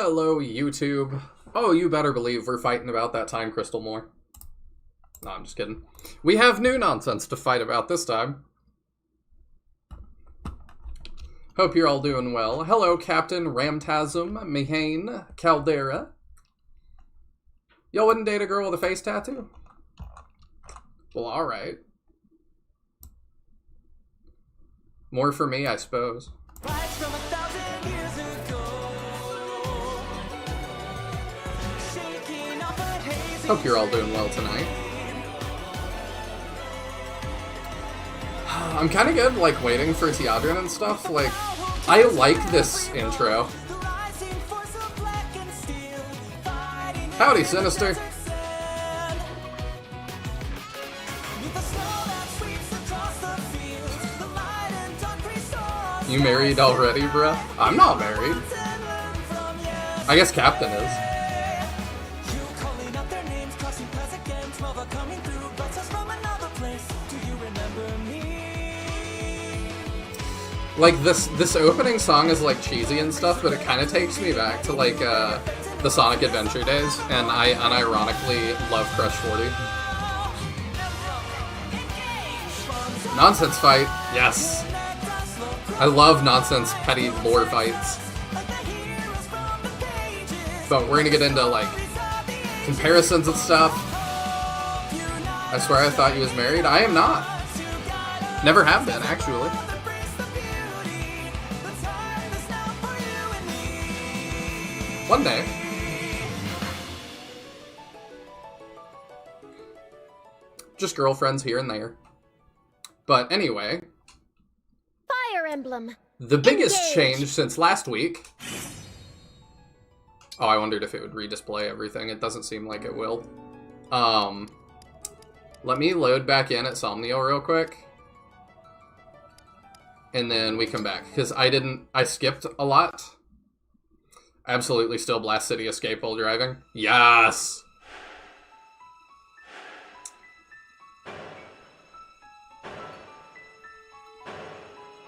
Hello, YouTube. Oh, you better believe we're fighting about that time crystal more. No, I'm just kidding. We have new nonsense to fight about this time. Hope you're all doing well. Hello, Captain Ramtasm, Mihane, Caldera. Y'all wouldn't date a girl with a face tattoo? Well, alright. More for me, I suppose. Hope you're all doing well tonight. I'm kind of good, like, waiting for Teodrin and stuff. Like, I like this intro. Howdy, Sinister. You married already, bruh? I'm not married. I guess Captain is. Like, this opening song is, like, cheesy and stuff, but it kind of takes me back to, like, the Sonic Adventure days, and I unironically love Crush 40. Nonsense fight, yes. I love nonsense petty lore fights. But we're gonna get into, like, comparisons and stuff. I swear I thought you was married. I am not. Never have been, actually. One day. Just girlfriends here and there. But anyway. Fire Emblem. The biggest change since last week. Oh, I wondered if it would redisplay everything. It doesn't seem like it will. Let me load back in at Somniel real quick. And then we come back. Because I skipped a lot. Absolutely still Blast City Escape while driving. Yes!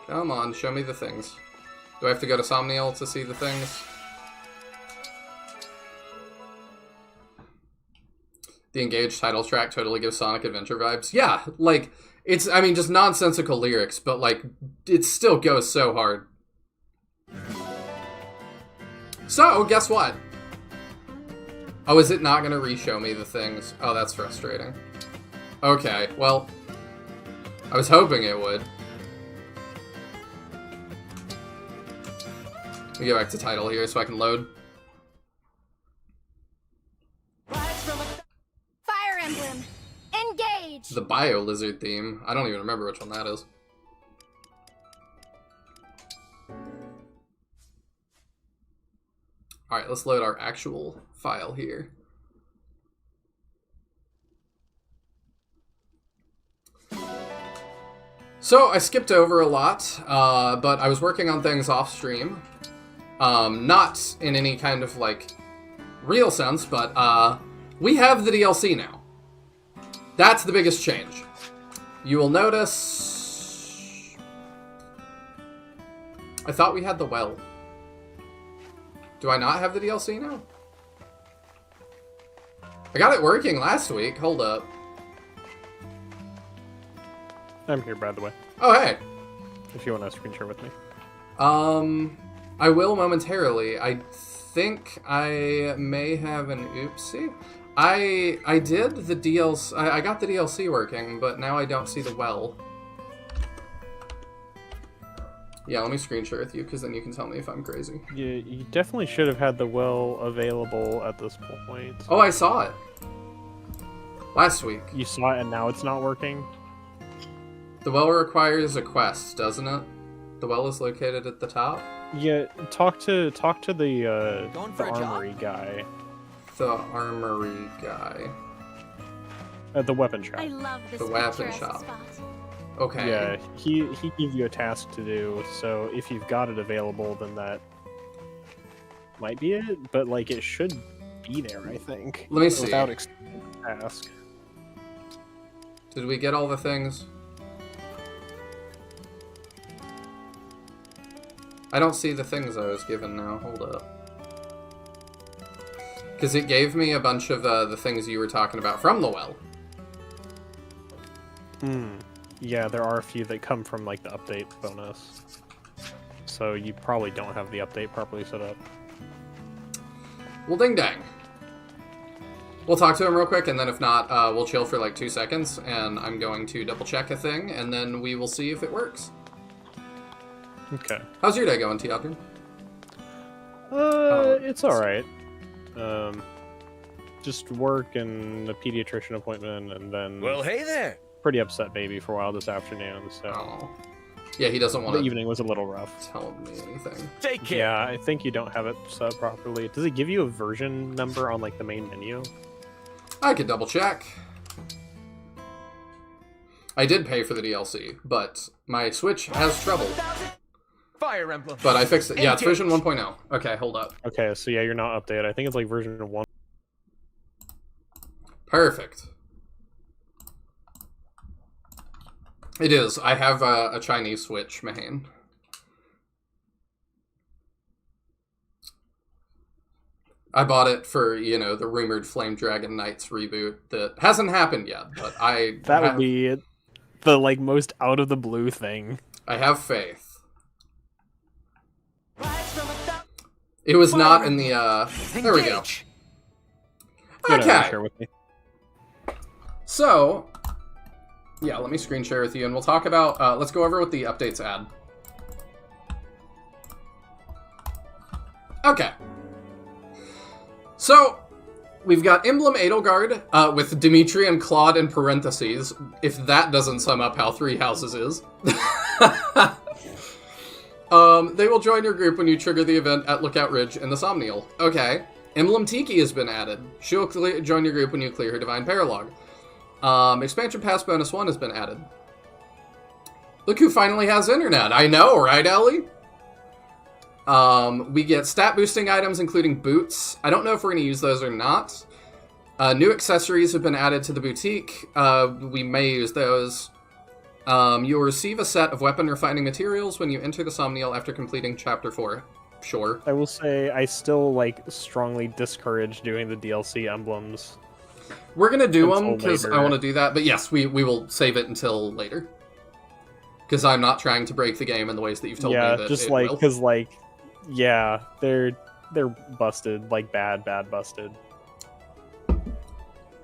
Come on, show me the things. Do I have to go to Somniel to see the things? The Engaged title track totally gives Sonic Adventure vibes. Yeah, like, it's, I mean, just nonsensical lyrics, but, like, it still goes so hard. So, guess what? Oh, is it not going to re-show me the things? Oh, that's frustrating. Okay, well, I was hoping it would. Let me get back to title here so I can load. Fire Emblem. Engage. The Bio Lizard theme. I don't even remember which one that is. Alright, let's load our actual file here. So, I skipped over a lot, but I was working on things off stream. Not in any kind of, like, real sense, but we have the DLC now. That's the biggest change. You will notice... I thought we had the well. Do I not have the DLC now? I got it working last week. Hold up. I'm here, by the way. Oh, hey. If you want to screen share with me. I will momentarily. I think I may have an oopsie. I did the DLC. I got the DLC working, but now I don't see the well. Yeah, let me screen share with you, because then you can tell me if I'm crazy. Yeah, you definitely should have had the well available at this point. Oh, I saw it. Last week. You saw it and now it's not working? The well requires a quest, doesn't it? The well is located at the top? Yeah, talk to the armory guy. The armory guy. At the weapon shop. I love this The weapon picturesque shop. spot. Okay. Yeah, he gave you a task to do, so if you've got it available, then that might be it, but, like, it should be there, I think. Let me see. Without extending the task. Did we get all the things? I don't see the things I was given now. Hold up. Because it gave me a bunch of the things you were talking about from the well. Yeah, there are a few that come from, like, the update bonus. So you probably don't have the update properly set up. Well, ding dang. We'll talk to him real quick, and then if not, we'll chill for like 2 seconds, and I'm going to double check a thing, and then we will see if it works. Okay. How's your day going, Teodrin? It's alright. Just work and a pediatrician appointment, and then... Well, hey there! Pretty upset baby for a while this afternoon, so... Oh. Yeah, he doesn't want The to evening was a little rough. tell me anything. Take care! Yeah, I think you don't have it set up properly. Does it give you a version number on, like, the main menu? I could double check. I did pay for the DLC, but my Switch has trouble. Fire Emblem! But I fixed it. Yeah, it's version 1.0. Okay, hold up. Okay, so yeah, you're not updated. I think it's like version 1. Perfect. It is. I have a Chinese Switch, Mahane. I bought it for, you know, the rumored Flame Dragon Knights reboot that hasn't happened yet, but That would be the, like, most out-of-the-blue thing. I have faith. It was not in the, there we go. Okay. Share with me. So, yeah, let me screen share with you, and we'll talk about, let's go over what the updates add. Okay. So, we've got Emblem Edelgard, with Dimitri and Claude in parentheses, if that doesn't sum up how Three Houses is. They will join your group when you trigger the event at Lookout Ridge in the Somnial. Okay. Emblem Tiki has been added. She'll join your group when you clear her Divine Paralog. Expansion Pass Bonus 1 has been added. Look who finally has internet. I know, right, Ellie? We get stat boosting items, including boots. I don't know if we're going to use those or not. New accessories have been added to the boutique. We may use those. You'll receive a set of weapon refining materials when you enter the Somnial after completing Chapter 4. Sure. I will say, I still, like, strongly discourage doing the DLC emblems. We're going to do them, Until because I later. want to do that. But yes, we will save it until later. Because I'm not trying to break the game in the ways that you've told me that just it like, will. because, like, yeah, they're busted, like, bad busted.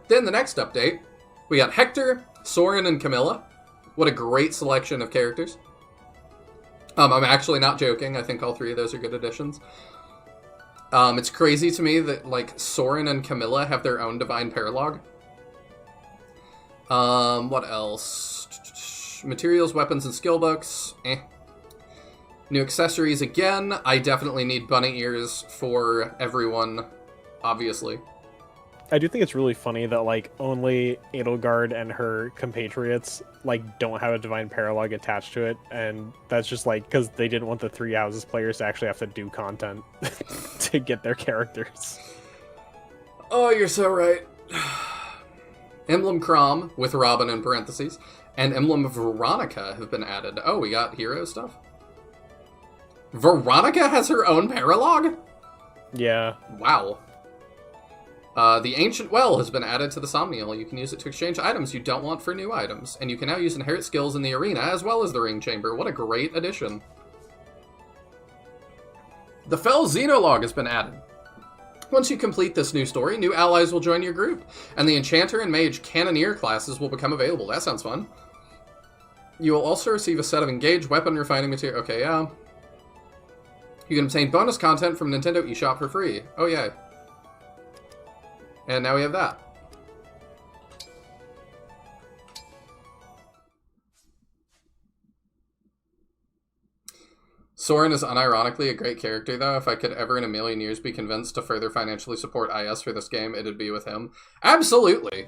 Then the next update, we got Hector, Soren, and Camilla. What a great selection of characters. I'm actually not joking. I think all three of those are good additions. It's crazy to me that, like, Soren and Camilla have their own Divine Paralog. What else? Materials, weapons, and skill books. New accessories again. I definitely need bunny ears for everyone, obviously. I do think it's really funny that, like, only Edelgard and her compatriots, like, don't have a Divine Paralog attached to it, and that's just, like, because they didn't want the Three Houses players to actually have to do content to get their characters. Oh, you're so right. Emblem Crom, with Robin in parentheses, and Emblem Veronica have been added. Oh, we got hero stuff? Veronica has her own paralog? Yeah. Wow. The Ancient Well has been added to the Somnial. You can use it to exchange items you don't want for new items, and you can now use inherit skills in the arena as well as the Ring Chamber. What a great addition. The Fell Xenologue has been added. Once you complete this new story, new allies will join your group, and the Enchanter and Mage Cannoneer classes will become available. That sounds fun. You will also receive a set of Engage weapon refining material. Okay, yeah. You can obtain bonus content from Nintendo eShop for free. Oh, yeah. And now we have that. Soren is unironically a great character, though. If I could ever in a million years be convinced to further financially support IS for this game, it'd be with him. Absolutely!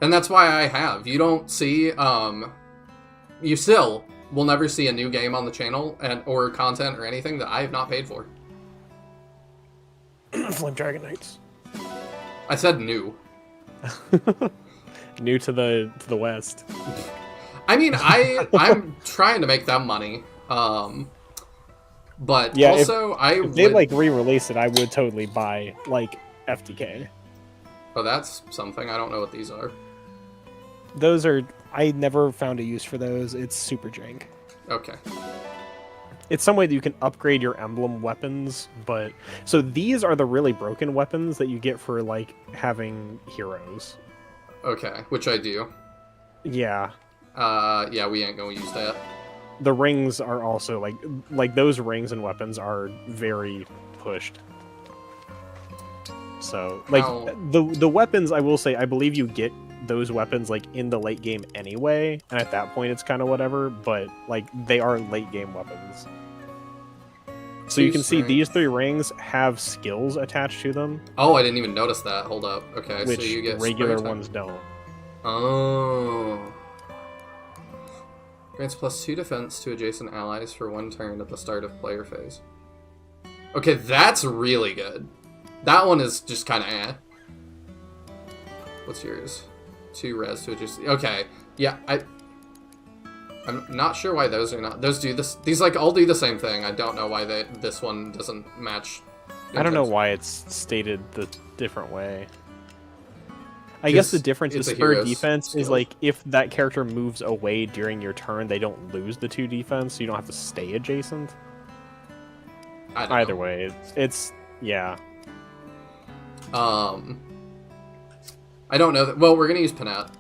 And that's why I have. You don't see, you still will never see a new game on the channel or content or anything that I have not paid for. Flame Dragon Knights. I said new. New to the West. I mean, I'm trying to make them money. But Yeah, also, if they like re-release it, I would totally buy like FTK. Oh, that's something. I don't know what these are. Those are I never found a use for those. It's super jank. Okay. It's some way that you can upgrade your emblem weapons, but so these are the really broken weapons that you get for like having heroes. Okay, which I do. Yeah. Yeah, we ain't gonna use that. The rings are also like those rings and weapons are very pushed. So like the weapons, I will say, I believe you get those weapons like in the late game anyway, and at that point it's kind of whatever. But like they are late game weapons. So you can see these 3 rings have skills attached to them. Oh, I didn't even notice that. Hold up. Okay, which so you get regular ones don't. Oh. Grants +2 defense to adjacent allies for 1 turn at the start of player phase. Okay, that's really good. That one is just kind of eh. What's yours? 2 res to adjacent. Okay, yeah, I'm not sure why those are not. Those do this. These like all do the same thing. I don't know why this one doesn't match. I don't know why it's stated the different way. I guess the difference is spur defense is like if that character moves away during your turn, they don't lose the 2 defense, so you don't have to stay adjacent. Either way, it's yeah. I don't know that. Well, we're gonna use Panette.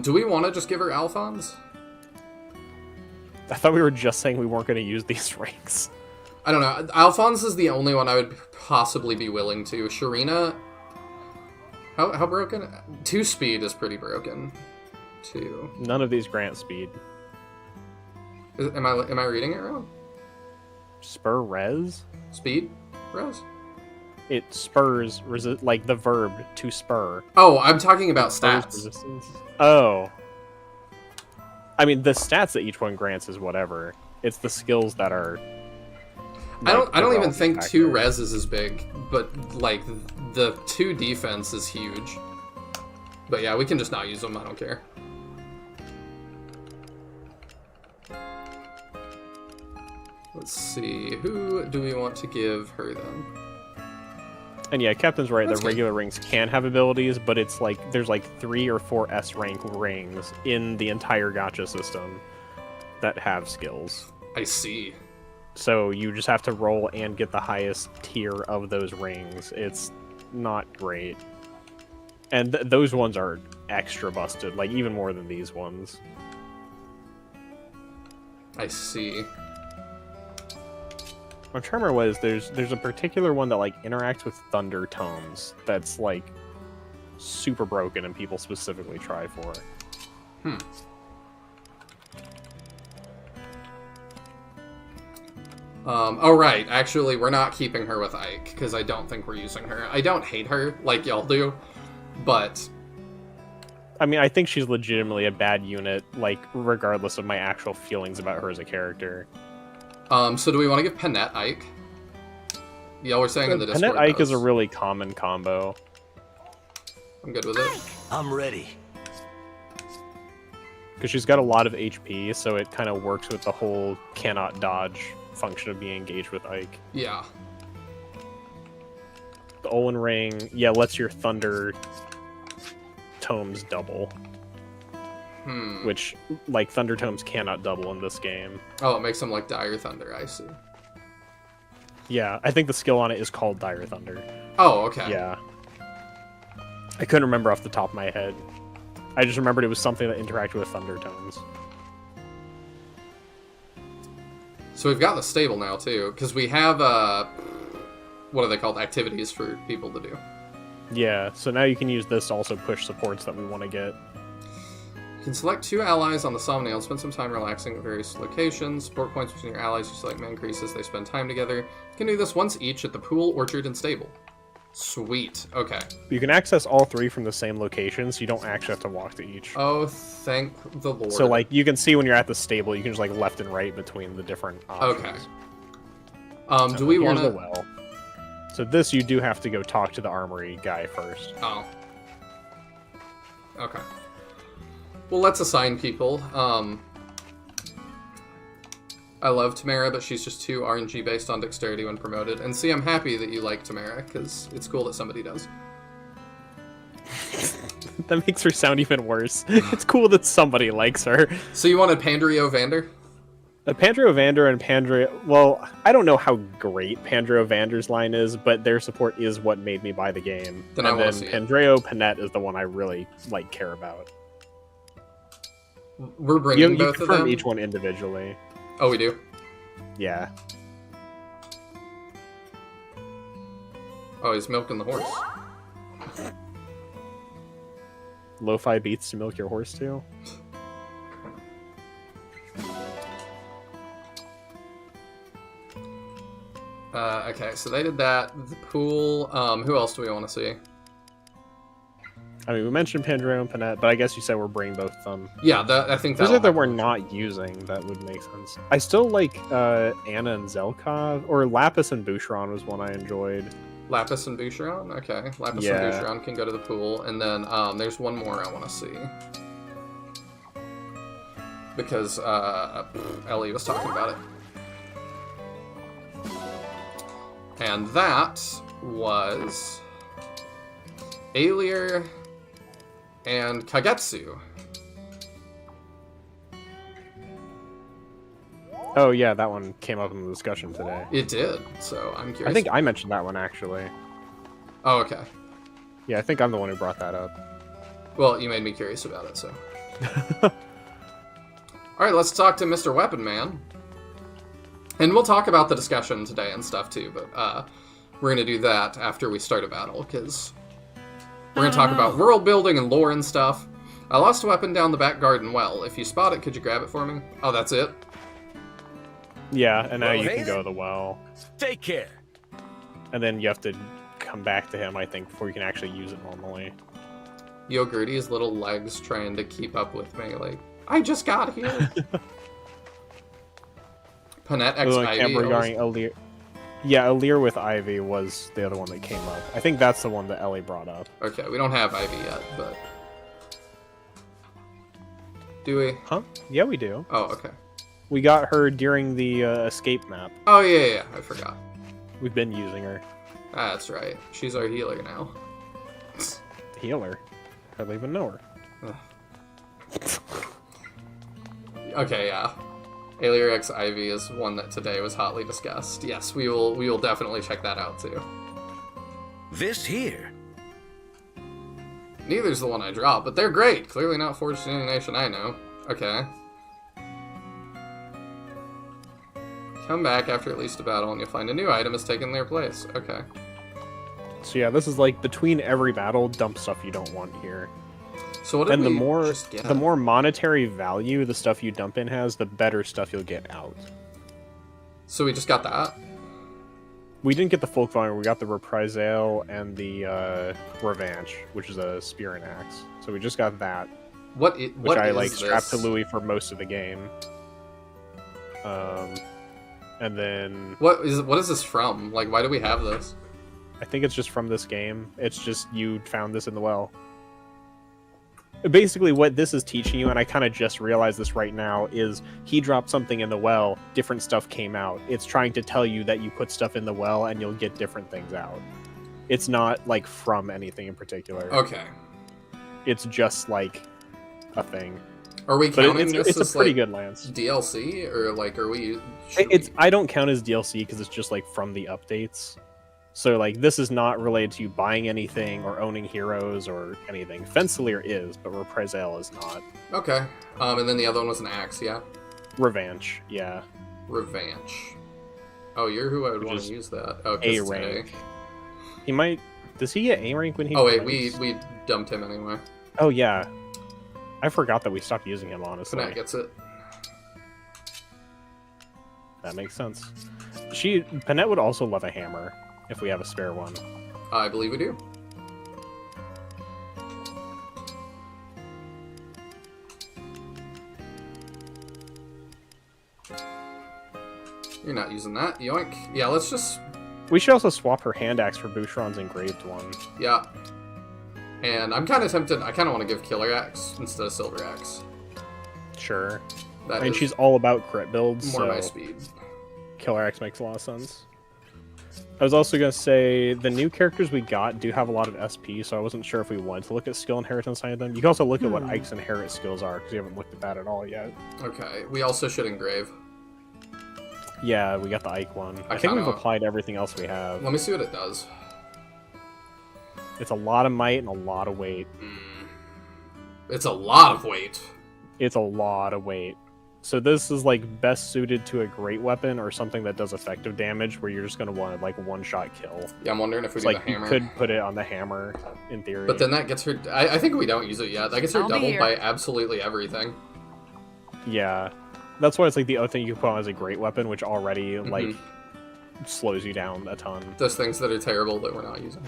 Do we want to just give her Alphonse? I thought we were just saying we weren't going to use these rings. I don't know. Alphonse is the only one I would possibly be willing to. Sharina, how broken? 2 speed is pretty broken. 2. None of these grant speed. Am I reading it wrong? Spur res? Speed res? It spurs like the verb to spur. Oh, I'm talking about stats. Resistance. Oh. I mean, the stats that each one grants is whatever. It's the skills that are. Like, I don't even think 2 res is as big, but like the 2 defense is huge. But yeah, we can just not use them. I don't care. Let's see. Who do we want to give her then? And yeah, Captain's right. That's the regular rings can have abilities, but it's like there's like 3 or 4 S rank rings in the entire gacha system that have skills. I see. So you just have to roll and get the highest tier of those rings. It's not great. And those ones are extra busted, like even more than these ones. I see. I'm trying to remember what it is. There's a particular one that like interacts with thunder tomes that's like super broken and people specifically try for. Oh right, actually we're not keeping her with Ike, because I don't think we're using her. I don't hate her like y'all do, but... I mean, I think she's legitimately a bad unit, like, regardless of my actual feelings about her as a character. So do we want to give Panette Ike? Y'all were saying in the Discord. Panette Ike is a really common combo. I'm good with it. I'm ready. Because she's got a lot of HP, so it kind of works with the whole cannot dodge function of being engaged with Ike. Yeah. The Olin Ring, yeah, lets your Thunder Tomes double. Which, like, Thunder Tomes cannot double in this game. Oh, it makes them like Dire Thunder, I see. Yeah, I think the skill on it is called Dire Thunder. Oh, okay. Yeah. I couldn't remember off the top of my head. I just remembered it was something that interacted with Thunder Tomes. So we've got the stable now, too, because we have, what are they called? Activities for people to do. Yeah, so now you can use this to also push supports that we want to get. You can select 2 allies on the Somniel and spend some time relaxing at various locations. Support points between your allies you select may increase as they spend time together. You can do this once each at the pool, orchard, and stable. Sweet. Okay. You can access all 3 from the same location, so you don't actually have to walk to each. Oh, thank the Lord. So, like, you can see when you're at the stable, you can just, like, left and right between the different options. Okay. Do we want to... Well. So this, you do have to go talk to the armory guy first. Oh. Okay. Well, let's assign people. I love Tamara, but she's just too RNG based on dexterity when promoted. And see, I'm happy that you like Tamara, because it's cool that somebody does. That makes her sound even worse. It's cool that somebody likes her. So you wanted Pandrio Vander? Pandrio Vander and Pandrio... Well, I don't know how great Pandrio Vander's line is, but their support is what made me buy the game. Then and I then see Pandrio Panette is the one I really care about. We're bringing You both of confirm them? each one individually. Oh, we do? Yeah. Oh, he's milking the horse. Lo-fi beats to milk your horse too. Okay, so they did that. The pool. Who else do we want to see? I mean, we mentioned Pandrio and Panette, but I guess you said we're bringing both of them. Yeah, I think Those that. are that we're not using. That would make sense. I still like Anna and Zelkov, or Lapis and Boucheron was one I enjoyed. Lapis and Boucheron? Okay. Lapis Yeah. and Boucheron can go to the pool. And then there's one more I want to see. Because Ellie was talking about it. And that was Aelier and Kagetsu. Oh yeah, that one came up in the discussion today. It did, so I'm curious. I think I mentioned that one actually. Oh, okay. Yeah, I think I'm the one who brought that up. Well, you made me curious about it, so. Alright, let's talk to Mr. Weapon Man. And we'll talk about the discussion today and stuff too, but we're going to do that after we start a battle, because we're going to talk about world building and lore and stuff. I lost a weapon down the back garden well. If you spot it, could you grab it for me? Oh, that's it? Yeah, and now Well, you hey can go to the well. Take care. And then you have to come back to him, I think, before you can actually use it normally. Yogurti's little legs trying to keep up with me, like, I just got here. Panette X Ivy. Regarding Alir. Yeah, Alir with Ivy was the other one that came up. I think that's the one that Ellie brought up. Okay, we don't have Ivy yet, but... Do we? Huh? Yeah, we do. Oh, okay. We got her during the escape map. Oh, yeah, I forgot. We've been using her. Ah, that's right. She's our healer now. Healer. Hardly even know her. Okay, yeah. Aelier X Ivy is one that today was hotly discussed. Yes, we will definitely check that out too. This here. Neither's the one I dropped, but they're great. Clearly not forged in any nation I know. Okay. Come back after at least a battle and you'll find a new item has taken their place. Okay. So yeah, this is like between every battle, dump stuff you don't want here. So what did And we the just get? more monetary value the stuff you dump in has, the better stuff you'll get out. So we just got that? We didn't get the folk volume, we got the reprisal and the revanche, which is a spear and axe. So we just got that. What Which I like is strapped to this? Louis for most of the game. And then What is this from? Like, why do we have this? I think it's just from this game. It's just you found this in the well. Basically, what this is teaching you, and I kind of just realized this right now, is he dropped something in the well, different stuff came out. It's trying to tell you that you put stuff in the well and you'll get different things out. It's not, like, from anything in particular. Okay. It's just, like, a thing. Are we But counting this it's as, a pretty like, good lance. DLC? Or, like, are we... I don't count as DLC because it's just, like, from the updates. So, like, this is not related to you buying anything or owning heroes or anything. Fencelir is, but Reprisal is not. Okay. And then the other one was an axe, yeah? Revanche, yeah. Revanche. Oh, you're who I would Which want is to use that. Oh, 'cause A it's rank. A. He might... Does he get A rank when he Oh, wait, plays? we dumped him anyway. Oh, yeah. I forgot that we stopped using him, honestly. Panette gets it. That makes sense. Panette would also love a hammer, if we have a spare one. I believe we do. You're not using that. Yoink. Yeah, let's just... We should also swap her hand axe for Boucheron's engraved one. Yeah. And I'm kind of tempted... I kind of want to give Killer Axe instead of Silver Axe. Sure. That And is she's all about crit builds, more so my speed. Killer X makes a lot of sense. I was also going to say, the new characters we got do have a lot of SP, so I wasn't sure if we wanted to look at skill inheritance on them. You can also look at what Ike's inherit skills are, because you haven't looked at that at all yet. Okay, we also should engrave. Yeah, we got the Ike one. I think kinda- we've applied everything else we have. Let me see what it does. It's a lot of might and a lot of weight. It's a lot of weight. It's a lot of weight. So this is like best suited to a great weapon or something that does effective damage, where you're just going to want like one-shot kill. Yeah, I'm wondering if we It's do like the hammer. you could put it on the hammer, in theory. But then that gets her... I think we don't use it yet. That gets her I'll be doubled here. by absolutely everything. Yeah. That's why it's like the other thing you can put on as a great weapon, which already like slows you down a ton. Those things that are terrible that we're not using.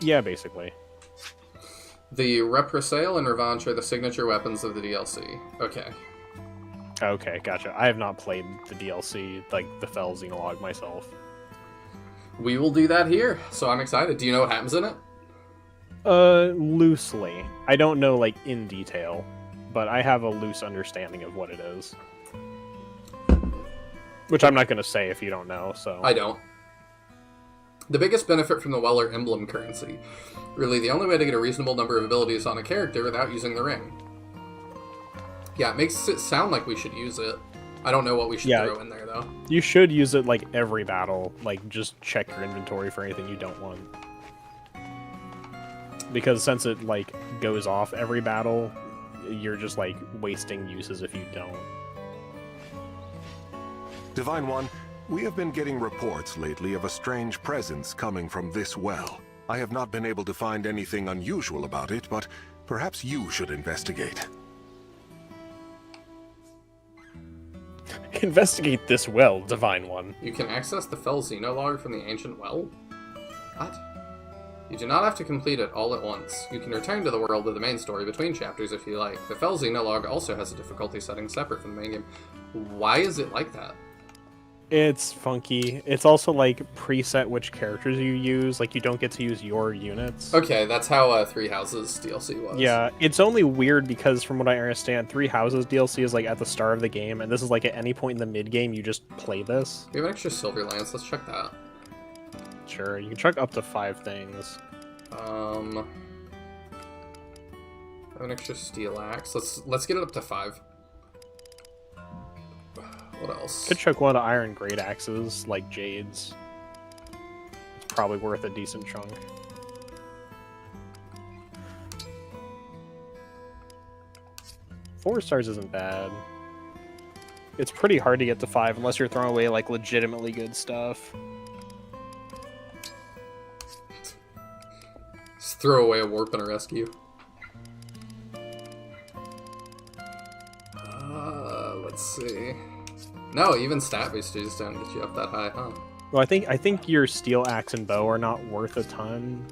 Yeah, basically. The Represale and Revanche are the signature weapons of the DLC. Okay. Okay, gotcha. I have not played the DLC, like the Fell Xenologue myself. We will do that here, so I'm excited. Do you know what happens in it? Loosely. I don't know like in detail, but I have a loose understanding of what it is. Which I'm not going to say if you don't know, so... I don't. The biggest benefit from the Weller Emblem currency. Really, the only way to get a reasonable number of abilities on a character without using the ring. Yeah, it makes it sound like we should use it. I don't know what we should throw in there, though. You should use it like every battle. Like, just check your inventory for anything you don't want. Because since it, like, goes off every battle, you're just, like, wasting uses if you don't. Divine One, we have been getting reports lately of a strange presence coming from this well. I have not been able to find anything unusual about it, but perhaps you should investigate. Investigate this well, Divine One. You can access the Fell Xenologue from the Ancient Well? What? You do not have to complete it all at once. You can return to the world of the main story between chapters if you like. The Fell Xenologue also has a difficulty setting separate from the main game. Why is it like that? It's funky. It's also like preset which characters you use. Like you don't get to use your units. Okay, that's how Three Houses DLC was. Yeah, it's only weird because from what I understand, Three Houses DLC is like at the start of the game, and this is like at any point in the mid game you just play this. We have an extra Silver Lance. Let's check that. Sure, you can chuck up to 5 things. I have an extra Steel Axe. Let's get it up to 5. What else? Could chuck one of the Iron Great Axes, like Jade's. It's probably worth a decent chunk. Four stars isn't bad. It's pretty hard to get to 5 unless you're throwing away like legitimately good stuff. Just throw away a warp and a rescue. Let's see. No, even stat boosters don't get you up that high, huh? Well, I think your Steel Axe and Bow are not worth a ton.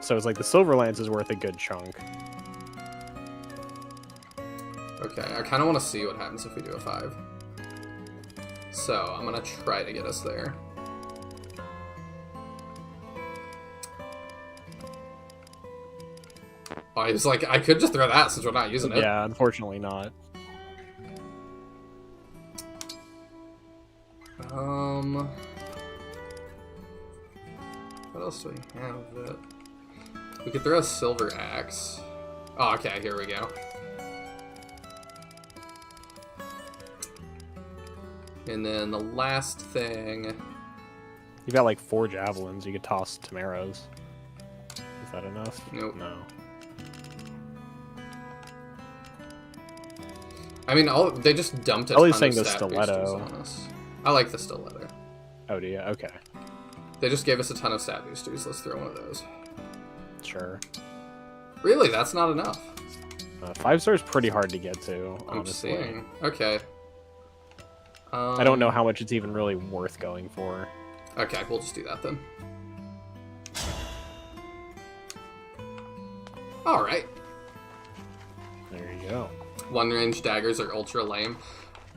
So it's like the Silver Lance is worth a good chunk. Okay, I kind of want to see what happens if we do a 5. So, I'm going to try to get us there. Oh, I was like, I could just throw that since we're not using it. Yeah, unfortunately not. What else do we have that... We could throw a Silver Axe. Oh, okay, here we go. And then the last thing... You've got like 4 javelins you could toss Tamaros. Is that enough? Nope. No. I mean, they just dumped a Probably ton saying of the stat stiletto. boosters on us. I like the stiletto. Oh, do you? Okay. They just gave us a ton of stat boosters. Let's throw one of those. Sure. Really? That's not enough. 5 stars pretty hard to get to, I'm honestly. seeing. Okay. I don't know how much it's even really worth going for. Okay, we'll just do that then. Alright. There you go. One-range daggers are ultra lame.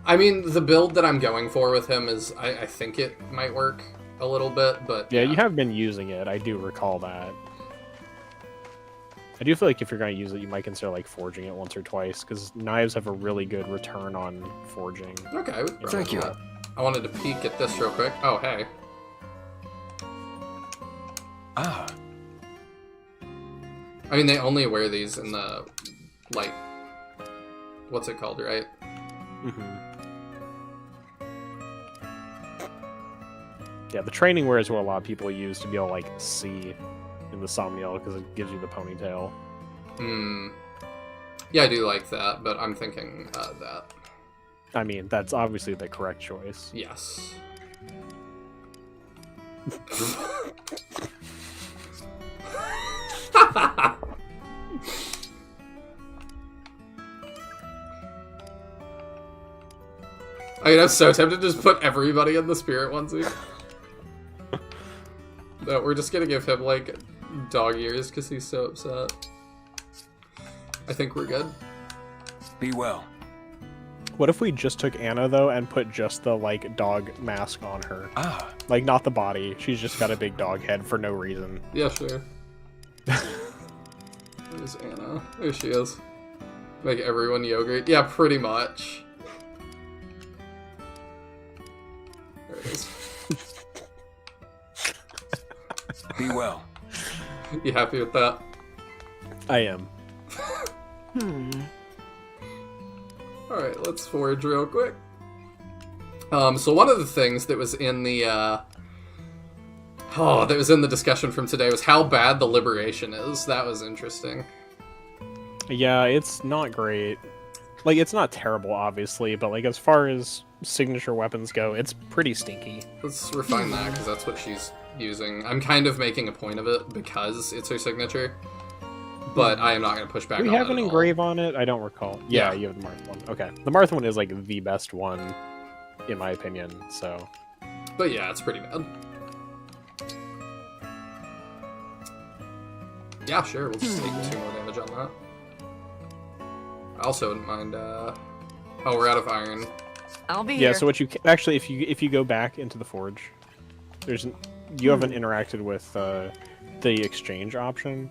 I mean, the build that I'm going for with him is... I think it might work a little bit, but... Yeah, you have been using it. I do recall that. I do feel like if you're going to use it, you might consider like forging it once or twice, because knives have a really good return on forging. Okay, we can Thank do you. that. I wanted to peek at this real quick. Oh, hey. Ah, I mean, they only wear these in the, like, what's it called, right? Yeah, the training wear is what a lot of people use to be able to like see in the Somniel, because it gives you the ponytail. Yeah, I do like that, but I'm thinking that. I mean, that's obviously the correct choice. Yes. I mean, I'm so tempted to just put everybody in the spirit onesie. But we're just gonna give him, like, dog ears because he's so upset. I think we're good. be well. What if we just took Anna, though, and put just the, like, dog mask on her? Ah, Like, not the body. She's just got a big dog head for no reason. Yeah, sure. Where's Anna? There she is. Make everyone yogurt. Yeah, pretty much. There it is. be well. You happy with that? I am. Alright, let's forge real quick. So one of the things that was in the, that was in the discussion from today was how bad the liberation is. That was interesting. Yeah, it's not great. Like, it's not terrible, obviously, but, like, as far as signature weapons go, it's pretty stinky. Let's refine that, because that's what she's using. I'm kind of making a point of it, because it's her signature. But I am not going to push back Do we on have that an at all. engrave on it? I don't recall. Yeah, Yeah. you have the Marth one. Okay. The Marth one is, like, the best one, in my opinion, so... But yeah, it's pretty bad. Yeah, sure, we'll just take 2 more damage on that. I also wouldn't mind, oh, we're out of iron. I'll be Yeah, here. so what you... Actually, if you go back into the forge, there's an... You haven't interacted with, the exchange option.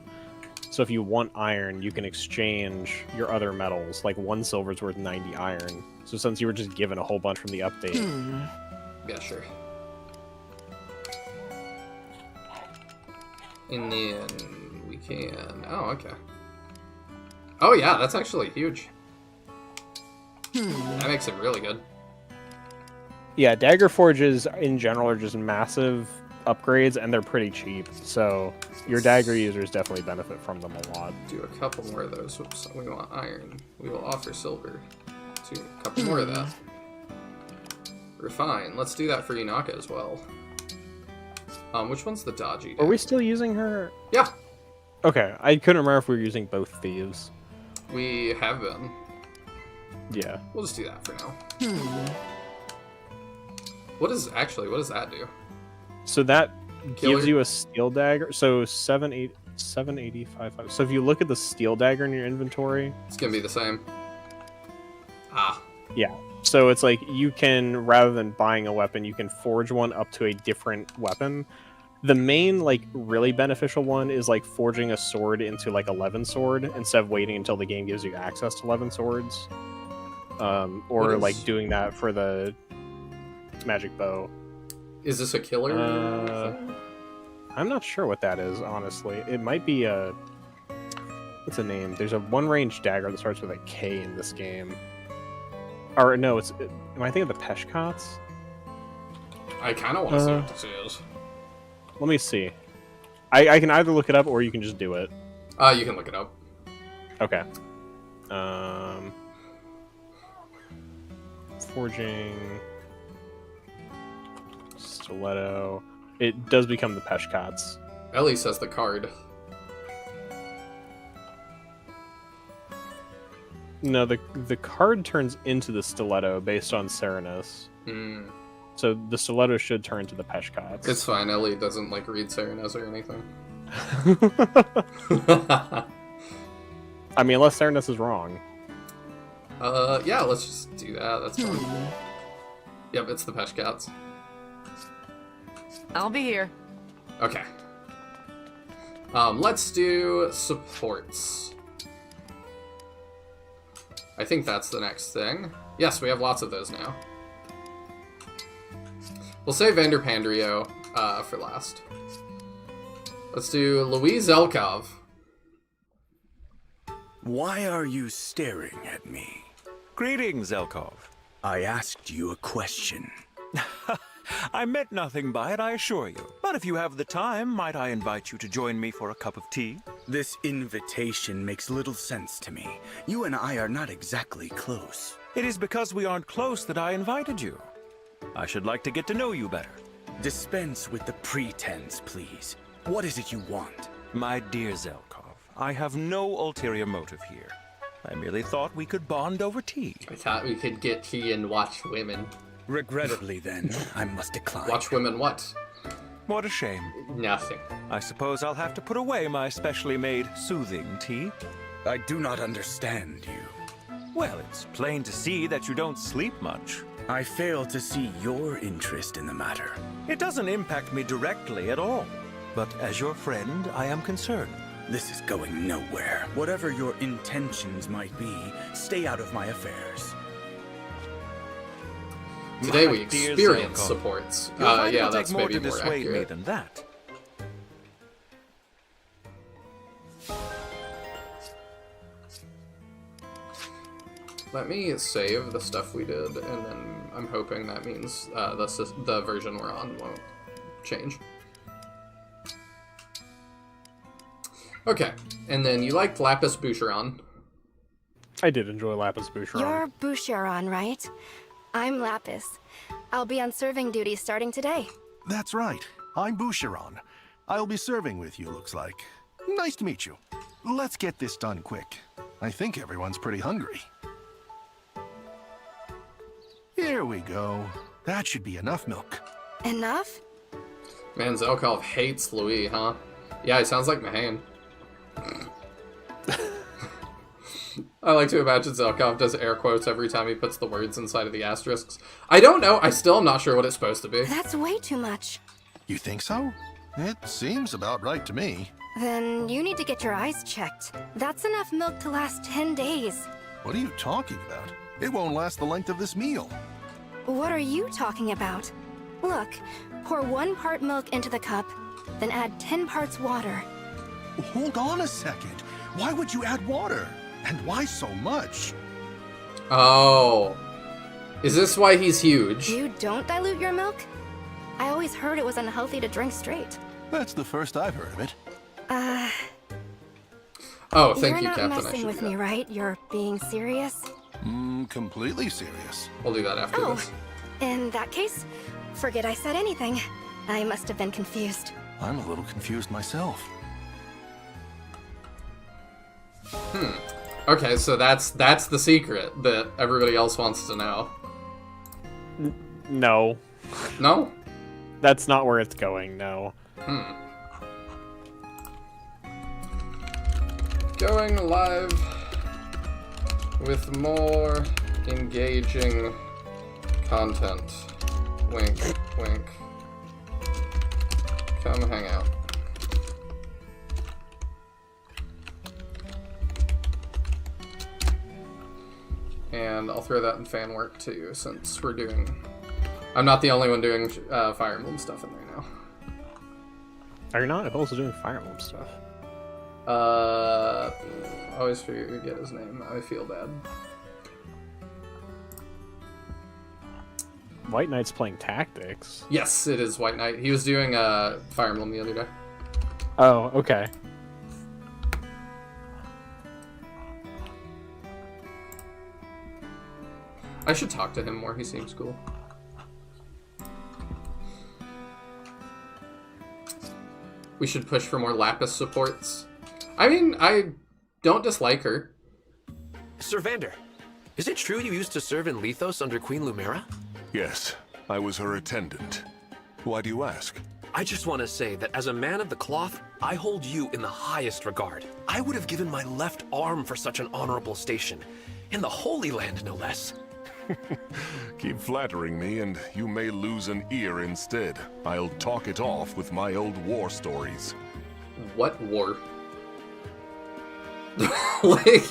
So if you want iron, you can exchange your other metals. Like 1 silver is worth 90 iron. So since you were just given a whole bunch from the update, Yeah, sure. And then we can... Oh, okay. Oh yeah, that's actually huge. That makes it really good. yeah, dagger forges in general are just massive upgrades, and they're pretty cheap. So your dagger users definitely benefit from them a lot. Do a couple more of those. Whoops, we want iron. We will offer silver. Do a couple more of that. Refine. Let's do that for Inaka as well. Which one's the dodgy? Are we still using her? Yeah, Okay, I couldn't remember if we were using both thieves. we have been. Yeah. We'll just do that for now. What does that do? So that Killer? gives you a steel dagger. So 785. So if you look at the steel dagger in your inventory, It's gonna be the same. Ah, yeah. So it's like you can, rather than buying a weapon, you can forge one up to a different weapon. The main, like, really beneficial one is, like, forging a sword into, like, 11 sword instead of waiting until the game gives you access to 11 swords. Or, What is- like, doing that for the magic bow. is this a killer? thing? I'm not sure what that is, honestly. It might be a... What's the name? There's a one-range dagger that starts with a K in this game. Or, no, it's... Am I thinking of the Peshkots? I kind of want to see what this is. Let me see. I can either look it up or you can just do it. You can look it up. Okay. Forging... Stiletto... It does become the Peshkots. Ellie says the card. No, the card turns into the Stiletto based on Serenus. Hmm. So the Stiletto should turn to the Peshkots. It's fine. Ellie doesn't like read Serenas or anything. I mean, unless Serenus is wrong. Yeah, let's just do that. That's fine. Yep, it's the Peshkots. I'll be here. Okay. Let's do supports. I think that's the next thing. Yes, we have lots of those now. We'll save Vanderpandrio for last. Let's do Louise Elkov. Why are you staring at me? Greetings, Zelkov. I asked you a question. I meant nothing by it, I assure you. But if you have the time, might I invite you to join me for a cup of tea? This invitation makes little sense to me. You and I are not exactly close. It is because we aren't close that I invited you. I should like to get to know you better. Dispense with the pretense, please. What is it you want? My dear Zelkov, I have no ulterior motive here. I merely thought we could bond over tea. I thought we could get tea and watch women. Regrettably, then, I must decline. Watch women what? What a shame. Nothing. I suppose I'll have to put away my specially made soothing tea. I do not understand you. Well, it's plain to see that you don't sleep much. I fail to see your interest in the matter. It doesn't impact me directly at all. But as your friend, I am concerned. This is going nowhere. Whatever your intentions might be, stay out of my affairs. Today My we dear experience Zelkov, supports. you'll find Yeah, it'll that's take more maybe to more dissuade me accurate. than that. Let me save the stuff we did, and then I'm hoping that means the version we're on won't change. Okay, and then you liked Lapis Boucheron. I did enjoy Lapis Boucheron. You're Boucheron, right? I'm Lapis. I'll be on serving duty starting today. That's right. I'm Boucheron. I'll be serving with you, looks like. Nice to meet you. Let's get this done quick. I think everyone's pretty hungry. Here we go. That should be enough milk. Enough? Man, Zelkov hates Louis, huh? Yeah, he sounds like Mahane. I like to imagine Zelkov does air quotes every time he puts the words inside of the asterisks. I don't know. I still am not sure what it's supposed to be. That's way too much. You think so? It seems about right to me. Then you need to get your eyes checked. That's enough milk to last 10 days. What are you talking about? It won't last the length of this meal. What are you talking about? Look, pour 1 part milk into the cup, then add 10 parts water. Hold on a second. Why would you add water? And why so much? Oh. Is this why he's huge? You don't dilute your milk? I always heard it was unhealthy to drink straight. That's the first I've heard of it. Oh, thank You're you, not Captain. I messing should with do me, that. right? You're being serious? Completely serious. We'll do that after Oh, this. in that case, forget I said anything. I must have been confused. I'm a little confused myself. Okay, so that's the secret that everybody else wants to know. No, No? that's not where it's going, no. Going live with more engaging content. Wink, wink. Come hang out. And I'll throw that in fan work too, since we're doing... I'm not the only one doing Fire Emblem stuff in there now. Are you not? I'm also doing Fire Emblem stuff. Always forget his name. I feel bad. White Knight's playing Tactics. Yes, it is White Knight. He was doing Fire Emblem the other day. Oh, okay. I should talk to him more. He seems cool. We should push for more Lapis supports. I mean, I don't dislike her. Sir Vander, is it true you used to serve in Lethos under Queen Lumera? Yes, I was her attendant. Why do you ask? I just want to say that as a man of the cloth, I hold you in the highest regard. I would have given my left arm for such an honorable station. In the Holy Land, no less. Keep flattering me and you may lose an ear instead. I'll talk it off with my old war stories. What war? Like,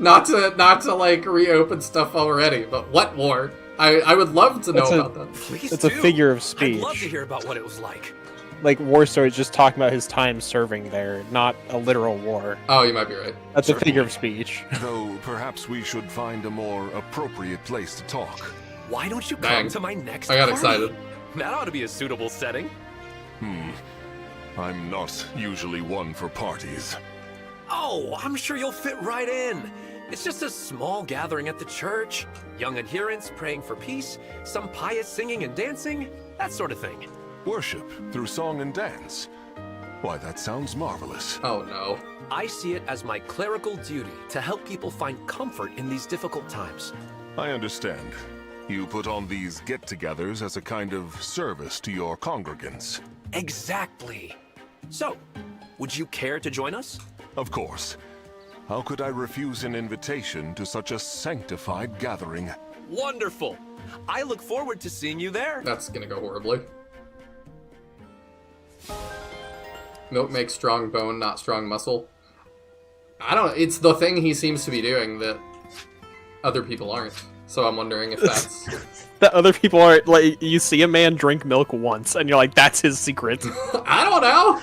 not to like reopen stuff already, but what war? I would love to know about that. Please It's do. a figure of speech. I'd love to hear about what it was like. Like, war stories just talking about his time serving there, not a literal war. Oh, you might be right. That's a figure of speech. Though perhaps we should find a more appropriate place to talk. Why don't you Dang. come to my next I got party? excited. That ought to be a suitable setting. I'm not usually one for parties. Oh, I'm sure you'll fit right in. It's just a small gathering at the church. Young adherents praying for peace, some pious singing and dancing, that sort of thing. Worship through song and dance. Why, that sounds marvelous. Oh no. I see it as my clerical duty to help people find comfort in these difficult times. I understand. You put on these get-togethers as a kind of service to your congregants. Exactly. So, would you care to join us? Of course. How could I refuse an invitation to such a sanctified gathering? Wonderful. I look forward to seeing you there. That's gonna go horribly. Milk makes strong bone, not strong muscle. I don't know. It's the thing he seems to be doing that other people aren't. So I'm wondering if that's... That other people are, like, you see a man drink milk once, and you're like, that's his secret. I don't know!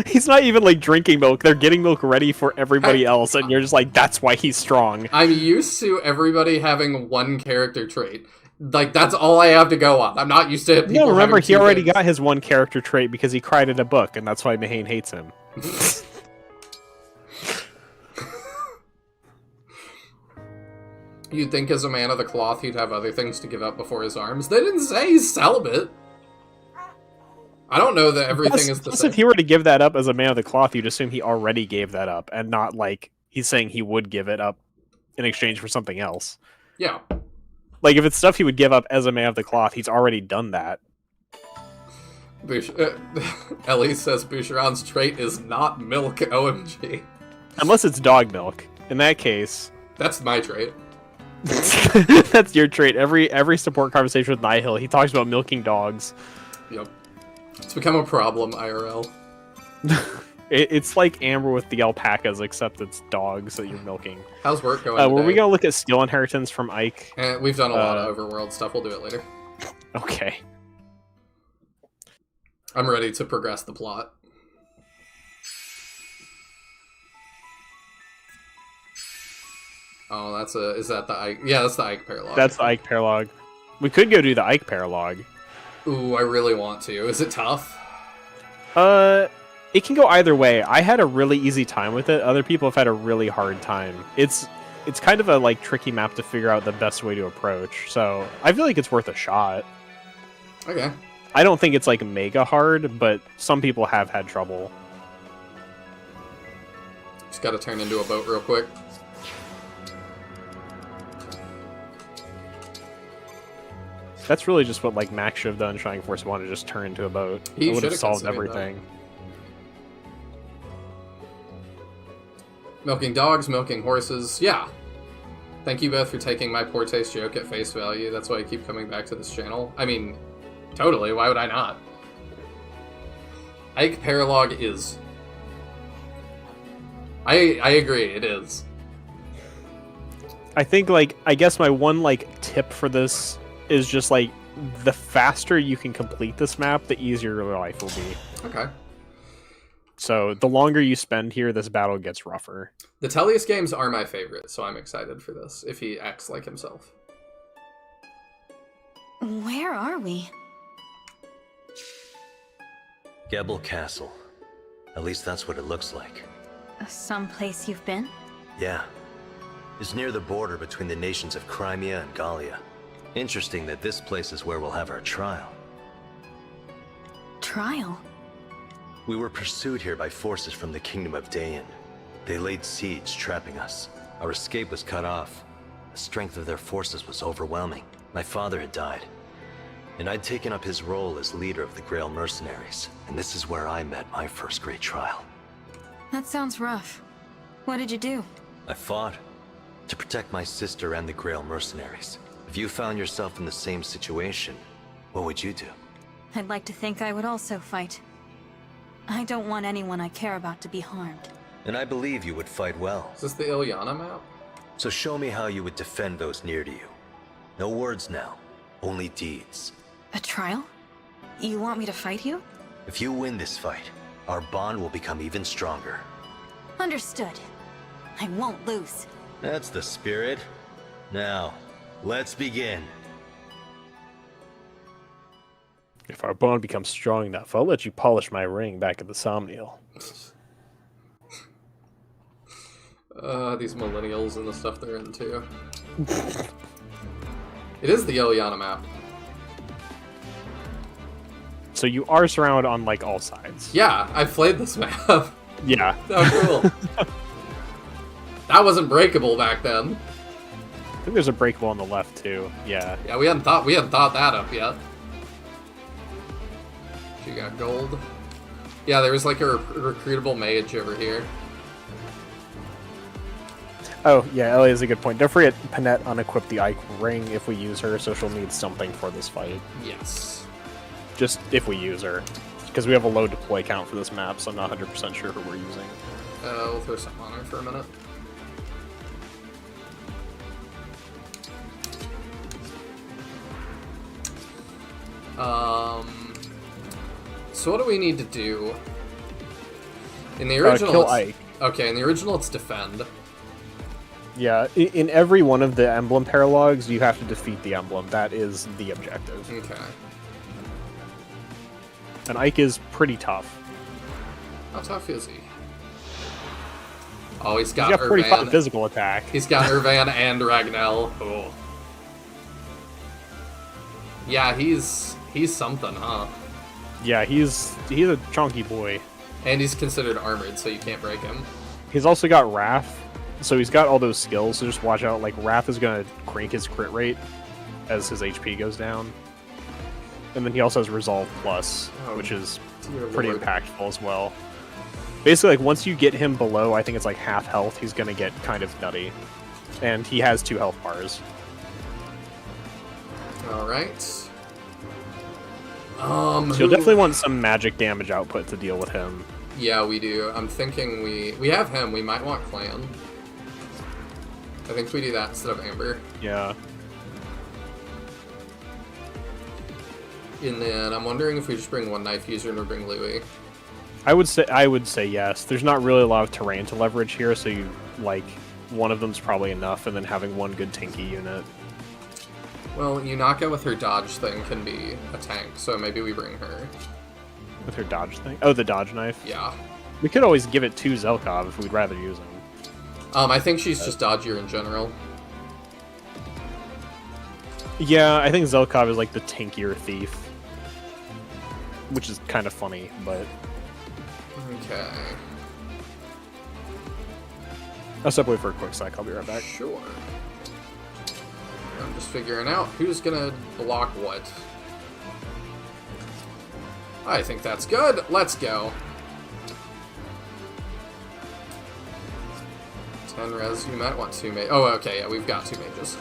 He's not even, like, drinking milk. They're getting milk ready for everybody else, and you're just like, that's why he's strong. I'm used to everybody having one character trait. Like, that's all I have to go on. I'm not used to people No, remember, having he two already things. got his one character trait because he cried in a book, and that's why Mahane hates him. You'd think as a man of the cloth he'd have other things to give up before his arms. They didn't say he's celibate. I don't know that everything is the Plus, same. if he were to give that up as a man of the cloth, you'd assume he already gave that up, and not like he's saying he would give it up in exchange for something else. Yeah. Like, if it's stuff he would give up as a man of the cloth, he's already done that. Ellie says Boucheron's trait is not milk, OMG. Unless it's dog milk. In that case... That's my trait. That's your trait. Every support conversation with Nihil, he talks about milking dogs. Yep. It's become a problem, IRL. It's like Amber with the alpacas, except it's dogs that you're milking. How's work going Were we today? gonna look at skill inheritance from Ike? We've done a lot of overworld stuff. We'll do it later. Okay. I'm ready to progress the plot. Oh, is that the Ike? Yeah, that's the Ike paralog. That's the Ike paralog. We could go do the Ike paralog. Ooh, I really want to. Is it tough? It can go either way. I had a really easy time with it. Other people have had a really hard time. It's kind of a like tricky map to figure out the best way to approach. So I feel like it's worth a shot. Okay. I don't think it's like mega hard, but some people have had trouble. Just gotta turn into a boat real quick. That's really just what like Max should have done. Shining Force 1 to just turn into a boat. He It would have should've solved considered everything. Milking dogs, milking horses. Yeah. Thank you both for taking my poor taste joke at face value. That's why I keep coming back to this channel. I mean, totally. Why would I not? Ike paralog is. I agree. It is. I think like I guess my one like tip for this is just like the faster you can complete this map, the easier your life will be. Okay. So the longer you spend here, this battle gets rougher. The Tellius games are my favorite, so I'm excited for this, if he acts like himself. Where are we? Gebel Castle. At least that's what it looks like. Someplace you've been? Yeah. It's near the border between the nations of Crimea and Gallia. Interesting that this place is where we'll have our trial. Trial? We were pursued here by forces from the Kingdom of Dayan. They laid siege, trapping us. Our escape was cut off. The strength of their forces was overwhelming. My father had died, and I'd taken up his role as leader of the Grail mercenaries. And this is where I met my first great trial. That sounds rough. What did you do? I fought to protect my sister and the Grail mercenaries. If you found yourself in the same situation, what would you do? I'd like to think I would also fight. I don't want anyone I care about to be harmed. And I believe you would fight well. Is this the Ilyana map? So show me how you would defend those near to you. No words now, only deeds. A trial? You want me to fight you? If you win this fight, our bond will become even stronger. Understood. I won't lose. That's the spirit. Now, let's begin. If our bond becomes strong enough, I'll let you polish my ring back at the Somniel. These millennials and the stuff they're into. It is the Ilyana map. So you are surrounded on, like, all sides. Yeah, I've played this map. Yeah. Oh, cool. That wasn't breakable back then. I think there's a breakable on the left, too. Yeah. Yeah, we hadn't thought that up yet. She got gold. Yeah, there was like a recruitable mage over here. Oh, yeah, Ellie is a good point. Don't forget, Panette unequipped the Ike ring if we use her, so she'll need something for this fight. Yes. Just if we use her. Because we have a low deploy count for this map, so I'm not 100% sure who we're using. We'll throw something on her for a minute. So what do we need to do? In the original, kill Ike. Okay, in the original it's defend. Yeah, in every one of the Emblem paralogs, you have to defeat the Emblem. That is the objective. Okay. And Ike is pretty tough. How tough is he? Oh, he's got 45 Irvan. physical attack. He's got Irvan and Ragnell. Oh. Yeah, he's something, huh? Yeah, he's a chunky boy. And he's considered armored, so you can't break him. He's also got Wrath, so he's got all those skills, so just watch out. Like, Wrath is going to crank his crit rate as his HP goes down. And then he also has Resolve Plus, which is pretty impactful as well. Basically, like, once you get him below, I think it's like half health, he's going to get kind of nutty. And he has 2 health bars. Alright. So you'll definitely want some magic damage output to deal with him. Yeah, we do. I'm thinking we have him. We might want Clan. I think we do that instead of Amber. Yeah. And then I'm wondering if we just bring one knife user and we bring Louis. I would say yes. There's not really a lot of terrain to leverage here, so you like one of them's probably enough, and then having one good Tinky unit. Well, Yunaka with her dodge thing can be a tank, so maybe we bring her. With her dodge thing? Oh, the dodge knife? Yeah. We could always give it to Zelkov if we'd rather use him. I think she's just dodgier in general. Yeah, I think Zelkov is like the tankier thief. Which is kind of funny, but... Okay. I'll step away for a quick sec, I'll be right back. Sure. I'm just figuring out who's gonna block what. I think that's good. Let's go. 10 res. You might want 2 mages. Oh, okay, yeah, we've got 2 mages.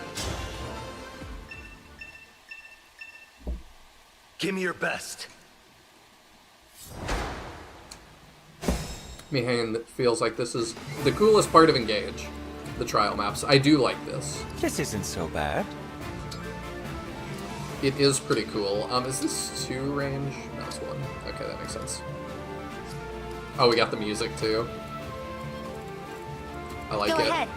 Give me your best. Mihane feels like this is the coolest part of Engage. The trial maps. I do like this. This isn't so bad. It is pretty cool. Is this 2 range? No, it's 1. Okay, that makes sense. Oh, we got the music too. I like it. Go ahead.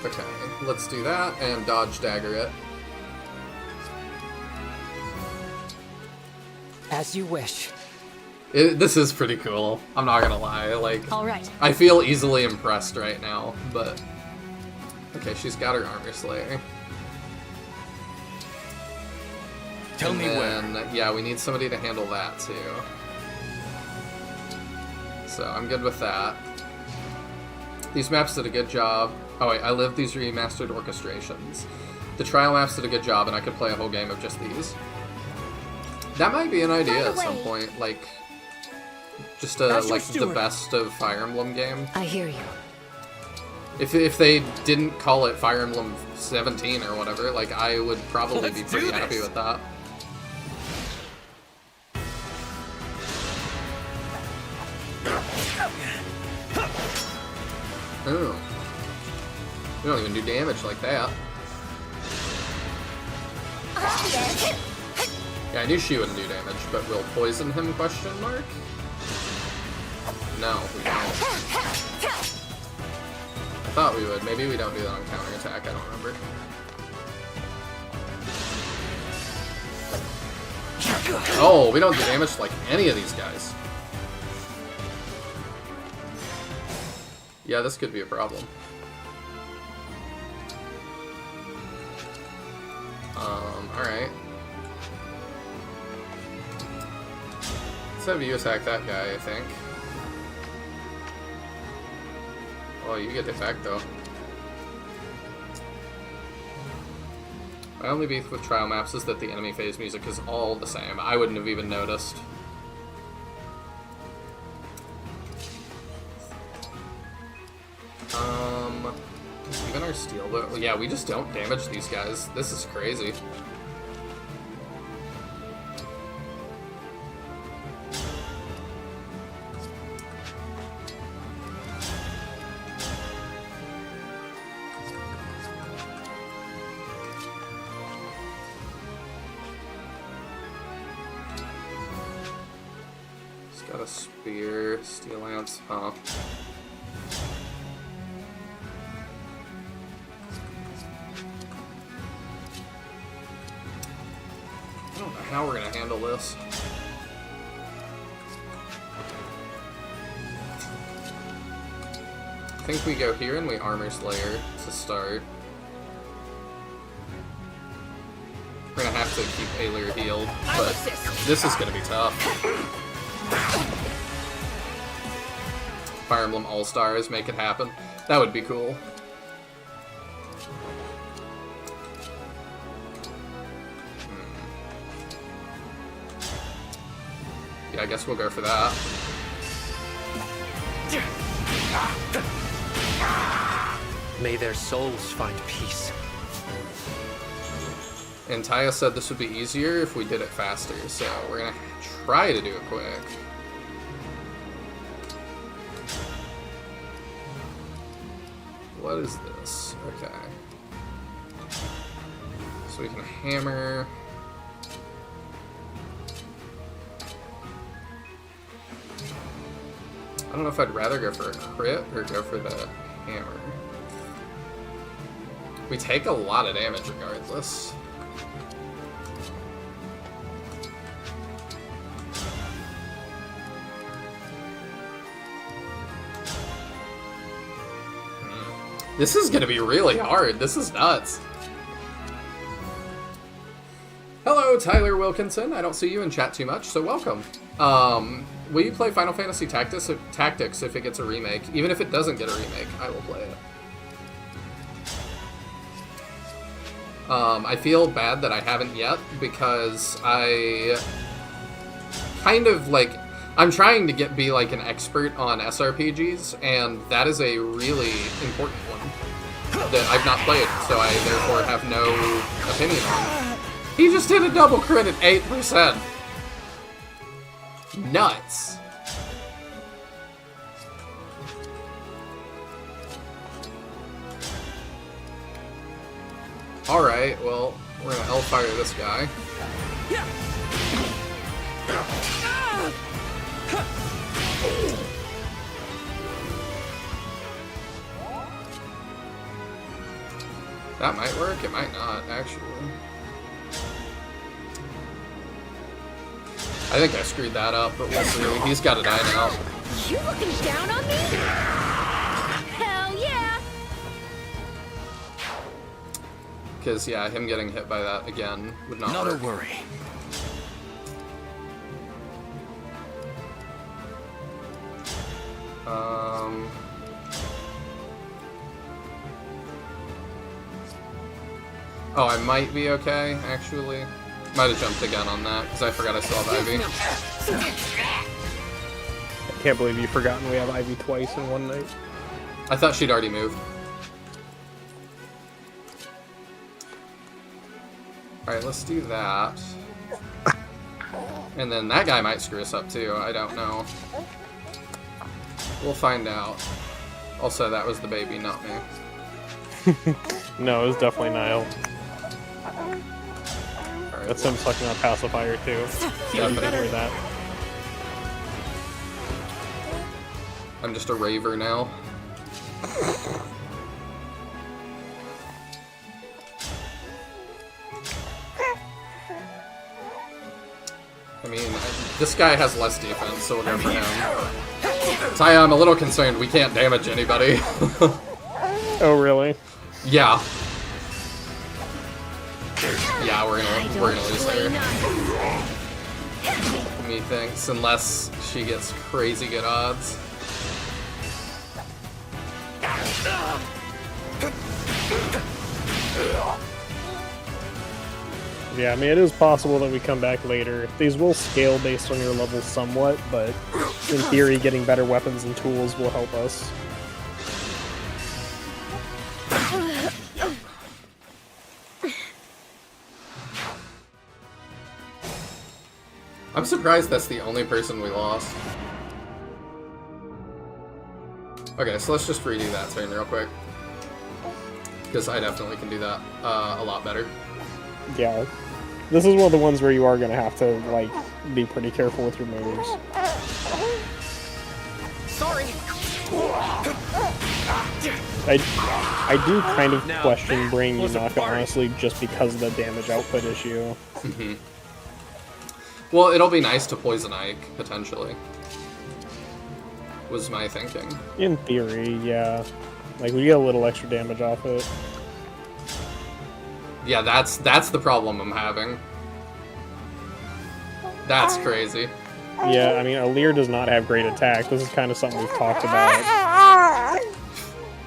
Okay, let's do that and dodge dagger it. As you wish. This is pretty cool. I'm not gonna lie. Like, All right. I feel easily impressed right now, but okay, she's got her armor slayer. Tell me where. Yeah, we need somebody to handle that too. So I'm good with that. These maps did a good job. Oh wait, I live these remastered orchestrations. The trial maps did a good job, and I could play a whole game of just these. That might be an idea at some point, like just like the best of Fire Emblem game. I hear you. If they didn't call it Fire Emblem 17 or whatever, like, I would probably be pretty happy with that. Oh. We don't even do damage like that. Yeah, I knew she wouldn't do damage, but will poison him, question mark? No, we don't. I thought we would. Maybe we don't do that on counterattack, I don't remember. Oh, we don't do damage to, like, any of these guys. Yeah, this could be a problem. Alright. Let's have you attack that guy, I think. Oh, you get attacked though. My only beef with trial maps is that the enemy phase music is all the same. I wouldn't have even noticed. Even our steel, but yeah, we just don't damage these guys. This is crazy. He's got a spear, steel lance, huh? I don't know how we're gonna handle this. I think we go here and we Armor Slayer to start. We're gonna have to keep Alir healed, but this is gonna be tough. Fire Emblem All-Stars, make it happen. That would be cool. Yeah, I guess we'll go for that. May their souls find peace. And Taya said this would be easier if we did it faster, so we're gonna try to do it quick. What is this? Okay. So we can hammer. I don't know if I'd rather go for a crit or go for the hammer. We take a lot of damage regardless. This is gonna be really hard. This is nuts. Hello, Tyler Wilkinson. I don't see you in chat too much, so welcome. Will you play Final Fantasy Tactics if it gets a remake? Even if it doesn't get a remake, I will play it. I feel bad that I haven't yet, because I kind of, like, I'm trying to be like an expert on SRPGs, and that is a really important one that I've not played, so I therefore have no opinion on. He just hit a double crit at 8%. Nuts. Alright, well, we're gonna Hellfire this guy. That might work, it might not, actually. I think I screwed that up, but we'll see. He's gotta die now. You looking down on me? Hell yeah! Because, yeah, him getting hit by that again would not work. Not a worry. Oh, I might be okay, actually. Might have jumped the gun on that, because I forgot I still have Ivy. I can't believe you've forgotten we have Ivy twice in one night. I thought she'd already moved. Alright, let's do that. And then that guy might screw us up too, I don't know. We'll find out. Also, that was the baby, not me. No, it was definitely Nihil. Alright, That's him sucking on pacifier too. Yeah, you can hear that. I'm just a raver now. I mean, this guy has less defense, so we'll go for him. Taya, I'm a little concerned we can't damage anybody. Oh, really? Yeah. Yeah, we're gonna lose her. Methinks, unless she gets crazy good odds. Yeah, I mean, it is possible that we come back later. These will scale based on your level somewhat, but in theory, getting better weapons and tools will help us. I'm surprised that's the only person we lost. Okay, so let's just redo that turn real quick. Because I definitely can do that a lot better. Yeah. This is one of the ones where you are going to have to, like, be pretty careful with your moves. Sorry. I do kind of question bringing Yunaka, honestly, just because of the damage output issue. Mm-hmm. Well, it'll be nice to poison Ike, potentially. Was my thinking. In theory, yeah. Like, we get a little extra damage off it. Yeah, that's the problem I'm having. That's crazy. Yeah, I mean, Alear does not have great attack. This is kind of something we've talked about.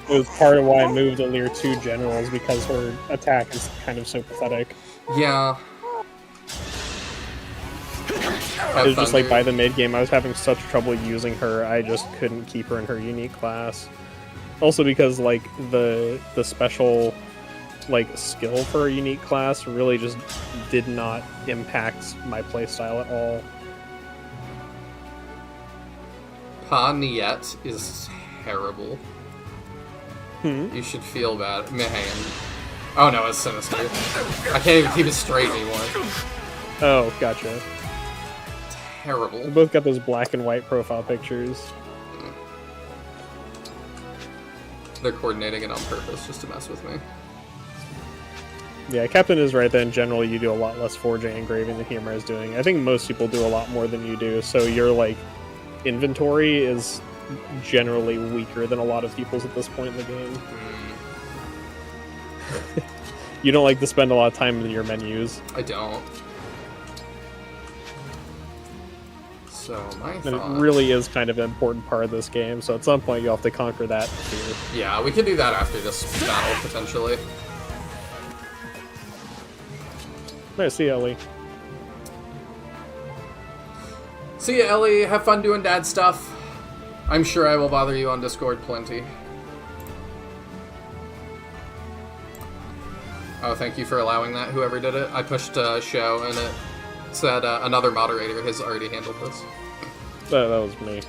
It was part of why I moved Alear to Generals, because her attack is kind of so pathetic. Yeah. It was just like by the mid-game, I was having such trouble using her, I just couldn't keep her in her unique class. Also because, like, the special, like, skill for a unique class really just did not impact my playstyle at all. Pa Niet is terrible. You should feel bad. Man. Oh no, it's Sinister. I can't even keep it straight anymore. Oh, gotcha. Terrible. We both got those black and white profile pictures. They're coordinating it on purpose just to mess with me. Yeah, Captain is right that in general you do a lot less forging and engraving than Humor is doing. I think most people do a lot more than you do, so your, like, inventory is generally weaker than a lot of people's at this point in the game. You don't like to spend a lot of time in your menus. I don't. So, my And thought... it really is kind of an important part of this game, so at some point you'll have to conquer that fear. Yeah, we could do that after this battle, potentially. Nice, see you, Ellie. See ya, Ellie. Have fun doing dad stuff. I'm sure I will bother you on Discord plenty. Oh, thank you for allowing that, whoever did it. I pushed show, and it said another moderator has already handled this. That was me.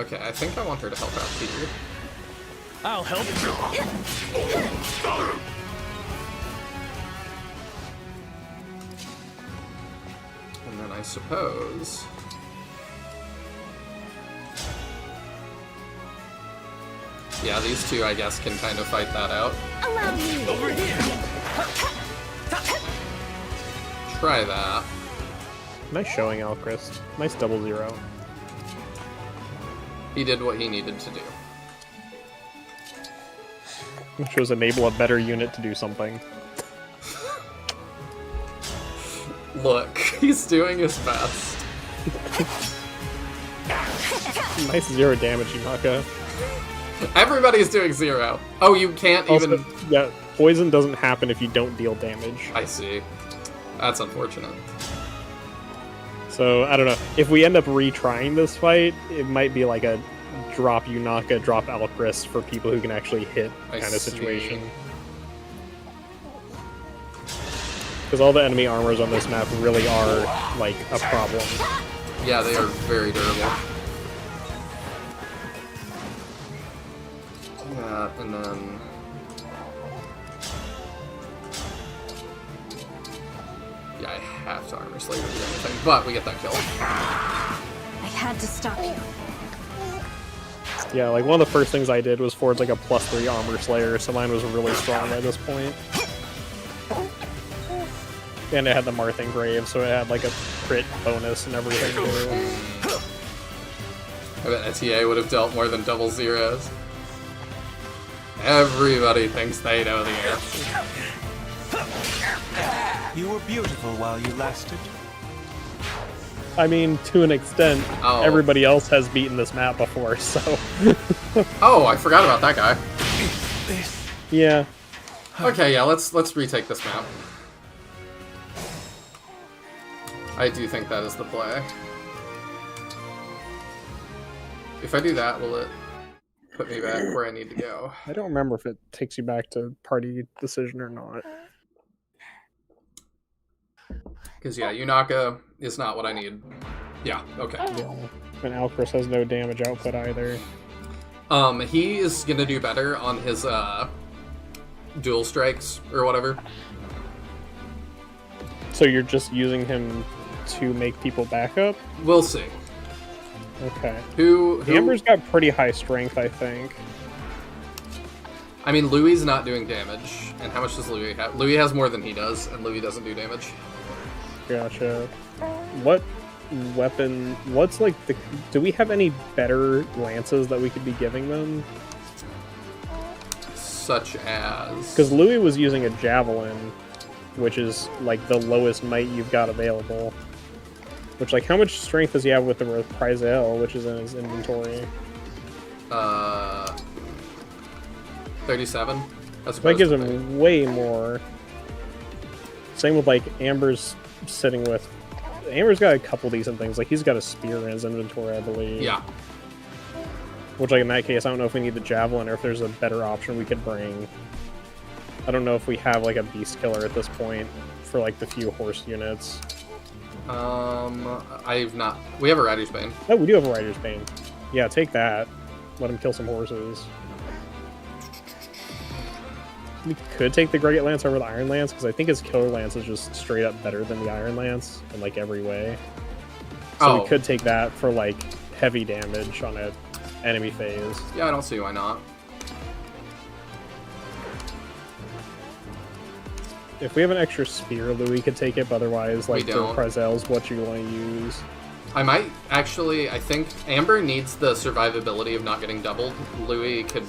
Okay, I think I want her to help out Peter. I'll help. And then I suppose... Yeah, these two, I guess, can kind of fight that out. Allow me. Over here. Try that. Nice showing, Alchrist. Nice 0-0. He did what he needed to do. Which was enable a better unit to do something. Look, he's doing his best. Nice 0 damage, Yunaka. Everybody's doing 0. Oh, you can't Also, even... yeah, poison doesn't happen if you don't deal damage. I see. That's unfortunate. So, I don't know. If we end up retrying this fight, it might be like a drop Yunaka, drop Alchrist for people who can actually hit kind of situation. Because all the enemy armors on this map really are, like, a problem. Yeah, they are very durable. That, and then... Yeah, I have to armor slave to do anything, but we get that kill. I had to stop you. Yeah, like, one of the first things I did was forge, like, a +3 armor slayer, so mine was really strong by this point. And it had the Marth Engrave, so it had, like, a crit bonus and everything, too. I bet TA would have dealt more than double zeros. Everybody thinks they know the answer. You were beautiful while you lasted. I mean, to an extent, Oh. everybody else has beaten this map before, so... Oh, I forgot about that guy. Yeah. Okay, yeah, let's retake this map. I do think that is the play. If I do that, will it put me back where I need to go? I don't remember if it takes you back to party decision or not. Because, yeah, Yunaka is not what I need. Yeah, okay. Yeah. And Alcris has no damage output either. He is gonna do better on his, dual strikes, or whatever. So you're just using him to make people back up? We'll see. Okay. Who Amber's got pretty high strength, I think. I mean, Louis not doing damage. And how much does Louis have? Louis has more than he does, and Louis doesn't do damage. Gotcha. What weapon... What's, like, the... Do we have any better lances that we could be giving them? Such as... Because Louis was using a javelin, which is, like, the lowest might you've got available. Which, like, how much strength does he have with the Reprisal, which is in his inventory? 37. That gives him way more. Same with, like, Amber's sitting with... Amber's got a couple decent things. Like, he's got a spear in his inventory, I believe. Yeah. Which, like, in that case, I don't know if we need the javelin or if there's a better option we could bring. I don't know if we have, like, a beast killer at this point for, like, the few horse units. I've not... We have a Rider's Bane. Oh, we do have a Rider's Bane. Yeah, take that. Let him kill some horses. We could take the Great Lance over the Iron Lance, because I think his Killer Lance is just straight up better than the Iron Lance in, like, every way. So we could take that for, like, heavy damage on a enemy phase. Yeah, I don't see why not. If we have an extra spear, Louis could take it, but otherwise, like, the don't. Reprisal is what you want to use. I might actually... I think Amber needs the survivability of not getting doubled. Louis could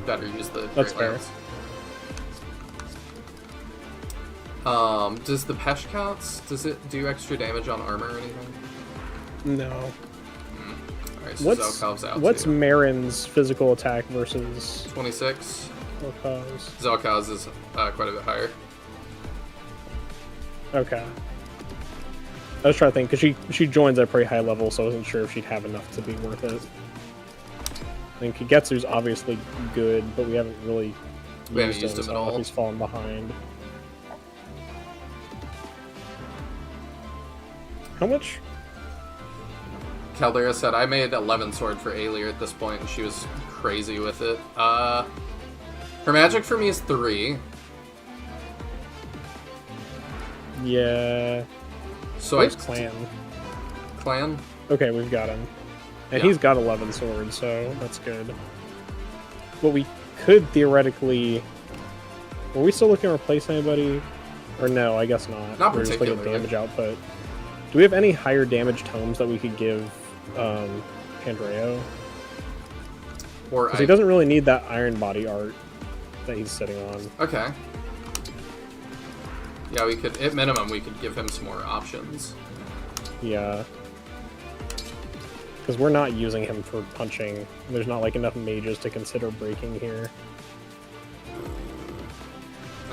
better use the That's Great fair. Lance. Does the Pesh counts? Does it do extra damage on armor or anything? No. Alright, so Zelkov's out What's too. Marin's physical attack versus 26. Zelkov's? Zelkov's is quite a bit higher. Okay. I was trying to think, because she joins at a pretty high level, so I wasn't sure if she'd have enough to be worth it. I think Kagetsu's obviously good, but we haven't really used him at so all. He's fallen behind. How much? Caldera said, I made 11 sword for Aelir at this point, and she was crazy with it. Her magic for me is 3. Yeah. So Where's Clan? Clan? Okay, we've got him. And Yeah. he's got 11 swords, so that's good. But we could theoretically... Were we still looking to replace anybody? Or no, I guess not. Not We're just looking at particularly. damage output. Do we have any higher damage tomes that we could give Pandreo? Or Because he doesn't really need that iron body art that he's sitting on. Okay. Yeah, we could, at minimum, we could give him some more options. Yeah. Because we're not using him for punching. There's not, like, enough mages to consider breaking here.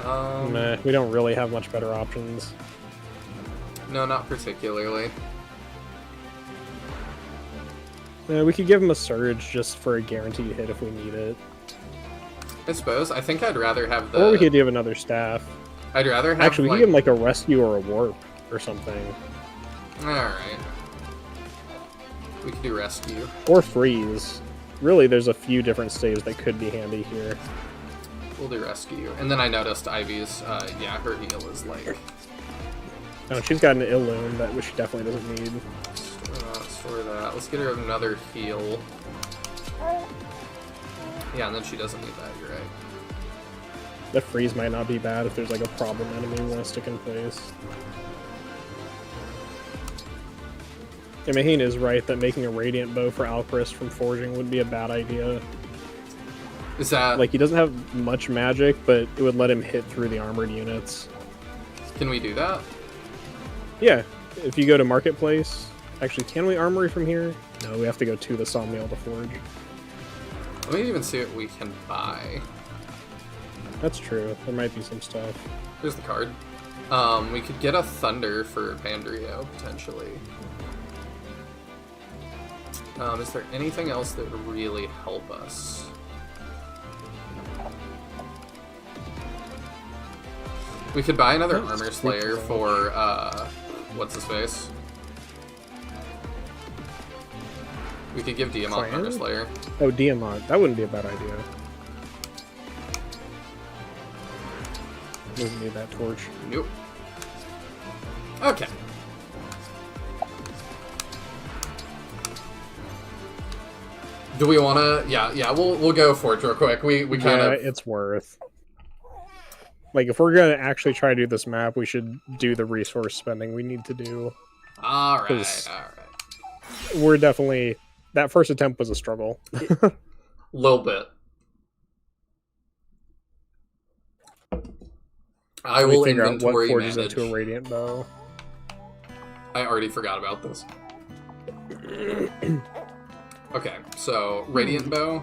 Nah, we don't really have much better options. No, not particularly. We could give him a surge just for a guaranteed hit if we need it. I suppose. I think I'd rather have the... Or we could give another staff. I'd rather have, Actually, we like... can give him like a rescue or a warp or something. Alright. We could do rescue. Or freeze. Really, there's a few different saves that could be handy here. We'll do rescue. And then I noticed Ivy's, yeah, her heal is like... Oh, she's got an Illume that which she definitely doesn't need. Store that. Let's get her another heal. Yeah, and then she doesn't need that, you're right. The freeze might not be bad if there's like a problem enemy we want to stick in place. Yeah, Maheen is right that making a Radiant Bow for Alchrist from forging wouldn't be a bad idea. Is that... Like, he doesn't have much magic, but it would let him hit through the armored units. Can we do that? Yeah, if you go to Marketplace... Actually, can we armory from here? No, we have to go to the Sawmill to forge. Let me even see what we can buy. That's true. There might be some stuff. Here's the card. We could get a Thunder for Pandrio, potentially. Is there anything else that would really help us? We could buy another Armor Slayer for, what's his face? We could give Diamant Armor Slayer. Oh, Diamant. That wouldn't be a bad idea. Doesn't need that torch. Nope. Okay. Do we want to? Yeah. We'll go for it real quick. We kind of. Yeah, it's worth. Like, if we're gonna actually try to do this map, we should do the resource spending we need to do. All right. We're definitely... That first attempt was a struggle. Little bit. I will figure out what inventory forges manage. into a Radiant Bow. I already forgot about this. Okay, so Radiant Bow.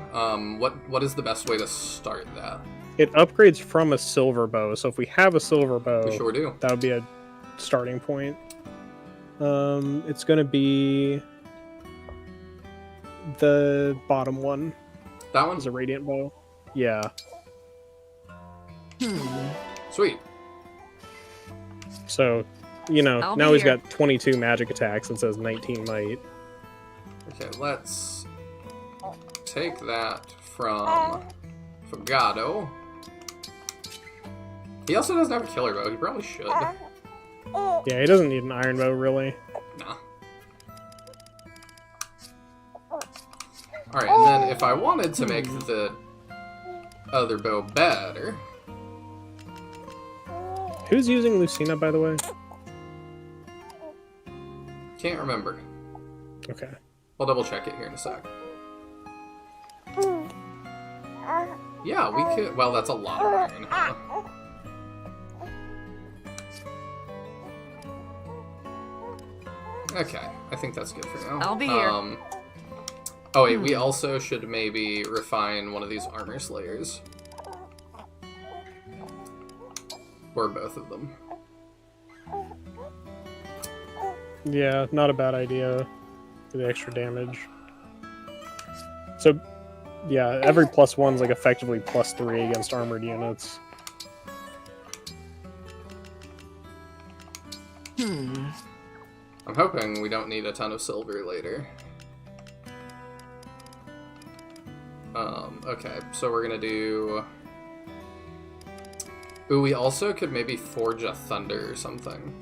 What is the best way to start that? It upgrades from a silver bow, so if we have a silver bow, We sure do. that would be a starting point. It's gonna be the bottom one. That one's is a Radiant Bow. Yeah. Sweet. So, you know, I'll now be he's here. got 22 magic attacks and says 19 might. Okay, let's take that from Fogado. He also doesn't have a killer bow. He probably should. Yeah, he doesn't need an iron bow, really. Nah. Alright, and then if I wanted to make the other bow better... Who's using Lucina, by the way? Can't remember. Okay. I'll double check it here in a sec. Yeah, we could... Well, that's a lot of iron, huh? Okay, I think that's good for now. I'll be here. Oh wait, we also should maybe refine one of these armor slayers. Or both of them. Yeah, not a bad idea for the extra damage. So, yeah, every +1's like effectively +3 against armored units. I'm hoping we don't need a ton of silver later. Okay, so we're gonna do... Ooh, we also could maybe forge a thunder or something.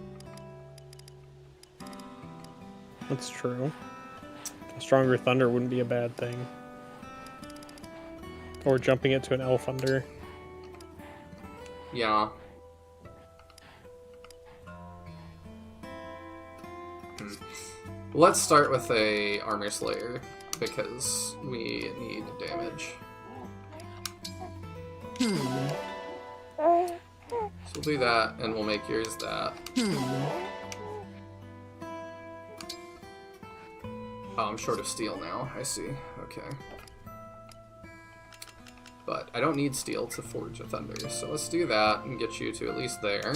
That's true. A stronger thunder wouldn't be a bad thing. Or jumping it to an L thunder. Yeah. Let's start with a armor slayer, because we need damage. So we'll do that, and we'll make yours that. Oh, I'm short of steel now, I see. Okay. But I don't need steel to forge a thunder, so let's do that and get you to at least there.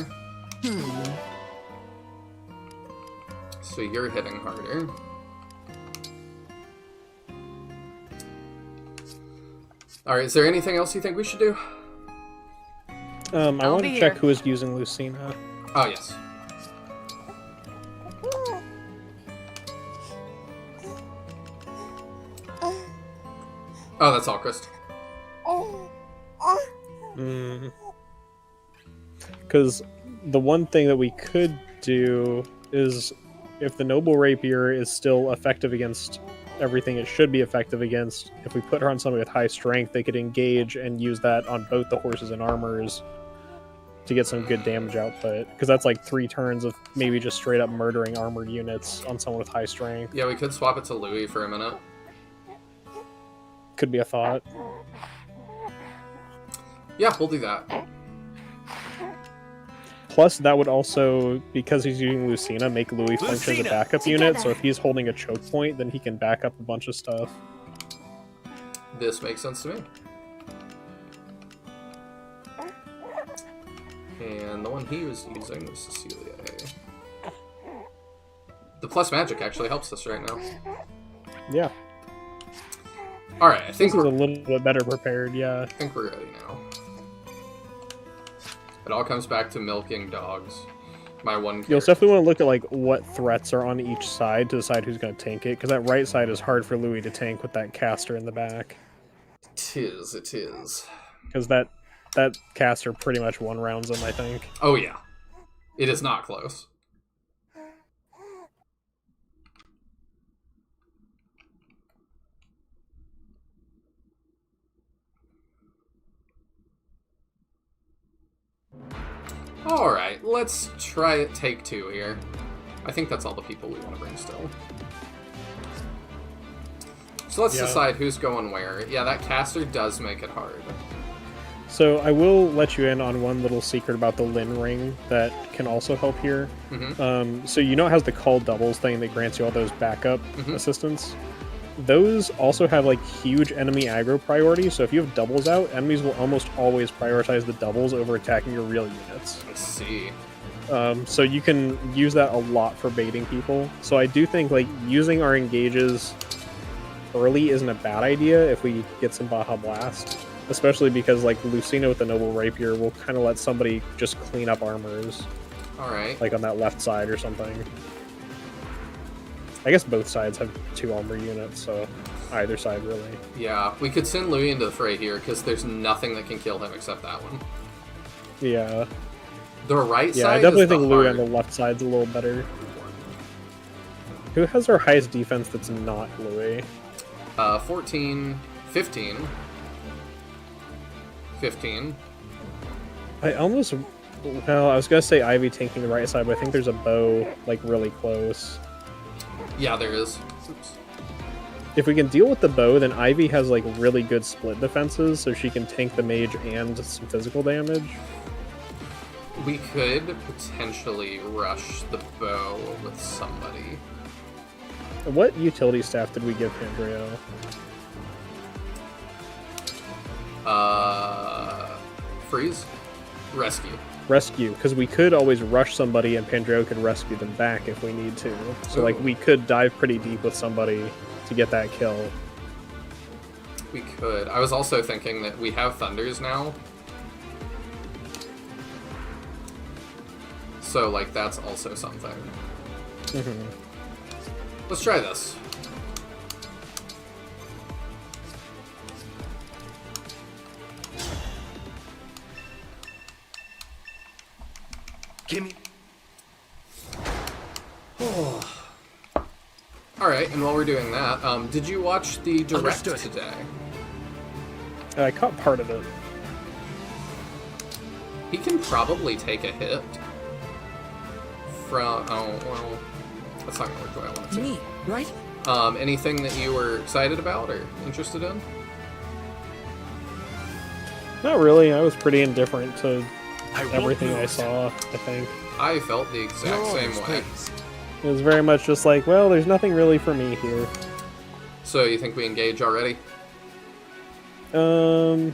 So you're hitting harder. Alright, is there anything else you think we should do? I I'll want be to check here. who is using Lucina. Oh, yes. Oh, that's all, Chris. Because the one thing that we could do is, if the Noble Rapier is still effective against everything it should be effective against, if we put her on somebody with high strength, they could engage and use that on both the horses and armors to get some good damage output. Because that's like 3 turns of maybe just straight up murdering armored units on someone with high strength. Yeah, we could swap it to Louis for a minute. Could be a thought. Yeah, we'll do that. Plus, that would also, because he's using Lucina, make Louis function as a Lucina! backup unit, so if he's holding a choke point, then he can back up a bunch of stuff. This makes sense to me. And the one he was using was Cecilia A. The plus magic actually helps us right now. Yeah. Alright, I think This is we're a little bit better prepared, yeah. I think we're ready now. It all comes back to milking dogs. My one You'll character. definitely want to look at like what threats are on each side to decide who's going to tank it, because that right side is hard for Louis to tank with that caster in the back. It is. Because that caster pretty much one rounds him, I think. Oh yeah. It is not close. Alright, let's try it take 2 here. I think that's all the people we want to bring still. So let's decide who's going where. Yeah, that caster does make it hard. So I will let you in on one little secret about the Lin ring that can also help here. So you know it has the call doubles thing that grants you all those backup assistance? Those also have like huge enemy aggro priority, so if you have doubles out, enemies will almost always prioritize the doubles over attacking your real units. I see. So you can use that a lot for baiting people. So I do think like using our engages early isn't a bad idea if we get some Baja Blast. Especially because like Lucina with the Noble Rapier will kind of let somebody just clean up armors. Alright. Like on that left side or something. I guess both sides have 2 armor units, so either side really. Yeah, we could send Louis into the fray here because there's nothing that can kill him except that one. Yeah. The right Yeah, side I definitely is the think Louis hard. on the left side's a little better. Who has our highest defense that's not Louis? 14, 15. 15. I almost... Well, I was going to say Ivy tanking the right side, but I think there's a bow, like, really close. Yeah, there is. Oops. If we can deal with the bow, then Ivy has, like, really good split defenses, so she can tank the mage and some physical damage. We could potentially rush the bow with somebody. What utility staff did we give Pandreo? Freeze? Rescue. Rescue, because we could always rush somebody and Pandreo could rescue them back if we need to. So, like, we could dive pretty deep with somebody to get that kill. We could. I was also thinking that we have Thunders now. So, like, that's also something. Let's try this. Gimme. Alright, and while we're doing that, did you watch the direct Understood. today? I caught part of it. He can probably take a hit from... Oh, well... That's not gonna work the way I want it to. Me, right? Anything that you were excited about or interested in? Not really. I was pretty indifferent to I won't everything I lose. saw, I think. I felt the exact same way. It was very much just like, well, there's nothing really for me here. So you think we engage already? Wait a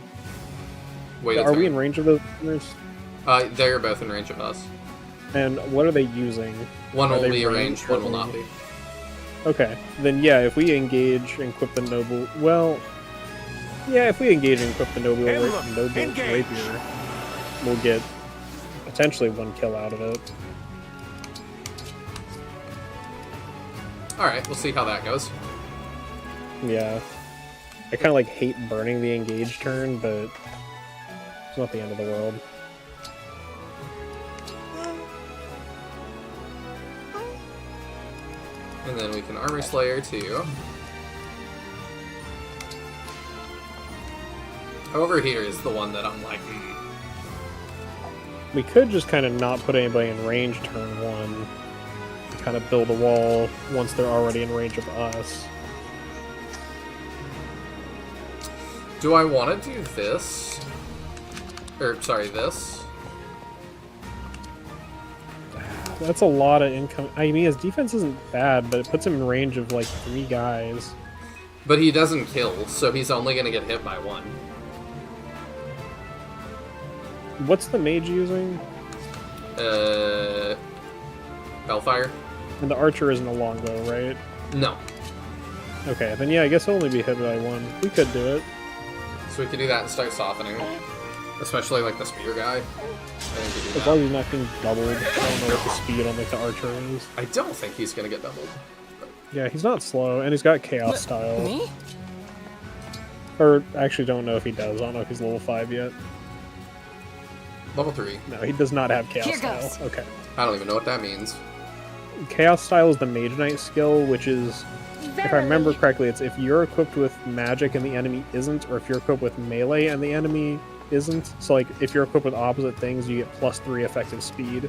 Are we turn. in range of those gunners? They're both in range of us. And what are they using? One Are will they be ranged ranged, one will or- not be. Okay, then yeah, if we engage and equip the noble, well, yeah, if we engage and equip the noble, Emblem, noble engage. rapier, we'll get potentially 1 kill out of it. Alright, we'll see how that goes. Yeah. I kind of like hate burning the engage turn, but it's not the end of the world. And then we can Armor Slayer too. Over here is the one that I'm like, We could just kind of not put anybody in range turn 1. Kind of build a wall once they're already in range of us. Do I want to do this? Or, sorry, this? That's a lot of income. I mean, his defense isn't bad, but it puts him in range of like 3 guys. But he doesn't kill, so he's only going to get hit by 1. What's the mage using? Hellfire? And the archer isn't a longbow, right? No. Okay, then yeah, I guess he'll only be hit by 1. We could do it. So we could do that and start softening. Especially like the spear guy. I think we do As that. long as he's not getting doubled. I don't know what the speed on like the archer is. I don't think he's going to get doubled. Yeah, he's not slow, and he's got chaos style. Me? Or actually, don't know if he does. I don't know if he's level 5 yet. Level 3. No, he does not have chaos Here style. goes. Okay. I don't even know what that means. Chaos style is the Mage Knight skill, which is, if I remember correctly, it's if you're equipped with magic and the enemy isn't, or if you're equipped with melee and the enemy isn't. So, like, if you're equipped with opposite things, you get +3 effective speed.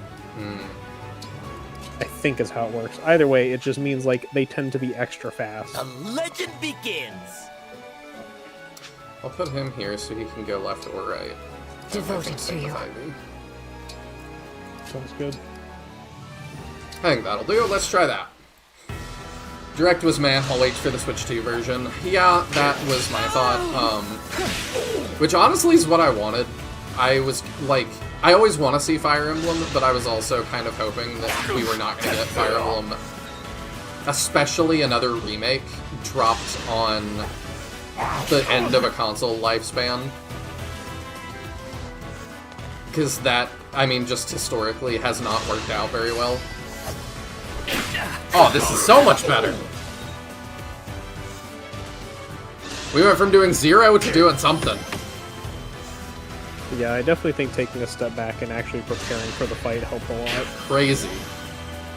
I think is how it works. Either way, it just means, like, they tend to be extra fast. The legend begins! I'll put him here so he can go left or right. Devoted to you. Sounds good. I think that'll do. Let's try that. Direct was meh. I'll wait for the Switch 2 version. Yeah, that was my thought. Which honestly is what I wanted. I was like, I always want to see Fire Emblem, but I was also kind of hoping that we were not going to get Fire Emblem, especially another remake, dropped on the end of a console lifespan. Because that, I mean, just historically has not worked out very well. Oh, this is so much better! We went from doing 0 to doing something. Yeah, I definitely think taking a step back and actually preparing for the fight helped a lot. Crazy.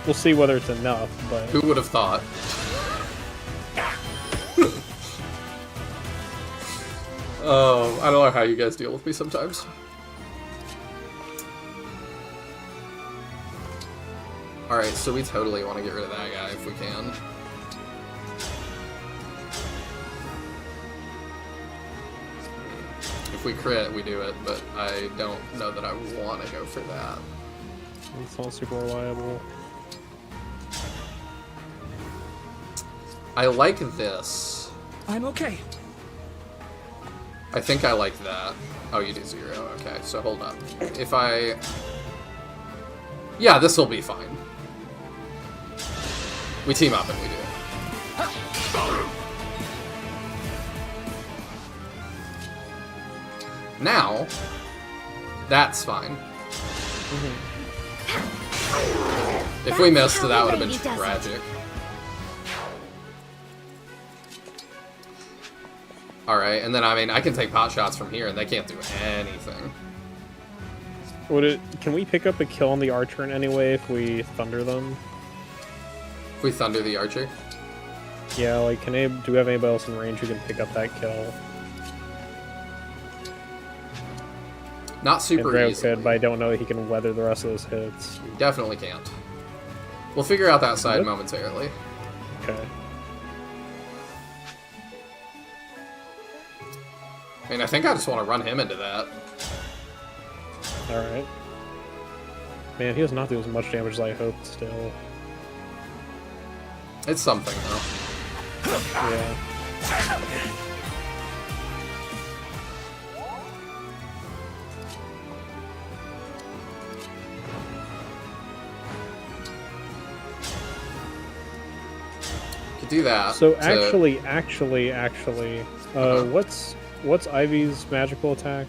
We'll see whether it's enough, but... Who would have thought? Oh, I don't know how you guys deal with me sometimes. Alright, so we totally want to get rid of that guy if we can. If we crit, we do it, but I don't know that I want to go for that. It's not super reliable. I like this. I'm okay. I think I like that. Oh, you do 0. Okay, so hold up. If I... Yeah, this will be fine. We team up and we do it. Now, that's fine. If we missed, that would have been tragic. Alright, and then, I mean, I can take pot shots from here, and they can't do anything. Would it? Can we pick up a kill on the archer in any way if we thunder them? If we thunder the archer? Yeah, like, do we have anybody else in range who can pick up that kill? Not super Andreo easily. could, but I don't know that he can weather the rest of those hits. Definitely can't. We'll figure out that side momentarily. Okay. I mean, I think I just want to run him into that. Alright. Man, he does not do as much damage as I hoped still. It's something, though. Yeah. Could do that. So to- actually, what's Ivy's magical attack?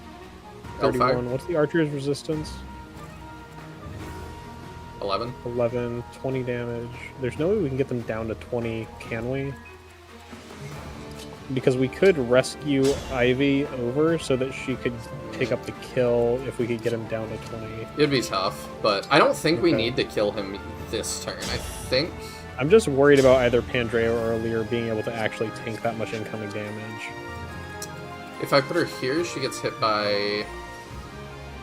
31. Hellfire. What's the archer's resistance? 11. 11, 20 damage. There's no way we can get them down to 20, can we? Because we could rescue Ivy over so that she could take up the kill if we could get him down to 20. It'd be tough, but I don't think we Okay. need to kill him this turn. I think... I'm just worried about either Pandrea or Lear being able to actually tank that much incoming damage. If I put her here, she gets hit by...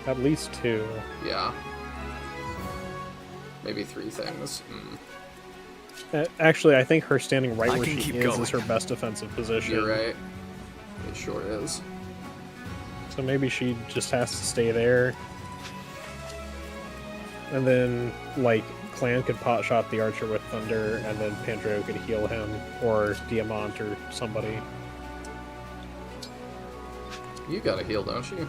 At least 2. Yeah. Maybe 3 things. Actually, I think her standing right I where can she keep is going. her best defensive position. You're right. It sure is. So maybe she just has to stay there. And then, like, Clan could pot shot the archer with Thunder, and then Pandreo could heal him, or Diamant, or somebody. You got a heal, don't you?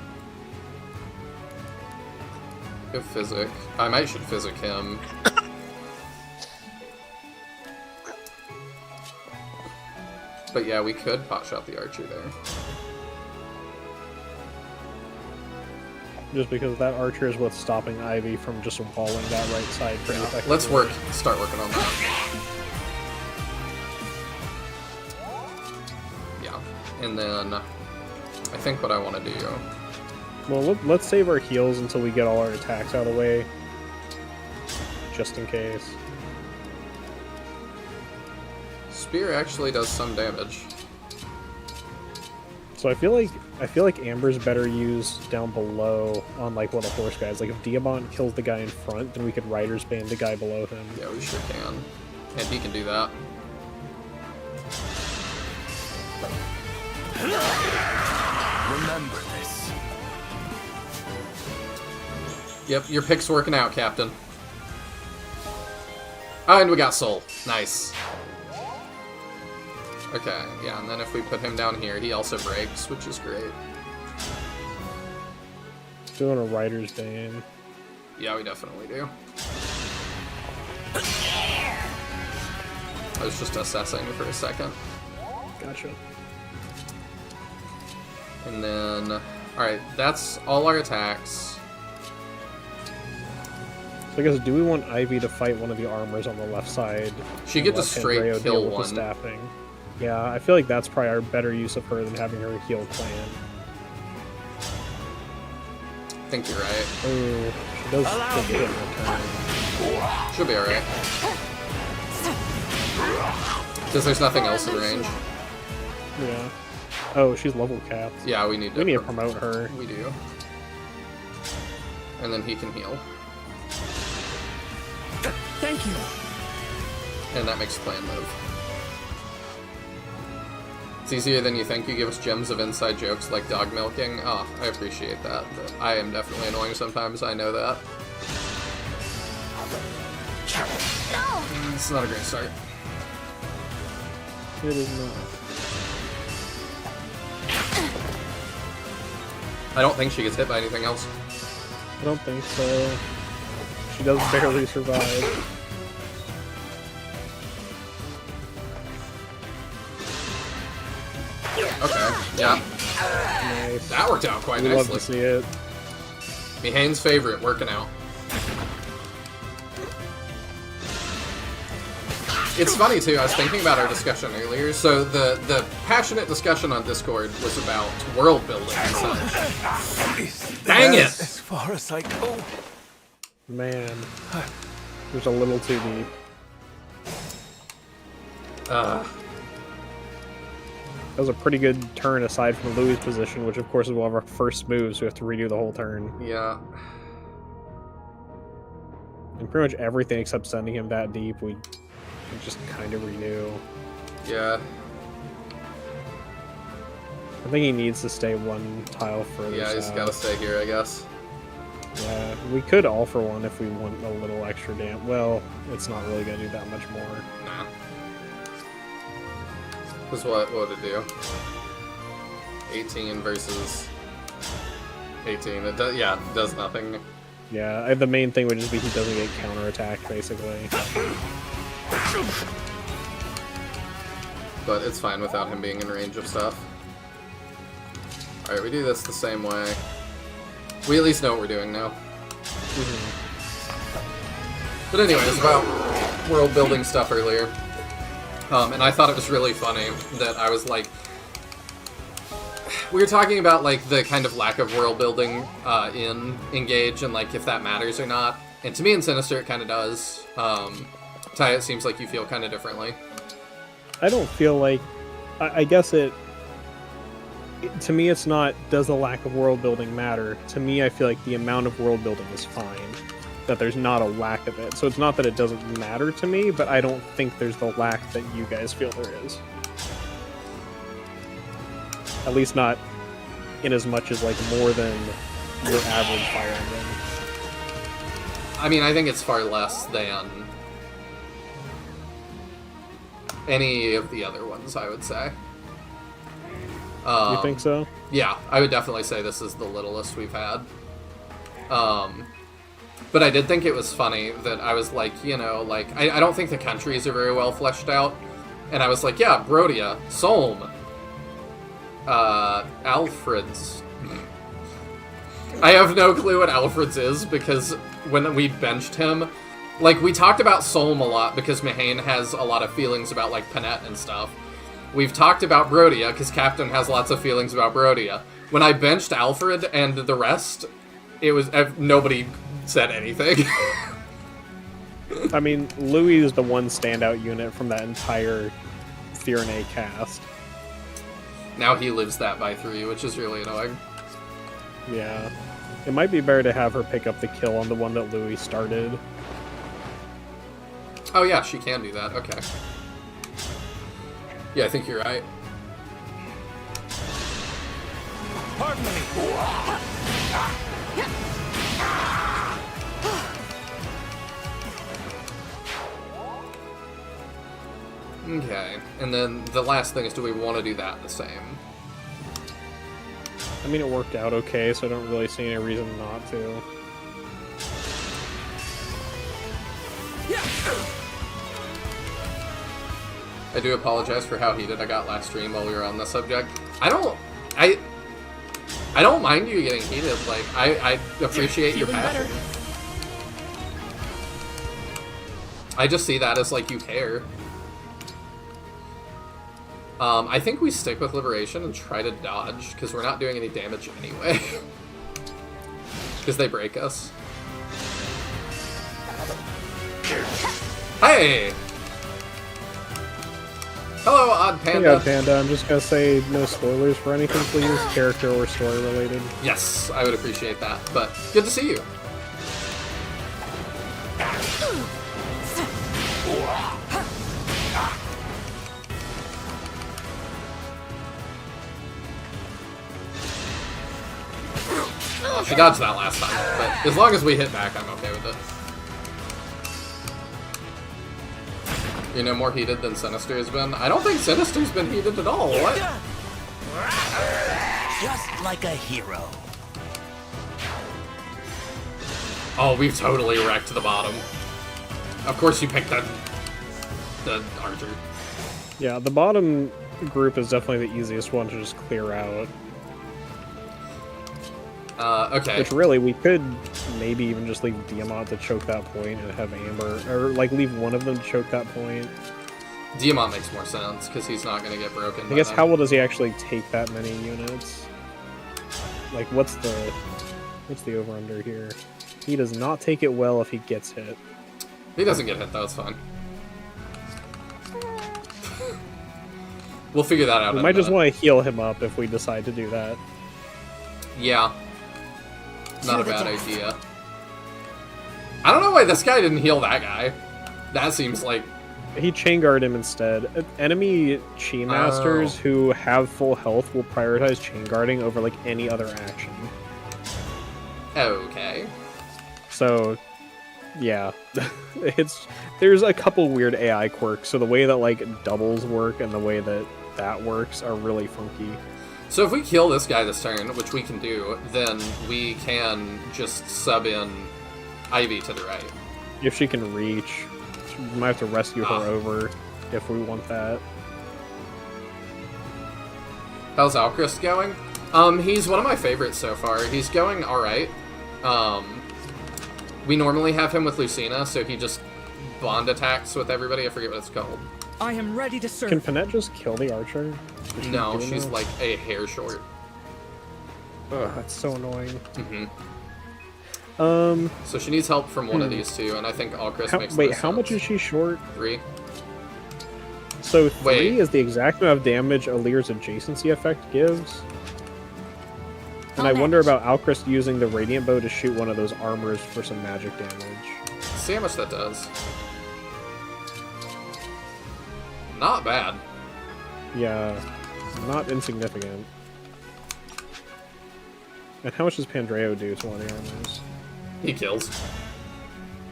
Go Physic. I might should Physic him. But yeah, we could pot shot the archer there. Just because that archer is what's stopping Ivy from just walling that right side pretty effectively. Let's start working on that. Yeah, and then I think what I want to do... Well, let's save our heals until we get all our attacks out of the way. Just in case. Spear actually does some damage. So I feel like Amber's better used down below on like one of the horse guys. Like if Diamant kills the guy in front, then we could Rider's Bane the guy below him. Yeah, we sure can. And he can do that. Remember this. Yep, your pick's working out, Captain. Oh, and we got Soul. Nice. Okay, yeah, and then if we put him down here, he also breaks, which is great. Doing a Rider's Bane. Yeah, we definitely do. I was just assessing for a second. Gotcha. And then... Alright, that's all our attacks. So I guess, do we want Ivy to fight one of the armors on the left side? She and could let just straight Pandreo kill deal with one. the staffing? Yeah, I feel like that's probably our better use of her than having her heal Clan. I think you're right. Oh, she does take a hit in return. She'll be alright. Because there's nothing else in range. Yeah. Oh, she's level capped. Yeah, we need to... We need to promote her. We do. And then he can heal. Thank you. And that makes Clan move. It's easier than you think. You give us gems of inside jokes like dog milking. Oh, I appreciate that. But I am definitely annoying sometimes, I know that. No! It's not a great start. It is not. I don't think she gets hit by anything else. I don't think so. She does barely survive. Okay, yeah. Nice. That worked out quite We love to nicely. see it. Mihane's favorite, working out. It's funny too, I was thinking about our discussion earlier, so the passionate discussion on Discord was about world building and such. Dang it! As far as I go. Man. It was a little too deep. Uh, That was a pretty good turn aside from Louis' position, which of course is one of our first moves, so we have to redo the whole turn. yeah. And pretty much everything except sending him that deep, we just kind of renew. Yeah. I think he needs to stay one tile further Yeah, he's south. gotta stay here, I guess. Yeah, we could all for one if we want a little extra damage. Well, it's not really gonna do that much more. Nah. Because what would it do? 18 versus 18. It does, yeah, it does nothing. Yeah, the main thing would just be he doesn't get counterattacked, basically. But it's fine without him being in range of stuff. Alright, we do this the same way. We at least know what we're doing now. But anyways, about world building stuff earlier. And I thought it was really funny that I was like... We were talking about, like, the kind of lack of world building in Engage and, like, if that matters or not. And to me in Sinister, it kind of does. Ty, it seems like you feel kind of differently. I don't feel like... I guess it... To me, it's not, does the lack of world building matter? To me, I feel like the amount of world building is fine. That there's not a lack of it. So it's not that it doesn't matter to me, but I don't think there's the lack that you guys feel there is. At least not in as much as, like, more than your average Fire Emblem. I mean, I think it's far less than any of the other ones, I would say. You think so? Yeah, I would definitely say this is the littlest we've had. But I did think it was funny that I was like, you know, like, I don't think the countries are very well fleshed out. And I was like, yeah, Brodia, Solm, Alfred's. I have no clue what Alfred's is, because when we benched him, like, we talked about Solm a lot because Mahane has a lot of feelings about, like, Panette and stuff. We've talked about Brodia because Captain has lots of feelings about Brodia. When I benched Alfred and the rest, it was... nobody said anything. I mean, Louis is the one standout unit from that entire Thirne cast. Now he lives that by 3, which is really annoying. Yeah. It might be better to have her pick up the kill on the one that Louis started. Oh yeah, she can do that. Okay. Yeah, I think you're right. Pardon me. Okay, and then the last thing is, do we want to do that the same? I mean, it worked out okay, so I don't really see any reason not to. I do apologize for how heated I got last stream while we were on this subject. I don't mind you getting heated. Like, I appreciate your passion. Better. I just see that as, like, you care. I think we stick with Liberation and try to dodge, because we're not doing any damage anyway. Because they break us. Hey! Hello, Odd Panda. Hey, Odd Panda. I'm just gonna say no spoilers for anything, please. Character or story related. Yes, I would appreciate that. But good to see you. Oh, she dodged that last time, but as long as we hit back, I'm okay with it. You know, more heated than Sinister has been? I don't think Sinister's been heated at all. What? Just like a hero. Oh, we've totally wrecked the bottom. Of course you picked the Archer. Yeah, the bottom group is definitely the easiest one to just clear out. Okay. Which really, we could maybe even just leave Diamant to choke that point and have Amber, or like leave one of them to choke that point. Diamant makes more sense, because he's not going to get broken. I guess how well does he actually take that many units? Like, what's the over-under here? He does not take it well if he gets hit. He doesn't get hit, though, it's fine. We'll figure that out. We might just want to heal him up if we decide to do that. Yeah. Not a bad idea. I don't know why this guy didn't heal that guy. That seems like... He chain guard him instead. Enemy Chi Masters who have full health will prioritize chain guarding over like any other action. Okay. So, yeah. There's a couple weird AI quirks, so the way that like doubles work and the way that that works are really funky. So if we kill this guy this turn, which we can do, then we can just sub in Ivy to the right. If she can reach, we might have to rescue her over if we want that. How's Alchrist going? He's one of my favorites so far. He's going alright. We normally have him with Lucina, so he just bond attacks with everybody. I forget what it's called. I am ready to serve. Can Panette just kill the archer? Is she No, doing she's that? like a hair short. Ugh, that's so annoying. So she needs help from one of these two, and I think Alcris makes wait, most how much sense. is she short? 3. So 3 Wait. is the exact amount of damage Alir's adjacency effect gives. And I wonder about Alcris using the radiant bow to shoot one of those armors for some magic damage. See how much that does. Not bad. Yeah, not insignificant. And how much does Pandreo do to one of the armors? He kills.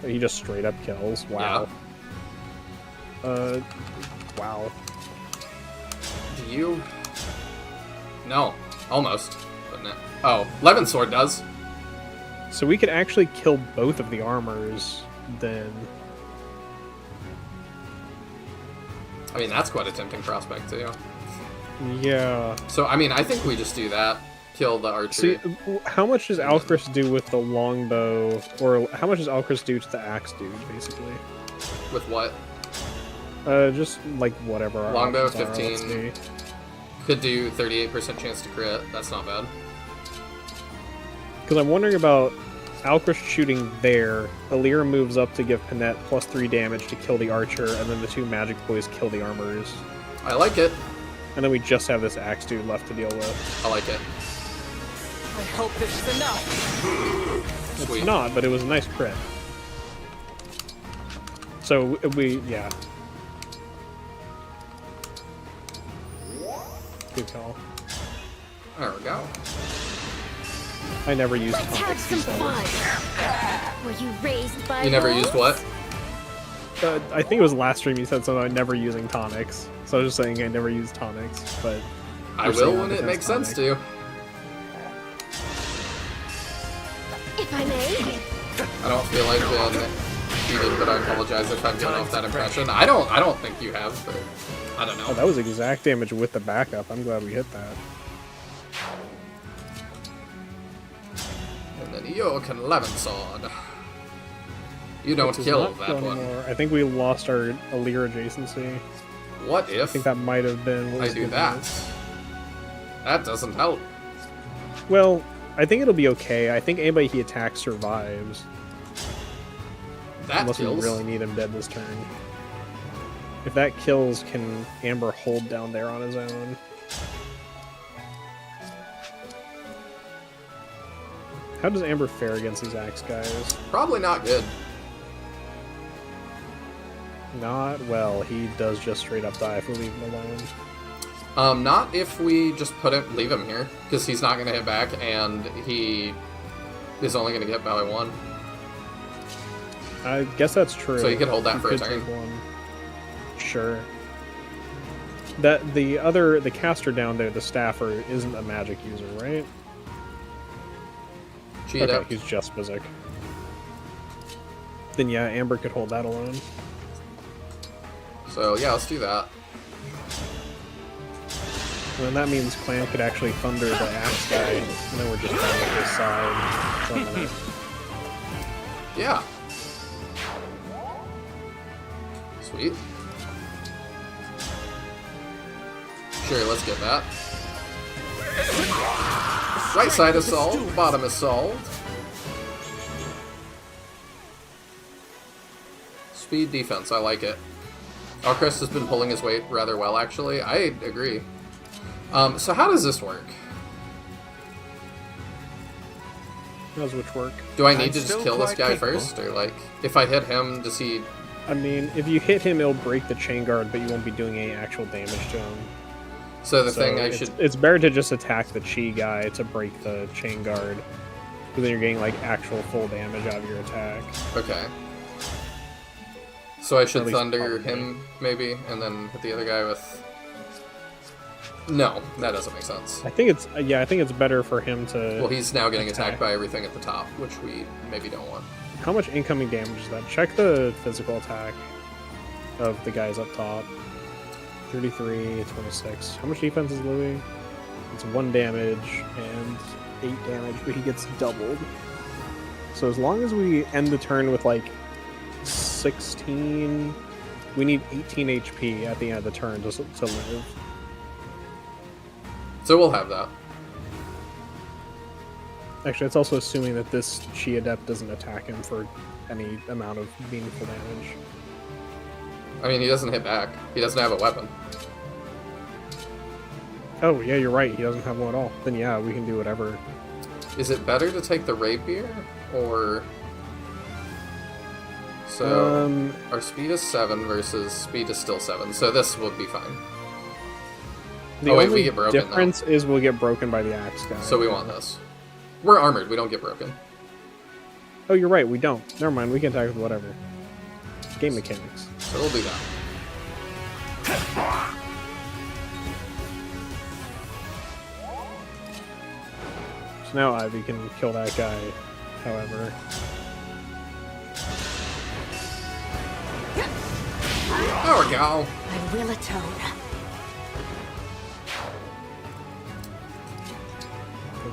He just straight up kills. Wow. Wow. Do you? No. Almost. But no. Oh, Levin Sword does. So we could actually kill both of the armors, then. I mean, that's quite a tempting prospect, too. Yeah. So, I mean, I think we just do that. Kill the archer. See, how much does Alcris do with the longbow, or how much does Alcris do to the axe dude, basically? With what? Just like whatever. our Longbow, options are, let's 15. see. Could do 38% chance to crit. That's not bad. Because I'm wondering about Alcris shooting there. Alir moves up to give Panette +3 damage to kill the archer, and then the two magic boys kill the armors. I like it. And then we just have this axe dude left to deal with. I like it. I hope this is enough. Sweet. It's not, but it was a nice crit. So yeah. Good call. There we go. I never used Let's have tonics, some he said. fun. Were you raised by You never wolves? used what? I think it was last stream you said something about never using tonics. So I was just saying I never use tonics, but... I you're saying will that when it defense makes sense tonic. to. If I may. I don't feel like being cheated, but I apologize if I've given off that impression. I don't think you have, but I don't know. Oh, that was exact damage with the backup. I'm glad we hit that. And then you can Levin Sword. You don't Which is kill not that cool one. anymore. I think we lost our Alir adjacency. What I if think that might have been what I was do giving that? us- That doesn't help. Well, I think it'll be okay. I think anybody he attacks survives. That Unless kills. we really need him dead this turn. If that kills, can Amber hold down there on his own? How does Amber fare against these axe guys? Probably not good. Not well. He does just straight up die if we leave him alone. Not if we just leave him here, because he's not going to hit back, and he is only going to get by 1. I guess that's true. So you could hold that He for a could turn. take one. Sure. That the caster down there, the staffer, isn't a magic user, right? Cheat Okay, up. he's just physic. Then yeah, Amber could hold that alone. So yeah, let's do that. And then that means Clan could actually thunder the axe guy, and then we're just down at this side. for a minute. Yeah. Sweet. Sure, let's get that. Right side is solved, bottom is solved. Speed defense, I like it. Alcris has been pulling his weight rather well, actually. I agree. So how does this work? How does which work? Do I need I'm to just still kill this quite guy capable. first? Or, like, if I hit him, does he... I mean, if you hit him, it'll break the chain guard, but you won't be doing any actual damage to him. So the thing I it's- should... It's better to just attack the chi guy to break the chain guard. Because then you're getting, like, actual full damage out of your attack. Okay. So I should At least thunder probably. him, maybe, and then hit the other guy with... No, that doesn't make sense. I think it's, yeah, I think it's better for him to... Well, he's now getting attacked attack. by everything at the top, which we maybe don't want. How much incoming damage is that? Check the physical attack of the guys up top. 33, 26. How much defense is Louis? It's 1 damage and 8 damage, but he gets doubled. So as long as we end the turn with like 16, we need 18 HP at the end of the turn to live. So we'll have that. Actually, it's also assuming that this Chi Adept doesn't attack him for any amount of meaningful damage. I mean, he doesn't hit back. He doesn't have a weapon. Oh, yeah, you're right. He doesn't have one at all. Then yeah, we can do whatever. Is it better to take the rapier, or... So, our speed is 7 versus speed is still 7, so this would be fine. The wait, only we get broken, difference is we'll get broken by the axe guy. So we want this. We're armored, we don't get broken. Oh, you're right, we don't. Never mind, we can attack with whatever. Game mechanics. So we'll do that. So now Ivy can kill that guy, however. There we go. I will atone.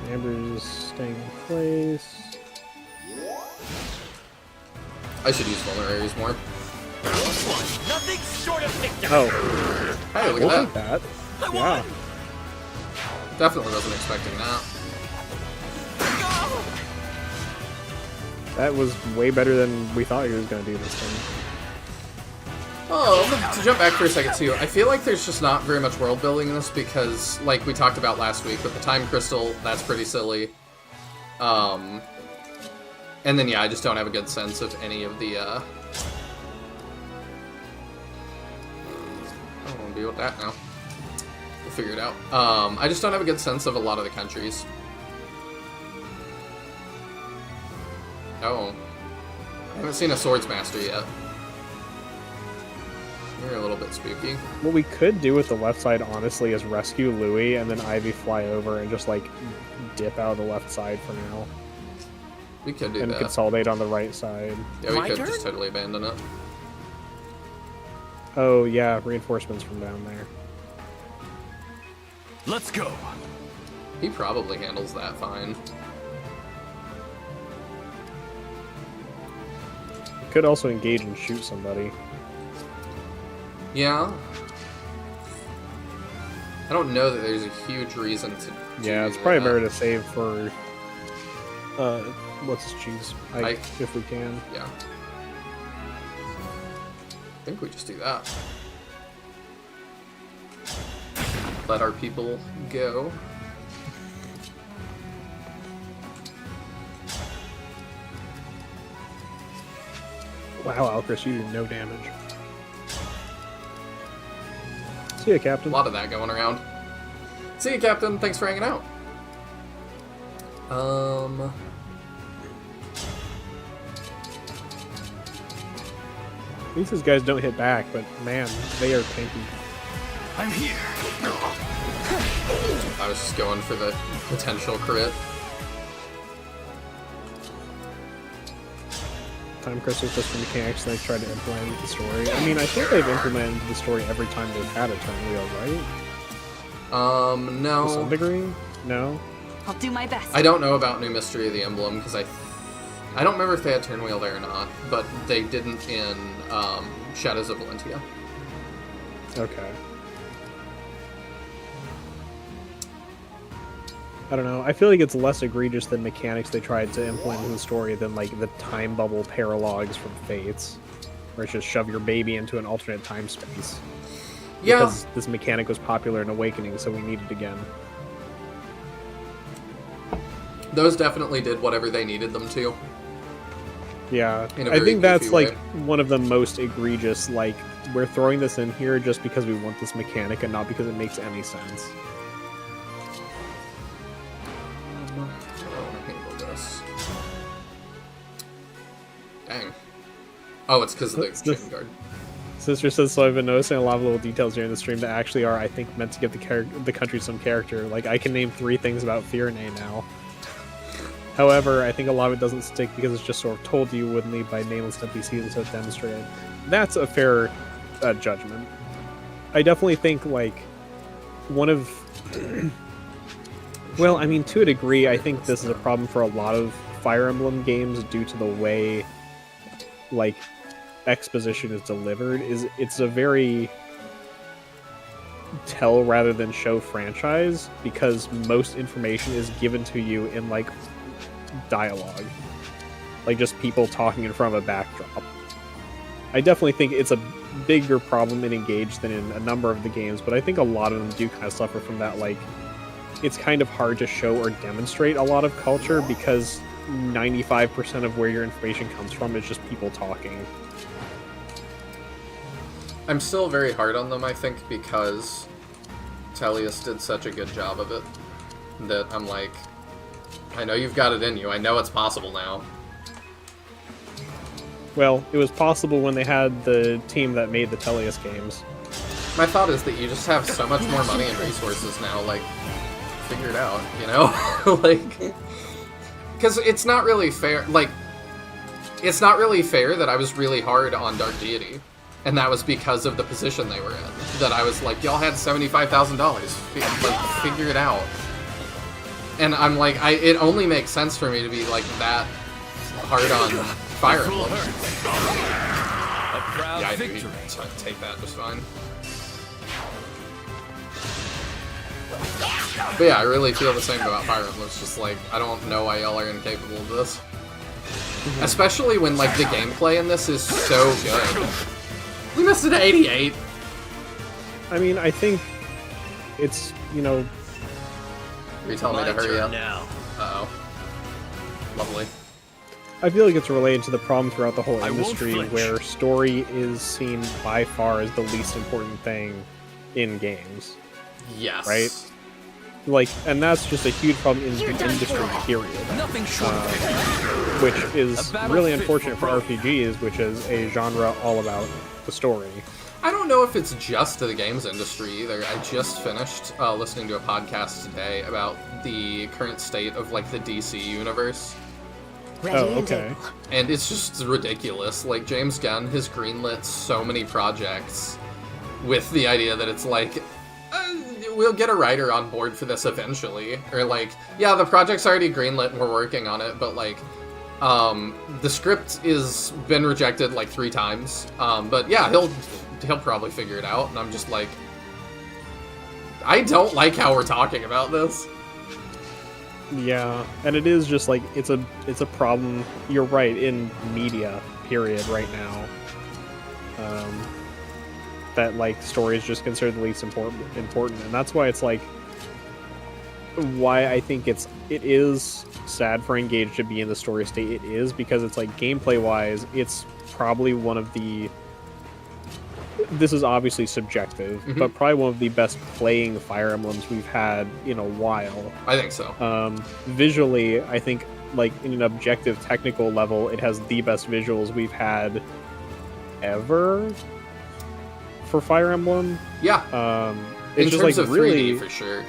Amber's staying in place. I should use vulneraries more. Nothing short of victory. Oh. Hey, look We'll at take that. that. Yeah. Definitely wasn't expecting that. That was way better than we thought he was going to do this time. To jump back for a second too, I feel like there's just not very much world building in this because, like we talked about last week with the time crystal, that's pretty silly. And then yeah, I just don't have a good sense of any of the, I don't want to deal with that now. We'll figure it out. I just don't have a good sense of a lot of the countries. Oh. I haven't seen a Swords Master yet. You're a little bit spooky. What we could do with the left side, honestly, is rescue Louis and then Ivy fly over and just, like, dip out of the left side for now. We could do and that. Consolidate on the right side. Yeah, we could just totally abandon it. Oh, yeah, reinforcements from down there. Let's go. He probably handles that fine. Could also engage and shoot somebody. Yeah. I don't know that there's a huge reason to Yeah, do it's probably that. better to save for what's his cheese? Ike. If we can. Yeah. I think we just do that. Let our people go. Wow, Alcris, you do no damage. See ya, Captain. A lot of that going around. See you, Captain. Thanks for hanging out. At least these guys don't hit back, but man, they are tanky. I'm here. I was just going for the potential crit. Time crystals just for mechanics they try to implement the story. I mean, I think they've implemented the story every time they've had a turn wheel, right? No. To some degree? No? I'll do my best. I don't know about New Mystery of the Emblem, because I don't remember if they had turn wheel there or not, but they didn't in Shadows of Valentia. Okay. I don't know. I feel like it's less egregious than mechanics they tried to implement in the story than, like, the time bubble paralogs from Fates, where it's just shove your baby into an alternate time space. Yeah. Because this mechanic was popular in Awakening, so we need it again. Those definitely did whatever they needed them to. Yeah, In a I very think that's, goofy way. like, one of the most egregious, like, we're throwing this in here just because we want this mechanic and not because it makes any sense. I don't want to handle this. Dang. Oh, it's because of the chain guard. Sister says, so I've been noticing a lot of little details during the stream that actually are, I think, meant to give the country some character. Like, I can name 3 things about Fiorne now. However, I think a lot of it doesn't stick because it's just sort of told to you woodenly by nameless NPCs instead of demonstrated. That's a fair judgment. I definitely think, like, one of Well, I mean, to a degree, I think this is a problem for a lot of Fire Emblem games due to the way, like, exposition is delivered. It's a very tell rather than show franchise, because most information is given to you in, like, dialogue. Like, just people talking in front of a backdrop. I definitely think it's a bigger problem in Engage than in a number of the games, but I think a lot of them do kind of suffer from that, like, it's kind of hard to show or demonstrate a lot of culture because 95% of where your information comes from is just people talking. I'm still very hard on them, I think, because Tellius did such a good job of it that I'm like, I know you've got it in you. I know it's possible now. Well, it was possible when they had the team that made the Tellius games. My thought is that you just have so much more money and resources now, like, figure it out, you know? Like, because it's not really fair, like, it's not really fair that I was really hard on Dark Deity, and that was because of the position they were in. That I was like, y'all had $75,000, like, figure it out. And I'm like, it only makes sense for me to be, like, that hard on Fire Emblem. Yeah, I do take that just fine. But yeah, I really feel the same about Fire Emblem. It's just like, I don't know why y'all are incapable of this. Especially when, like, the gameplay in this is so good. We missed it at 88. I mean, I think it's, you know... Are you telling me to hurry up? Uh-oh. Lovely. I feel like it's related to the problem throughout the whole industry where story is seen by far as the least important thing in games. Yes. Right? Like, and that's just a huge problem in the industry, period. Which is really unfortunate for RPGs, which is a genre all about the story. I don't know if it's just the games industry either. I just finished listening to a podcast today about the current state of, like, the DC universe. Oh, okay. And it's just ridiculous. Like, James Gunn has greenlit so many projects with the idea that it's like, we'll get a writer on board for this eventually. Or like, yeah, the project's already greenlit and we're working on it, but like, the script is been rejected like 3 times. But yeah, he'll probably figure it out. And I'm just like, I don't like how we're talking about this. Yeah, and it is just like, it's a problem, you're right, in media, period, right now. That, like, story is just considered the least important, and that's why it's like, why I think it is sad for Engage to be in the story state it is, because it's like, gameplay-wise, it's probably one of the... This is obviously subjective, but probably one of the best playing Fire Emblems we've had in a while. I think so. Visually, I think, like, in an objective technical level, it has the best visuals we've had ever for Fire Emblem. Yeah. It's in just terms like of really 3D, for sure.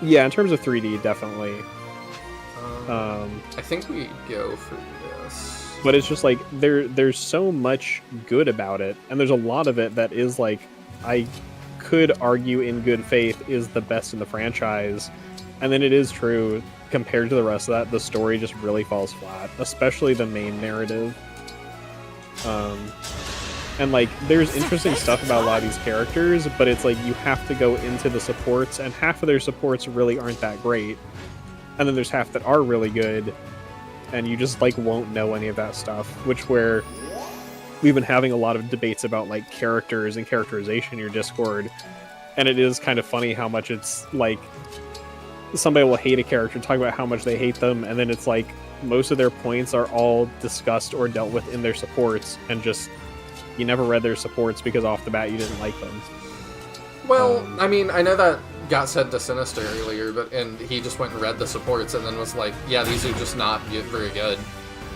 Yeah, in terms of 3D, definitely. I think we go for this. But it's just like, there's so much good about it, and there's a lot of it that is like, I could argue in good faith is the best in the franchise, and then it is true, compared to the rest of that, the story just really falls flat, especially the main narrative. And like, there's interesting stuff about a lot of these characters, but it's like, you have to go into the supports, and half of their supports really aren't that great, and then there's half that are really good, and you just, like, won't know any of that stuff, which where we've been having a lot of debates about, like, characters and characterization in your Discord, and it is kind of funny how much it's, like, somebody will hate a character, talk about how much they hate them, and then it's like, most of their points are all discussed or dealt with in their supports, and just, you never read their supports because off the bat you didn't like them. Well, I mean, I know that got said to Sinister earlier, and he just went and read the supports and then was like, yeah, these are just not very good.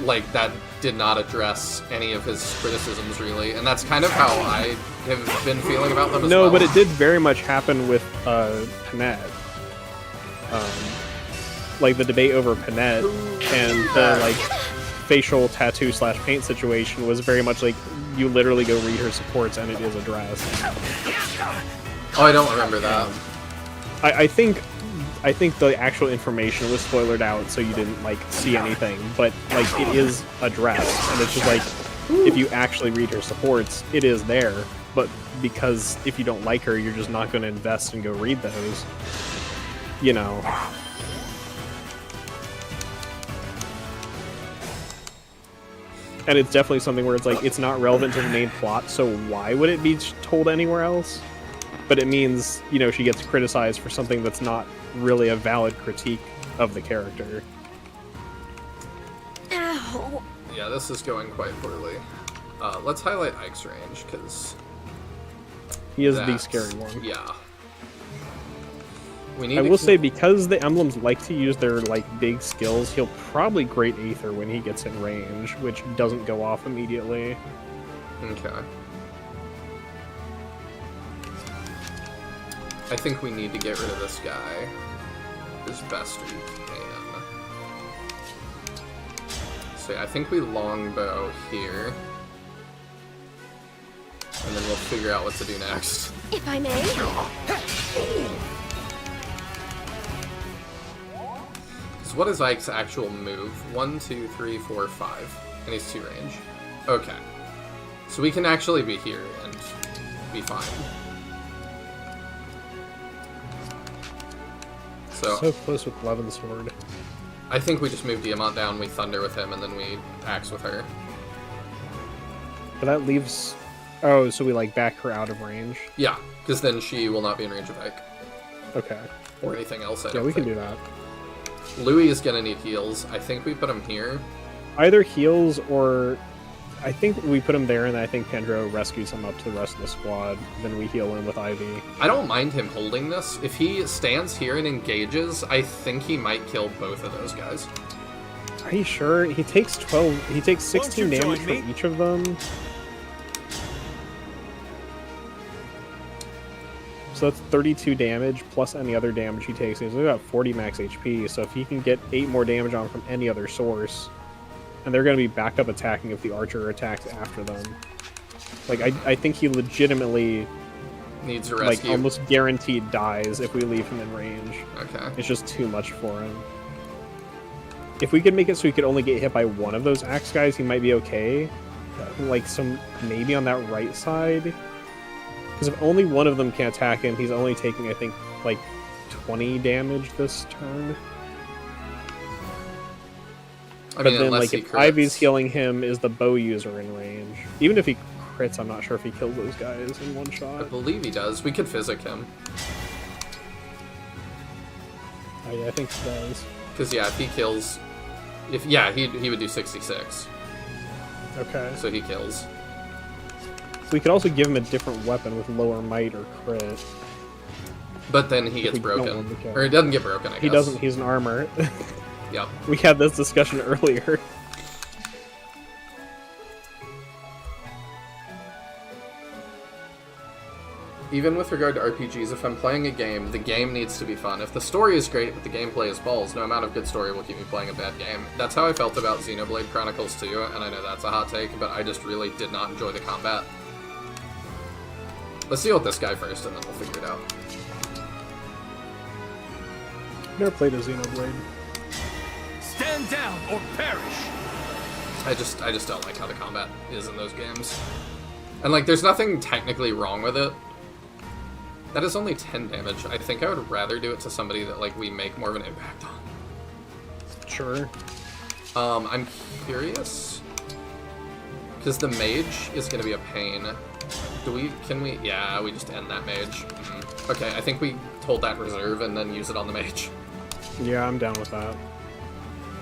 Like, that did not address any of his criticisms, really. And that's kind of how I have been feeling about them as well. No, but it did very much happen with Panette. Like, the debate over Panette and the, like, facial tattoo / paint situation was very much like, you literally go read her supports and it is addressed. Oh, I don't remember that. I think I think the actual information was spoilered out, so you didn't like see anything. But like, it is addressed, and it's just like, if you actually read her supports, it is there. But because if you don't like her, you're just not going to invest and go read those. You know. And it's definitely something where it's like, it's not relevant to the main plot, so why would it be told anywhere else? But it means, you know, she gets criticized for something that's not really a valid critique of the character. Ow. Yeah, this is going quite poorly. Let's highlight Ike's range, because... He is the scary one. Yeah. We need I will say, because the emblems like to use their like big skills, he'll probably Great Aether when he gets in range, which doesn't go off immediately. Okay. I think we need to get rid of this guy as best we can. So yeah, I think we longbow here. And then we'll figure out what to do next. If I may. So what is Ike's actual move? 1, 2, 3, 4, 5. And he's 2 range. Okay. So we can actually be here and be fine. So close with Levin's sword. I think we just move Diamant down, we thunder with him, and then we axe with her. But that leaves... Oh, so we like back her out of range? Yeah, because then she will not be in range of Ike. Okay. Or anything else, I Yeah, don't we can think. do that. Louis is gonna need heals. I think we put him here. Either heals or... I think we put him there, and then I think Pendro rescues him up to the rest of the squad. Then we heal him with Ivy. I don't mind him holding this. If he stands here and engages, I think he might kill both of those guys. Are you sure? He takes 12... He takes 16 damage from each of them. So that's 32 damage, plus any other damage he takes. He's got 40 max HP, so if he can get 8 more damage on from any other source... And they're going to be backup attacking if the archer attacks after them. Like, I think he legitimately... Needs a rescue. Like, almost guaranteed dies if we leave him in range. Okay. It's just too much for him. If we could make it so he could only get hit by one of those axe guys, he might be okay. Like, some maybe on that right side. Because if only one of them can attack him, he's only taking, I think, like, 20 damage this turn. I But mean, then, unless like, he if crits. Ivy's healing him, is the bow user in range? Even if he crits, I'm not sure if he kills those guys in one I shot. believe he does. We could physic him. Oh, yeah, I think he does. Because, yeah, if he kills... he would do 66. Okay. So he kills. We could also give him a different weapon with lower might or crit. But then he If gets we don't broken. want to kill Or he him. doesn't get broken, I guess. He doesn't, he's an armor. Yep. We had this discussion earlier. Even with regard to RPGs, if I'm playing a game, the game needs to be fun. If the story is great, but the gameplay is balls, no amount of good story will keep me playing a bad game. That's how I felt about Xenoblade Chronicles 2, and I know that's a hot take, but I just really did not enjoy the combat. Let's deal with this guy first, and then we'll figure it out. Never played a Xenoblade. Stand down or perish! I just don't like how the combat is in those games. And, like, there's nothing technically wrong with it. That is only 10 damage. I think I would rather do it to somebody that, like, we make more of an impact on. Sure. I'm curious. Because the mage is going to be a pain. Can we? Yeah, we just end that mage. Okay, I think we hold that reserve and then use it on the mage. Yeah, I'm down with that.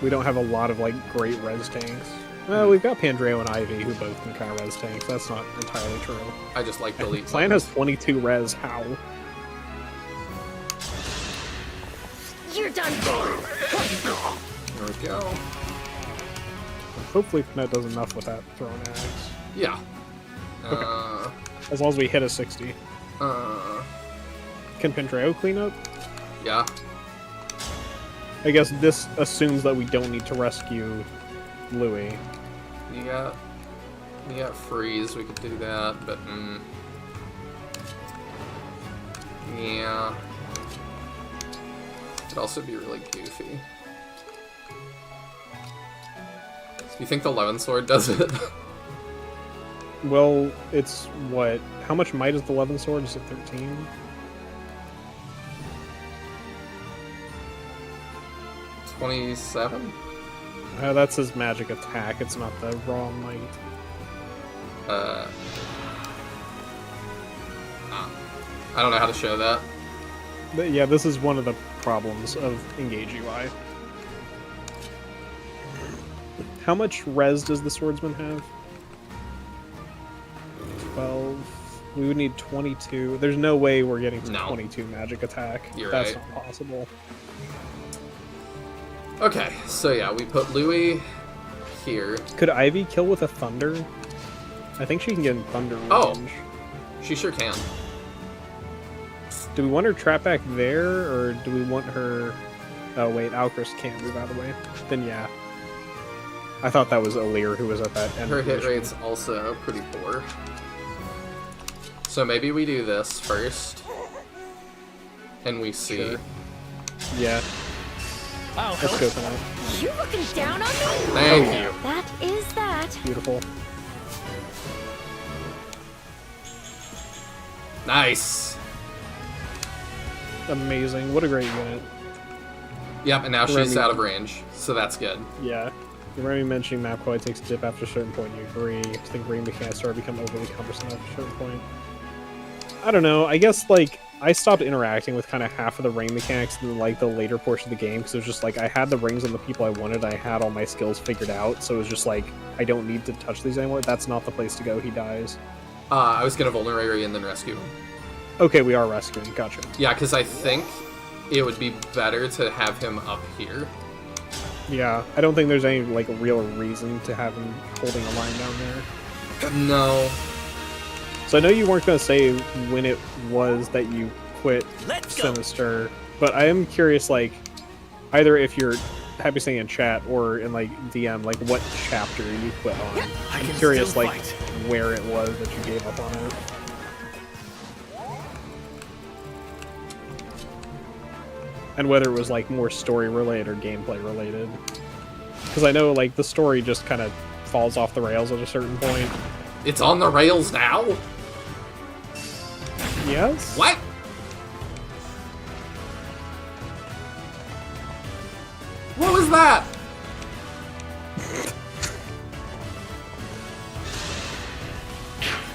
We don't have a lot of, like, great res tanks. Well, we've got Pandreo and Ivy, who both can kind of res tanks. That's not entirely true. I just like the lead. Clan has 22 res. How? You're done for. There we go. Hopefully Pnet does enough with that thrown axe. Yeah. As long as we hit a 60. Can Pandreo clean up? Yeah. I guess this assumes that we don't need to rescue Louis. You got freeze, we could do that, but yeah. Could also be really goofy. Do you think the Levin Sword does it? Well, it's what? How much might is the Levin Sword? Is it 13? 27? That's his magic attack. It's not the raw might. I don't know how to show that. But yeah, this is one of the problems of Engage UI. How much res does the swordsman have? 12. We would need 22. There's no way we're getting to 22 magic attack. That's not possible. Okay, so yeah, we put Louis here. Could Ivy kill with a thunder? I think she can get in thunder range. Oh, she sure can. Do we want her trapped back there, or do we want her... Oh wait, Alcris can't move out of the way. Then yeah. I thought that was Alir who was at that end. Her hit rate's also pretty poor. So maybe we do this first. And we see. Sure. Yeah. Let's go for that. You looking down on me? Thank you. That is that. Beautiful. Nice. Amazing. What a great unit. Yep, and now she's out of range, so that's good. Yeah. You remember me mentioning map quality takes a dip after a certain point, you agree. I think rain mechanics start to become overly cumbersome after a certain point. I don't know, I guess, like, I stopped interacting with kind of half of the rain mechanics in, like, the later portion of the game, because it was just like, I had the rings on the people I wanted, I had all my skills figured out, so it was just like, I don't need to touch these anymore. That's not the place to go, he dies. I was gonna vulnerary and then rescue him. Okay, we are rescuing, gotcha. Yeah, because I think it would be better to have him up here. Yeah, I don't think there's any, like, real reason to have him holding a line down there. No. So I know you weren't going to say when it was that you quit Sinister, but I am curious, like, either if you're happy saying in chat or in, like, DM, like, what chapter you quit on. I'm curious, like, where it was that you gave up on it. And whether it was, like, more story-related or gameplay-related. Because I know, like, the story just kind of falls off the rails at a certain point. It's on the rails now? Yes? What? What was that?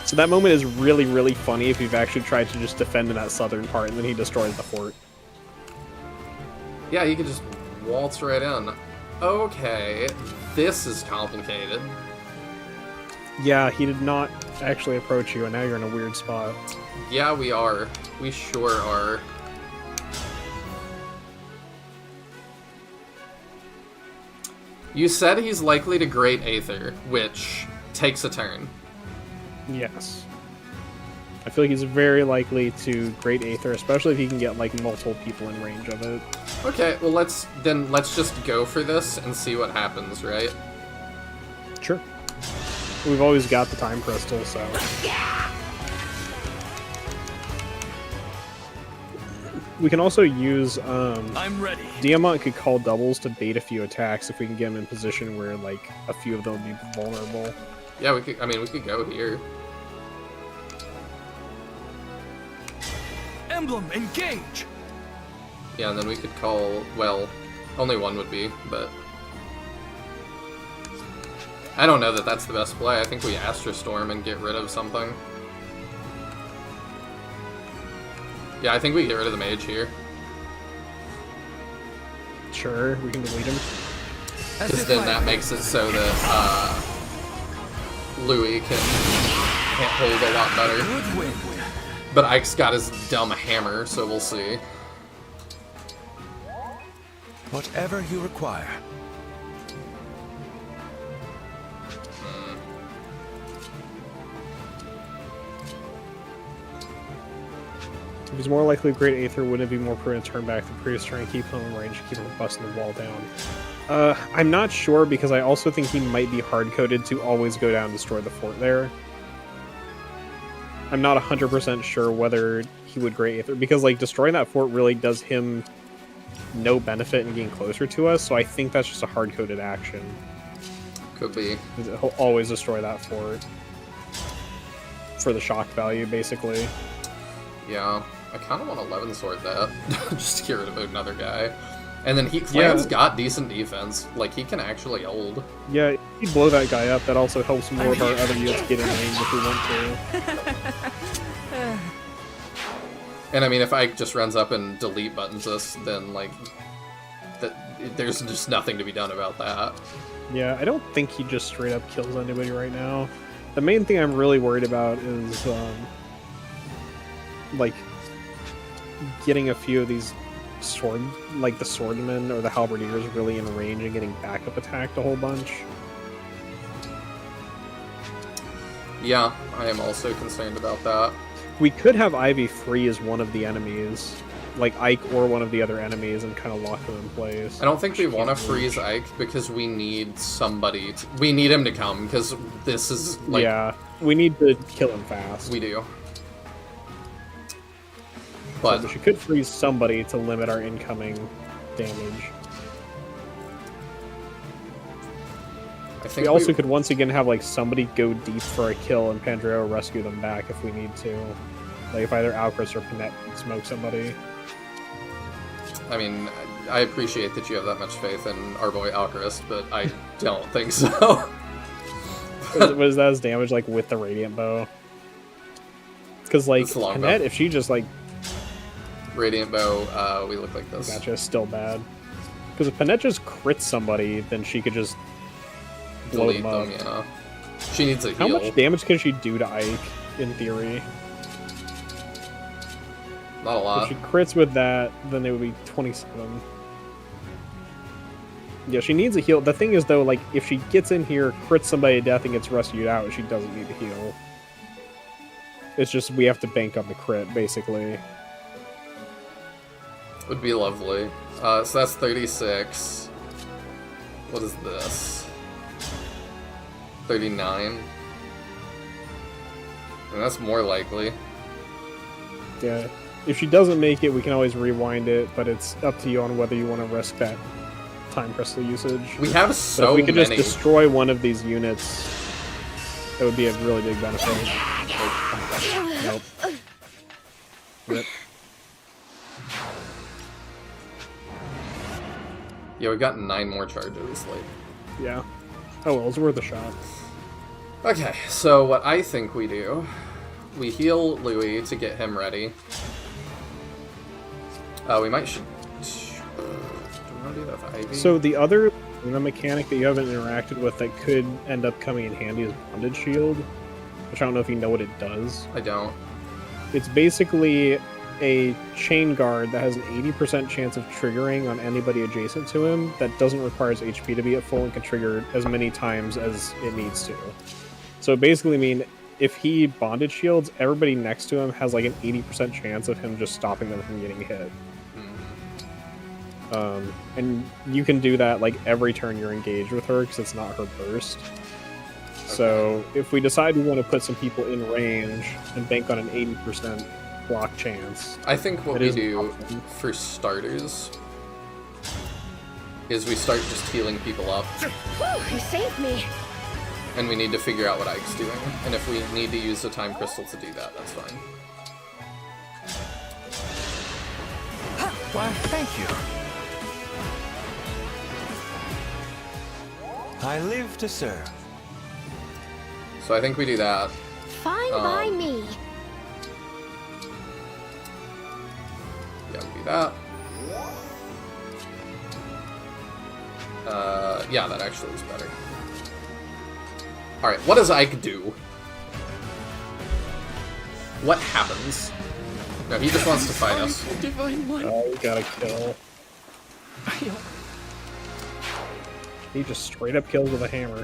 So that moment is really, really funny if you've actually tried to just defend in that southern part and then he destroys the fort. Yeah, you could just waltz right in. Okay, this is complicated. Yeah, he did not actually approach you, and now you're in a weird spot. Yeah, we are. We sure are. You said he's likely to Great Aether, which takes a turn. Yes. I feel like he's very likely to Great Aether, especially if he can get, like, multiple people in range of it. Okay, well let's just go for this and see what happens, right? Sure. We've always got the time crystal, so... We can also use, I'm ready. Diamant could call doubles to bait a few attacks if we can get him in position where, like, a few of them would be vulnerable. Yeah, we could go here. Emblem, engage! Yeah, and then we could call, well, only one would be, but... I don't know that that's the best play. I think we Astra Storm and get rid of something. Yeah, I think we get rid of the mage here. Sure, we can delete him. Because then that makes it so that, Louis can hold a lot better. But Ike's got his dumb hammer, so we'll see. Whatever you require. If he's more likely Great Aether, wouldn't it be more prudent to turn back the previous turn and keep him in range, keep him busting the wall down? I'm not sure, because I also think he might be hard-coded to always go down and destroy the fort there. I'm not 100% sure whether he would Great Aether, because, like, destroying that fort really does him no benefit in getting closer to us, so I think that's just a hard-coded action. Could be. He'll always destroy that fort. For the shock value, basically. Yeah, I kind of want to 11 sword that, just to get rid of another guy. And then Clan's got decent defense, like he can actually hold. Yeah, if you blow that guy up, that also helps more of our other units get in range if we want to. And I mean, if Ike just runs up and delete buttons us, then like, there's just nothing to be done about that. Yeah, I don't think he just straight up kills anybody right now. The main thing I'm really worried about is, like, getting a few of these the swordmen or the halberdiers really in range and getting backup attacked a whole bunch. Yeah, I am also concerned about that. We could have Ivy freeze one of the enemies, like Ike or one of the other enemies, and kind of lock them in place. I don't think we want to freeze Ike because we need somebody. We need him to come because this is like. Yeah, we need to kill him fast. We do. But so we could freeze somebody to limit our incoming damage. I think we also could once again have like somebody go deep for a kill and Pandreo rescue them back if we need to. Like if either Alcris or Panette can smoke somebody. I mean, I appreciate that you have that much faith in our boy Alcris, but I don't think so. Was that his damage like with the Radiant Bow? Because like Panette, if she just like Radiant Bow, we look like this. Gotcha, still bad. Because if Panette just crits somebody, then she could just blow delete them up. Yeah. She needs a heal. How much damage can she do to Ike, in theory? Not a lot. If she crits with that, then it would be 27. Yeah, she needs a heal. The thing is, though, like, if she gets in here, crits somebody to death, and gets rescued out, she doesn't need to heal. It's just we have to bank on the crit, basically. Would be lovely. So that's 36. What is this? 39. And that's more likely. Yeah. If she doesn't make it, we can always rewind it, but it's up to you on whether you want to risk that time crystal usage. We have so many. If we could many. just destroy one of these units, that would be a really big benefit. Nope. Rip. Yeah, we've got 9 more charges. Like. Yeah. Oh well, it's worth a shot. Okay, so what I think we do, we heal Louis to get him ready. We might should. Do we want to do that with Ivy? So the other mechanic that you haven't interacted with that could end up coming in handy is Bonded Shield, which I don't know if you know what it does. I don't. It's basically a chain guard that has an 80% chance of triggering on anybody adjacent to him that doesn't require his HP to be at full and can trigger as many times as it needs to. So it basically means if he bonded shields, everybody next to him has like an 80% chance of him just stopping them from getting hit. And you can do that like every turn you're engaged with her because it's not her burst. Okay. So if we decide we want to put some people in range and bank on an 80% block chance. I think what we do for starters is we start just healing people up. Whew, you saved me. And we need to figure out what Ike's doing. And if we need to use the time crystal to do that, that's fine. Why, thank you. I live to serve. So I think we do that. Fine by me. Yeah, we do that. Yeah, that actually is better. Alright, what does Ike do? What happens? No, he just wants to fight us. Oh, we gotta kill. He just straight up kills with a hammer.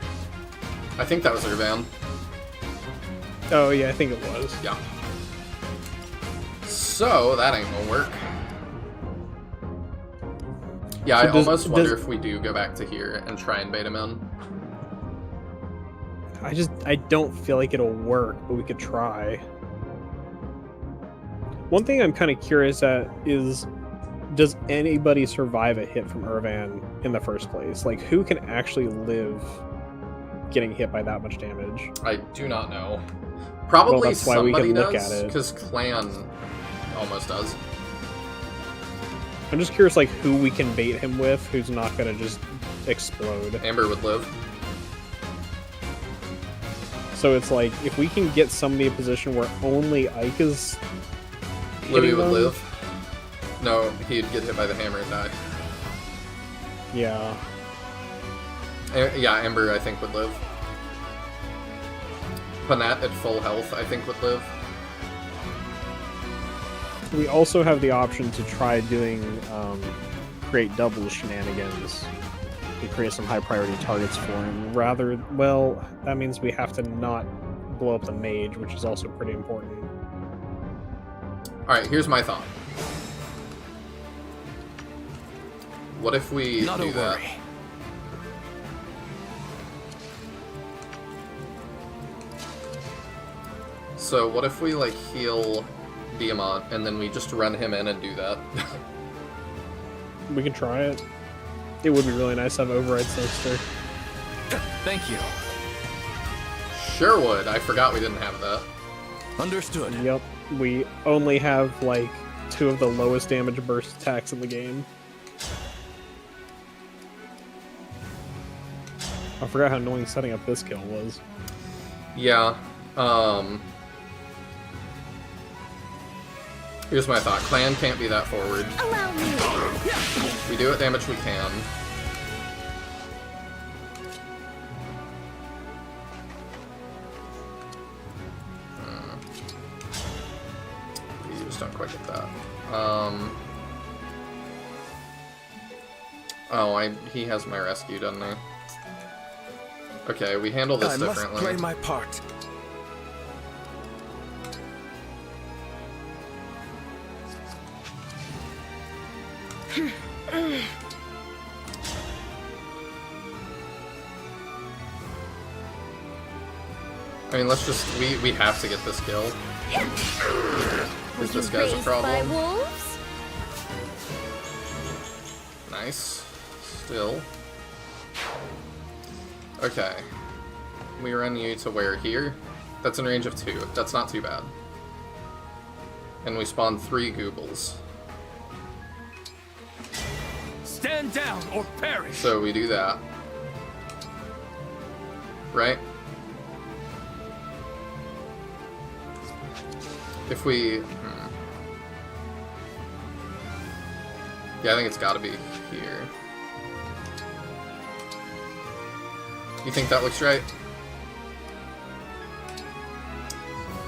I think that was Urban. Oh yeah, I think it was. Yeah. So, that ain't gonna work. Yeah, so I almost wonder if we do go back to here and try and bait him in. I don't feel like it'll work, but we could try. One thing I'm kind of curious at is does anybody survive a hit from Irvan in the first place? Like, who can actually live getting hit by that much damage? I do not know. Probably Well, that's why we somebody can look does, at it. because Clan almost does. I'm just curious, like, who we can bait him with, who's not gonna just explode. Amber would live. So it's like, if we can get somebody in a position where only Ike is Louis hitting would them, live. No, he'd get hit by the hammer and die. Yeah. Yeah, Ember, I think, would live. Panat at full health, I think, would live. We also have the option to try doing create double shenanigans to create some high priority targets for him. Rather, well, that means we have to not blow up the mage, which is also pretty important. Alright, here's my thought. What if we Not do a that? worry. So what if we, like, heal Diamant, and then we just run him in and do that? We can try it. It would be really nice to have Override Sister. Thank you. Sure would. I forgot we didn't have that. Understood. Yep. We only have, like, 2 of the lowest damage burst attacks in the game. I forgot how annoying setting up this kill was. Yeah. Here's my thought. Clan can't be that forward. Allow me. We do what damage we can. We just don't quite get that. Oh, he has my rescue, doesn't he? Okay, we handle this I differently. must play my part. I mean, let's just... We have to get this kill. Because this guy's a Raised problem. by wolves? Nice. Still. Okay. We run you to where here? That's in range of 2. That's not too bad. And we spawn 3 Goobles. Stand down or perish. So we do that. Right? If we... Yeah, I think it's gotta be here. You think that looks right?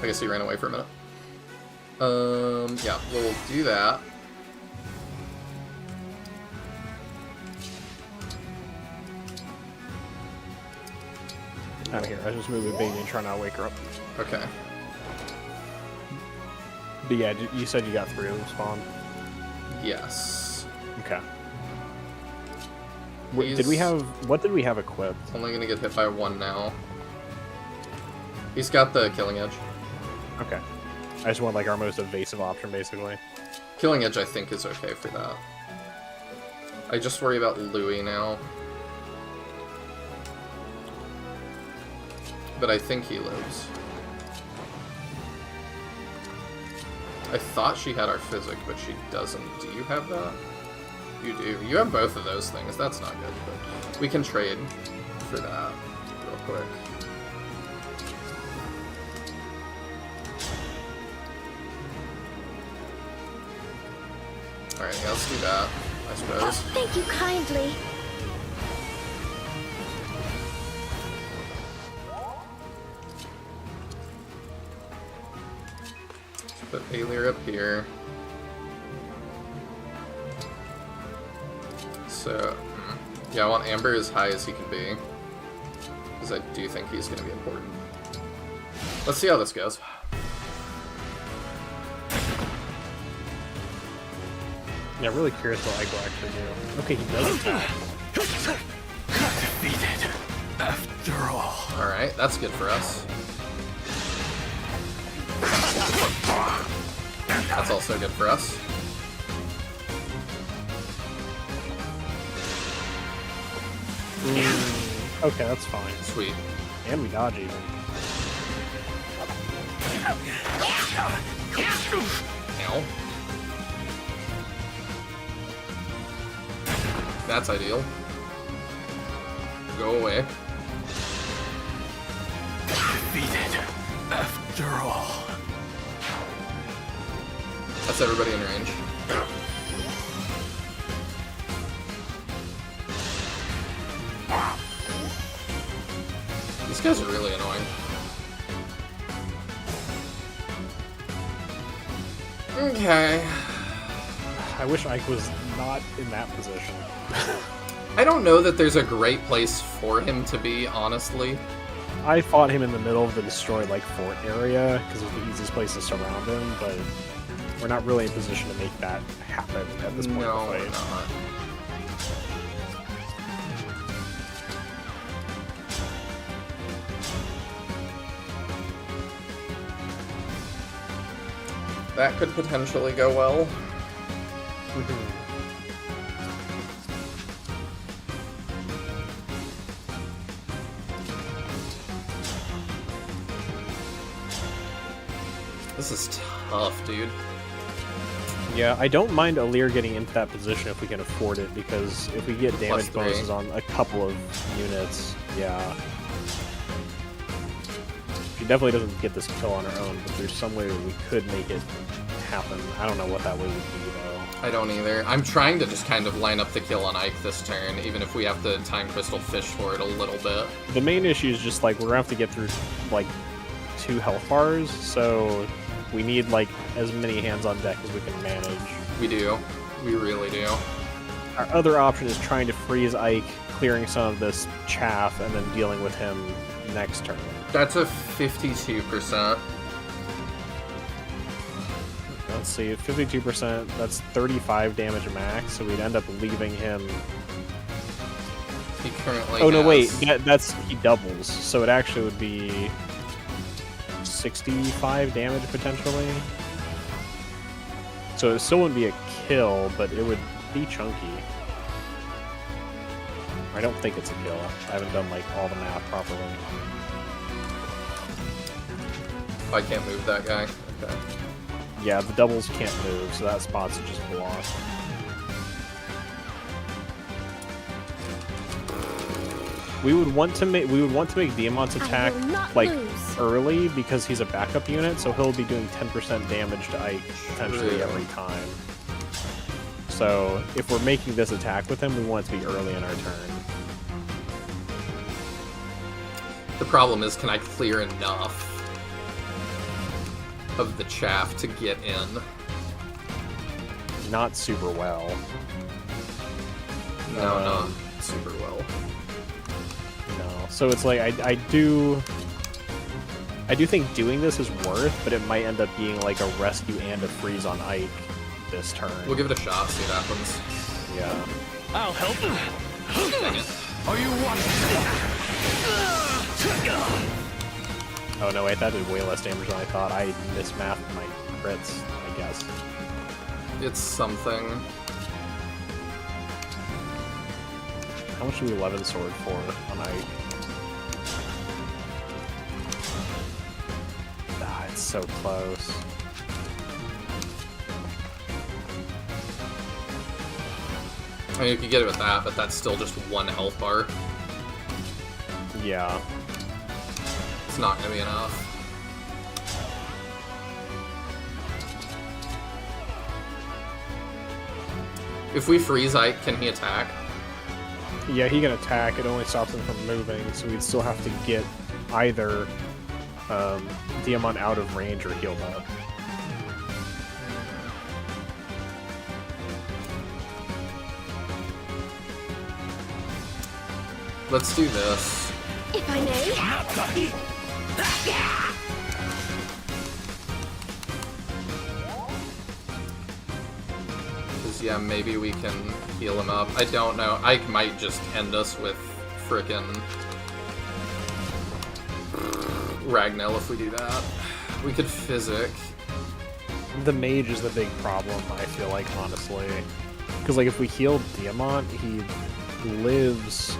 I guess he ran away for a minute. Yeah, we'll do that. Out of here. I just moved the baby and trying not to wake her up. Okay. But yeah, you said you got 3 of them spawned. Yes. Okay. He's Did we have... What did we have equipped? only gonna get hit by 1 now. He's got the Killing Edge. Okay. I just want, like, our most evasive option, basically. Killing Edge, I think, is okay for that. I just worry about Louis now. But I think he lives. I thought she had our physic, but she doesn't. Do you have that? You do. You have both of those things. That's not good, but we can trade for that real quick. Alright, yeah, let's do that, I suppose. Thank you kindly. Put Alir up here. So, yeah, I want Amber as high as he can be. Because I do think he's going to be important. Let's see how this goes. Yeah, really curious what Ike will actually do. Okay, he does attack. Defeated. After all. Alright, that's good for us. That's also good for us. Okay, that's fine. Sweet. And we dodge even. Ow. That's ideal. Go away. Defeated. After all. That's everybody in range. These guys are really annoying. Okay. I wish Ike was not in that position. I don't know that there's a great place for him to be, honestly. I fought him in the middle of the destroyed like fort area because it was the easiest place to surround him, but we're not really in a position to make that happen at this point No, in we're the fight. not. That could potentially go well. This is tough, dude. Yeah, I don't mind Alir getting into that position if we can afford it, because if we get damage +3. bonuses on a couple of units, yeah. She definitely doesn't get this kill on her own, but there's some way we could make it happen. I don't know what that way would be, though. I don't either. I'm trying to just kind of line up the kill on Ike this turn, even if we have to Time Crystal fish for it a little bit. The main issue is just, like, we're gonna have to get through, like, 2 health bars, so we need, like, as many hands on deck as we can manage. We do. We really do. Our other option is trying to freeze Ike, clearing some of this chaff, and then dealing with him next turn. That's a 52%. Let's see, 52%, that's 35 damage max, so we'd end up leaving him... He currently Oh, no, wait, has- that's he doubles, so it actually would be 65 damage, potentially. So it still wouldn't be a kill, but it would be chunky. I don't think it's a kill. I haven't done, like, all the math properly. I can't move that guy. Okay. Yeah, the doubles can't move, so that spot's just blocked. We would want to make Diamant's attack like early because he's a backup unit, so he'll be doing 10% damage to Ike potentially every time. So if we're making this attack with him, we want it to be early in our turn. The problem is, can I clear enough of the chaff to get in? Not super well. No, not super well. No. So it's like I do think doing this is worth, but it might end up being like a rescue and a freeze on Ike this turn. We'll give it a shot, see what happens. Yeah. I'll help. Dang it. Are you watching? Oh no, wait, that did way less damage than I thought. I mismathed my crits, I guess. It's something. How much do we 11 sword for on Ike? Ah, it's so close. I mean, you could get it with that, but that's still just one health bar. Yeah. It's not gonna be enough. If we freeze Ike, can he attack? Yeah, he can attack. It only stops him from moving, so we'd still have to get either Diamant out of range or healed up. Let's do this. If I may. Because, yeah, maybe we can heal him up. I don't know. Ike might just end us with frickin' Ragnell if we do that. We could physic. The mage is the big problem, I feel like, honestly. Because, like, if we heal Diamant, he lives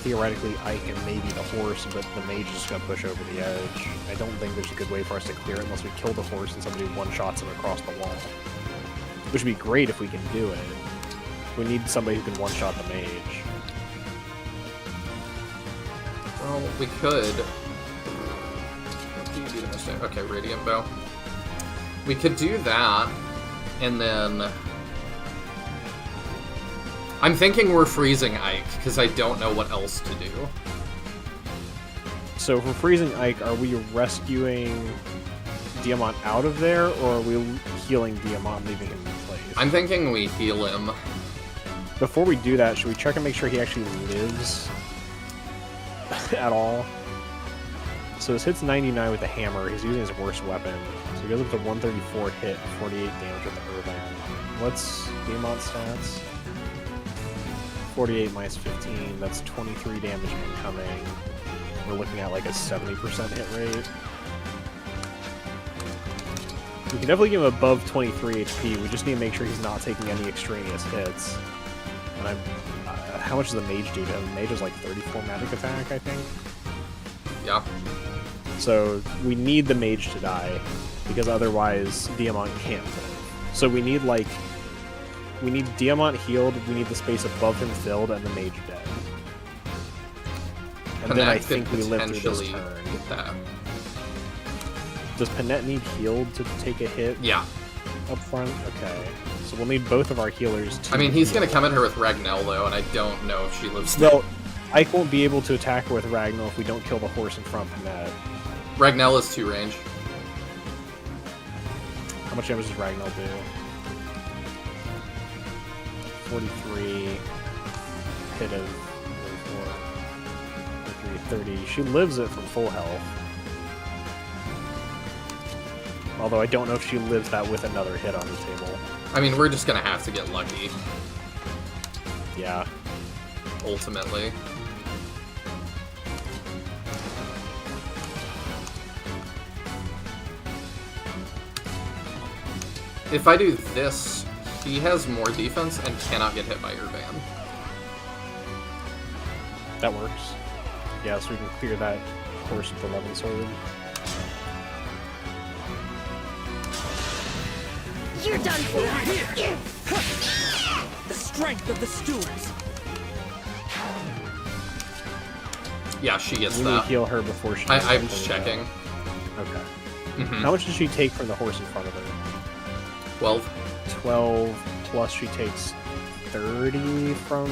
theoretically Ike and maybe the horse, but the mage is just gonna push over the edge. I don't think there's a good way for us to clear it unless we kill the horse and somebody one-shots him across the wall. Which would be great if we can do it. We need somebody who can one-shot the mage. Well, we could. What do you do to mistake? Okay, Radiant Bow. We could do that, and then... I'm thinking we're freezing Ike, because I don't know what else to do. So if we're freezing Ike, are we rescuing Diamant out of there, or are we healing Diamant and leaving him in place? I'm thinking we heal him. Before we do that, should we check and make sure he actually lives at all? So his hit's 99 with the hammer. He's using his worst weapon. So he goes up to 134 hit, 48 damage with the Urban. What's Diamant's stats? 48 minus 15, that's 23 damage incoming. We're looking at like a 70% hit rate. We can definitely give him above 23 HP, we just need to make sure he's not taking any extraneous hits. And how much does the mage do to him? The mage is like 34 magic attack, I think? Yeah. So we need the mage to die, because otherwise Diamant can't live. So we need like... We need Diamant healed, we need the space above him filled, and the mage dead. And then I think we live through this turn. Get that. Does Panette need healed to take a hit? Yeah. Up front? Okay. So we'll need both of our healers to I mean, he's heal. gonna come at her with Ragnell, though, and I don't know if she lives Well, Ike won't be able to attack her with Ragnell if we don't kill the horse in front of Panette. Ragnell is 2 range. How much damage does Ragnell do? 43 hit of 34, 30. She lives it from full health. Although I don't know if she lives that with another hit on the table. I mean, we're just gonna have to get lucky. Yeah. Ultimately. If I do this, he has more defense and cannot get hit by your van. That works. Yeah, so we can clear that horse with the 11 sword. You're done for! Over here! The strength of the stewards! Yeah, she gets We need to that. heal her before she... I'm just checking. Okay. Mhm. How much does she take from the horse in front of her? 12. 12 plus she takes 30 from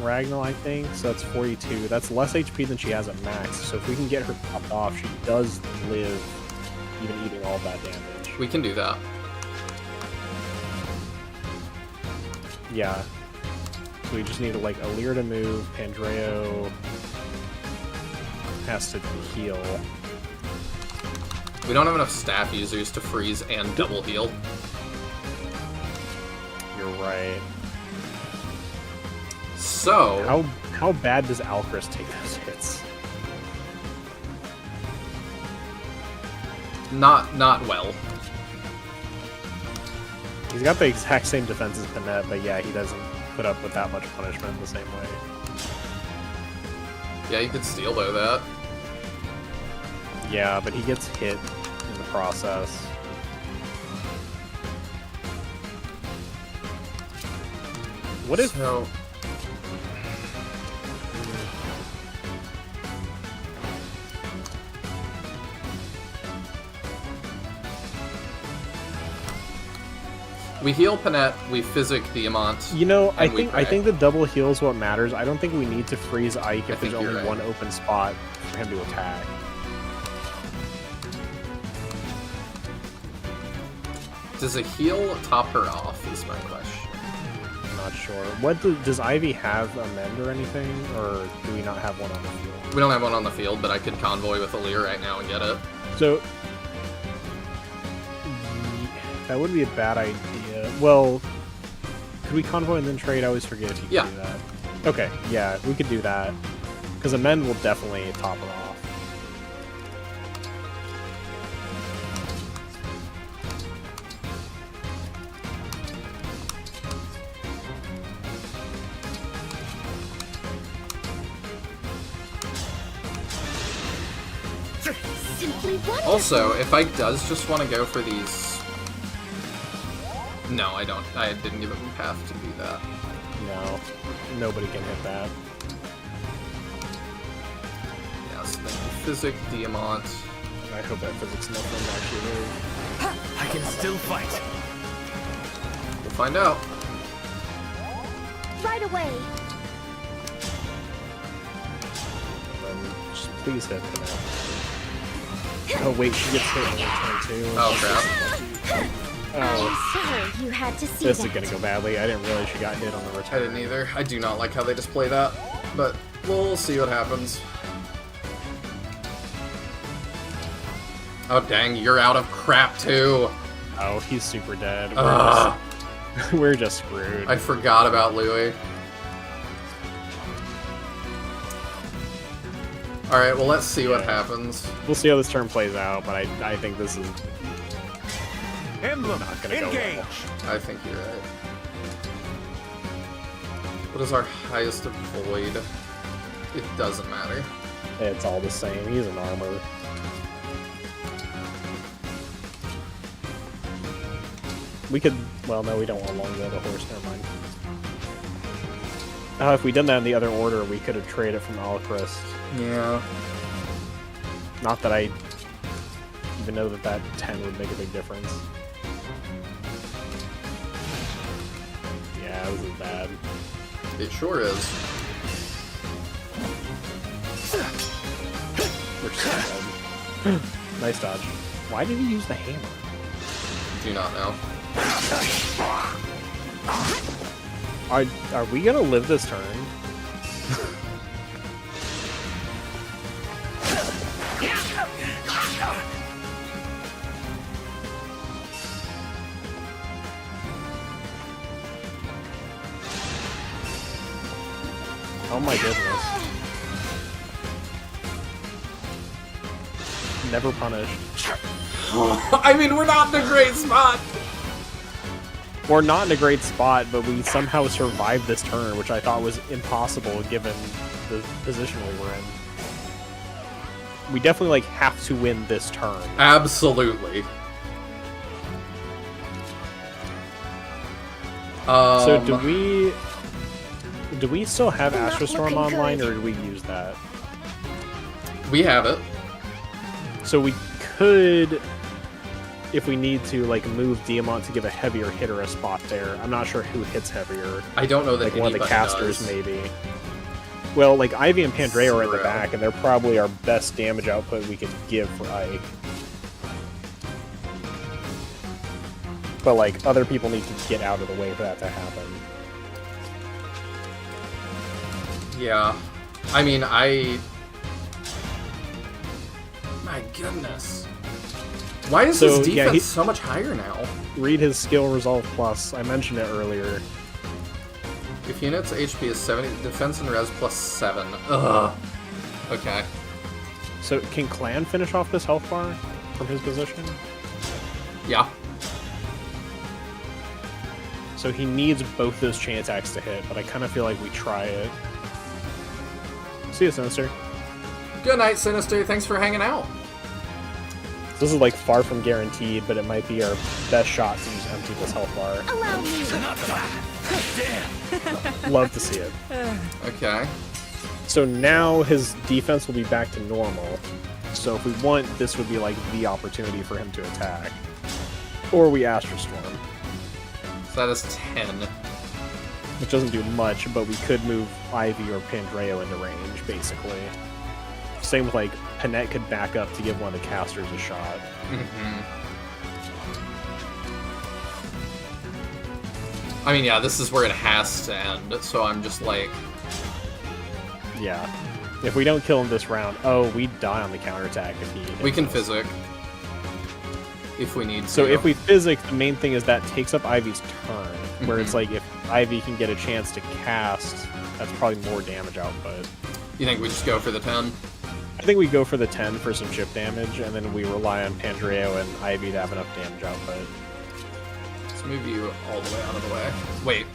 Ragnall, I think. So that's 42. That's less HP than she has at max. So if we can get her popped off, she does live, even eating all that damage. We can do that. Yeah. So we just need like Alir to move. Pandreo has to heal. We don't have enough staff users to freeze and double heal. You're right. So... How bad does Alcris take those hits? Not well. He's got the exact same defense as Panette, but yeah, he doesn't put up with that much punishment the same way. Yeah, you could steel bow that. Yeah, but he gets hit in the process. What if... So... We heal Panette, we physic Diamant. You know, I pray. think the double heal is what matters. I don't think we need to freeze Ike if there's think only you're right. one open spot for him to attack. Does a heal top her off, is my question. I'm not sure. What does Ivy have a mend or anything, or do we not have one on the field? We don't have one on the field, but I could convoy with Alir right now and get it. So that would be a bad idea. Well, could we convoy and then trade? I always forget if you can do that. Okay, yeah, we could do that. Because Amend will definitely top her off. Simply wonderful. Also, if Ike does just want to go for these... No, I don't. I didn't give him a path to do that. No, nobody can hit that. Yes, then Physic, Diamant. I hope that physics nothing actually move. I can still fight. We'll find out. Right away. Just please hit for now. Oh wait, she gets hit in turn 2. Oh crap. Oh, I'm sorry you had to see this that. is gonna go badly. I didn't realize she got hit on the I return. didn't either. I do not like how they display that, but we'll see what happens. Oh dang, you're out of crap too. Oh, he's super dead. Ugh. We're just screwed. I forgot about Louis. Alright, well let's see what happens. We'll see how this turn plays out, but I think this is Emblem, not gonna go engage. well. I think you're right. What is our highest avoid? It doesn't matter. It's all the same. He's in armor. We could... Well, no, we don't want long go the horse. Never mind. If we done that in the other order, we could have traded from Alchrist. Yeah. Not that I even know that 10 would make a big difference. Yeah, this is bad. It sure is. We're so dead. Nice dodge. Why did he use the hammer? Do not know. Are we gonna live this turn? Oh my goodness. Never punished. I mean, we're not in a great spot! We're not in a great spot, but we somehow survived this turn, which I thought was impossible given the position we were in. We definitely, like, have to win this turn. Absolutely. So do we still have Not Astro Storm looking online, good. or did we use that? We have it. So we could, if we need to, like, move Diamant to give a heavier hitter a spot there. I'm not sure who hits heavier. I don't know that Like, one of the anybody casters, does. maybe. Well, like, Ivy and Pandrea are in the True. back, and they're probably our best damage output we could give for Ike. But, like, other people need to get out of the way for that to happen. Yeah. I mean, My goodness. Why is So, his yeah, defense so much higher now? Read his skill Resolve Plus. I mentioned it earlier. If unit's HP is 70, defense and res plus 7. Ugh. Okay. So, can Clan finish off this health bar from his position? Yeah. So he needs both those chain attacks to hit, but I kind of feel like we try it. See you, Sinister. Good night, Sinister. Thanks for hanging out. This is like far from guaranteed, but it might be our best shot to just empty this health bar. Allow me. Love to see it. Okay. So now his defense will be back to normal. So if we want, this would be like the opportunity for him to attack. Or we Astro Storm. So that is 10. Which doesn't do much, but we could move Ivy or Pandreo into range, basically. Same with, like, Panette could back up to give one of the casters a shot. I mean, yeah, this is where it has to end, so I'm just like... Yeah. If we don't kill him this round, oh, we die on the counterattack if he hits We can us. physic. If we need to. So if we physic, the main thing is that takes up Ivy's turn. Where it's like, if Ivy can get a chance to cast, that's probably more damage output. You think we just go for the 10? I think we go for the 10 for some chip damage, and then we rely on Pandreo and Ivy to have enough damage output. Let's move you all the way out of the way. Wait.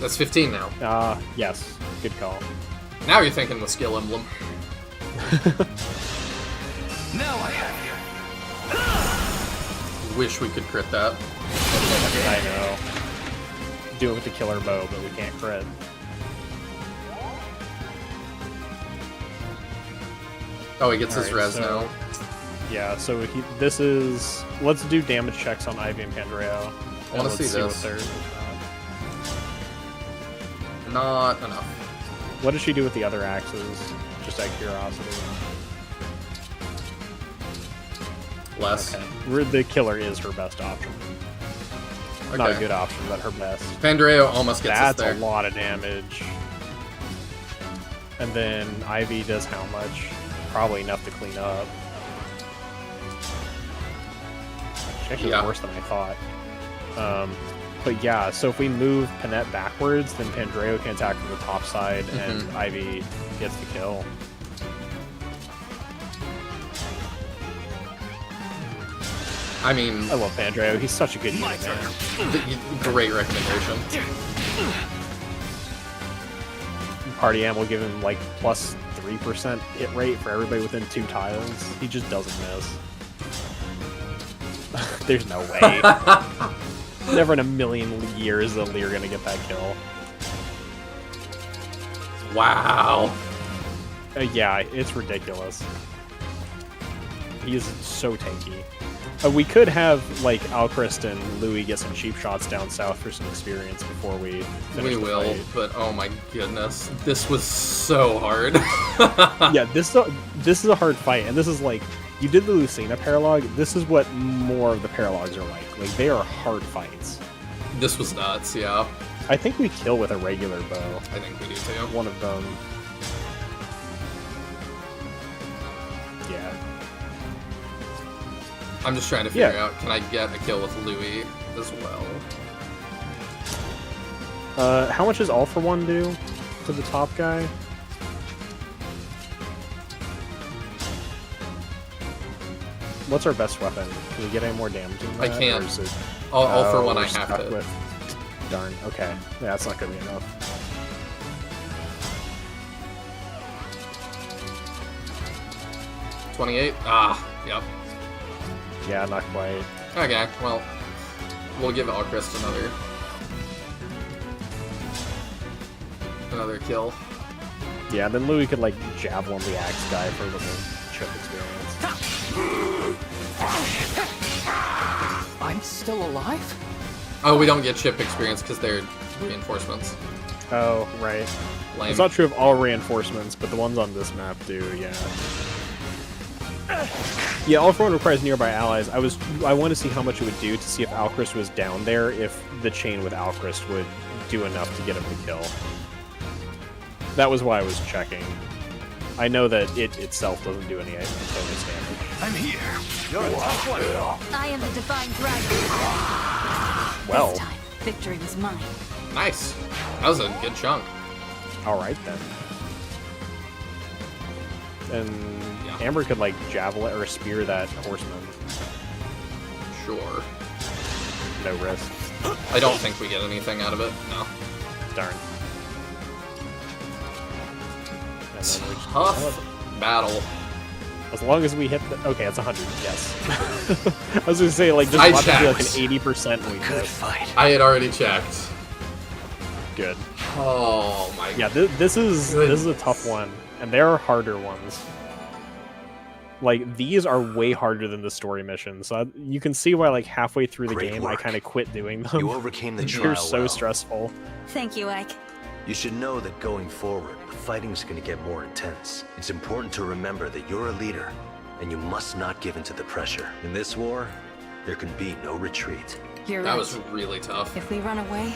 That's 15 now. Yes. Good call. Now you're thinking with skill emblem. Now I have you. Wish we could crit that. I know. Do it with the killer bow, but we can't crit. Oh, he gets his Alright, res now. Yeah, so this is... Let's do damage checks on Ivy and Pandreo. I want to see this. What they're... Not enough. What does she do with the other axes? Just out of curiosity. Less. Okay. The killer is her best option. Okay. Not a good option, but her best. Pandreo almost gets us That's there. a lot of damage. And then Ivy does how much? Probably enough to clean up. She's actually worse than I thought. But yeah, so if we move Panette backwards, then Pandreo can attack from the top side, and Ivy gets the kill. I mean... I love Pandreo. He's such a good unit, man. Great recommendation. Party Am will give him like plus 3% hit rate for everybody within 2 tiles. He just doesn't miss. There's no way. Never in a million years is Lear gonna get that kill. Wow. Yeah, it's ridiculous. He is so tanky. We could have, like, Alchrist and Louis get some cheap shots down south for some experience before we finish We the will, fight. but oh my goodness. This was so hard. Yeah, this is a hard fight, and this is like, you did the Lucina paralog, this is what more of the paralogs are like. Like, they are hard fights. This was nuts, yeah. I think we kill with a regular bow. I think we do too. One of them. Yeah. I'm just trying to figure out, can I get a kill with Louis as well? How much does All for One do to the top guy? What's our best weapon? Can we get any more damage than that? I can't. Or is it... All for one we're I have stuck to. with... Darn, okay. Yeah, that's not gonna be enough. $28? Ah, yep. Yeah, not quite. Okay, well, we'll give Alchrist another kill. Yeah, then Louis could, like, javelin the axe guy for a little chip experience. I'm still alive? Oh, we don't get chip experience because they're reinforcements. Oh, right. Lame. It's not true of all reinforcements, but the ones on this map do, yeah. Yeah, All for One requires nearby allies. I want to see how much it would do to see if Alchrist was down there, if the chain with Alchrist would do enough to get him to kill. That was why I was checking. I know that it itself doesn't do any bonus damage. I'm here. You're a tough one. I am the Divine Dragon. Well. This time, victory was mine. Nice. That was a good chunk. Alright then. And Amber could, like, javelin or spear that horseman. Sure. No risk. I don't think we get anything out of it. No. Darn. And then we just Tough battle. As long as we hit the... Okay, it's 100, yes. I was gonna say, like, just I watch it be like an checked. 80% weakness. Good fight. I had already checked. Good. Oh my. Yeah, this is a tough one, and there are harder ones. Like, these are way harder than the story missions. So you can see why, like, halfway through the Great game, work. I kind of quit doing them. You overcame the They're trial so well. stressful. Thank you, Ike. You should know that going forward, the fighting's gonna get more intense. It's important to remember that you're a leader, and you must not give in to the pressure. In this war, there can be no retreat. You're That right. was really tough. If we run away,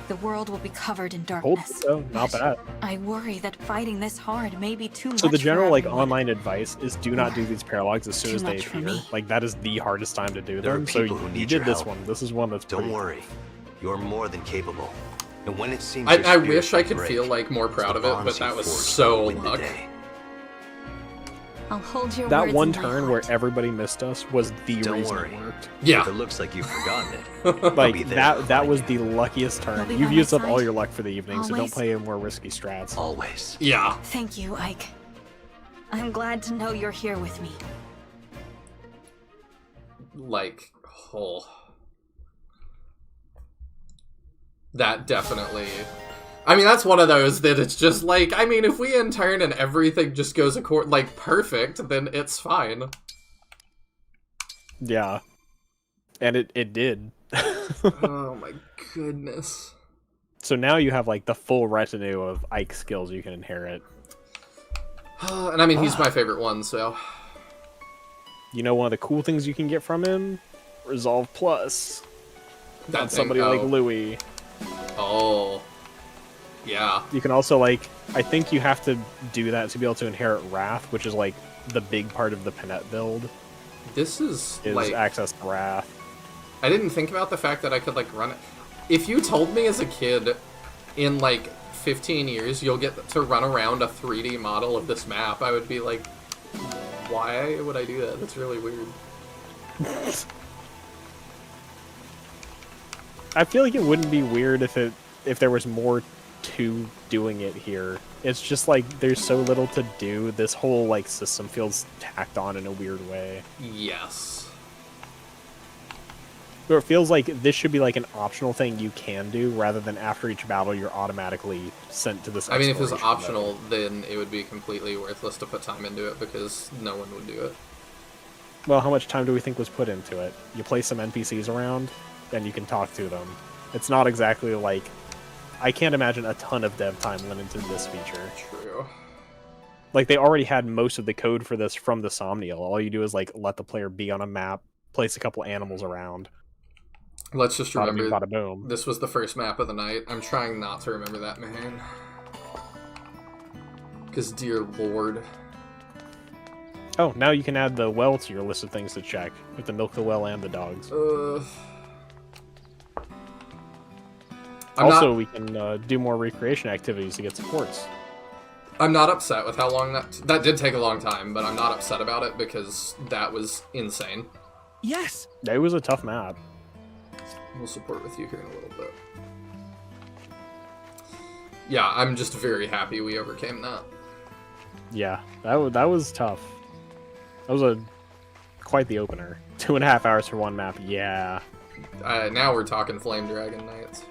the world will be covered in Hold darkness. so, not bad. I worry that fighting this hard may be too much. So the for general, like, everyone. online advice is do not do these paralogs as soon Too as they much for appear. me. Like, that is the hardest time to do There are them. So people who you need did your this help. one. This is one that's Don't pretty... worry, you're more than capable. And when it seems I your spirit wish I will could break, feel like more it's proud the of it, bonds but that you was forge so that win the luck. day. I'll hold your That words one in my turn heart. where everybody missed us was the Don't reason worry. it worked. Yeah. If it looks like you've forgotten it, I'll be Like, there to that was remind you. the luckiest turn. You'll be You've by used my up all side? your luck for the evening, so don't Always? play more risky strats. Always. Yeah. Thank you, Ike. I'm glad to know you're here with me. Like, oh. That definitely... I mean, that's one of those that it's just like, I mean, if we in turn and everything just goes like perfect, then it's fine. Yeah. And it did. Oh my goodness. So now you have like the full retinue of Ike skills you can inherit. And I mean, he's my favorite one, so... You know one of the cool things you can get from him? Resolve Plus. That On thing, somebody like Louis. Oh. Yeah. You can also, like, I think you have to do that to be able to inherit Wrath, which is, like, the big part of the Panette build. This is like... access to Wrath. I didn't think about the fact that I could, like, run it. If you told me as a kid, in, like, 15 years, you'll get to run around a 3D model of this map, I would be like, why would I do that? That's really weird. I feel like it wouldn't be weird if there was more to doing it here. It's just like there's so little to do. This whole like system feels tacked on in a weird way. Yes. Or it feels like this should be like an optional thing you can do rather than after each battle you're automatically sent to this. I mean, if it was exploration optional, mode. then it would be completely worthless to put time into it because no one would do it. Well, how much time do we think was put into it? You place some NPCs around, and you can talk to them. It's not exactly like... I can't imagine a ton of dev time went into this feature. True. Like, they already had most of the code for this from the Somniel. All you do is, like, let the player be on a map, place a couple animals around. Let's just Bada remember, bing, bada boom. this was the first map of the night. I'm trying not to remember that, man. Because, dear lord. Oh, now you can add the well to your list of things to check. You have to milk the well and the dogs. We can do more recreation activities to get supports. I'm not upset with how long that did take a long time, but I'm not upset about it because that was insane. Yes! It was a tough map. We'll support with you here in a little bit. Yeah, I'm just very happy we overcame that. Yeah, that was tough. That was quite the opener. 2.5 hours for one map, yeah. Now we're talking Flame Dragon Knights.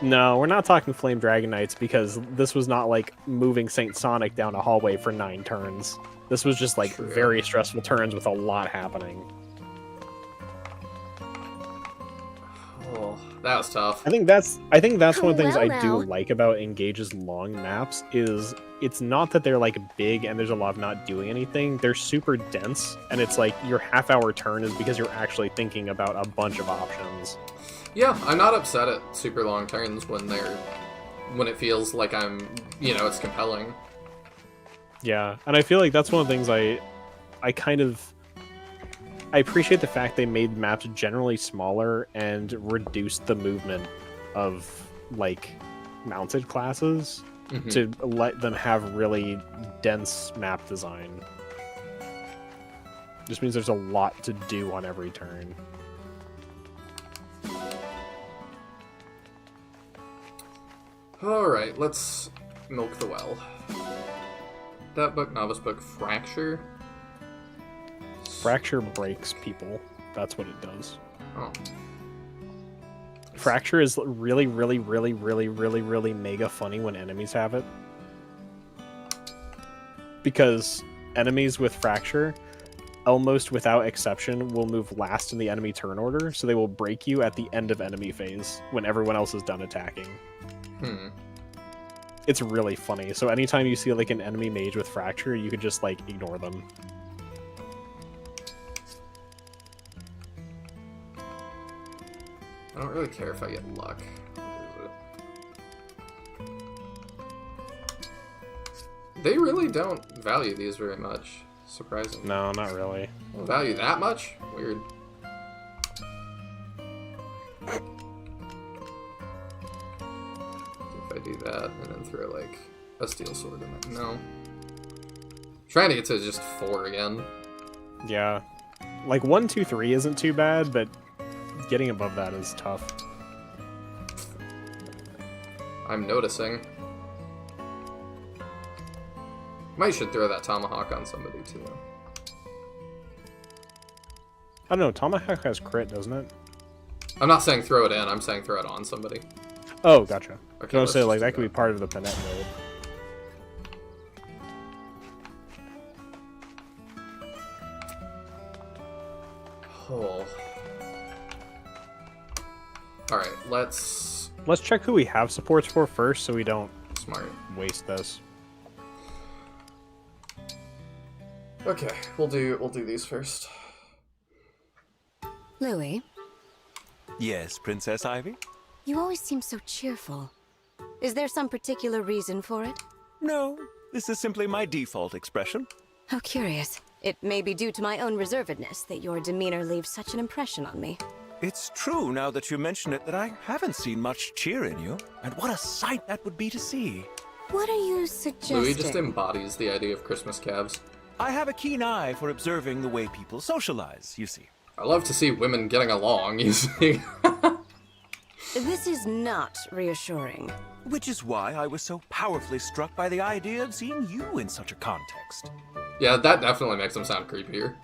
No, we're not talking Flame Dragon Knights because this was not like moving Saint Sonic down a hallway for 9 turns. This was just like very stressful turns with a lot happening. Oh, that was tough. I think that's one of the things Well, I do now. like about Engage's long maps is it's not that they're like big and there's a lot of not doing anything. They're super dense and it's like your half-hour turn is because you're actually thinking about a bunch of options. Yeah, I'm not upset at super long turns when it feels like it's compelling. Yeah, and I feel like that's one of the things I appreciate the fact they made maps generally smaller and reduced the movement of like mounted classes to let them have really dense map design. Just means there's a lot to do on every turn. Alright, let's milk the well. That book, novice book, Fracture? Fracture breaks people. That's what it does. Oh. Fracture is really, really, really, really, really, really mega funny when enemies have it. Because enemies with Fracture, almost without exception, will move last in the enemy turn order, so they will break you at the end of enemy phase, when everyone else is done attacking. It's really funny. So anytime you see like an enemy mage with Fracture, you could just like ignore them. I don't really care if I get luck. They really don't value these very much. Surprising. No, not really. Don't value that much? Weird. If I do that and then throw like a steel sword in it. No. Trying to get to just 4 again. Yeah. Like 1, 2, 3 isn't too bad, but getting above that is tough. I'm noticing. Might should throw that tomahawk on somebody too. I don't know, Tomahawk has crit, doesn't it? I'm not saying throw it in, I'm saying throw it on somebody. Oh, gotcha. Okay, I was let's say like just that do could be part of the Panette build. Oh. Alright, let's... Let's check who we have supports for first so we don't Smart. waste this. Okay, we'll do these first. Louis, Yes, Princess Ivy? you always seem so cheerful. Is there some particular reason for it? No, this is simply my default expression. How curious. It may be due to my own reservedness that your demeanor leaves such an impression on me. It's true, now that you mention it, that I haven't seen much cheer in you. And what a sight that would be to see. What are you suggesting? Louis just embodies the idea of Christmas calves. I have a keen eye for observing the way people socialize, you see. I love to see women getting along, you see. This is not reassuring. Which is why I was so powerfully struck by the idea of seeing you in such a context. Yeah, that definitely makes them sound creepier.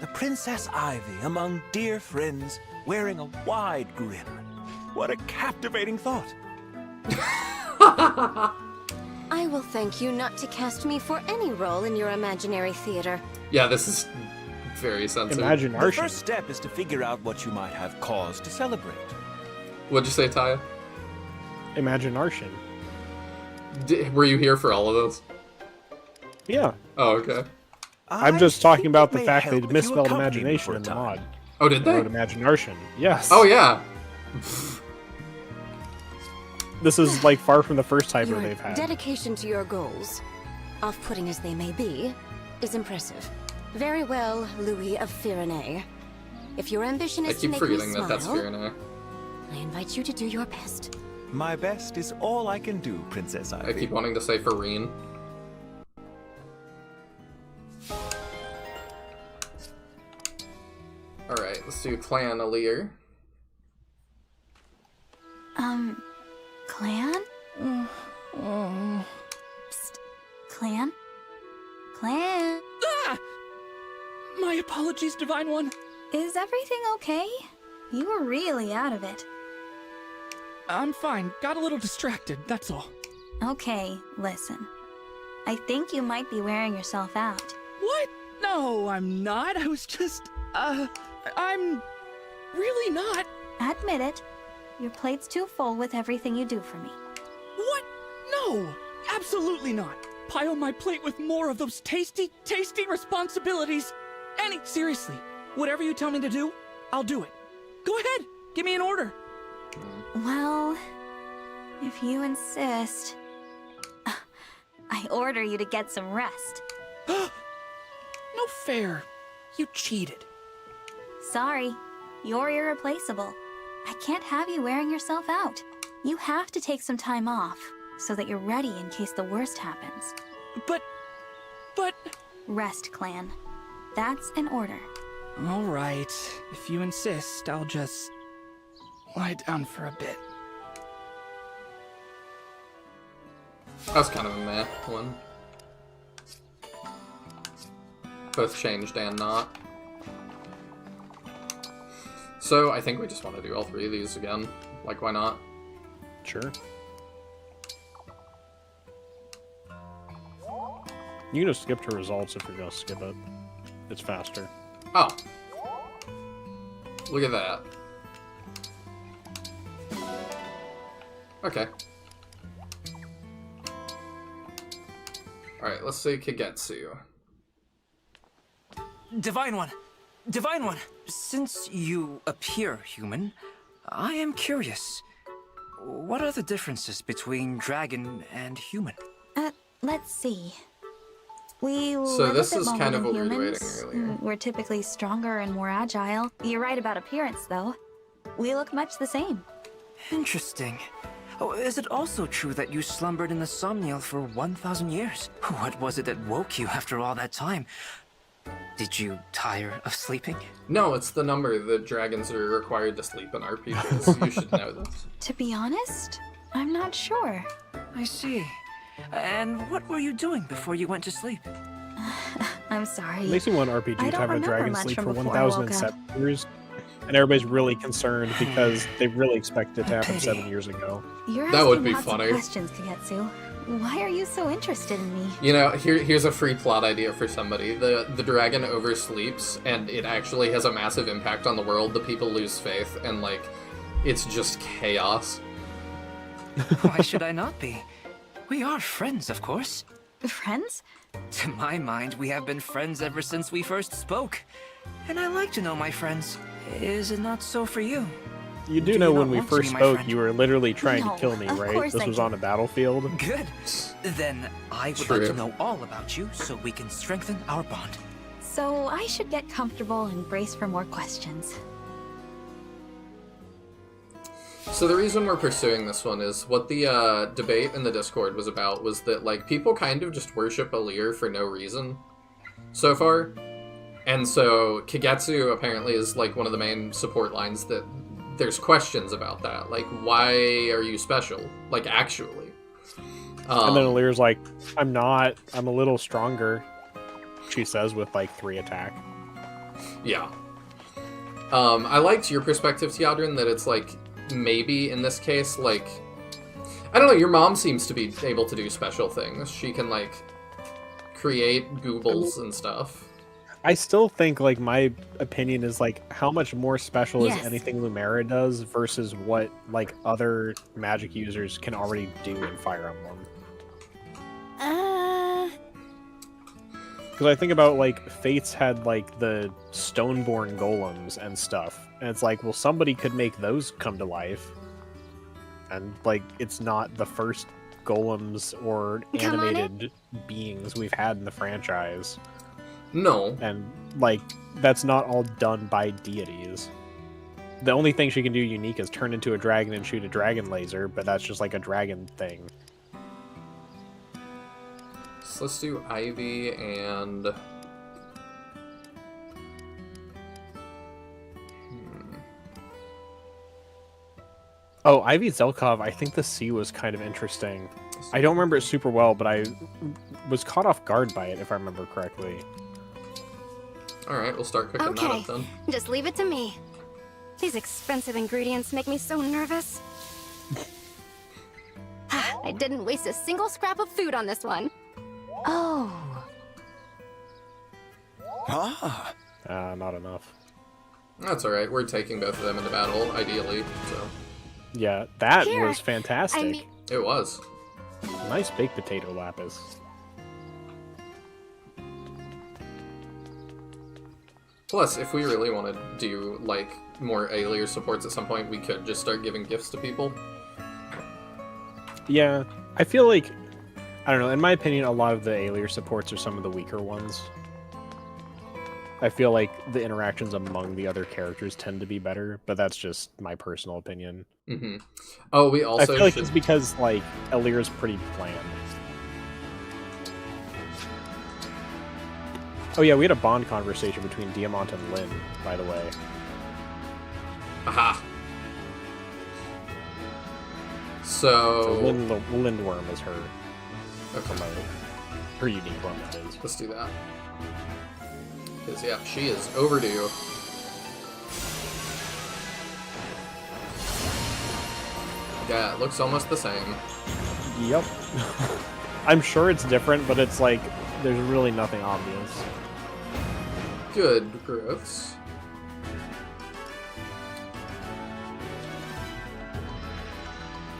The Princess Ivy among dear friends, wearing a wide grin. What a captivating thought. I will thank you not to cast me for any role in your imaginary theater. Yeah, this is very sensitive. The first step is to figure out what you might have cause to celebrate. What'd you say, Taya? Imagination. Were you here for all of those? Yeah. Oh, okay. I'm just talking about the may fact they help if you misspelled accompany me imagination for a in the time. mod. Oh, did they? Wrote imagination. Yes. Oh, yeah. This is like far from the first typo Your they've had. dedication to your goals, off-putting as they may be, is impressive. Very well, Louis of Firenze. If your ambition I is to keep make me forgetting smile, that that's Firenze. I invite you to do your best. My best is all I can do, Princess Ivy. I keep wanting to say Farine. Alright, let's do Clan Alir. Clan? Psst. Clan? Clan? Ah! My apologies, Divine One. Is everything okay? You were really out of it. I'm fine. Got a little distracted, that's all. Okay, listen. I think you might be wearing yourself out. What? No, I'm not. I was just, I'm really not. Admit it. Your plate's too full with everything you do for me. What? No, absolutely not. Pile my plate with more of those tasty, tasty responsibilities. Seriously, whatever you tell me to do, I'll do it. Go ahead, give me an order. Well, if you insist, I order you to get some rest. No fair. You cheated. Sorry, you're irreplaceable. I can't have you wearing yourself out. You have to take some time off so that you're ready in case the worst happens. But... Rest, Clan. That's an order. All right, if you insist, I'll just lie down for a bit. That was kind of a meh one. Both changed and not. So, I think we just want to do all 3 of these again. Like, why not? Sure. You can just skip to results if you're gonna skip it. It's faster. Oh. Look at that. Okay. Alright, let's see Kagetsu. Divine One! Divine One! Since you appear human, I am curious. What are the differences between dragon and human? Let's see. We So live this a bit is longer kind of than what we were humans. debating earlier. We're typically stronger and more agile. You're right about appearance, though. We look much the same. Interesting. Oh, is it also true that you slumbered in the Somniel for 1,000 years? What was it that woke you after all that time? Did you tire of sleeping? No, it's the number that dragons are required to sleep in RPGs. You should know this. To be honest, I'm not sure. I see. And what were you doing before you went to sleep? I'm sorry. It makes me want I RPG to don't have a remember dragon much sleep from for before I woke 1,007 years. And everybody's really concerned because they really expect it to happen 7 years ago. You're That would asking be lots funny. of questions, Kagetsu. Why are you so interested in me? You know, here's a free plot idea for somebody. The dragon oversleeps, and it actually has a massive impact on the world. The people lose faith, and, like, it's just chaos. Why should I not be? We are friends, of course. Friends? To my mind, we have been friends ever since we first spoke. And I like to know my friends. Is it not so for you? You do Do know you when not we want to first be my spoke, friend? you were literally trying No, to kill me, of right? course This I was do. on a battlefield. Good. Then I would True. like to know all about you so we can strengthen our bond. So I should get comfortable and brace for more questions. So the reason we're pursuing this one is what the debate in the Discord was about was that, like, people kind of just worship Alir for no reason so far. And so Kagetsu apparently is, like, one of the main support lines that there's questions about that. Like, why are you special? Like, actually. And then Alir's like, I'm not. I'm a little stronger, she says with, like, 3 attack. Yeah. I liked your perspective, Teodrin, that it's, like, maybe in this case, like, I don't know, your mom seems to be able to do special things. She can, like, create goobles and stuff. I still think, like, my opinion is, like, how much more special Yes. is anything Lumera does versus what, like, other magic users can already do in Fire Emblem. Because I think about, like, Fates had, like, the Stoneborn golems and stuff. And it's like, well, somebody could make those come to life. And, like, it's not the first golems or Come on animated beings we've had in the franchise. No. And, like, that's not all done by deities. The only thing she can do unique is turn into a dragon and shoot a dragon laser, but that's just, like, a dragon thing. So let's do Ivy and... Oh, Ivy Zelkov, I think the C was kind of interesting. I don't remember it super well, but I was caught off guard by it, if I remember correctly. Alright, we'll start cooking that Okay, up then. just leave it to me. These expensive ingredients make me so nervous. I didn't waste a single scrap of food on this one. Oh. Ah. Not enough. That's alright, we're taking both of them into battle, ideally, so... Yeah, that Here, was fantastic. I mean- It was. Nice baked potato lapis. Plus, if we really want to do, like, more Alir supports at some point, we could just start giving gifts to people. Yeah, I feel like, I don't know, in my opinion, a lot of the Alir supports are some of the weaker ones. I feel like the interactions among the other characters tend to be better, but that's just my personal opinion. Mm-hmm. Oh, we also I feel like should... it's because, like, Alir is pretty bland. Oh yeah, we had a bond conversation between Diamant and Lynn, by the way. Aha! So... Lindworm is her. Okay. Her unique one, that is. Let's do that. Because, yeah, she is overdue. Yeah, it looks almost the same. Yep. I'm sure it's different, but it's like, there's really nothing obvious. Good growths.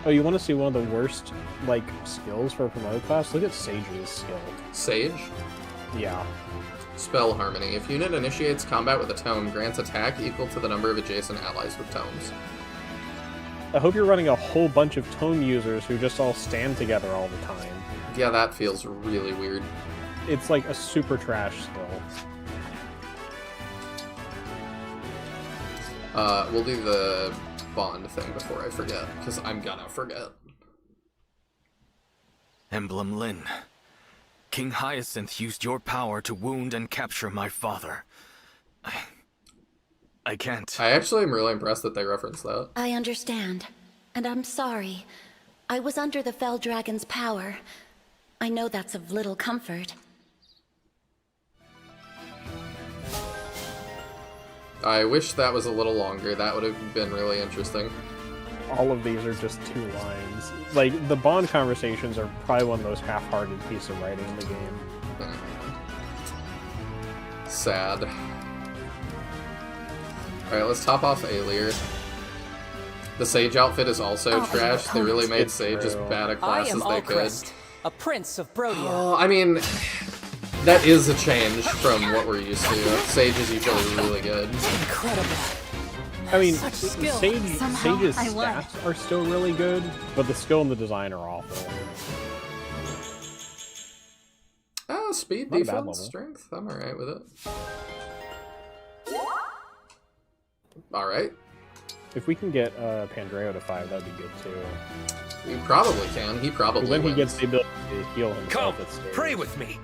Oh, you want to see one of the worst, like, skills for a promoted class? Look at Sage's skill. Sage? Yeah. Spell Harmony. If unit initiates combat with a tome, grants attack equal to the number of adjacent allies with tomes. I hope you're running a whole bunch of tome users who just all stand together all the time. Yeah, that feels really weird. It's like a super trash skill. We'll do the bond thing before I forget, because I'm gonna forget. Emblem Lin. King Hyacinth used your power to wound and capture my father. I can't. I actually am really impressed that they referenced that. I understand. And I'm sorry. I was under the Fell Dragon's power. I know that's of little comfort. I wish that was a little longer. That would have been really interesting. All of these are just 2 lines. Like, the Bond conversations are probably one of the most half-hearted piece of writing in the game. Sad. Alright, let's top off Alir. The Sage outfit is also trash. They really made Sage as bad a class as they could. A prince of Brodia. Oh, I mean, that is a change from what we're used to. Sage is usually really good. Incredible. I mean, skill. Sage's I won. stats are still really good, but the skill and the design are awful. Speed, Not a bad defense, level. strength. I'm alright with it. Alright. If we can get Pandreo to 5, that'd be good too. We probably can. He probably Then he wins. gets the ability to heal himself Come, at stage, pray with me.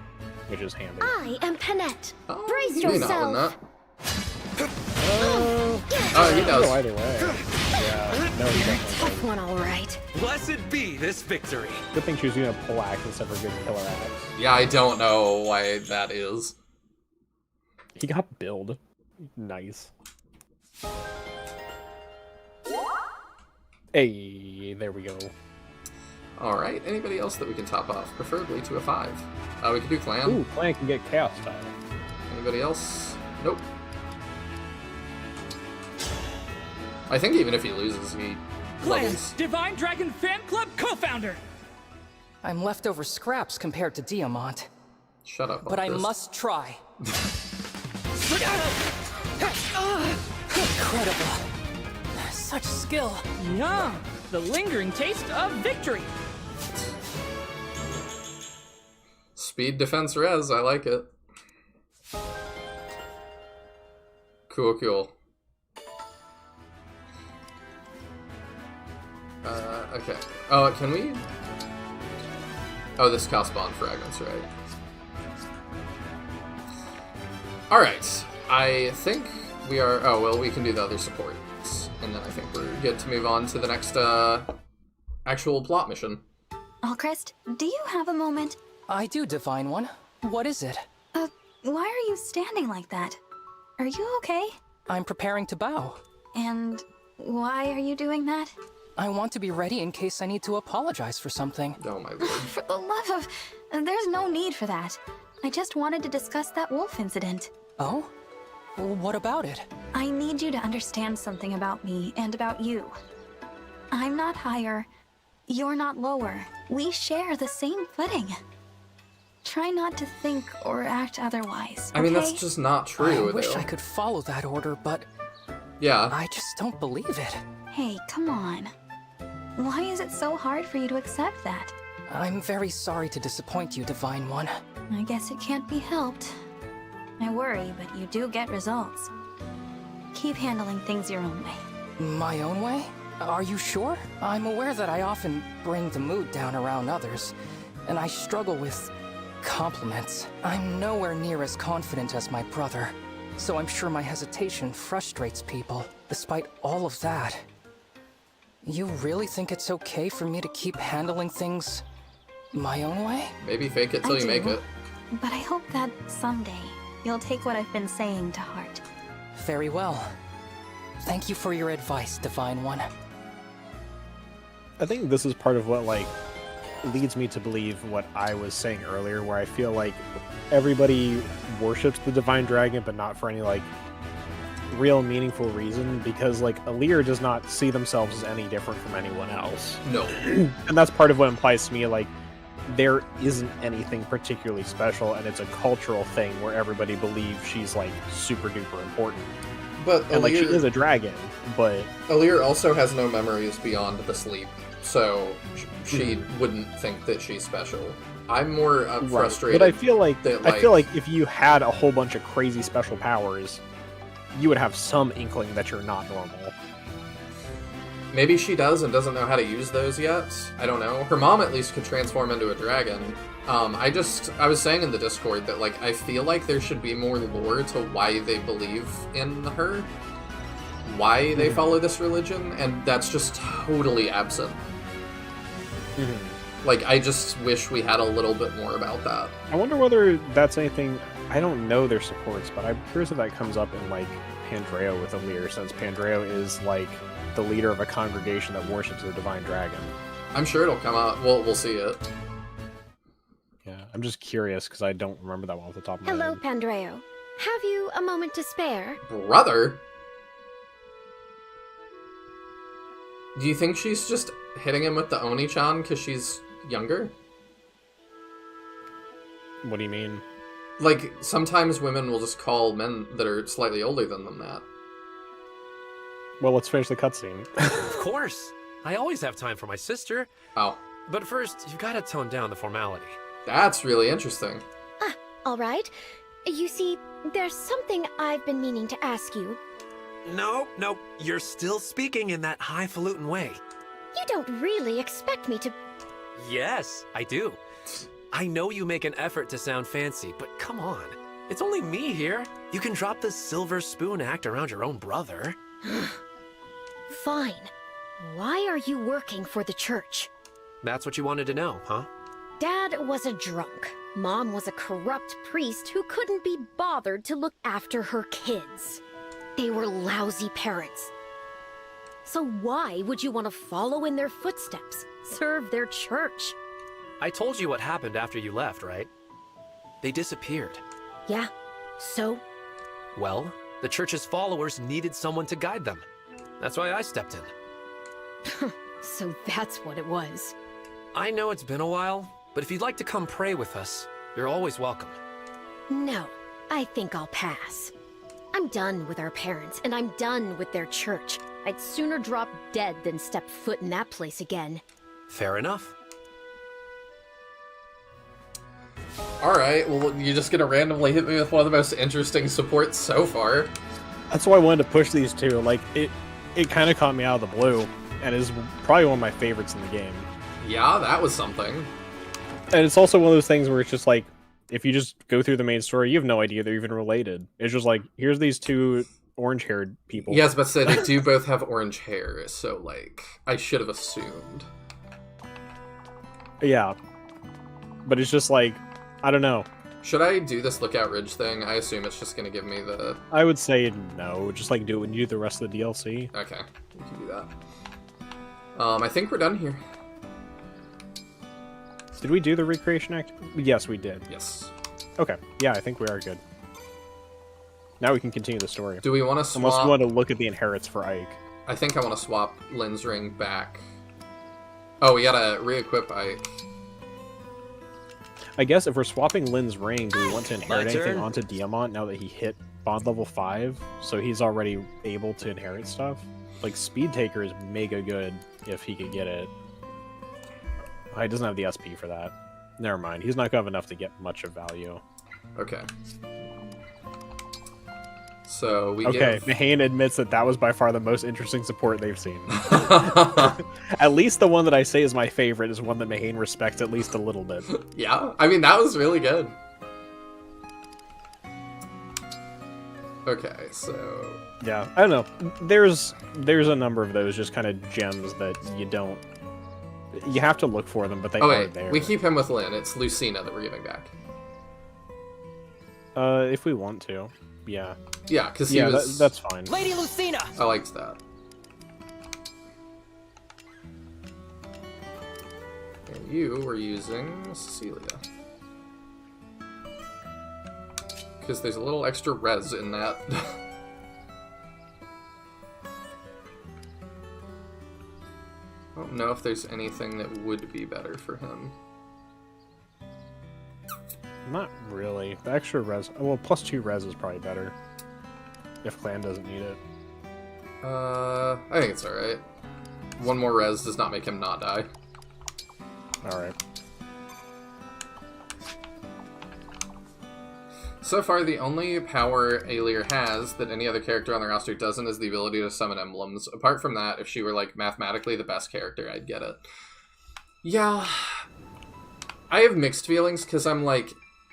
which is handy. I am Panette. Brace He may not win yourself. that. Oh, he does. Either way. Yeah, no, he doesn't. Tough one, all right. Blessed be this victory. Good thing she was using a pole axe instead of a good killer axe. Yeah, I don't know why that is. He got billed. Nice. Hey, there we go. Alright, anybody else that we can top off? Preferably to a 5. We can do Clan. Ooh, Clan can get Chaos time. Anybody else? Nope. I think even if he loses, he Clan, levels. Divine Dragon Fan Club co-founder. I'm leftover scraps compared to Diamant. Shut up, But I Marcus. must try. Incredible. Such skill. Yum! The lingering taste of victory. Speed, defense, res. I like it. Cool, cool. Okay. Oh, can we? Oh, this costs bond fragments, right? Alright. I think we are... Oh, well, we can do the other supports. And then I think we're good to move on to the next, actual plot mission. Alchrist, do you have a moment? I do, Divine One. What is it? Why are you standing like that? Are you okay? I'm preparing to bow. And why are you doing that? I want to be ready in case I need to apologize for something. Oh my lord. For the love of... There's no need for that. I just wanted to discuss that wolf incident. Oh? What about it? I need you to understand something about me and about you. I'm not higher. You're not lower. We share the same footing. Try not to think or act otherwise, I mean, that's okay? just not true, I wish though. I could follow that order, but Yeah. I just don't believe it. Hey, come on. Why is it so hard for you to accept that? I'm very sorry to disappoint you, Divine One. I guess it can't be helped. I worry, but you do get results. Keep handling things your own way. My own way? Are you sure? I'm aware that I often bring the mood down around others, and I struggle with compliments. I'm nowhere near as confident as my brother, so I'm sure my hesitation frustrates people. Despite all of that, you really think it's okay for me to keep handling things my own way? Maybe fake it till I you make do. it. But I hope that someday you'll take what I've been saying to heart. Very well. Thank you for your advice, Divine One. I think this is part of what, like, leads me to believe what I was saying earlier, where I feel like everybody worships the Divine Dragon, but not for any, like, real meaningful reason, because, like, Alir does not see themselves as any different from anyone else. No. And that's part of what implies to me, like, there isn't anything particularly special, and it's a cultural thing where everybody believes she's, like, super duper important. But And, like, she Alir- is a dragon, but... Alir also has no memories beyond the sleep, so she wouldn't think that she's special. I'm more frustrated. But I feel like that, I feel like if you had a whole bunch of crazy special powers, you would have some inkling that you're not normal. Maybe she does and doesn't know how to use those yet. I don't know. Her mom at least could transform into a dragon. I was saying in the Discord that, like, I feel like there should be more lore to why they believe in her, why they follow this religion, and that's just totally absent. Like, I just wish we had a little bit more about that. I wonder whether that's anything... I don't know their supports, but I'm curious if that comes up in, like, Pandreo with Alir, since Pandreo is, like, the leader of a congregation that worships the Divine Dragon. I'm sure it'll come out. We'll see it. Yeah, I'm just curious, because I don't remember that one off the top of my Hello, head. Pandreo. Have you a moment to spare? Brother? Do you think she's just hitting him with the Oni-chan because she's younger? What do you mean? Like, sometimes women will just call men that are slightly older than them that. Well, let's finish the cutscene. Of course. I always have time for my sister. Oh. But first, you've got to tone down the formality. That's really interesting. All right. You see, there's something I've been meaning to ask you. No, you're still speaking in that highfalutin way. You don't really expect me to... Yes, I do. I know you make an effort to sound fancy, but come on. It's only me here. You can drop the silver spoon act around your own brother. Fine. Why are you working for the church? That's what you wanted to know, huh? Dad was a drunk. Mom was a corrupt priest who couldn't be bothered to look after her kids. They were lousy parents. So why would you want to follow in their footsteps, serve their church? I told you what happened after you left, right? They disappeared. Yeah, so? Well, the church's followers needed someone to guide them. That's why I stepped in. So that's what it was. I know it's been a while, but if you'd like to come pray with us, you're always welcome. No, I think I'll pass. I'm done with our parents, and I'm done with their church. I'd sooner drop dead than step foot in that place again. Fair enough. Alright, well, you're just gonna randomly hit me with one of the most interesting supports so far. That's why I wanted to push these two. Like, it kind of caught me out of the blue, and is probably one of my favorites in the game. Yeah, that was something. And it's also one of those things where it's just like, if you just go through the main story, you have no idea they're even related. It's just like, here's these two orange-haired people. Yes, but say they do both have orange hair, so, like, I should have assumed. Yeah. But it's just like, I don't know. Should I do this Lookout Ridge thing? I assume it's just gonna give me the... I would say no. Just, like, do it when you do the rest of the DLC. Okay, we can do that. I think we're done here. Did we do the recreation act? Yes, we did. Yes. Okay. Yeah, I think we are good. Now we can continue the story. Do we want to swap... Unless we want to look at the inherits for Ike. I think I want to swap Lynn's ring back. Oh, we gotta re-equip Ike. I guess if we're swapping Lynn's ring, do we want to inherit My anything turn. onto Diamant now that he hit bond level 5? So he's already able to inherit stuff? Like, Speed Taker is mega good if he could get it. Oh, he doesn't have the SP for that. Never mind. He's not going to have enough to get much of value. Okay. So we Okay, give... Mahane admits that that was by far the most interesting support they've seen. At least the one that I say is my favorite is one that Mahane respects at least a little bit. Yeah, I mean, that was really good. Okay, so... Yeah, I don't know. There's a number of those just kind of gems that you don't... You have to look for them, but they are there. We keep him with Lynn. It's Lucina that we're giving back. If we want to. Yeah. Yeah, because he was... that's fine. Lady Lucina! I liked that. And you were using Cecilia. Because there's a little extra res in that. I don't know if there's anything that would be better for him. Not really. The extra res... Well, +2 res is probably better. If Clan doesn't need it. I think it's alright. One more res does not make him not die. Alright. So far, the only power Alir has that any other character on the roster doesn't is the ability to summon emblems. Apart from that, if she were, like, mathematically the best character, I'd get it. Yeah. I have mixed feelings, because I'm like,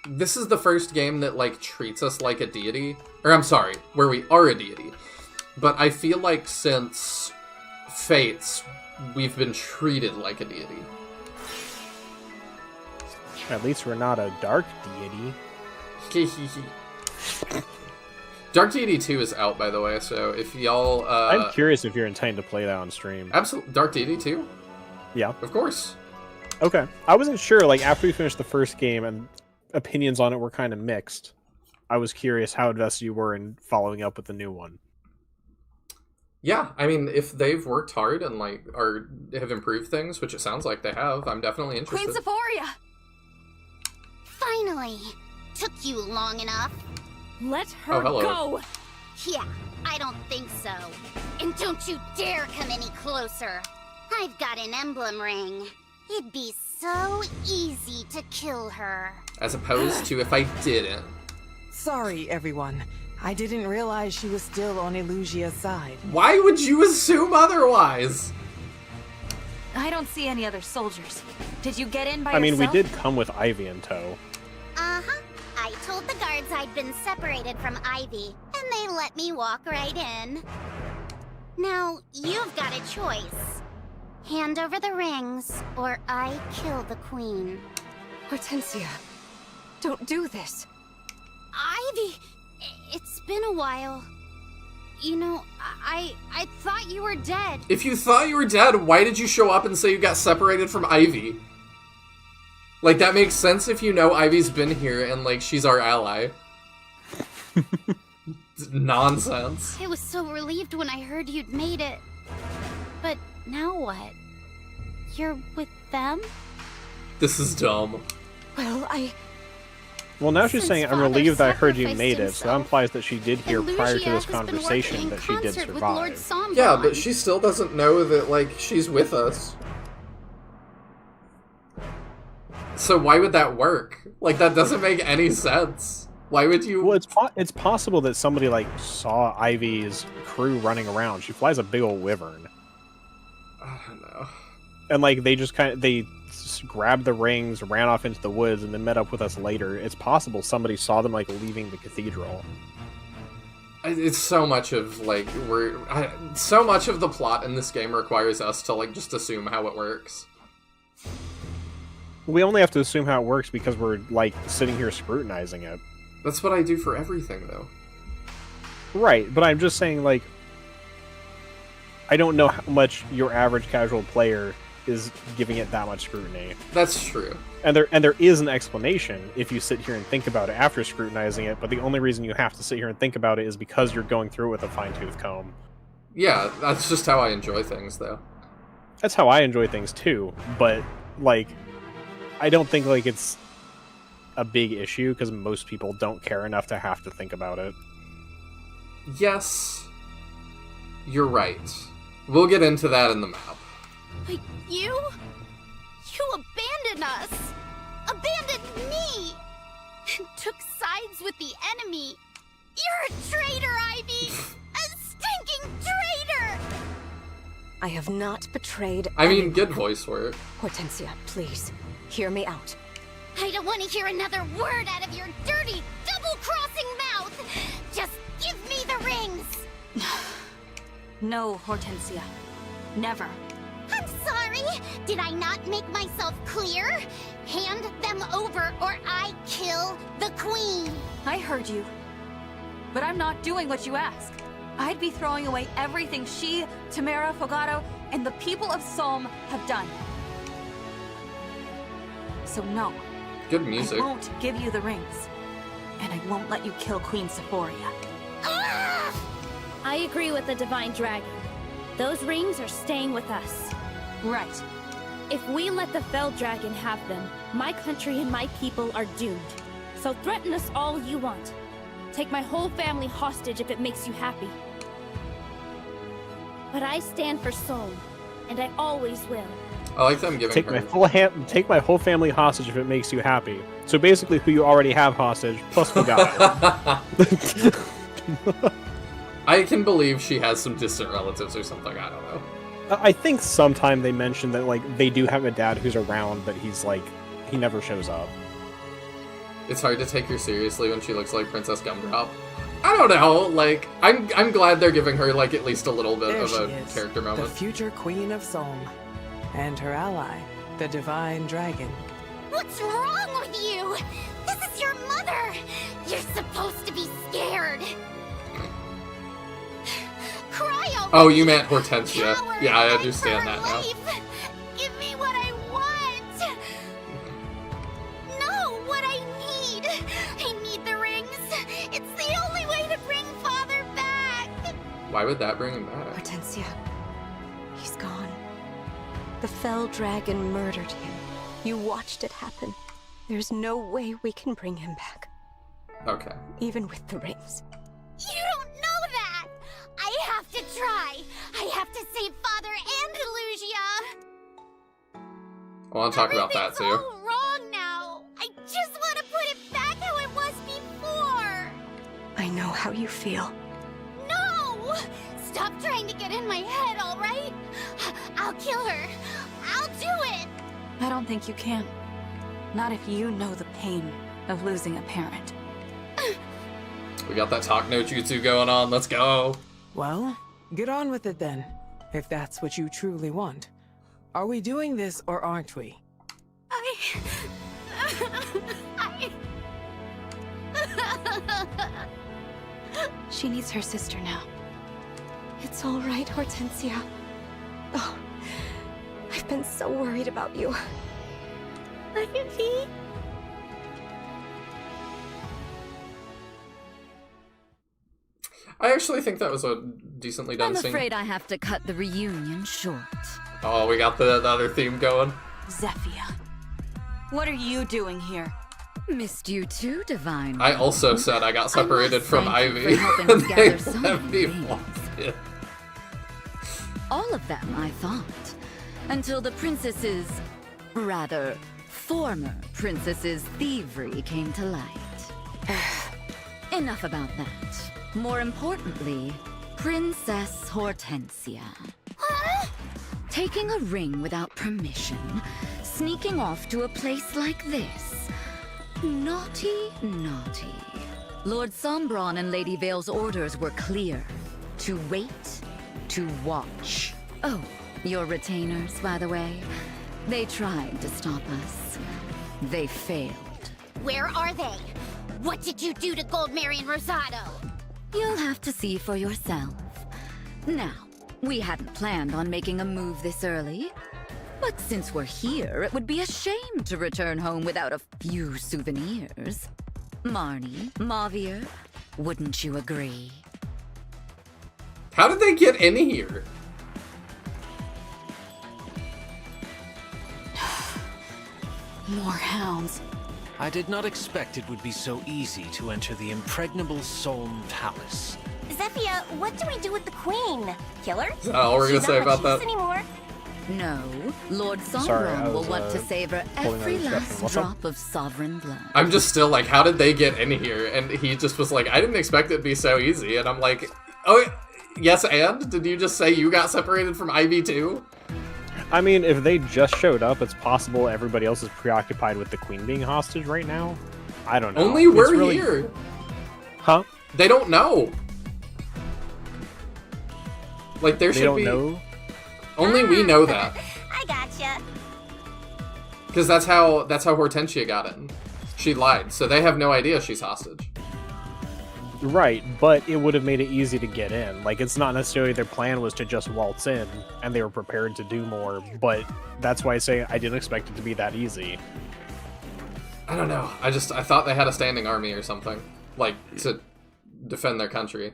this is the first game that, like, treats us like a deity. Or, I'm sorry, where we are a deity. But I feel like since Fates, we've been treated like a deity. At least we're not a dark deity. Dark Deity 2 is out, by the way, so if y'all... I'm curious if you're intending to play that on stream. Absolutely. Dark Deity 2? Yeah. Of course. Okay. I wasn't sure, like, after we finished the first game and opinions on it were kind of mixed, I was curious how invested you were in following up with the new one. Yeah, I mean, if they've worked hard and, like, have improved things, which it sounds like they have, I'm definitely interested. Queen Sephoria! Finally! Took you long enough. Let her go! Yeah, I don't think so. And don't you dare come any closer. I've got an emblem ring. It'd be so easy to kill her. As opposed to if I didn't. Sorry, everyone. I didn't realize she was still on Elusia's side. Why would you assume otherwise? I don't see any other soldiers. Did you get in by yourself? I mean, we did come with Ivy in tow. Uh-huh. I told the guards I'd been separated from Ivy, and they let me walk right in. Now, you've got a choice. Hand over the rings, or I kill the queen. Hortensia, don't do this. Ivy, it's been a while. You know, I thought you were dead. If you thought you were dead, why did you show up and say you got separated from Ivy? Like, that makes sense if you know Ivy's been here and, like, she's our ally. Nonsense. I was so relieved when I heard you'd made it. But now what? You're with them? This is dumb. Well, now she's saying, I'm relieved that I heard you made it, so that implies that she did hear prior to this conversation that she did survive. Yeah, but she still doesn't know that, like, she's with us. So why would that work? Like, that doesn't make any sense. Why would you... Well, it's possible that somebody, like, saw Ivy's crew running around. She flies a big old wyvern. I don't know. And, like, they just grabbed the rings, ran off into the woods, and then met up with us later. It's possible somebody saw them, like, leaving the cathedral. It's so much of, like, so much of the plot in this game requires us to, like, just assume how it works. We only have to assume how it works because we're, like, sitting here scrutinizing it. That's what I do for everything, though. Right, but I'm just saying, like, I don't know how much your average casual player is giving it that much scrutiny. That's true. And there is an explanation if you sit here and think about it after scrutinizing it, but the only reason you have to sit here and think about it is because you're going through it with a fine-tooth comb. Yeah, that's just how I enjoy things, though. That's how I enjoy things, too, but, like, I don't think, like, it's a big issue, because most people don't care enough to have to think about it. Yes, you're right. We'll get into that in the map. But you abandoned us! Abandoned me! And took sides with the enemy! You're a traitor, Ivy! A stinking traitor! I have not betrayed I mean, anyone. good voice work. Hortensia, please, hear me out. I don't want to hear another word out of your dirty, double-crossing mouth! Just give me the rings! No, Hortensia. Never. I'm sorry! Did I not make myself clear? Hand them over or I kill the queen! I heard you. But I'm not doing what you ask. I'd be throwing away everything she, Tamara, Fogato, and the people of Solm have done. So no. Good music. I won't give you the rings. And I won't let you kill Queen Sephoria. I agree with the Divine Dragon. Those rings are staying with us. Right. If we let the Fell Dragon have them, my country and my people are doomed. So threaten us all you want. Take my whole family hostage if it makes you happy. But I stand for Solm, and I always will. I like them giving take her... take my whole family hostage if it makes you happy. So basically, who you already have hostage plus the guy. I can believe she has some distant relatives or something. I don't know. I think sometime they mentioned that like they do have a dad who's around, but he's like he never shows up. It's hard to take her seriously when she looks like Princess Gumdrop. I don't know. Like I'm glad they're giving her like at least a little bit of a character moment. The future Queen of Song. And her ally, the Divine Dragon. What's wrong with you? This is your mother! You're supposed to be scared! Cry over Oh, you meant Hortensia. Yeah, I understand that now. Give me what I want! No, what I need! I need the rings! It's the only way to bring Father back! Why would that bring him back? Hortensia. He's gone. The fell dragon murdered him. You watched it happen. There's no way we can bring him back. Okay. Even with the rings. You don't know that! I have to try! I have to save Father and Lugia! I want to talk about that too. All wrong now! I just want to put it back how it was before! I know how you feel. No! Stop trying to get in my head, alright? I'll kill her. I'll do it! I don't think you can. Not if you know the pain of losing a parent. We got that talk no jutsu going on. Let's go. Well, get on with it then, if that's what you truly want. Are we doing this or aren't we? She needs her sister now. It's all right, Hortensia. Oh, I've been so worried about you. Ivy? I actually think that was a decently done I'm scene. afraid I have to cut the reunion short. Oh, we got the other theme going. Zephia, what are you doing here? Missed you too, Divine. I also said I got separated from Ivy. For helping us They gather so let many me things. walk in. All of them, I thought. Until the princess's, rather, former princess's thievery came to light. Enough about that. More importantly, Princess Hortensia. Taking a ring without permission, sneaking off to a place like this. Naughty, naughty. Lord Sombron and Lady Vale's orders were clear. To wait, to watch. Oh, your retainers, by the way. They tried to stop us. They failed. Where are they? What did you do to Goldmary and Rosado? You'll have to see for yourself. Now, we hadn't planned on making a move this early. But since we're here, it would be a shame to return home without a few souvenirs. Marnie, Mavier, wouldn't you agree? How did they get in here? More hounds. I did not expect it would be so easy to enter the impregnable Solm Palace. Zephia, what do we do with the queen? Kill her? Is that all we're gonna say about that? Anymore? No, Lord Sorry, Sombron I will was, want to savor holding every another discussion. last What's up? drop of sovereign blood. I'm just still like, how did they get in here? And he just was like, I didn't expect it to be so easy. And I'm like, oh, yes, and? Did you just say you got separated from Ivy too? I mean, if they just showed up, it's possible everybody else is preoccupied with the queen being hostage right now. I don't know. Only It's we're really... here. Huh? They don't know. Like, there They should don't be... know? Only we know that. I gotcha. Because that's how Hortensia got in. She lied, so they have no idea she's hostage. Right, but it would have made it easy to get in. Like, it's not necessarily their plan was to just waltz in, and they were prepared to do more, but that's why I say I didn't expect it to be that easy. I don't know. I thought they had a standing army or something. Like, to defend their country.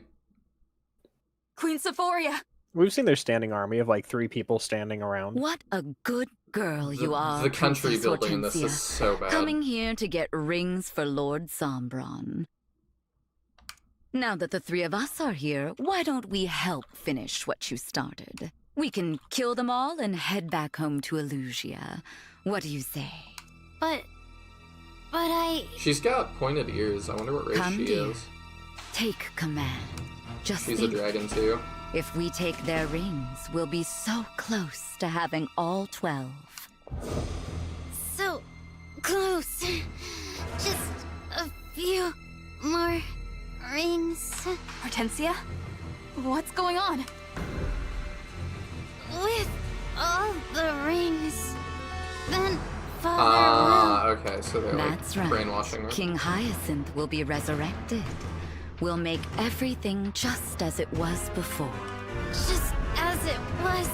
Queen Sephoria! We've seen their standing army of like 3 people standing around. What a good girl you are, The country Princess building in this Hortensia. is so bad. Coming here to get rings for Lord Sombron. Now that the 3 of us are here, why don't we help finish what you started? We can kill them all and head back home to Illusia. What do you say? But I... She's got pointed ears. I wonder what race Come, she dear. is. Take command. Just She's a think, dragon too. if we take their rings, we'll be so close to having all 12. So close. Just a few more rings. Hortensia? What's going on? With all the rings, then Father Okay, so they're like That's right. brainwashing her. King Hyacinth will be resurrected. We'll make everything just as it was before. will, just as it was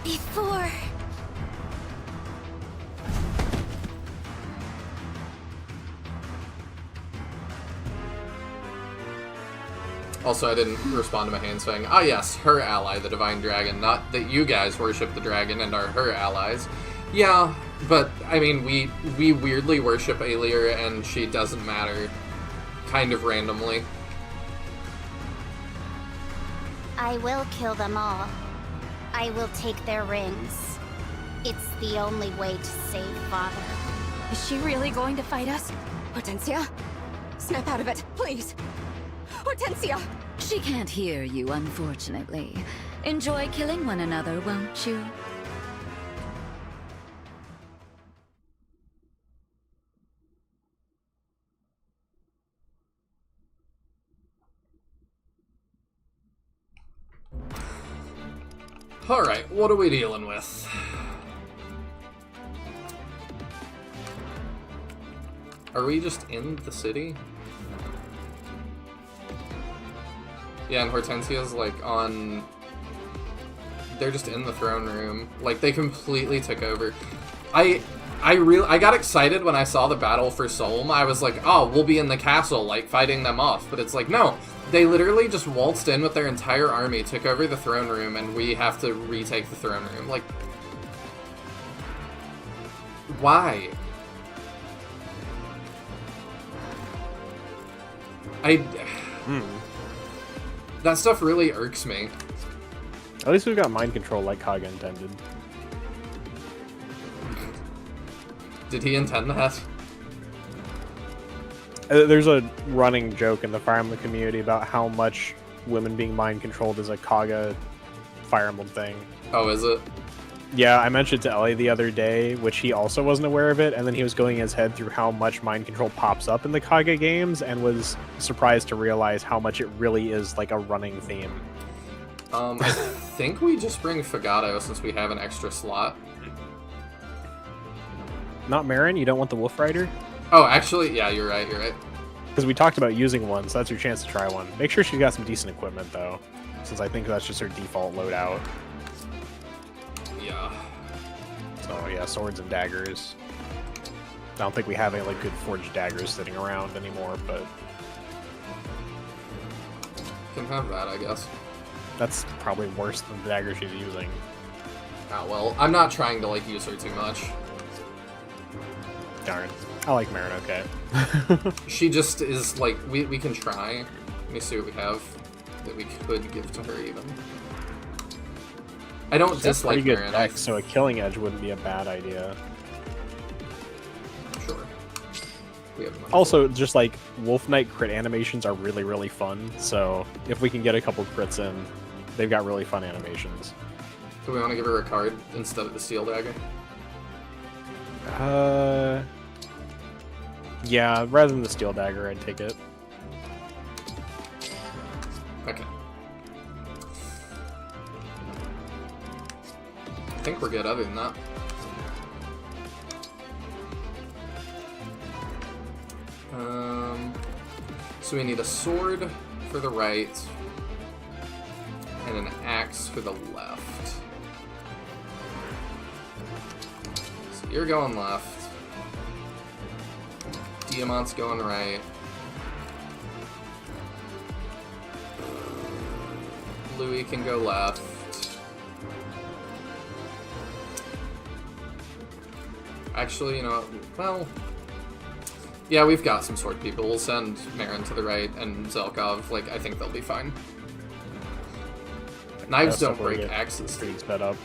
before. Also, I didn't respond to my hand saying, ah yes, her ally, the Divine Dragon, not that you guys worship the dragon and are her allies. Yeah, but, I mean, we weirdly worship Aelir and she doesn't matter. Kind of randomly. I will kill them all. I will take their rings. It's the only way to save Father. Is she really going to fight us? Hortensia? Snap out of it, please! Hortensia! She can't hear you, unfortunately. Enjoy killing one another, won't you? Alright, what are we dealing with? Are we just in the city? Yeah, and Hortensia's like on... They're just in the throne room. Like, they completely took over. I got excited when I saw the battle for Solm. I was like, oh, we'll be in the castle, like, fighting them off. But it's like, no. They literally just waltzed in with their entire army, took over the throne room, and we have to retake the throne room. Like, why? That stuff really irks me. At least we've got mind control like Kaga intended. Did he intend that? There's a running joke in the Fire Emblem community about how much women being mind controlled is a Kaga Fire Emblem thing. Oh, is it? Yeah, I mentioned to Ellie the other day, which he also wasn't aware of it, and then he was going his head through how much mind control pops up in the Kaga games, and was surprised to realize how much it really is like a running theme. I think we just bring Fagato since we have an extra slot. Not Marin? You don't want the Wolf Rider? Oh, actually, yeah, you're right, you're right. Because we talked about using one, so that's your chance to try one. Make sure she's got some decent equipment, though, since I think that's just her default loadout. Yeah. So, yeah, swords and daggers. I don't think we have any, like, good forged daggers sitting around anymore, but... Can have that, I guess. That's probably worse than the dagger she's using. Oh, well, I'm not trying to, like, use her too much. Darn. I like Marin, okay. She just is, like, we can try. Let me see what we have that we could give to her, even. I don't dislike pretty good Marin. deck, so a killing edge wouldn't be a bad idea. Sure. We have Also, just like Wolf Knight crit animations are really, really fun. So if we can get a couple crits in, they've got really fun animations. Do we want to give her a card instead of the steel dagger? Yeah, rather than the steel dagger, I'd take it. Okay. I think we're good other than that. So we need a sword for the right and an axe for the left. So you're going left. Diamant's going right. Louis can go left. Actually, you know, well... Yeah, we've got some sword people. We'll send Marin to the right and Zelkov. Like, I think they'll be fine. Knives don't break, axes do. Sped up.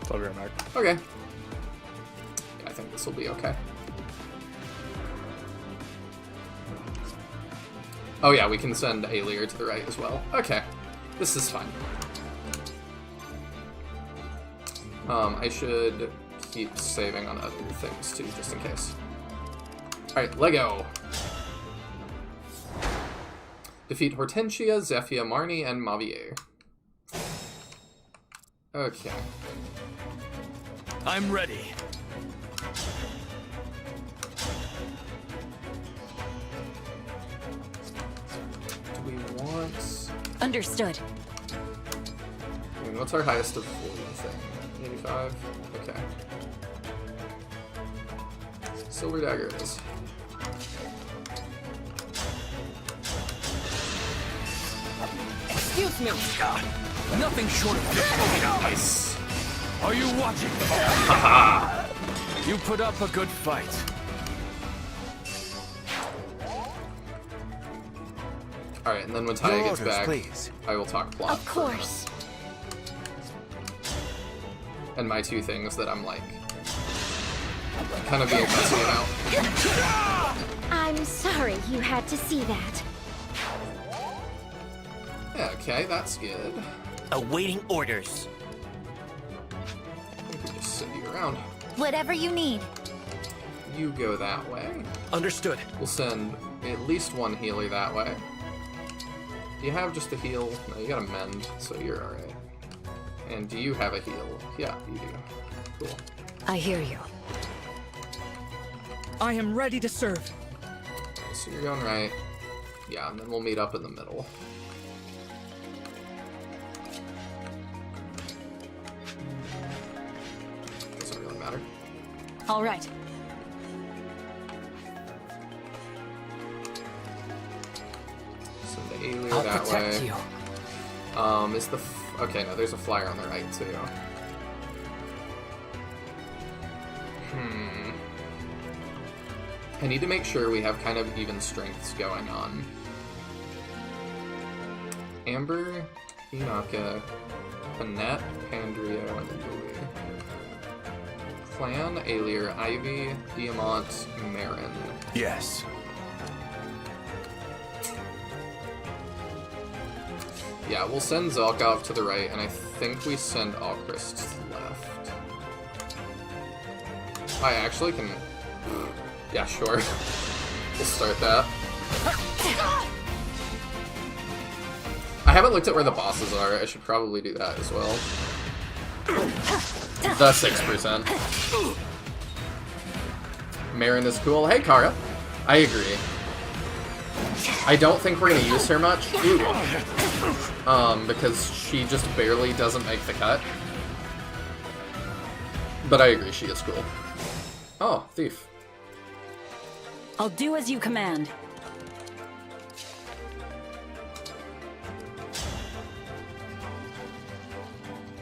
So I'll be right back. Okay. Yeah, I think this will be okay. Oh yeah, we can send Alir to the right as well. Okay. This is fine. I should keep saving on other things too, just in case. Alright, Lego! Defeat Hortensia, Zephyr, Marnie, and Mavier. Okay. I'm ready. Do we want... Understood. I mean, what's our highest of 40 thing? 85? Okay. Silver dagger it is. Excuse me. God, nothing short of victory. Nice. Are you watching? You put up a good fight. Alright, and then when Taya gets back, please. I will talk plot. Of course. And my two things that I'm like kind of being fussy about. I'm sorry you had to see that. Yeah, okay, that's good. Awaiting orders. We can just send you around. Whatever you need. You go that way. Understood. We'll send at least one healer that way. Do you have just a heal? No, you got a mend, so you're alright. And do you have a heal? Yeah, you do. Cool. I hear you. I am ready to serve. Okay, so you're going right. Yeah, and then we'll meet up in the middle. Doesn't really matter. All right. Send the Alir I'll that protect way. you. Is the okay? No, there's a flyer on the right too. I need to make sure we have kind of even strengths going on. Amber, Inaka, Annette, Pandrio, and Louis. Clan, Alir, Ivy, Diamant, Marin. Yes. Yeah, we'll send Zelkov to the right, and I think we send Alchrist to the left. I actually can... Yeah, sure. We'll start that. I haven't looked at where the bosses are. I should probably do that as well. The 6%. Marin is cool. Hey, Kara. I agree. I don't think we're going to use her much. Ooh. Because she just barely doesn't make the cut. But I agree, she is cool. Oh, thief. I'll do as you command.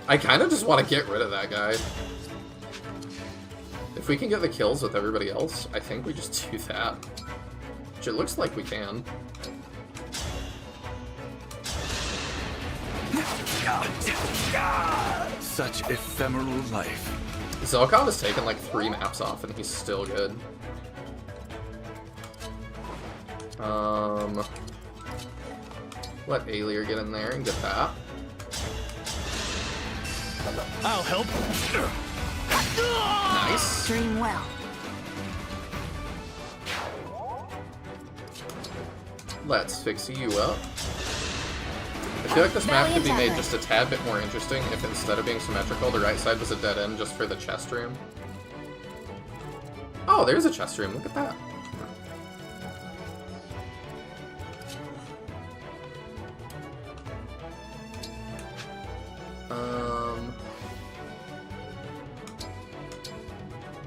I kind of just want to get rid of that guy. If we can get the kills with everybody else, I think we just do that. Which it looks like we can. Such ephemeral life. Zelkov has taken like 3 maps off and he's still good. Let Alir get in there and get that. I'll help. Nice. Dream well. Let's fix you up. I feel like this map could be made just a tad bit more interesting if instead of being symmetrical, the right side was a dead end just for the chest room. Oh, there's a chest room. Look at that.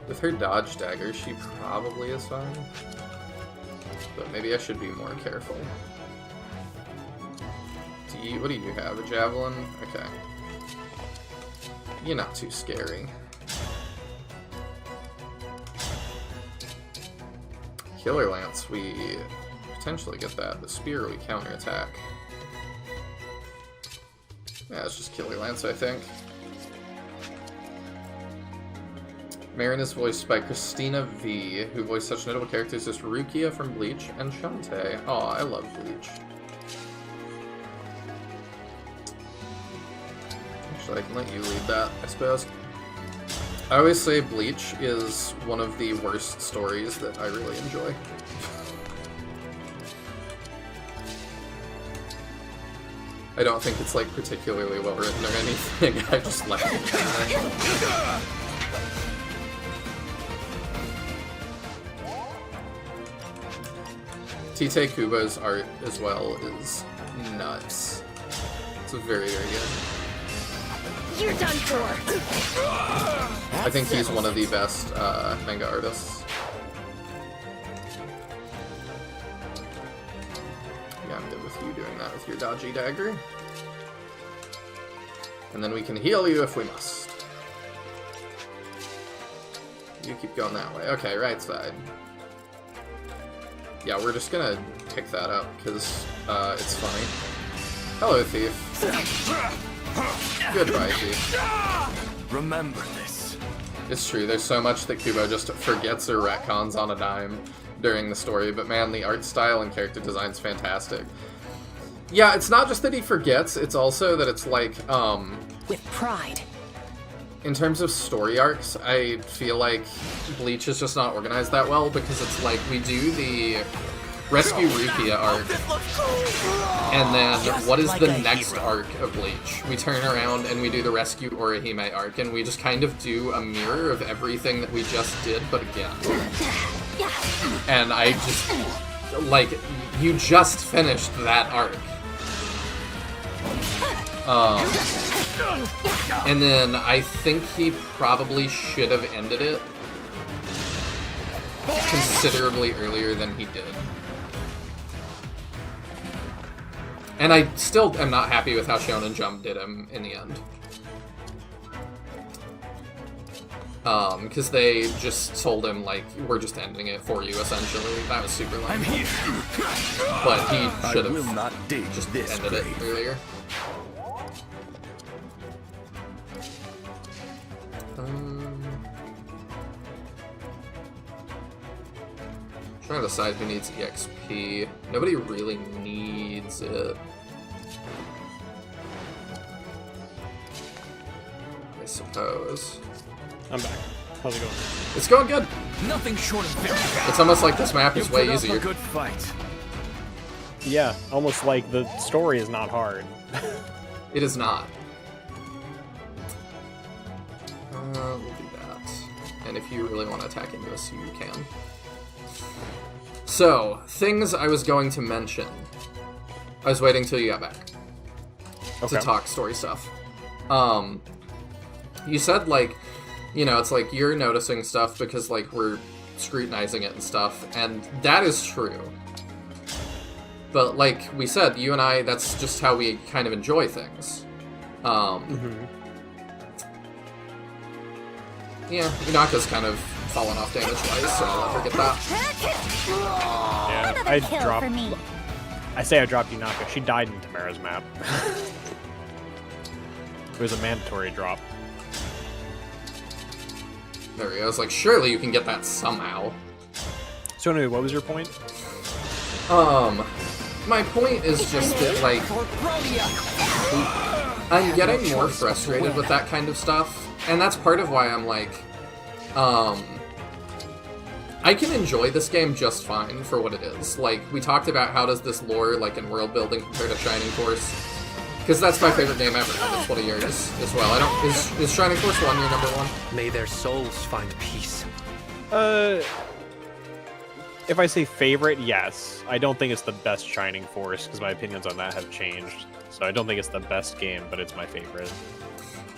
With her dodge dagger, she probably is fine. But maybe I should be more careful. What do you have? A javelin? Okay. You're not too scary. Killer Lance, we potentially get that. The spear, we counterattack. Yeah, it's just Killer Lance, I think. Marin is voiced by Christina V, who voiced such notable characters as Rukia from Bleach and Shantae. Oh, I love Bleach. Actually, I can let you lead that, I suppose. I always say Bleach is one of the worst stories that I really enjoy. I don't think it's, like, particularly well written or anything. I just like it. Tite Kubo's art as well is nuts. It's very, very good. You're done for. I think he's one of the best manga artists. Yeah, I'm good with you doing that with your dodgy dagger. And then we can heal you if we must. You keep going that way. Okay, right side. Yeah, we're just gonna pick that up, because it's funny. Hello, Thief. Goodbye, Thief. Remember this. It's true, there's so much that Kubo just forgets or retcons on a dime during the story, but man, the art style and character design's fantastic. Yeah, it's not just that he forgets, it's also that it's like, with pride. in terms of story arcs, I feel like Bleach is just not organized that well, because it's like, we do the Rescue Rukia arc, and then what is the next arc of Bleach? We turn around and we do the Rescue Orihime arc, and we just kind of do a mirror of everything that we just did, but again. And I just, like, you just finished that arc. And then I think he probably should have ended it considerably earlier than he did. And I still am not happy with how Shonen Jump did him in the end. Because they just told him, like, we're just ending it for you, essentially. That was super lame. But he should have just ended it earlier. Trying to decide who needs EXP. Nobody really needs it. I suppose. I'm back. How's it going? It's going good. Nothing short of victory. It's almost like this map is way easier. A good fight. Yeah, almost like the story is not hard. It is not. We'll do that. And if you really want to attack into us, you can. So, things I was going to mention. I was waiting till you got back to talk story stuff. You said, like, you know, it's like you're noticing stuff because, like, we're scrutinizing it and stuff, and that is true. But, like we said, you and I, that's just how we kind of enjoy things. Yeah, Inaka's kind of fallen off damage-wise, so I'll let her get that. Yeah, I dropped. I say I dropped Inaka. She died in Tamara's map. It was a mandatory drop. There he goes. Like, surely you can get that somehow. So anyway, what was your point? My point is just that, like, I'm getting more frustrated with that kind of stuff, and that's part of why I'm like, I can enjoy this game just fine for what it is. Like, we talked about how does this lore, like, in world building compare to Shining Force, because that's my favorite game ever, and it's one of yours as well. I don't, is Shining Force 1 your number one? May their souls find peace. If I say favorite, yes. I don't think it's the best Shining Force, because my opinions on that have changed. So I don't think it's the best game, but it's my favorite.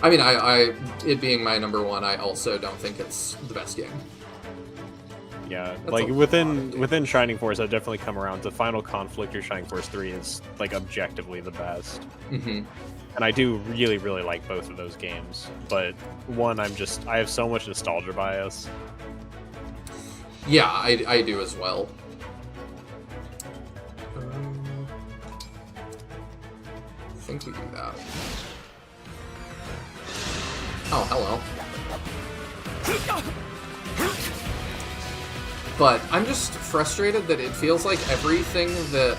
I mean, it being my number one, I also don't think it's the best game. Yeah, that's like within Shining Force, I've definitely come around to Final Conflict or Shining Force 3 is like objectively the best. Mm-hmm. And I do really, really like both of those games. But one, I have so much nostalgia bias. Yeah, I do as well. I think we do that. Oh, hello. But I'm just frustrated that it feels like everything that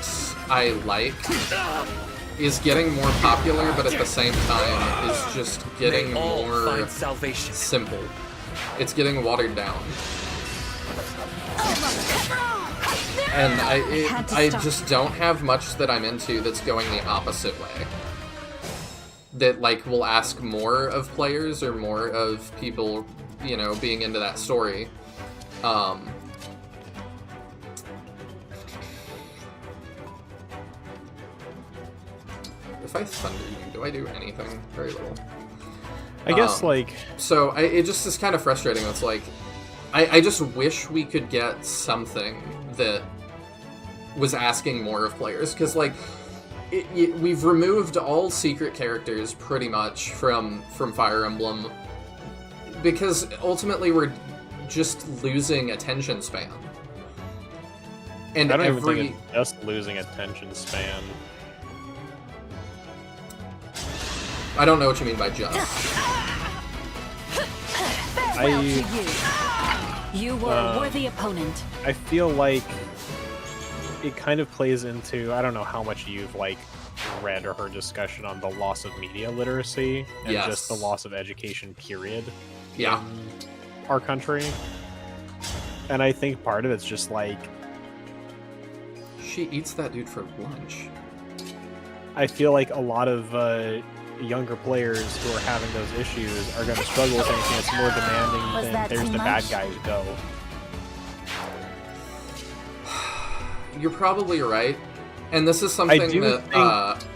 I like is getting more popular, but at the same time is just getting more simple. It's getting watered down. And I just don't have much that I'm into that's going the opposite way. That, like, will ask more of players or more of people, you know, being into that story. If I thunder you, do I do anything? Very little. I guess, like... So, it just is kind of frustrating. It's like, I just wish we could get something that was asking more of players, because, like, we've removed all secret characters, pretty much, from Fire Emblem, because ultimately we're just losing attention span. And I don't even think it's just losing attention span. I don't know what you mean by just. You were a worthy opponent. I feel like it kind of plays into, I don't know how much you've, like, read or heard discussion on the loss of media literacy and just the loss of education, period. Yeah. In our country. And I think part of it's just like... She eats that dude for lunch. I feel like a lot of younger players who are having those issues are going to struggle with anything that's more demanding than there's the bad guys go. You're probably right. And this is something that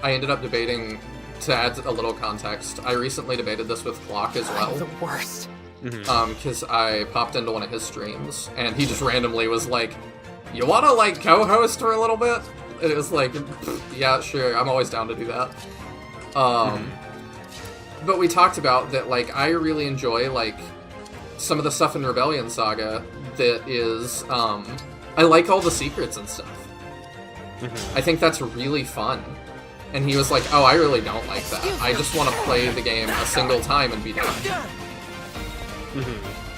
I ended up debating, to add a little context. I recently debated this with Clock as well. The worst. Because I popped into one of his streams, and he just randomly was like, you want to, like, co-host for a little bit? And it was like, yeah, sure, I'm always down to do that. But we talked about that, like, I really enjoy, like, some of the stuff in Rebellion Saga that is, I like all the secrets and stuff. I think that's really fun. And he was like, oh, I really don't like that. I just want to play the game a single time and be done.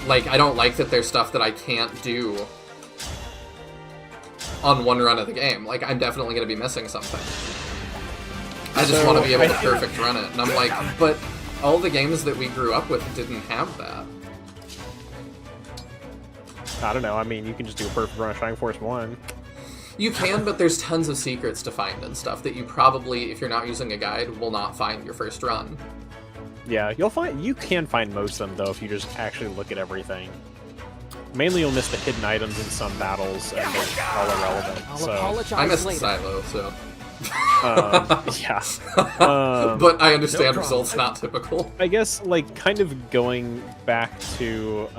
Like, I don't like that there's stuff that I can't do on one run of the game. Like, I'm definitely going to be missing something. I just want to be able to perfect run it. And I'm like, but all the games that we grew up with didn't have that. I don't know, I mean, you can just do a perfect run of Shining Force 1. You can, but there's tons of secrets to find and stuff that you probably, if you're not using a guide, will not find your first run. Yeah, you can find most of them, though, if you just actually look at everything. Mainly you'll miss the hidden items in some battles, and they're all irrelevant. I missed Silo, so... yeah. But I understand results not typical. I guess, like, kind of going back to,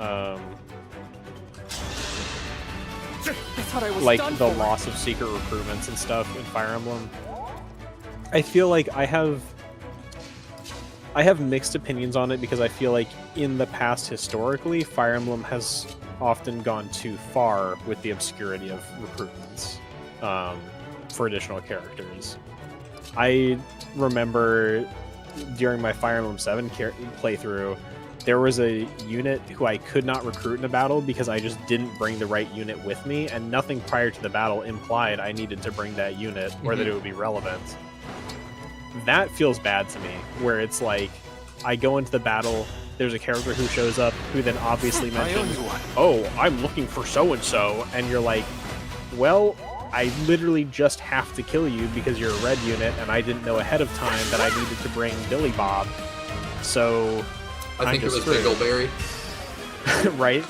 like, the loss of secret recruitments and stuff in Fire Emblem. I feel like I have mixed opinions on it, because I feel like in the past, historically, Fire Emblem has often gone too far with the obscurity of recruitments for additional characters. I remember during my Fire Emblem 7 playthrough, there was a unit who I could not recruit in a battle because I just didn't bring the right unit with me, and nothing prior to the battle implied I needed to bring that unit or that it would be relevant. That feels bad to me, where it's like, I go into the battle, there's a character who shows up who then obviously mentions, oh, I'm looking for so-and-so, and you're like, well, I literally just have to kill you because you're a red unit, and I didn't know ahead of time that I needed to bring Billy Bob, so... I think it was Dingleberry. Right?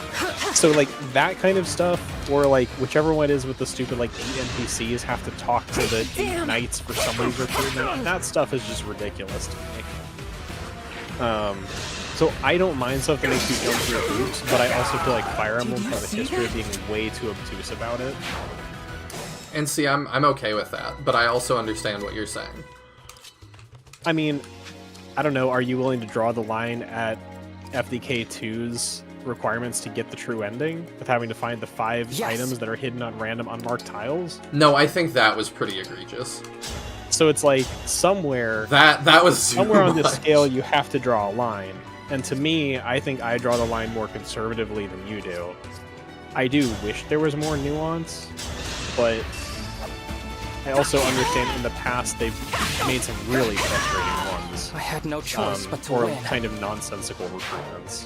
So, like, that kind of stuff, or, like, whichever one it is with the stupid, like, 8 NPCs have to talk to the 8 knights for somebody's recruitment, that stuff is just ridiculous to me. So I don't mind stuff that makes you jump through hoops, but I also feel like Fire Emblem has a history of being way too obtuse about it. And see, I'm okay with that, but I also understand what you're saying. I mean, I don't know, are you willing to draw the line at FDK 2's requirements to get the true ending, with having to find the 5 items that are hidden on random unmarked tiles? No, I think that was pretty egregious. So it's like, somewhere... That was somewhere on this scale, you have to draw a line. And to me, I think I draw the line more conservatively than you do. I do wish there was more nuance, but I also understand in the past they've made some really frustrating ones. I had no choice but to or win. kind of nonsensical recruitments.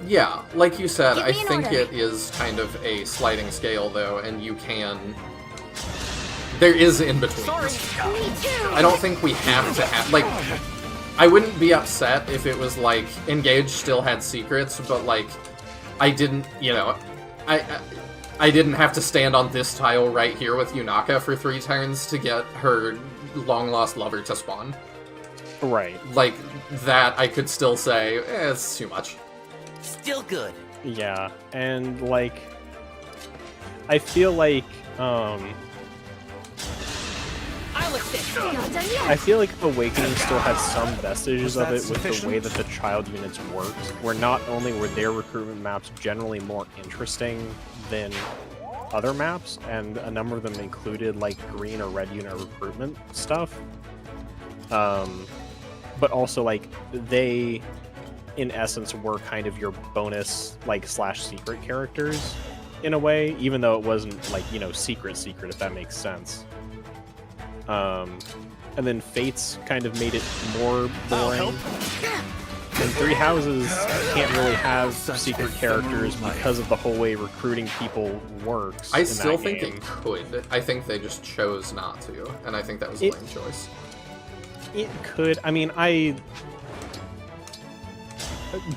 Yeah, like you said, Give I me an think order. it is kind of a sliding scale, though, and you can... There is in-between. I don't think we have to have... Like, I wouldn't be upset if it was, like, Engage still had secrets, but, like, I didn't, you know... I didn't have to stand on this tile right here with Yunaka for 3 turns to get her long-lost lover to spawn. Right. Like, that I could still say, it's too much. Still good. Yeah, and like, I feel like, I feel like Awakening still had some vestiges of it with the way that the child units worked, where not only were their recruitment maps generally more interesting than other maps, and a number of them included like green or red unit recruitment stuff, but also like they, in essence, were kind of your bonus like slash secret characters in a way, even though it wasn't like, you know, secret, if that makes sense. And then Fates kind of made it more boring. And Three Houses can't really have secret characters because of the whole way recruiting people works. I still think it could. I think they just chose not to, and I think that was a lame choice. It could. I mean,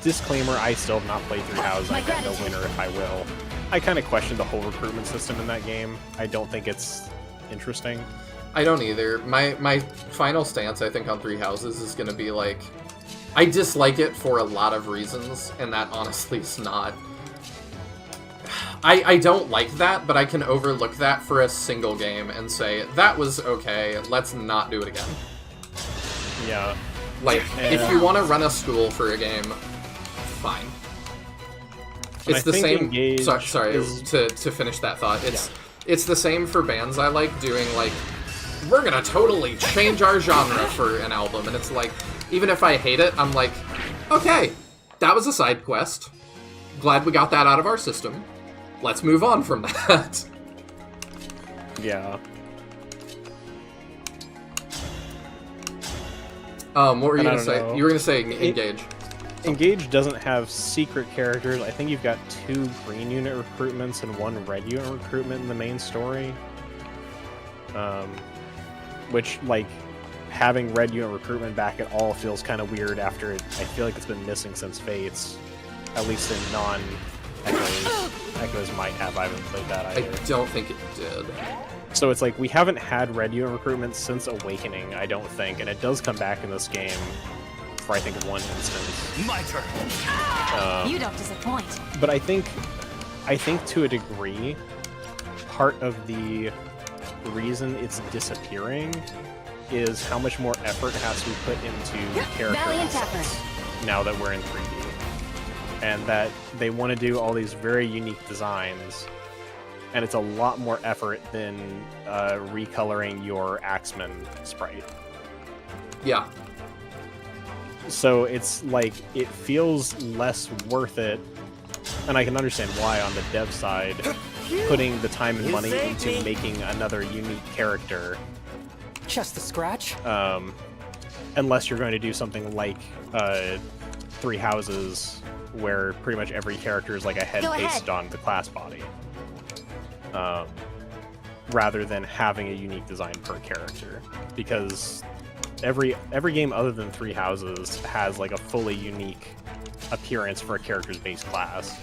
disclaimer, I still have not played Three Houses. I don't know when or if I will. I kind of question the whole recruitment system in that game. I don't think it's interesting. I don't either. My final stance, I think, on Three Houses is going to be like, I dislike it for a lot of reasons, and that honestly is not... I don't like that, but I can overlook that for a single game and say, that was okay, let's not do it again. Yeah. Like, if you want to run a school for a game, fine. It's the same... to finish that thought. It's the same for bands I like doing, like, we're gonna totally change our genre for an album, and it's like, even if I hate it, I'm like, okay, that was a side quest. Glad we got that out of our system. Let's move on from that. Yeah. What were you gonna say? You were gonna say Engage. Engage doesn't have secret characters. I think you've got 2 green unit recruitments and 1 red unit recruitment in the main story. Which, like, having red unit recruitment back at all feels kind of weird after I feel like it's been missing since Fates. At least in non-Echoes. Echoes might have, I haven't played that either. I don't think it did. So it's like, we haven't had red unit recruitment since Awakening, I don't think, and it does come back in this game for, I think, 1 instance. My turn. You don't disappoint. But I think to a degree, part of the reason it's disappearing is how much more effort has to be put into character assets now that we're in 3D. And that they want to do all these very unique designs, and it's a lot more effort than recoloring your Axeman sprite. Yeah. So it's like, it feels less worth it, and I can understand why on the dev side, putting the time and money into making another unique character. Just a scratch? Unless you're going to do something like Three Houses, where pretty much every character is like a head based on the class body. Rather than having a unique design per character. Because every game other than Three Houses has like a fully unique appearance for a character's base class.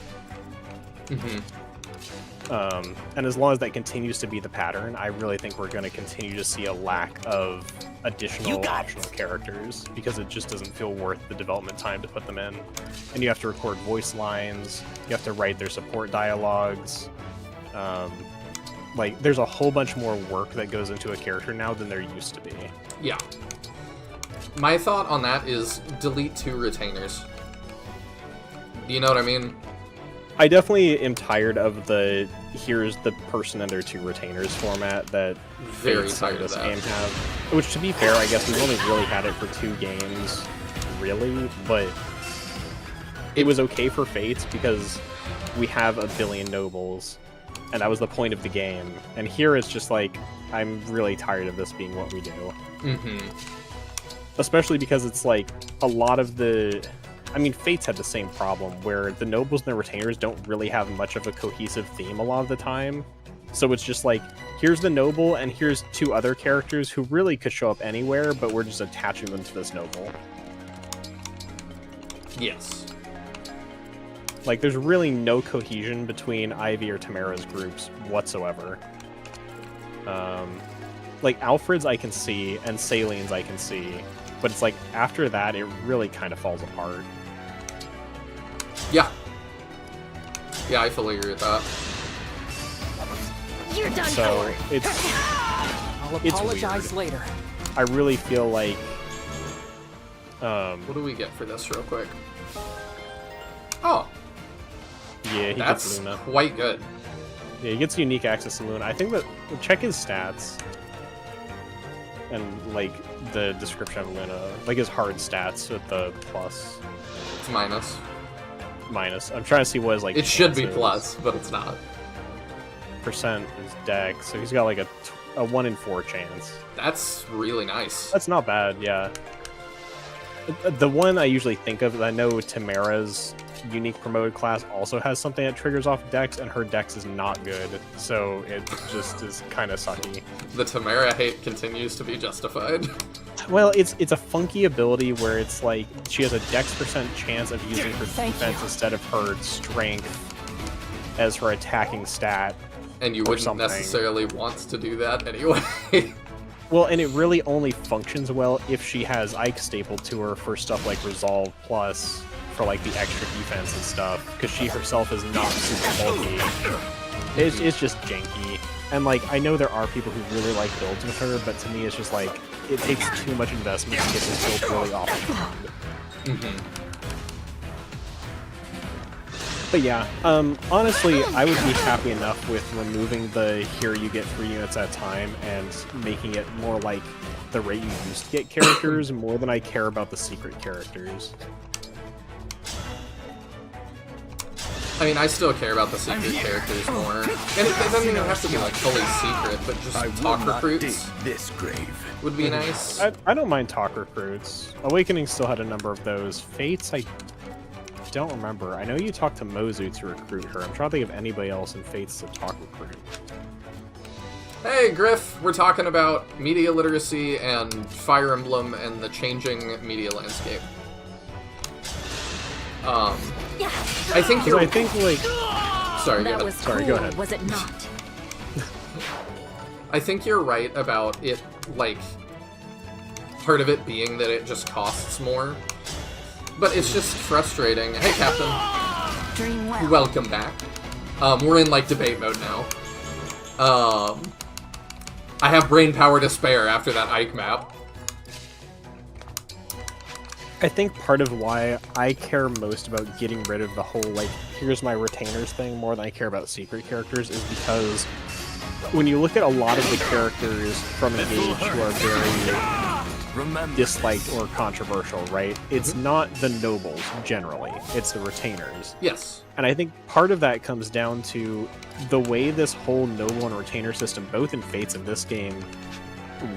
And as long as that continues to be the pattern, I really think we're going to continue to see a lack of additional optional characters, because it just doesn't feel worth the development time to put them in. And you have to record voice lines, you have to write their support dialogues. Like, there's a whole bunch more work that goes into a character now than there used to be. Yeah. My thought on that is delete 2 retainers. You know what I mean? I definitely am tired of the here's the person and their 2 retainers format that very tired of this that game have. Which, to be fair, I guess we've only really had it for 2 games. really, but it was okay for Fates because we have a billion nobles, and that was the point of the game. And here it's just like, I'm really tired of this being what we do. Mm-hmm. Especially because it's like, a lot of the... I mean, Fates had the same problem, where the nobles and the retainers don't really have much of a cohesive theme a lot of the time. So it's just like, here's the noble, and here's two other characters who really could show up anywhere, but we're just attaching them to this noble. Yes. Like, there's really no cohesion between Ivy or Tamara's groups whatsoever. Like, Alfred's I can see, and Saline's I can see, but it's like, after that, it really kind of falls apart. Yeah. Yeah, I fully agree with that. You're done, So, Howard. I'll apologize later. I really feel like... What do we get for this real quick? Oh! Yeah, he That's gets Luna. quite good. Yeah, he gets unique access to Luna. I think that... Check his stats. And, like, the description of Luna. Like, his hard stats with the plus. It's minus. Minus. I'm trying to see what his, like... It should be chance is. plus, but it's not. Percent is dex, so he's got, like, a 1 in 4 chance. That's really nice. That's not bad, yeah. The one I usually think of, I know Tamara's unique promoted class also has something that triggers off dex, and her dex is not good, so it just is kind of sucky. The Tamara hate continues to be justified. Well, it's a funky ability where it's like she has a dex percent chance of using her defense instead of her strength as her attacking stat. And you wouldn't necessarily want to do that anyway. Well, and it really only functions well if she has Ike stapled to her for stuff like Resolve Plus, for like the extra defense and stuff, because she herself is not super bulky. It's just janky. And like, I know there are people who really like builds with her, but to me it's just like, it takes too much investment to get this build really off the ground. Mm-hmm. But yeah, honestly, I would be happy enough with removing the here you get 3 units at a time and making it more like the rate you used to get characters more than I care about the secret characters. I mean, I still care about the secret characters more. And it doesn't even have to be like fully secret, but just talk recruits this grave would be nice. I don't mind talk recruits. Awakening still had a number of those. Fates, I don't remember. I know you talked to Mozu to recruit her. I'm trying to think of anybody else in Fates to talk recruit. Hey, Griff, we're talking about media literacy and Fire Emblem and the changing media landscape. I think you're... like... Sorry, that go was ahead. cool, Sorry, go ahead. was it not? I think you're right about it, like, part of it being that it just costs more. But it's just frustrating. Hey, Captain. Dream well. Welcome back. We're in, like, debate mode now. I have brain power to spare after that Ike map. I think part of why I care most about getting rid of the whole, like, here's my retainers thing more than I care about secret characters is because when you look at a lot of the characters from Engage who are very disliked or controversial, right? It's not the nobles, generally. It's the retainers. Yes. And I think part of that comes down to the way this whole noble and retainer system, both in Fates and this game,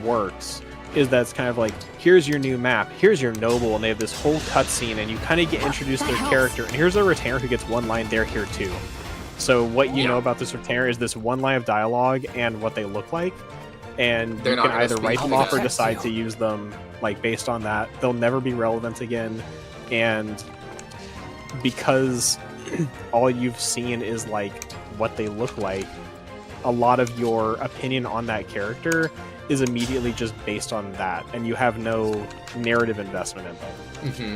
works. Is that it's kind of like, here's your new map, here's your noble, and they have this whole cutscene, and you kind of get introduced to their character, and here's a retainer who gets one line, they're here too. So what you know about this retainer is this one line of dialogue and what they look like, and you can either write them off or decide to use them like based on that. They'll never be relevant again, and because all you've seen is like what they look like, a lot of your opinion on that character is immediately just based on that, and you have no narrative investment in them.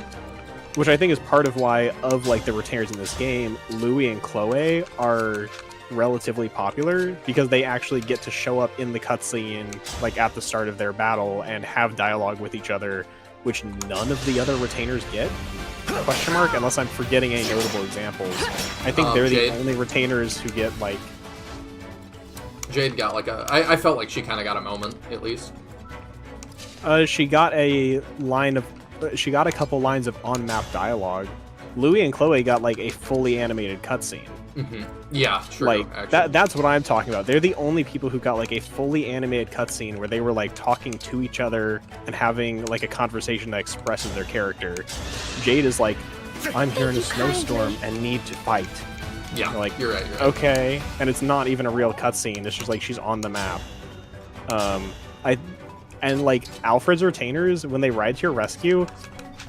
Mm-hmm. Which I think is part of why, of like the retainers in this game, Louis and Chloe are relatively popular, because they actually get to show up in the cutscene like at the start of their battle and have dialogue with each other, which none of the other retainers get? Question mark? Unless I'm forgetting any notable examples. I think they're Jade. the only retainers who get like... Jade got like I felt like she kind of got a moment, at least. She got a line of she got a couple lines of on-map dialogue. Louis and Chloe got like a fully animated cutscene. Yeah, true. Like actually. that's what I'm talking about. They're the only people who got like a fully animated cutscene where they were like talking to each other and having like a conversation that expresses their character. Jade is like, I'm here in a snowstorm and need to fight. Yeah, like you're right. Okay, and it's not even a real cutscene. It's just like she's on the map. And like Alfred's retainers, when they ride to your rescue,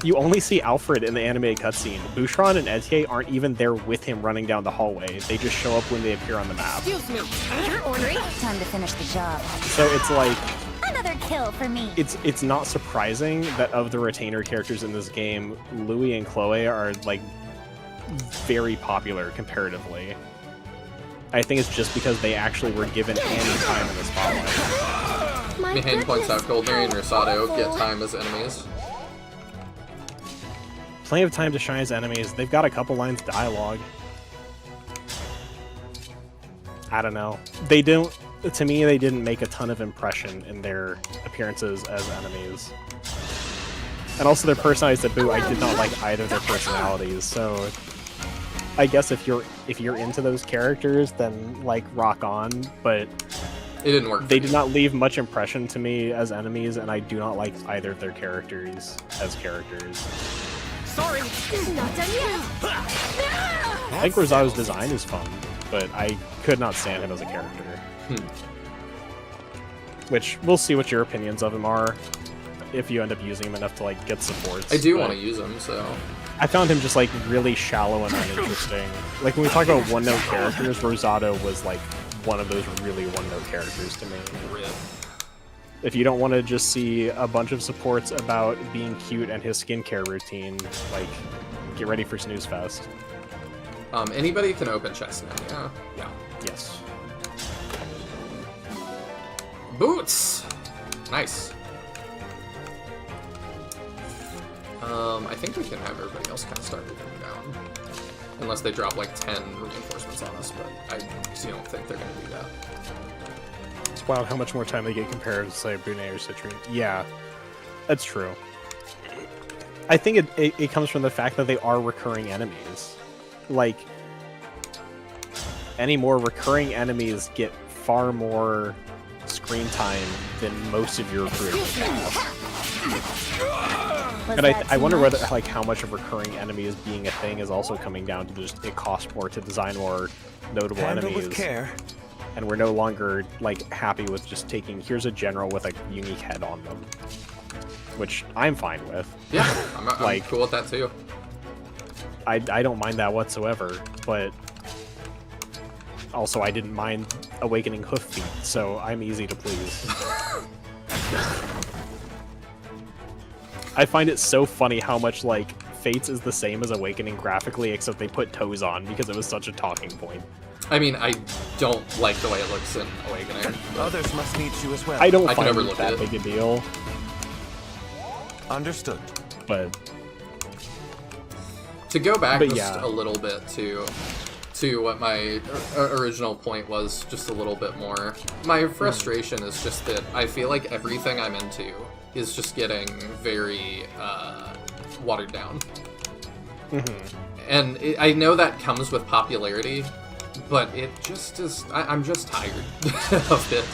you only see Alfred in the animated cutscene. Boucheron and Etier aren't even there with him running down the hallway. They just show up when they appear on the map. Excuse me, you're ordering? Time to finish the job. So it's like Another kill for me. it's not surprising that of the retainer characters in this game, Louis and Chloe are like very popular comparatively. I think it's just because they actually were given any time in the spotlight. Nihil points out Goldberry and Rosado get time as enemies. Plenty of time to shine as enemies. They've got a couple lines of dialogue. I don't know. They don't. To me, they didn't make a ton of impression in their appearances as enemies. And also their personalities to boot, I did not like either of their personalities. So I guess if you're into those characters, then like rock on. But it didn't work. They did not leave much impression to me as enemies, and I do not like either of their characters as characters. Sorry, not done yet. I think Rosado's design is fun, but I could not stand him as a character. Which, we'll see what your opinions of him are, if you end up using him enough to, like, get supports. I do want to use him, so... I found him just, like, really shallow and uninteresting. Like, when we talk about one-note characters, Rosado was, like, one of those really one-note characters to me. If you don't want to just see a bunch of supports about being cute and his skincare routine, like, get ready for Snooze Fest. Anybody can open chest now, yeah? Yes. Boots! Nice. I think we can have everybody else kind of start moving down. Unless they drop like 10 reinforcements on us, but I don't think they're going to do that. It's wild how much more time they get compared to, say, Brunei or Citrine. Yeah, that's true. I think it comes from the fact that they are recurring enemies. Like, any more recurring enemies get far more screen time than most of your creators have. And I wonder whether, like, how much of recurring enemies being a thing is also coming down to just it costs more to design more notable enemies. With care. And we're no longer, like, happy with just taking, here's a general with a unique head on them. Which I'm fine with. Yeah, I'm cool with that too. I don't mind that whatsoever, but also I didn't mind Awakening Hoof Feet, so I'm easy to please. I find it so funny how much, like, Fates is the same as Awakening graphically, except they put toes on because it was such a talking point. I mean, I don't like the way it looks in Awakening. Others must need you as well. I don't find it that big a deal. Understood. But to go back a little bit to what my original point was, just a little bit more, my frustration is just that I feel like everything I'm into is just getting very watered down. And I know that comes with popularity, but it just is... I'm just tired of it.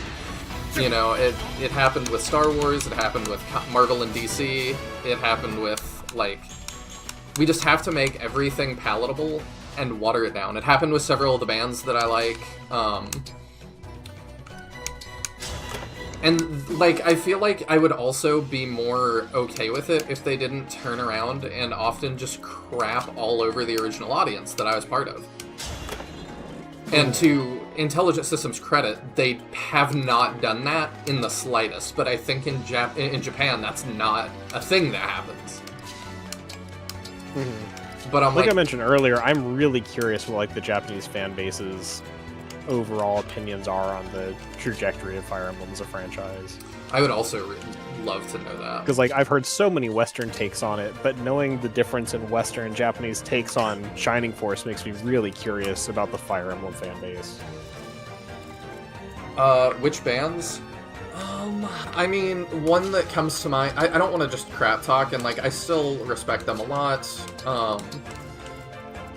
You know, it happened with Star Wars, it happened with Marvel and DC, it happened with, like... We just have to make everything palatable and water it down. It happened with several of the bands that I like. And, like, I feel like I would also be more okay with it if they didn't turn around and often just crap all over the original audience that I was part of. And to Intelligent Systems' credit, they have not done that in the slightest. But I think in Japan, that's not a thing that happens. But I'm like I mentioned earlier, I'm really curious what, like, the Japanese fan base's overall opinions are on the trajectory of Fire Emblem as a franchise. I would also love to know that. Because, like, I've heard so many Western takes on it, but knowing the difference in Western and Japanese takes on Shining Force makes me really curious about the Fire Emblem fan base. Which bands? I mean, one that comes to mind, I don't want to just crap talk, and, like, I still respect them a lot,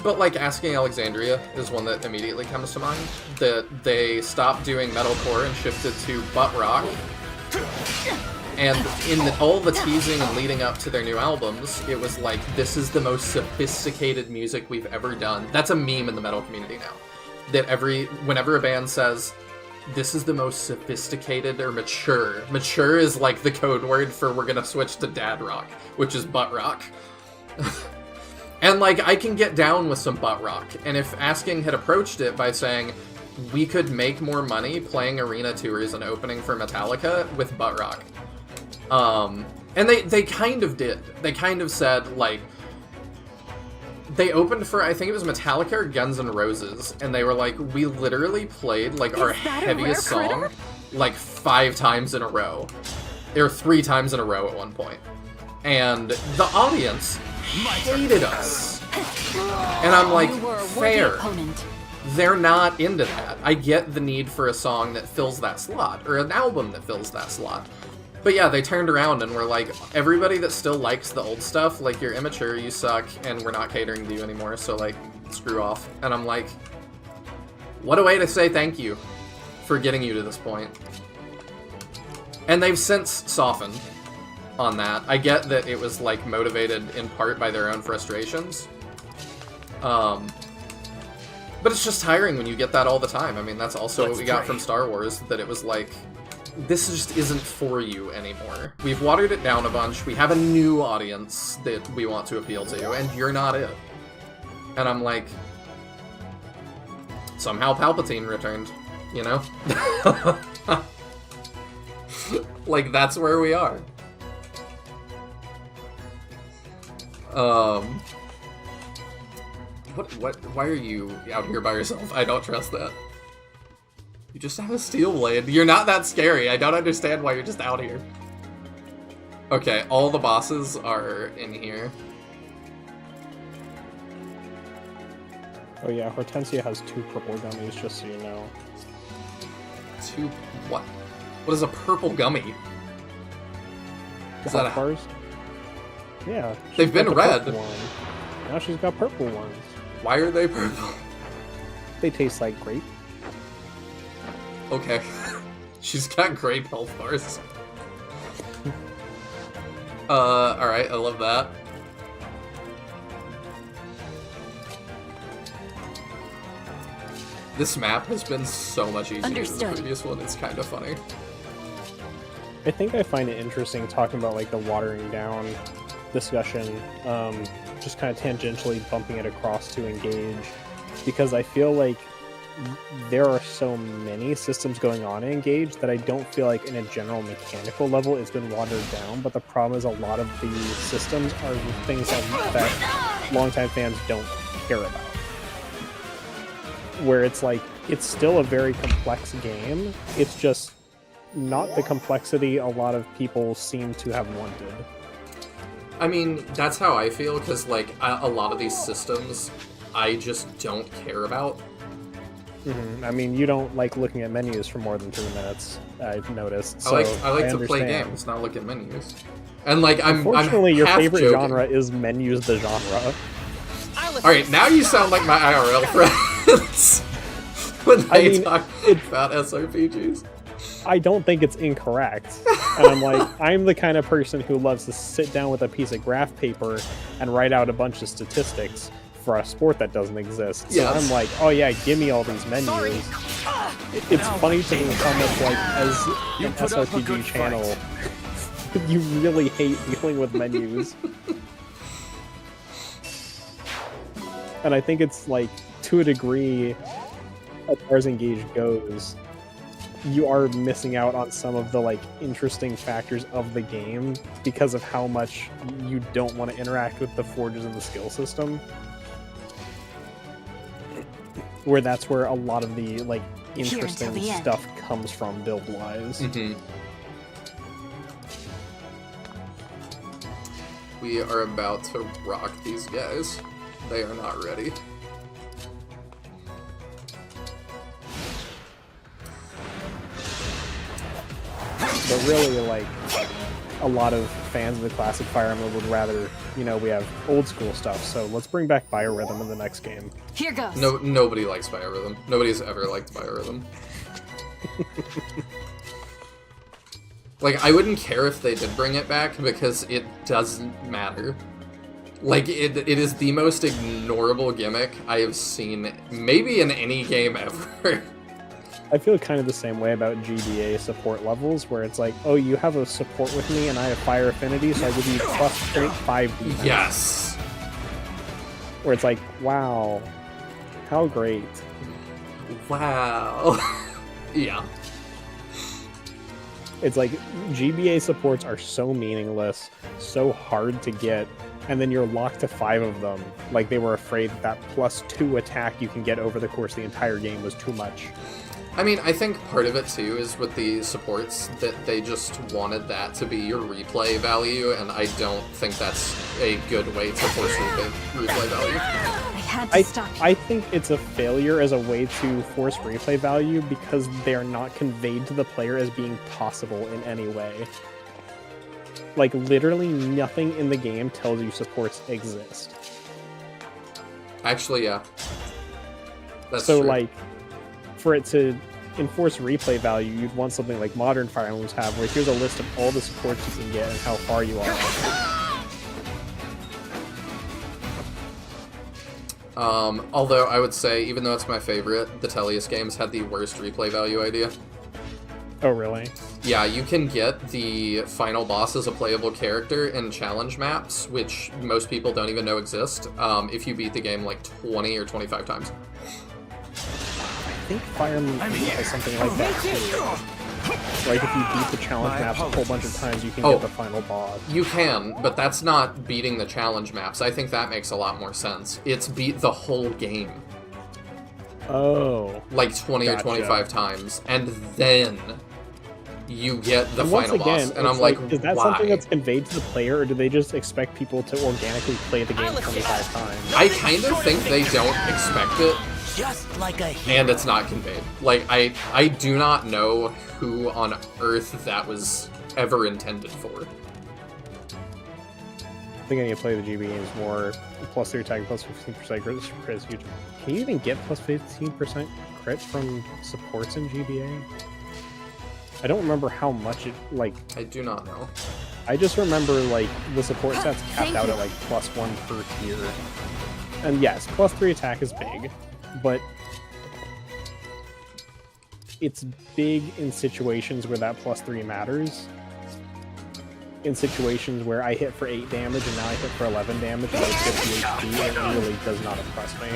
but, like, Asking Alexandria is one that immediately comes to mind, that they stopped doing metalcore and shifted to butt rock, and in all the teasing and leading up to their new albums, it was like, this is the most sophisticated music we've ever done. That's a meme in the metal community now, that whenever a band says, this is the most sophisticated or mature. Mature is like the code word for we're gonna switch to dad rock, which is butt rock. And like, I can get down with some butt rock. And if Asking had approached it by saying, we could make more money playing arena tours and opening for Metallica with butt rock. And they kind of did. They kind of said, like, they opened for, I think it was Metallica or Guns N' Roses, and they were like, we literally played, like, our heaviest song, like, 5 times in a row. Or 3 times in a row at one point. And the audience hated us. And I'm like, fair. They're not into that. I get the need for a song that fills that slot, or an album that fills that slot. But yeah, they turned around and were like, everybody that still likes the old stuff, like, you're immature, you suck, and we're not catering to you anymore, so, like, screw off. And I'm like, what a way to say thank you for getting you to this point. And they've since softened on that. I get that it was, like, motivated in part by their own frustrations. But it's just tiring when you get that all the time. I mean, that's also what we got from Star Wars, that it was like, this just isn't for you anymore. We've watered it down a bunch, we have a new audience that we want to appeal to, and you're not it. And I'm like, somehow Palpatine returned, you know? Like, that's where we are. Why are you out here by yourself? I don't trust that. You just have a steel blade. You're not that scary. I don't understand why you're just out here. Okay, all the bosses are in here. Oh yeah, Hortensia has 2 purple gummies, just so you know. 2 what? What is a purple gummy? Is that bars? Yeah. They've been red. Now she's got purple ones. Why are they purple? They taste like grape. Okay. She's got grape health bars. Alright, I love that. This map has been so much easier than the previous one, it's kind of funny. I think I find it interesting talking about, like, the watering down discussion, just kind of tangentially bumping it across to Engage, because I feel like there are so many systems going on in Engage that I don't feel like in a general mechanical level it's been watered down, but the problem is a lot of the systems are things that longtime fans don't care about. Where it's like, it's still a very complex game, it's just not the complexity a lot of people seem to have wanted. I mean, that's how I feel, because, like, a lot of these systems I just don't care about. Mm-hmm. I mean, you don't like looking at menus for more than 3 minutes, I've noticed. So I like to play games, not look at menus. And, like, Unfortunately, your favorite joking. genre is menus the genre. Alright, now you sound like my IRL friends when they talk about SRPGs. I don't think it's incorrect. And I'm like, I'm the kind of person who loves to sit down with a piece of graph paper and write out a bunch of statistics for a sport that doesn't exist. So I'm like, oh yeah, give me all these menus. It's funny to me how much, like, as an SRPG channel, you really hate dealing with menus. And I think it's, like, to a degree, as far as Engage goes, you are missing out on some of the, like, interesting factors of the game because of how much you don't want to interact with the forges of the skill system. Where that's where a lot of the, like, interesting stuff comes from build-wise. Mm-hmm. We are about to rock these guys. They are not ready. But really, like, a lot of fans of the classic Fire Emblem would rather, you know, we have old school stuff, so let's bring back Biorhythm in the next game. Here goes. Nobody likes Biorhythm. Nobody's ever liked Biorhythm. Like, I wouldn't care if they did bring it back, because it doesn't matter. Like, it is the most ignorable gimmick I have seen, maybe in any game ever. I feel kind of the same way about GBA support levels, where it's like, oh, you have a support with me, and I have fire affinity, so I give you plus 0.5 defense. Yes! Where it's like, wow, how great. Wow. Yeah. It's like, GBA supports are so meaningless, so hard to get, and then you're locked to 5 of them. Like, they were afraid that +2 attack you can get over the course of the entire game was too much. I mean, I think part of it, too, is with the supports that they just wanted that to be your replay value, and I don't think that's a good way to force replay value. I had to stop you. I think it's a failure as a way to force replay value because they are not conveyed to the player as being possible in any way. Like, literally nothing in the game tells you supports exist. Actually, yeah. That's so, true. like, for it to enforce replay value, you'd want something like modern Fire Emblems have, where here's a list of all the supports you can get and how far you are. Although I would say, even though it's my favorite, the Tellius games had the worst replay value idea. Oh, really? Yeah, you can get the final boss as a playable character in challenge maps, which most people don't even know exist, if you beat the game like 20 or 25 times. I think Fire Emblem has something like that too. Like, if you beat the challenge maps a whole bunch of times, you can get the final boss. You can, but that's not beating the challenge maps. I think that makes a lot more sense. It's beat the whole game. Oh. Like 20 or 25 times, and then you get the final boss. And I'm like, is that why? something that's conveyed to the player, or do they just expect people to organically play the game 25 times? I kind of think they don't expect it. Just like a hero. And it's not conveyed. Like, I do not know who on earth that was ever intended for. I think I need to play the GB games more. +3 attack, +15% crit is huge. Can you even get +15% crit from supports in GBA? I don't remember how much it, like... I do not know. I just remember, like, the support stats capped out at, like, +1 per tier. And yes, +3 attack is big, but it's big in situations where that +3 matters. In situations where I hit for 8 damage and now I hit for 11 damage and I have 50 HP, it really does not impress me.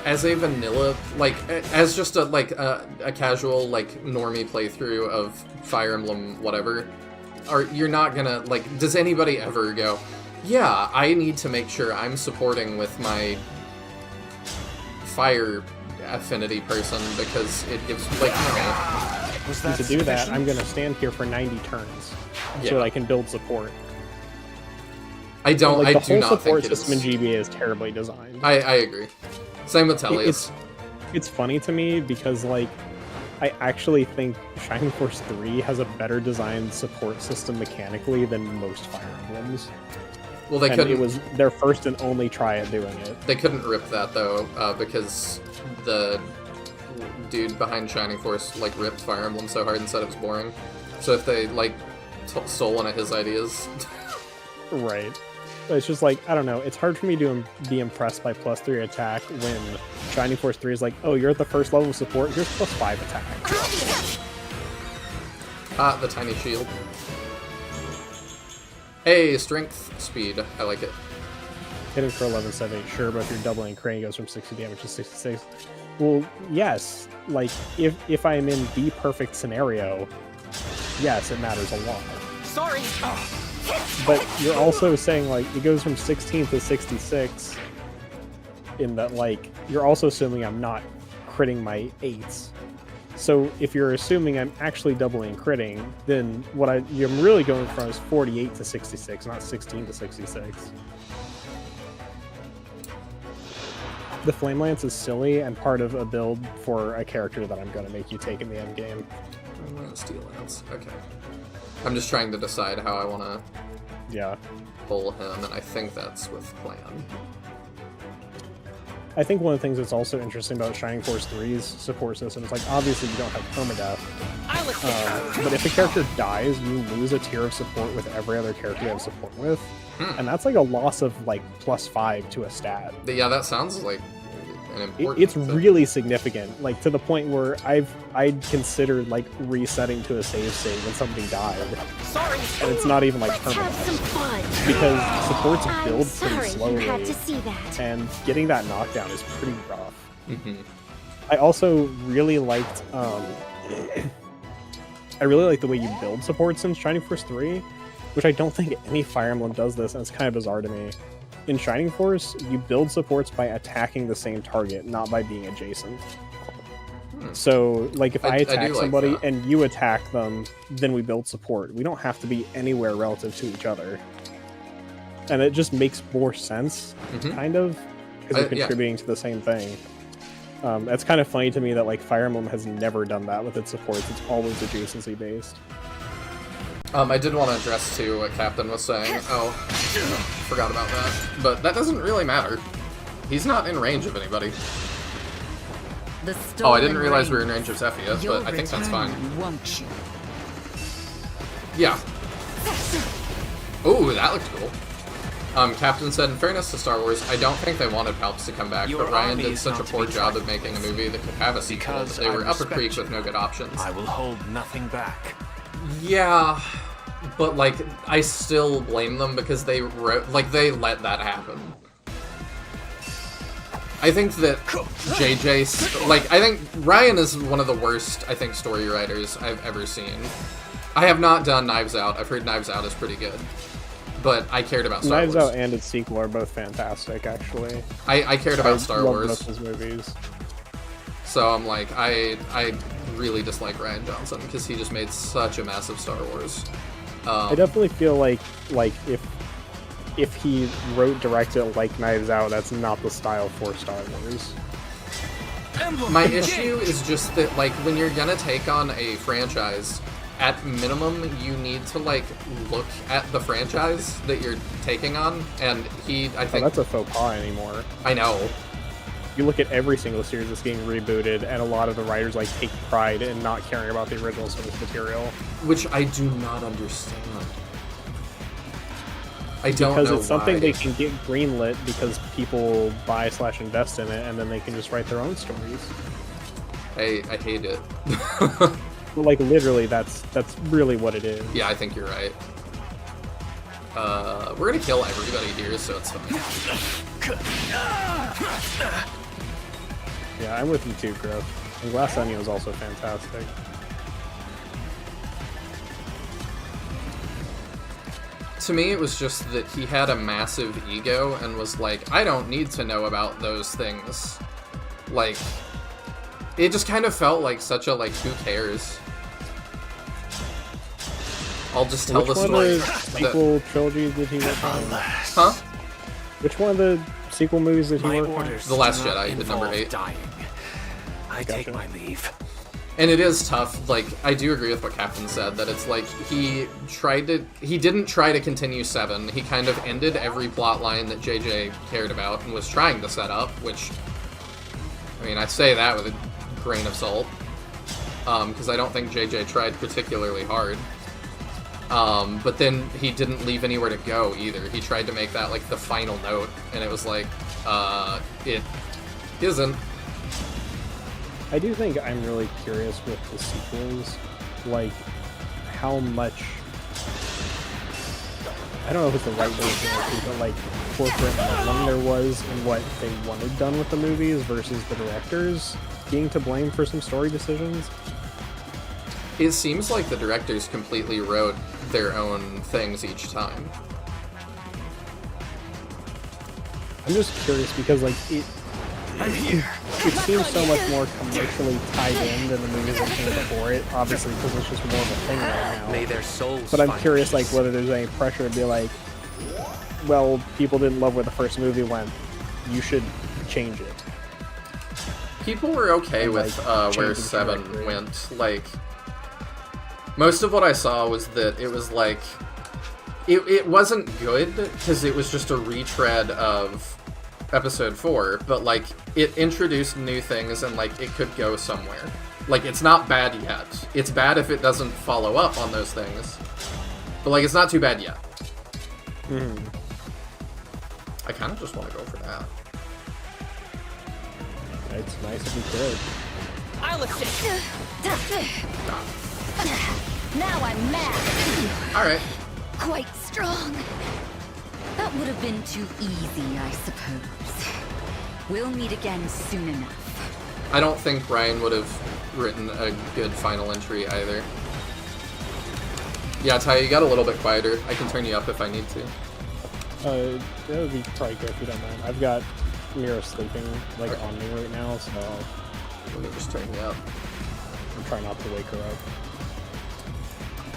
As a vanilla, like, as just a, like, a casual, like, normie playthrough of Fire Emblem whatever, you're not gonna, like, does anybody ever go, yeah, I need to make sure I'm supporting with my fire affinity person because it gives, like, no. And to do that, I'm gonna stand here for 90 turns so that I can build support. I don't, like, I do not think the whole support it is. system in GBA is terribly designed. I agree. Same with Tellius. It's funny to me because, like, I actually think Shining Force 3 has a better designed support system mechanically than most Fire Emblems. Well, they couldn't. It was their first and only try at doing it. They couldn't rip that though, because the dude behind Shining Force like ripped Fire Emblem so hard and said it was boring. So if they like stole one of his ideas, right? It's just like, I don't know. It's hard for me to be impressed by +3 attack when Shining Force 3 is like, oh, you're at the first level of support. Here's +5 attack. Ah, the tiny shield. Hey, strength, speed. I like it. Hitting for 11.78, sure, but if you're doubling Crane, it goes from 60 damage to 66. Well, yes. Like, if I'm in the perfect scenario, yes, it matters a lot. Sorry. But you're also saying, like, it goes from 16 to 66 in that, like, you're also assuming I'm not critting my 8s. So if you're assuming I'm actually doubling critting, then what I'm really going from is 48 to 66, not 16 to 66. The Flame Lance is silly and part of a build for a character that I'm going to make you take in the end game. Steel Lance. Okay. I'm just trying to decide how I want to pull him, and I think that's with Clan. I think one of the things that's also interesting about Shining Force 3's support system is, like, obviously you don't have permadeath. But if a character dies, you lose a tier of support with every other character you have support with. And that's like a loss of, like, +5 to a stat. Yeah, that sounds like an important It's thing. really significant, like, to the point where I'd considered, like, resetting to a save state when somebody died. And it's not even, like, permanent. Because supports build pretty slowly. And getting that knockdown is pretty rough. I also really liked, I really like the way you build supports in Shining Force 3, which I don't think any Fire Emblem does this, and it's kind of bizarre to me. In Shining Force, you build supports by attacking the same target, not by being adjacent. So, like, if I attack somebody and you attack them, then we build support. We don't have to be anywhere relative to each other. And it just makes more sense, kind of, because you're contributing to the same thing. It's kind of funny to me that, like, Fire Emblem has never done that with its supports. It's always adjacency-based. I did want to address, too, what Captain was saying. Oh, forgot about that. But that doesn't really matter. He's not in range of anybody. Oh, I didn't realize we were in range of Zephyr, but I think that's fine. Yeah. Ooh, that looked cool. Captain said, in fairness to Star Wars, I don't think they wanted Palps to come back, but Ryan did such a poor job of making a movie that could have a sequel that they were up a creek with no good options. I will hold nothing back. Yeah, but, like, I still blame them because they wrote, like, they let that happen. I think that JJ, like, I think Ryan is one of the worst, I think, story writers I've ever seen. I have not done Knives Out. I've heard Knives Out is pretty good. But I cared about Star Wars. Knives Out and its sequel are both fantastic, actually. I cared about Star Wars. Both his movies. So I'm like, I really dislike Rian Johnson because he just made such a mess of Star Wars. I definitely feel like if he directed it like Knives Out, that's not the style for Star Wars. My issue is just that, like, when you're gonna take on a franchise, at minimum, you need to, like, look at the franchise that you're taking on, and I think... Oh, that's a faux pas anymore. I know. You look at every single series that's getting rebooted, and a lot of the writers, like, take pride in not caring about the original source material. Which I do not understand. I don't know Because it's something why. they can get greenlit because people buy/invest in it, and then they can just write their own stories. I hate it. Well, like, literally, that's really what it is. Yeah, I think you're right. We're gonna kill everybody here, so it's fine. Yeah, I'm with you too, Griff. And Glass Onion is also fantastic. To me, it was just that he had a massive ego and was like, I don't need to know about those things. Like, it just kind of felt like such a, like, who cares? I'll just tell the story. Which one of the sequel trilogies did he work on? Huh? Which one of the sequel movies did he work on? The Last Jedi, did number 8. Dying. I take my leave. And it is tough. Like, I do agree with what Captain said, that it's like he didn't try to continue 7. He kind of ended every plot line that JJ cared about and was trying to set up, which, I mean, I say that with a grain of salt, because I don't think JJ tried particularly hard. But then he didn't leave anywhere to go either. He tried to make that, like, the final note, and it was like, it isn't. I do think I'm really curious with the sequels, like, how much... I don't know if it's the right way to but, like, corporate meddling there was in what they wanted done with the movies versus the directors being to blame for some story decisions. It seems like the directors completely wrote their own things each time. I'm just curious because, like, it seems so much more commercially tied in than the movies that came before it, obviously, because it's just more of a thing right now. May their souls But I'm find curious, peace. like, whether there's any pressure to be like, well, people didn't love where the first movie went, you should change it. People were okay And, with like, where changing 7 trajectory. went. Like, Most of what I saw was that it was like... It wasn't good, because it was just a retread of Episode 4, but, like, it introduced new things and, like, it could go somewhere. Like, it's not bad yet. It's bad if it doesn't follow up on those things. But, like, it's not too bad yet. I kind of just want to go for that. It's nice if we could. I'll assist. Now I'm mad. Alright. Quite strong. That would have been too easy, I suppose. We'll meet again soon enough. I don't think Brian would have written a good final entry either. Yeah, Ty, you got a little bit quieter. I can turn you up if I need to. That would be probably good if you don't mind. I've got Mira sleeping, like, on me right now, so... Let me just turn you up. I'm trying not to wake her up.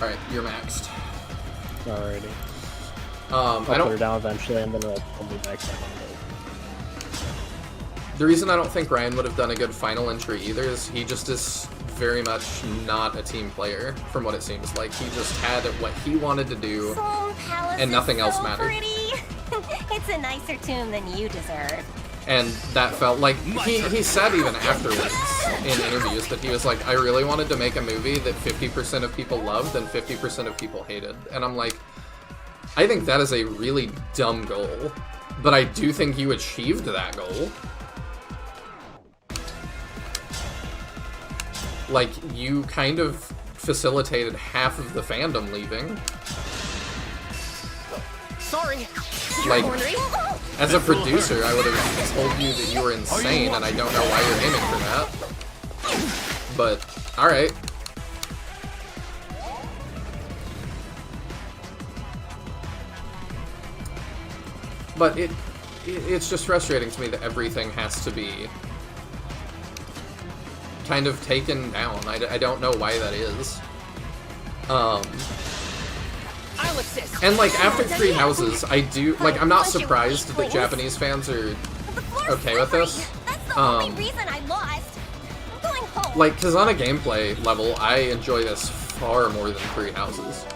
Alright, you're maxed. Alrighty. I'll put her down eventually, and then I'll be back down. The reason I don't think Ryan would have done a good final entry either is he just is very much not a team player, from what it seems like. He just had what he wanted to do, and nothing else mattered. It's a nicer tomb than you deserve. And that felt like, he said even afterwards in interviews that he was like, I really wanted to make a movie that 50% of people loved and 50% of people hated. And I'm like, I think that is a really dumb goal, but I do think you achieved that goal. Like, you kind of facilitated half of the fandom leaving. Sorry. Like, as a producer, I would have told you that you were insane, and I don't know why you're aiming for that. But, alright. But it's just frustrating to me that everything has to be kind of taken down. I don't know why that is. And like, after Three Houses, I do, like, I'm not surprised that Japanese fans are okay with this. Reason I lost. I'm going home. Like, because on a gameplay level, I enjoy this far more than Three Houses.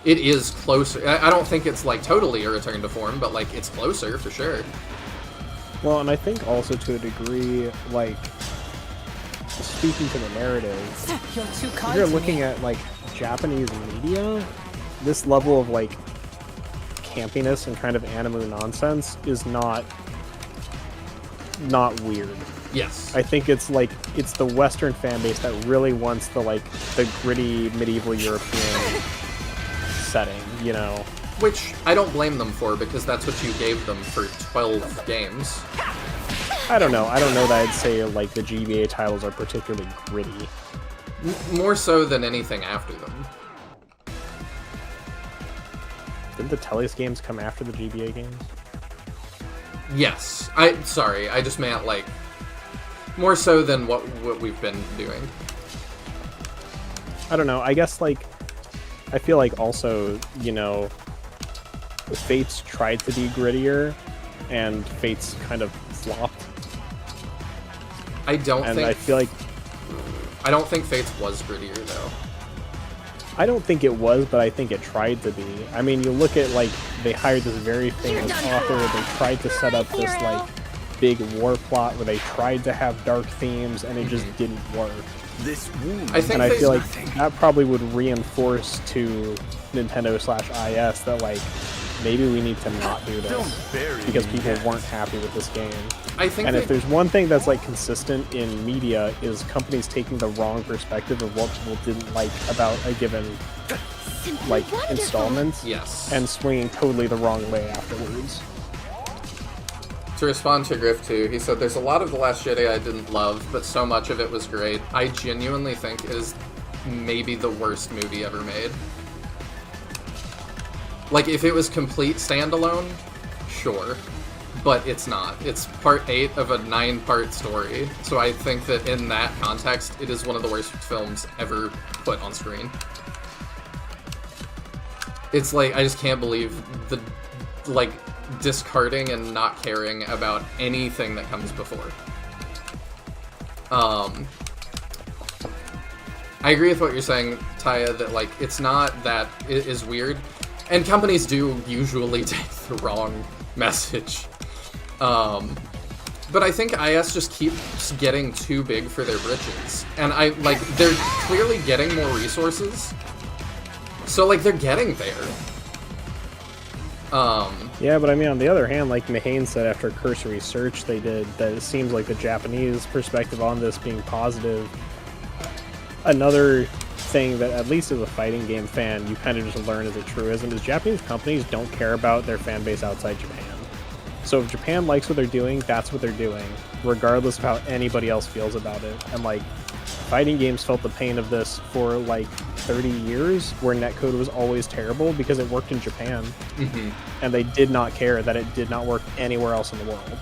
It is closer. I don't think it's, like, totally a return to form, but, like, it's closer, for sure. Well, and I think also to a degree, like, speaking to the narrative, You're too if kind you're to looking me. at, like, Japanese media, this level of, like, campiness and kind of anime nonsense is not weird. Yes. I think it's, like, it's the Western fan base that really wants the, like, the gritty medieval European setting, you know? Which I don't blame them for, because that's what you gave them for 12 games. I don't know. I don't know that I'd say, like, the GBA titles are particularly gritty. More so than anything after them. Didn't the Telus games come after the GBA games? Yes. Sorry, I just meant, like, more so than what we've been doing. I don't know. I guess, like, I feel like also, you know, Fates tried to be grittier, and Fates kind of flopped. I don't think... I feel like... I don't think Fates was grittier, though. I don't think it was, but I think it tried to be. I mean, you look at, like, they hired this very famous author, they tried to set up this, like, big war plot where they tried to have dark themes, and it just didn't work. This wound. I feel like that probably would reinforce to Nintendo/IS that, like, maybe we need to not do this because people weren't happy with this game. I think and if there's one thing that's, like, consistent in media is companies taking the wrong perspective of what people didn't like about a given, like, installment, yes, and swinging totally the wrong way afterwards. To respond to Griff too, he said, there's a lot of The Last Jedi I didn't love, but so much of it was great. I genuinely think it is maybe the worst movie ever made. Like, if it was complete standalone, sure. But it's not. It's part 8 of a 9-part story, so I think that in that context, it is one of the worst films ever put on screen. It's like, I just can't believe the, like, discarding and not caring about anything that comes before. I agree with what you're saying, Taya, that, like, it's not that it is weird. And companies do usually take the wrong message. But I think IS just keeps getting too big for their britches. And they're clearly getting more resources. So, like, they're getting there. Yeah, but I mean, on the other hand, like Mahane said after a cursory search they did, that it seems like the Japanese perspective on this being positive. Another thing that, at least as a fighting game fan, you kind of just learn as a truism is Japanese companies don't care about their fan base outside Japan. So if Japan likes what they're doing, that's what they're doing, regardless of how anybody else feels about it. And like, fighting games felt the pain of this for like 30 years, where netcode was always terrible because it worked in Japan. And they did not care that it did not work anywhere else in the world.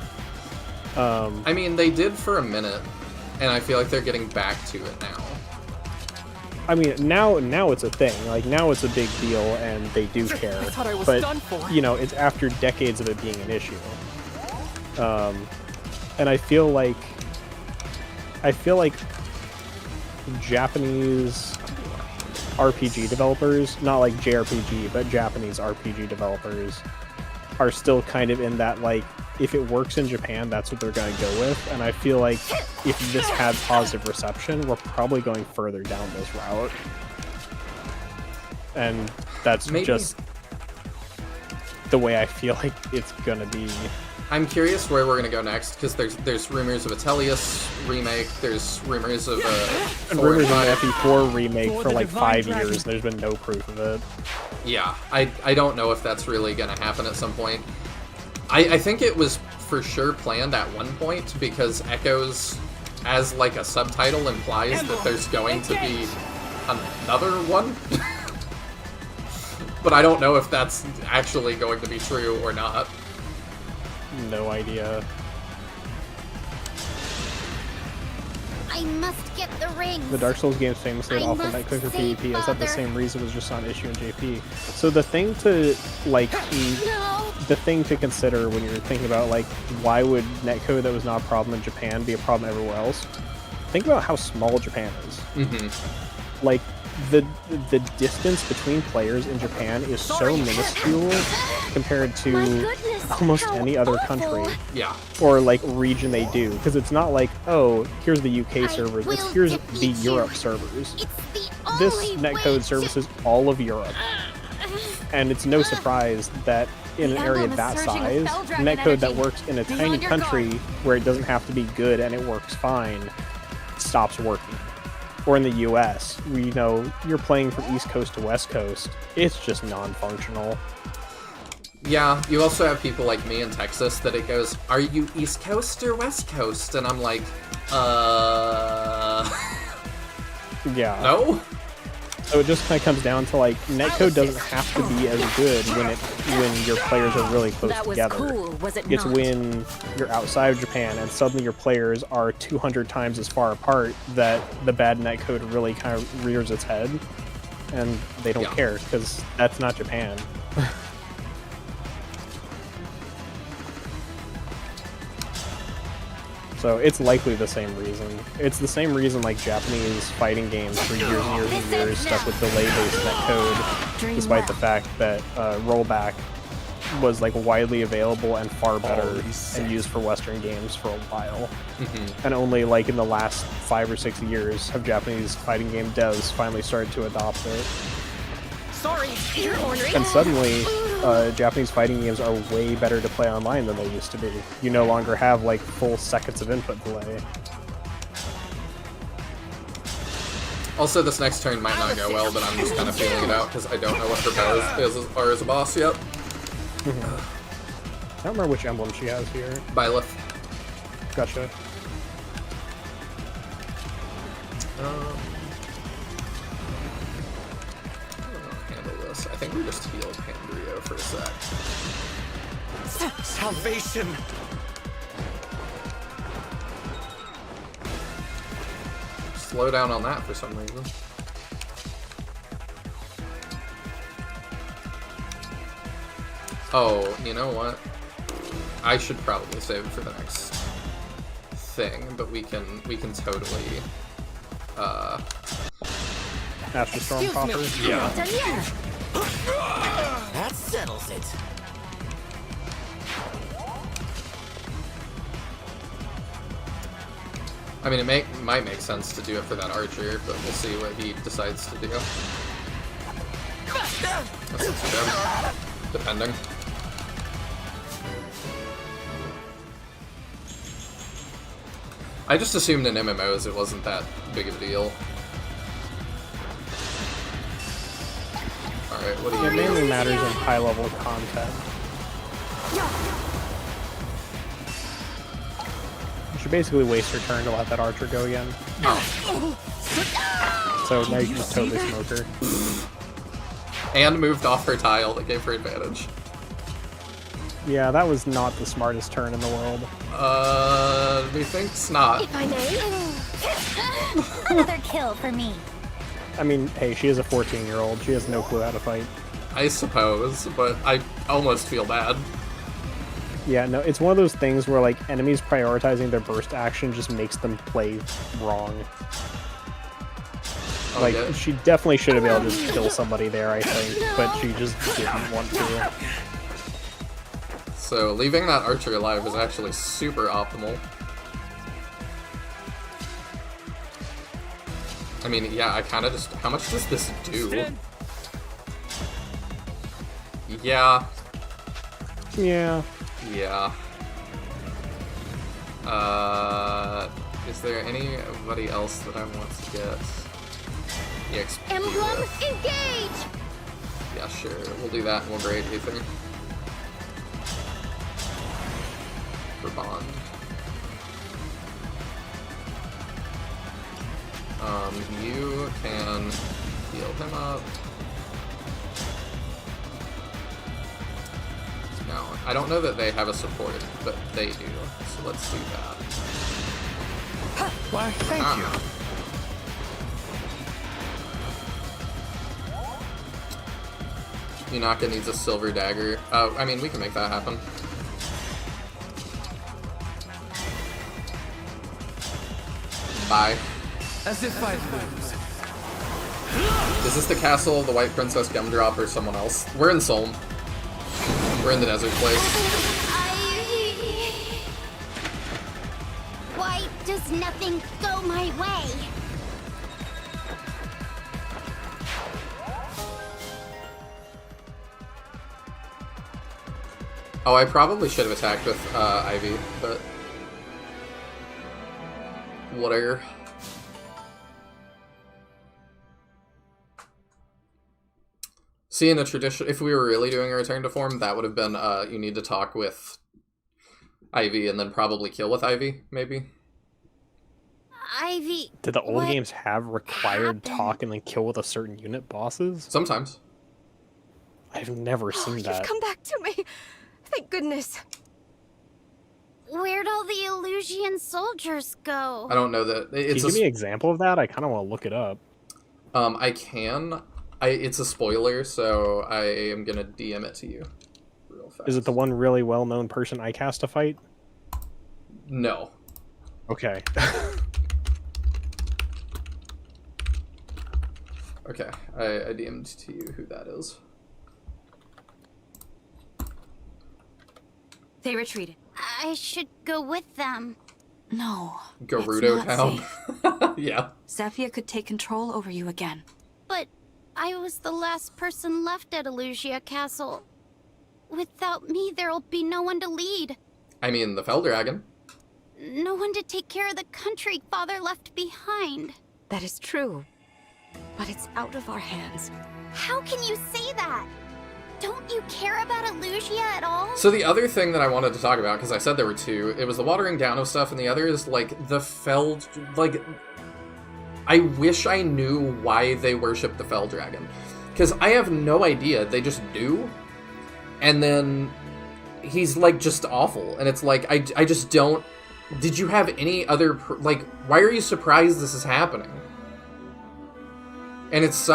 I mean, they did for a minute, and I feel like they're getting back to it now. I mean, now it's a thing. Like, now it's a big deal, and they do care. I thought I was but, done for. you know, it's after decades of it being an issue. And I feel like Japanese RPG developers, not like JRPG, but Japanese RPG developers, are still kind of in that, like, if it works in Japan, that's what they're going to go with. And I feel like if this had positive reception, we're probably going further down this route. And that's just the way I feel like it's going to be. I'm curious where we're going to go next, because there's rumors of a Tellius remake, there's rumors of a... And rumors of an FE4 remake for like 5 years, there's been no proof of it. Yeah, I don't know if that's really going to happen at some point. I think it was for sure planned at one point, because Echoes, as like a subtitle, implies that there's going to be another one. But I don't know if that's actually going to be true or not. No idea. I must get the ring. The Dark Souls games famously had awful netcode for PvP. Is that the same reason it was just not an issue in JP? So the thing to, like, the thing to consider when you're thinking about, like, why would netcode that was not a problem in Japan be a problem everywhere else? Think about how small Japan is. Like, the distance between players in Japan is so minuscule compared to almost any other country. Yeah. Or like region they do, because it's not like, oh, here's the UK servers, it's here's the Europe servers. This netcode services all of Europe. And it's no surprise that in an area that size, netcode that works in a tiny country where it doesn't have to be good and it works fine, stops working. Or in the US, where, you know, you're playing from East Coast to West Coast, it's just non-functional. Yeah, you also have people like me in Texas that it goes, are you East Coast or West Coast? And I'm like, Yeah. No? So it just kind of comes down to, like, netcode doesn't have to be as good when your players are really close together. Cool, was it It's not? when you're outside of Japan and suddenly your players are 200 times as far apart that the bad netcode really kind of rears its head, and they don't care, because that's not Japan. So it's likely the same reason. It's the same reason like Japanese fighting games for years and years and years stuck with delay-based netcode, despite the fact that rollback was like widely available and far better and used for Western games for a while. And only like in the last 5 or 6 years have Japanese fighting game devs finally started to adopt it. Sorry, you're ornery. And suddenly, Japanese fighting games are way better to play online than they used to be. You no longer have, like, full seconds of input delay. Also, this next turn might not go well, but I'm just kind of feeling it out, because I don't know what her power is as a boss yet. I don't remember which emblem she has here. Byleth. Gotcha. I think we just healed Pandrio for a sec. Salvation! Slow down on that for some reason. Oh, you know what? I should probably save it for the next thing, but we can totally Master Stormcopper? Yeah. Done yet. That settles it. I mean, it might make sense to do it for that archer, but we'll see what he decides to do. That's not too bad. Depending. I just assumed in MMOs it wasn't that big of a deal. Alright, what do you It do? mainly matters in high-level content. You should basically waste your turn to let that archer go again. So now you can just totally smoke her. And moved off her tile that gave her advantage. Yeah, that was not the smartest turn in the world. Methinks not. If I may. Another kill for me. I mean, hey, she is a 14-year-old. She has no clue how to fight. I suppose, but I almost feel bad. Yeah, no, it's one of those things where, like, enemies prioritizing their burst action just makes them play wrong. Oh, Like, yeah. she definitely should have been able to just kill somebody there, I think, but she just didn't want to. So leaving that archer alive is actually super optimal. I mean, yeah, I kind of just... How much does this do? Yeah. Yeah. Yeah. Is there anybody else that I want to get? EXP Emblem, with? engage! Yeah, sure. We'll do that and we'll grade Ether. For Bond. You can heal him up. No, I don't know that they have a support, but they do, so let's do that. Why, thank you. Yunaka needs a silver dagger. Oh, I mean, we can make that happen. Bye. As if I lose. Is this the castle of the White Princess Gumdrop or someone else? We're in Solm. We're in the desert place. Why does nothing go my way? Oh, I probably should have attacked with Ivy, but... whatever. See, in a tradition, if we were really doing a return to form, that would have been, you need to talk with Ivy and then probably kill with Ivy, maybe? Ivy. Did the old games have required talk and then kill with a certain unit bosses? Sometimes. I've never seen You've that. come back to me. Thank goodness. Where'd all the Illusian soldiers go? I don't know that. Can you give me an example of that? I kind of want to look it up. I can. It's a spoiler, so I am gonna DM it to you real fast. Is it the one really well-known person I cast to fight? No. Okay. Okay, I DM'd to you who that is. They retreated. I should go with them. No. Gerudo Town. Yeah. Zephyr could take control over you again. But I was the last person left at Illusia Castle. Without me, there'll be no one to lead. I mean, the Feldragon. No one to take care of the country Father left behind. That is true. But it's out of our hands. How can you say that? Don't you care about Illusia at all? So the other thing that I wanted to talk about, because I said there were two, it was the watering down of stuff, and the other is, like, the like... I wish I knew why they worship the Feldragon. Because I have no idea, they just do. And then he's, like, just awful. And it's like, I just don't... Did you have any other... Like, why are you surprised this is happening? And it's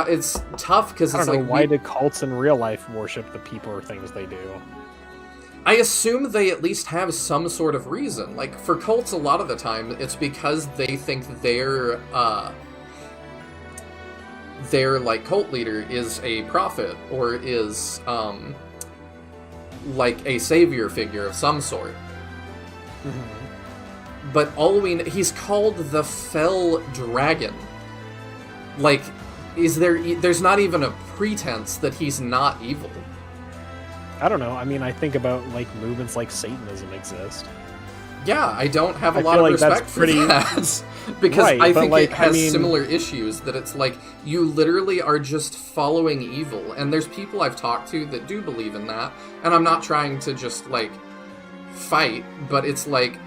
tough because I it's don't know, like... why do cults in real life worship the people or things they do? I assume they at least have some sort of reason. Like, for cults, a lot of the time, it's because they think their, like, cult leader is a prophet or is, like, a savior figure of some sort. But all he's called the Fell Dragon. Like, there's not even a pretense that he's not evil. I don't know. I mean, I think about, like, movements like Satanism exist. Yeah, I don't have a lot of respect for that. Because right, I think like, it has similar issues, that it's like, you literally are just following evil. And there's people I've talked to that do believe in that. And I'm not trying to just, like, fight, but it's like,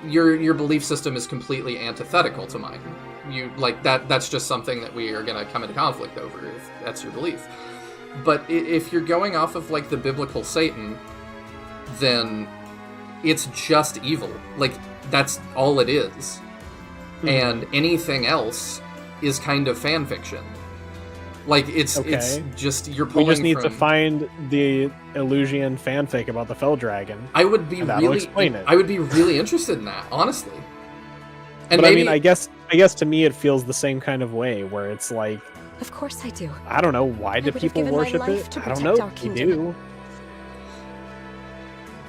your belief system is completely antithetical to mine. You, like, that's just something that we are going to come into conflict over, if that's your belief. But if you're going off of, like, the biblical Satan, then it's just evil. Like, that's all it is. And anything else is kind of fan fiction. Like, it's just, you're pulling We just need from... to find the Illusian fanfic about the Fell Dragon. I would be explain it. I would be really interested in that, honestly. And but maybe... I mean, I guess to me it feels the same kind of way, where it's like, Of course I do. I don't know, why do people worship it? I don't know, they do.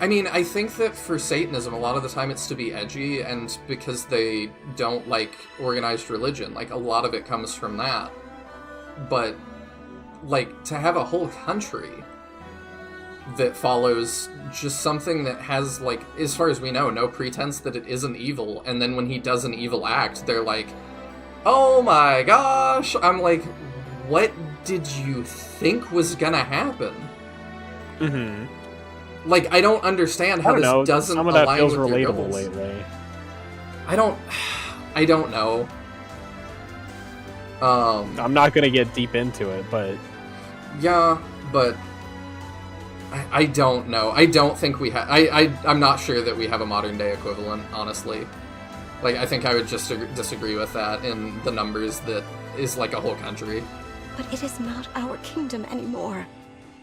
I mean, I think that for Satanism, a lot of the time it's to be edgy, and because they don't like organized religion, like, a lot of it comes from that. But, like, to have a whole country that follows just something that has, like, as far as we know, no pretense that it isn't evil, and then when he does an evil act, they're like, oh my gosh! I'm like, what did you think was gonna happen? Like, I don't understand how this doesn't some of that align feels with your relatable goals. lately. I don't know. I'm not gonna get deep into it, but yeah, but I don't know. I don't think we have. I'm not sure that we have a modern day equivalent, honestly. Like, I think I would just disagree with that in the numbers that is like a whole country. But it is not our kingdom anymore.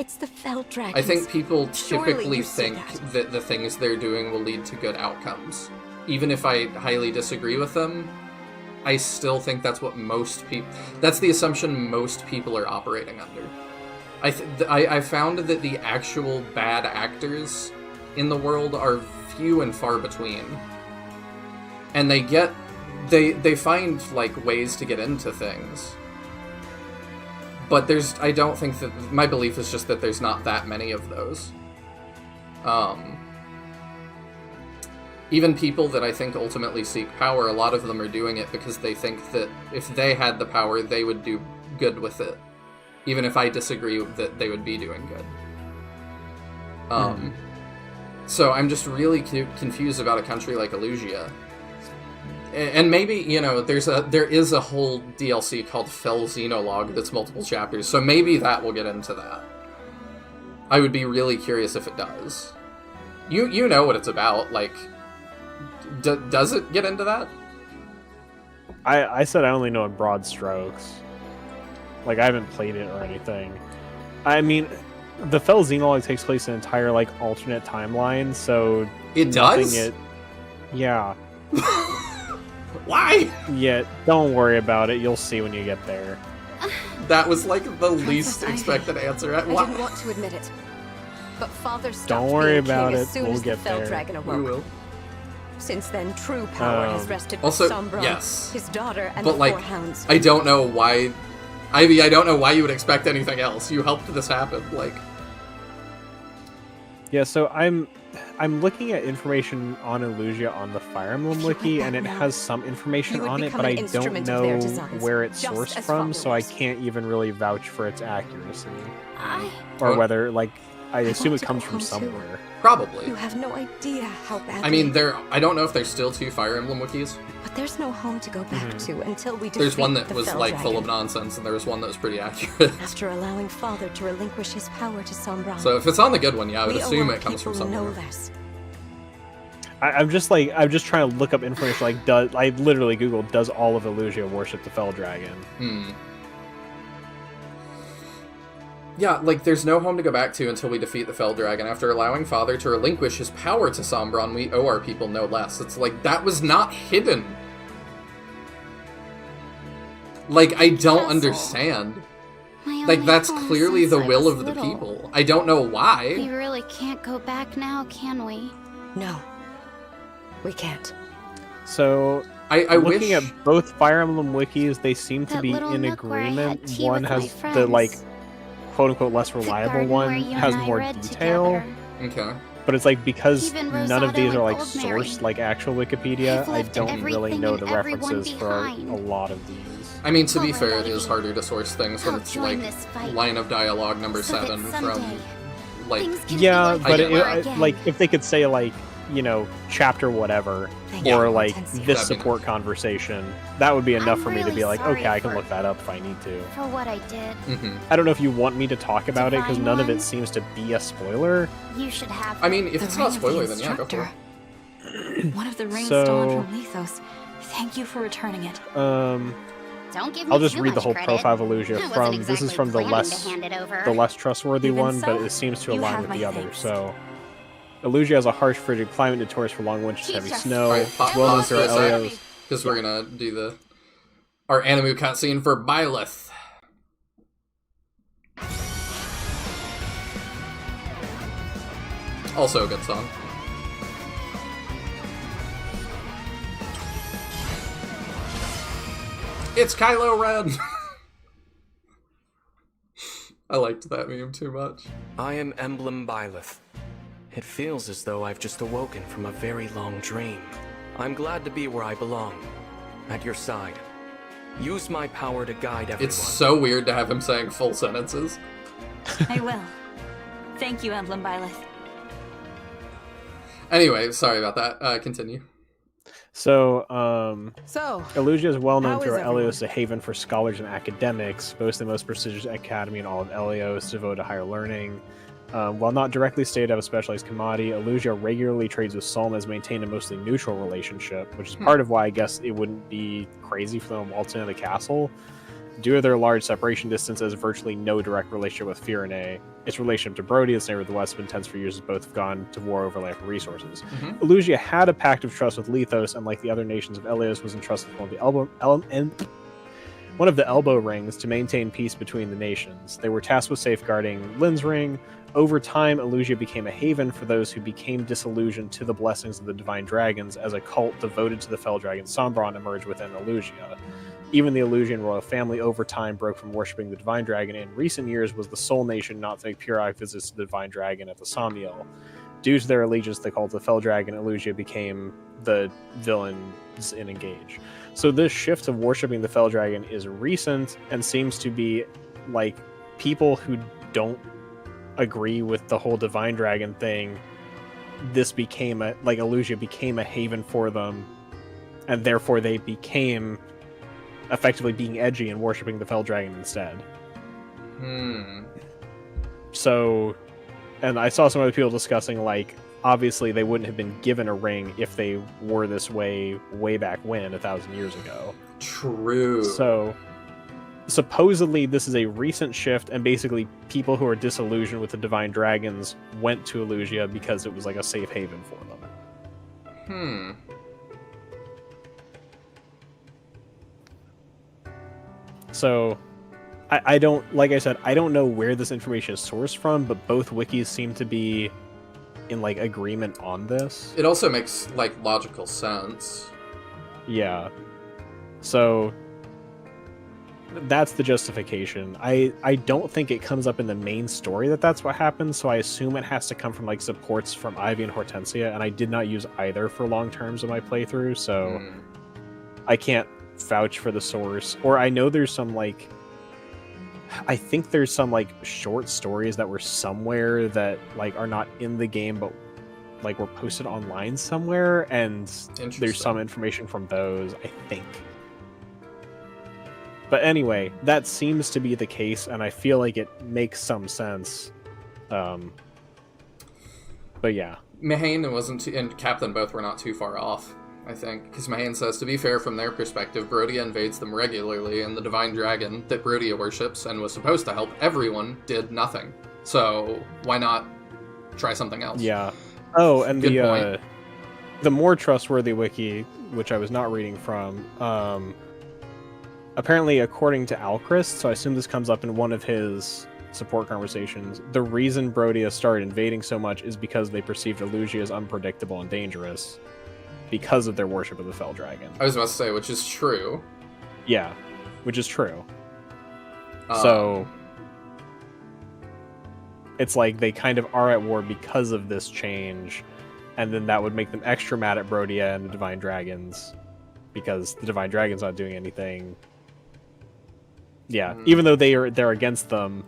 It's the Fell Dragons. I think people Surely typically you see think that the things they're doing will lead to good outcomes. Even if I highly disagree with them, I still think that's what most people... That's the assumption most people are operating under. I found that the actual bad actors in the world are few and far between. And they find, like, ways to get into things. But I don't think that... My belief is just that there's not that many of those. Even people that I think ultimately seek power, a lot of them are doing it because they think that if they had the power, they would do good with it. Even if I disagree that they would be doing good. So I'm just really confused about a country like Illusia. And maybe, you know, there is a whole DLC called Fell Xenologue that's multiple chapters, so maybe that will get into that. I would be really curious if it does. You know what it's about, like... does it get into that? I said I only know in broad strokes. Like, I haven't played it or anything. I mean, the Fell Xenologue takes place in an entire, like, alternate timeline, so... It does? Yeah. Why? Yeah, don't worry about it. You'll see when you get there. That was, like, the least expected answer. I didn't want to admit it, but Father stopped Don't worry being about king it. as soon We'll as the get Fell there. Dragon awoke. We will. Since then, true power has rested also, with Sombron, yes. his daughter, and But, the like, Four Hounds. I don't know why... Ivy, I don't know why you would expect anything else. You helped this happen, like... Yeah, so I'm looking at information on Illusia on the Fire Emblem wiki, and it has some information on it, but I don't know where it's sourced from, so I can't even really vouch for its accuracy. Or whether, like, I assume it comes from somewhere. Probably. You have no idea how badly... I mean, I don't know if there's still 2 Fire Emblem wikis. But there's no home to go back to until we defeat There's one that the was, Fell like, Dragon. full of nonsense, and there was one that was pretty accurate. After allowing Father to relinquish his power to Sombron. So if it's on the good one, yeah, I would we assume owe it comes from people somewhere. no less. I'm just trying to look up information, like, I literally Googled, does all of Illusia worship the Fell Dragon? Yeah, like, there's no home to go back to until we defeat the Fell Dragon. After allowing Father to relinquish his power to Sombron, we owe our people no less. It's like, that was not hidden. Like, I don't understand. My Like, only that's home clearly since the I will was of the little. people. I don't know why. We really can't go back now, can we? No. We can't. So, I looking wish... at both Fire Emblem wikis, they seem to That be little in nook where I had agreement. tea One with my has the, friends. like, quote-unquote less reliable garden where one you has and I more read detail. together. Okay. But it's like, because Even none of these Rosado are like and Old Mary. sourced like actual Wikipedia, I've I left don't really everything know and the everyone references for behind. a lot of these. I mean, to be All fair, right, it is Ivy. harder to source things when I'll it's join like this fight. line of dialogue number So that 7 someday from like things can Yeah, be like but they were again. like if they could say like, you know, chapter whatever, or like this support conversation, that would be enough I'm for me to really be like, sorry okay, I can for- look that up if I need to. For what I did. I don't know if you want me to talk about it because Divine none of One. it seems to be a spoiler. You should have. I mean, if The it's not ring of the spoiler, then yeah, go for it. One of the rings So- stolen from Lethos. Thank you for returning it. Don't give I'll me just too read the much whole credit. profile of Elusia I wasn't from this is exactly from the planning to hand it over. less trustworthy Even one, but so, it seems to you align have with my the others. thanks. So Elusia has a harsh frigid climate notorious for long winters, heavy Jesus. snow. Alright, It's pause well known for through a sec, Elios. because we're gonna do our Animu cutscene for Byleth. Also a good song. It's Kylo Ren! I liked that meme too much. I am Emblem Byleth. It feels as though I've just awoken from a very long dream. I'm glad to be where I belong, at your side. Use my power to guide everyone. It's so weird to have him saying full sentences. I will. Thank you, Emblem Byleth. Anyway, sorry about that. Continue. So, So, Elusia is well known how through is everyone? Elios, a haven for scholars and academics, boasts the most prestigious academy in all of Elios, devoted to higher learning. While not directly stated to have a specialized commodity, Elusia regularly trades with Solm, has maintained a mostly neutral relationship, which is part of why I guess it wouldn't be crazy for them to waltz into the castle. Due to their large separation distance, has virtually no direct relationship with Firene. Its relationship to Brody, its neighbor of the West, has been tense for years as both have gone to war over land and resources. Elusia had a pact of trust with Lethos, and like the other nations of Elios, was entrusted with one of the elbow rings to maintain peace between the nations. They were tasked with safeguarding Lin's ring. Over time, Elusia became a haven for those who became disillusioned to the blessings of the Divine Dragons, as a cult devoted to the Fell Dragon Sombron emerged within Elusia. Even the Elusian royal family over time broke from worshipping the Divine Dragon, and in recent years was the sole nation not to make periodic visits to the Divine Dragon at the Somniel. Due to their allegiance to the cult of the Fell Dragon, Elusia became the villains in Engage. So this shift of worshipping the Fell Dragon is recent and seems to be like people who don't agree with the whole Divine Dragon thing. This became Elusia became a haven for them, and therefore they became effectively being edgy and worshipping the Fell Dragon instead. So, and I saw some other people discussing, like, obviously they wouldn't have been given a ring if they were this way back when, 1,000 years ago. True. So, supposedly this is a recent shift, and basically people who are disillusioned with the Divine Dragons went to Elusia because it was like a safe haven for them. So, I don't, like I said, I don't know where this information is sourced from, but both wikis seem to be in, like, agreement on this. It also makes, like, logical sense. Yeah. So, that's the justification. I don't think it comes up in the main story that that's what happened, so I assume it has to come from, like, supports from Ivy and Hortensia, and I did not use either for long terms of my playthrough, so I can't vouch for the source. Or I know there's some, like, I think there's some, like, short stories that were somewhere that, like, are not in the game, but, like, were posted online somewhere, and there's some information from those, I think. But anyway, that seems to be the case, and I feel like it makes some sense. But yeah. Mahane and Captain both were not too far off, I think, because Mahane says, to be fair, from their perspective, Brodia invades them regularly, and the Divine Dragon that Brodia worships and was supposed to help everyone did nothing. So why not try something else? Yeah. Oh, and Good point. The more trustworthy wiki, which I was not reading from, apparently, according to Alchrist, so I assume this comes up in one of his support conversations, the reason Brodia started invading so much is because they perceived Elugia as unpredictable and dangerous because of their worship of the Fell Dragon. I was about to say, which is true. Yeah, which is true. So it's like they kind of are at war because of this change, and then that would make them extra mad at Brodia and the Divine Dragons because the Divine Dragon's not doing anything. Yeah, even though they're against them.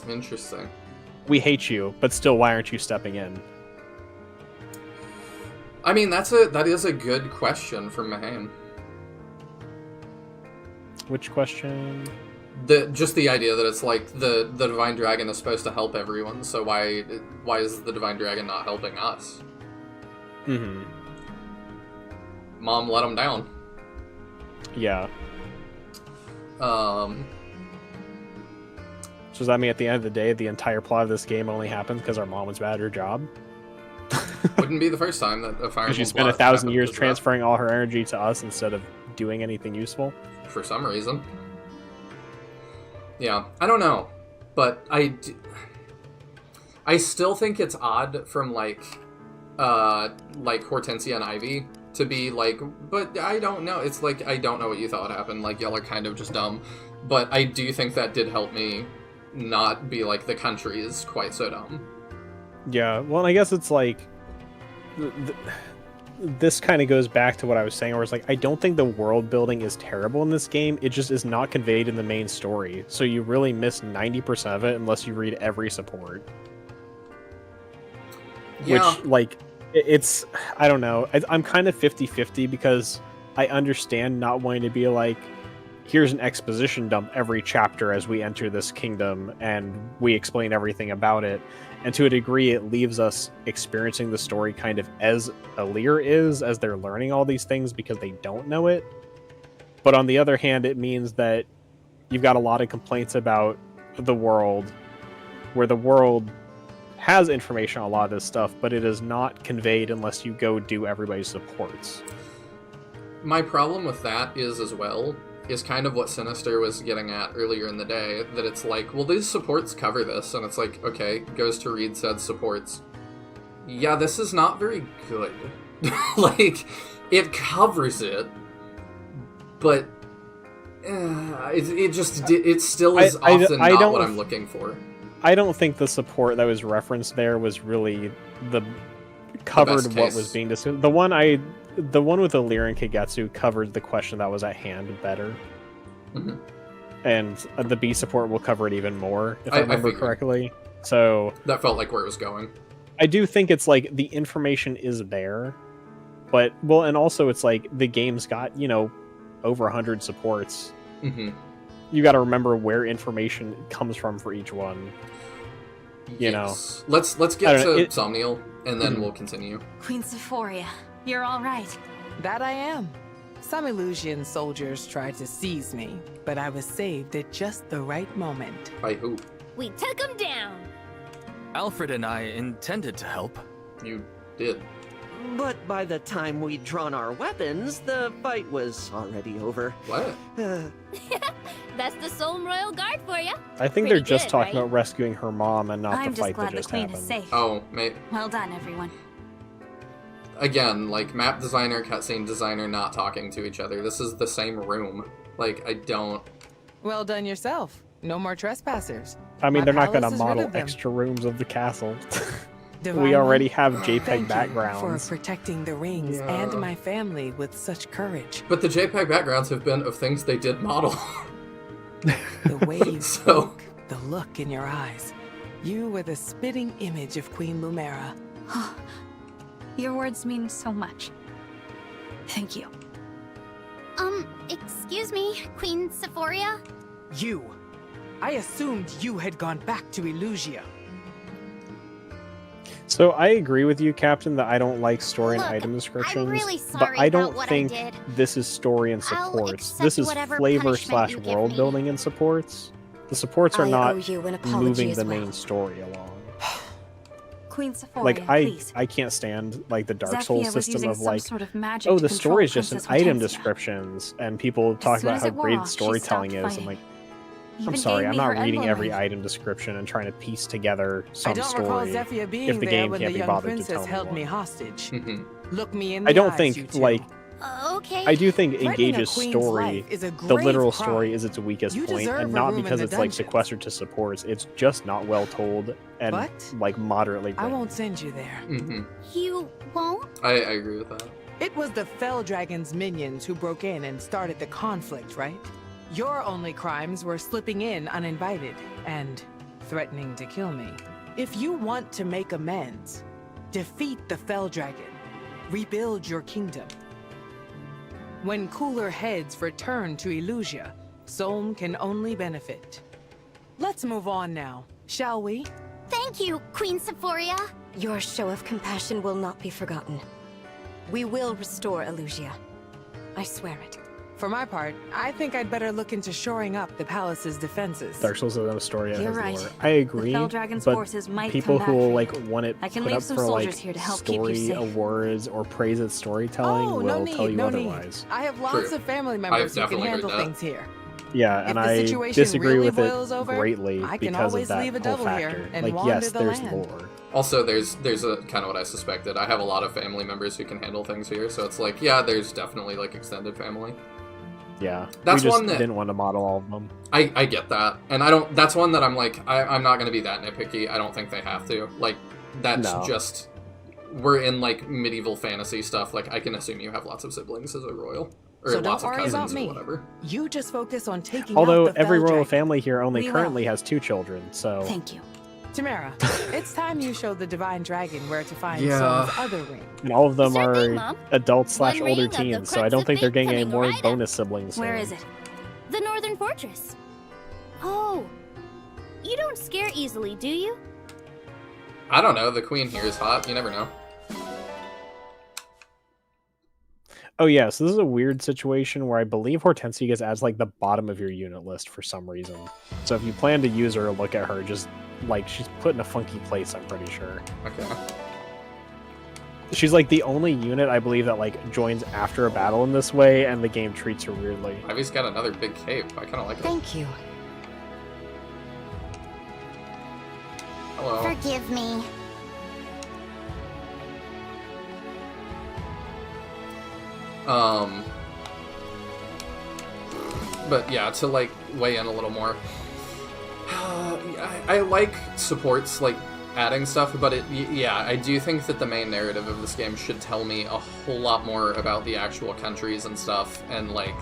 Interesting. We hate you, but still, why aren't you stepping in? I mean, that is a good question from Mahane. Which question? Just the idea that it's like the Divine Dragon is supposed to help everyone, so why is the Divine Dragon not helping us? Mm-hmm. Mom let him down. Yeah. So does that mean at the end of the day, the entire plot of this game only happened because our mom was bad at her job? Wouldn't be the first time that a Fire Emblem She spent 1,000 years transferring all her energy to us instead of doing anything useful? For some reason. Yeah, I don't know. But I still think it's odd from, like Hortensia and Ivy to be like, but I don't know. It's like, I don't know what you thought happened. Like, y'all are kind of just dumb. But I do think that did help me not be like, the country is quite so dumb. Yeah, well, I guess it's like... This kind of goes back to what I was saying, where it's like, I don't think the world building is terrible in this game. It just is not conveyed in the main story. So you really miss 90% of it unless you read every support. Yeah. Which, like, it's... I don't know. I'm kind of 50-50 because I understand not wanting to be like, here's an exposition dump every chapter as we enter this kingdom and we explain everything about it. And to a degree, it leaves us experiencing the story kind of as Alir is, as they're learning all these things because they don't know it. But on the other hand, it means that you've got a lot of complaints about the world, where the world has information on a lot of this stuff, but it is not conveyed unless you go do everybody's supports. My problem with that is, as well, is kind of what Sinister was getting at earlier in the day, that it's like, well, these supports cover this, and it's like, okay, goes to read said supports. Yeah, this is not very good. Like, it covers it, but it still is often not what I'm looking for. I don't think the support that was referenced there was really covered what was being discussed. The one with Alir and Kagetsu covered the question that was at hand better. Mm-hmm. And the B support will cover it even more, if I remember correctly. So that felt like where it was going. I do think it's like the information is there, but, well, and also it's like the game's got, over 100 supports. Mm-hmm. You got to remember where information comes from for each one. You know. Let's get to Somniel, and then we'll continue. Queen Sephoria, you're all right. That I am. Some Illusian soldiers tried to seize me, but I was saved at just the right moment. By who? We took him down. Alfred and I intended to help. You did. But by the time we'd drawn our weapons, the fight was already over. What? That's the Soul Royal Guard for you. I think they're just talking about rescuing her mom and not I'm the fight that just just glad the happened. Queen is safe. Oh, mate. Well done, everyone. Again, like, map designer, cutscene designer not talking to each other. This is the same room. Like, I don't... Well done yourself. No more trespassers. I mean, My they're not going to palace is rid model of them. extra rooms of the castle. Divine We already One, have thank JPEG you backgrounds. for protecting the rings and my family with such courage. But the JPEG backgrounds have been of things they did model. The way you spoke, the look in your eyes. You were the spitting image of Queen Lumera. Your words mean so much. Thank you. Excuse me, Queen Sephoria? You. I assumed you had gone back to Illusia. So I agree with you, Captain, that I don't like story and item descriptions, really but sorry I don't about what I think did. this is story and I'll supports. accept This is whatever flavor punishment / you give world me. building and supports. The supports are I not owe you an apology moving as the well. main story along. Queen Sephoria, like please. I can't stand like the Dark Zephyr Souls was system using of some like, sort of magic oh, to the control story is just in Princess item Hortensia. descriptions, and people talk As soon about as how it wore great off, she storytelling stopped is. I'm fighting. like, Even I'm sorry, gave I'm me not her reading emblem every ring. item description and trying to piece together I some don't recall story Zephyr being if the there game when can't the be young bothered to princess tell held me me more. hostage. Mm-hmm. Look me in the I don't eyes, you think two. like Okay. I do think Threatening a Engage's queen's story, life is a the grave literal crime. story is its weakest You point, deserve and a not room in because the it's like dungeons. sequestered to supports. It's just not well told and But like moderately I written. won't send you there. Mm-hmm. You won't? I agree with that. It was the Fell Dragon's minions who broke in and started the conflict, right? Your only crimes were slipping in uninvited and threatening to kill me. If you want to make amends, defeat the Fell Dragon. Rebuild your kingdom. When cooler heads return to Elusia, Solm can only benefit. Let's move on now, shall we? Thank you, Queen Sephoria. Your show of compassion will not be forgotten. We will restore Elusia. I swear it. For my part, I think I'd better look into shoring up the palace's defenses. Dark Souls doesn't have a story. It You're has right. lore. I agree, The Fell Dragon's but forces might people come who back will for like you. want it I can put leave up some for soldiers like here to help keep you story safe. awards or praise its storytelling Oh, will no tell need, you no otherwise. need. I have lots True. of family I've members who can definitely handle heard that. things here. Yeah, If and the I situation disagree really with it boils over, greatly I can because of always that leave a whole double factor. here and Like, wander yes, the there's land. lore. Also, there's a kind of what I suspected. I have a lot of family members who can handle things here, so it's like, yeah, there's definitely like extended family. Yeah, That's we just one that- didn't want to model all of them. I get that, and I don't. That's one that I'm like, I'm not gonna be that nitpicky. I don't think they have to. Like, that's No. just we're in like medieval fantasy stuff. Like, I can assume you have lots of siblings as a royal, or So don't lots of worry cousins about or me. whatever. You just focus on taking Although out the every Fell royal Dragon. family here only We will. currently has 2 children, so Thank you. Tamara, it's time you showed the Divine Dragon where to find Yeah. Solm's other ring. and all of them Sure are thing, Mom. adults / One ring older of the teens, so I crux don't of think they're fate getting any coming more right up. bonus siblings. Where soon. is it? The Northern Fortress. Oh. You don't scare easily, do you? I don't know. The queen here is hot. You never know. Oh yeah, so this is a weird situation where I believe Hortensia gets adds like the bottom of your unit list for some reason. So if you plan to use her or look at her, just like she's put in a funky place, I'm pretty sure. Okay. She's like the only unit I believe that like joins after a battle in this way, and the game treats her weirdly. Ivy's got another big cape. I kind of like it. Thank you. Hello. Forgive me. But yeah, to like weigh in a little more. I like supports like adding stuff, but yeah, I do think that the main narrative of this game should tell me a whole lot more about the actual countries and stuff, and like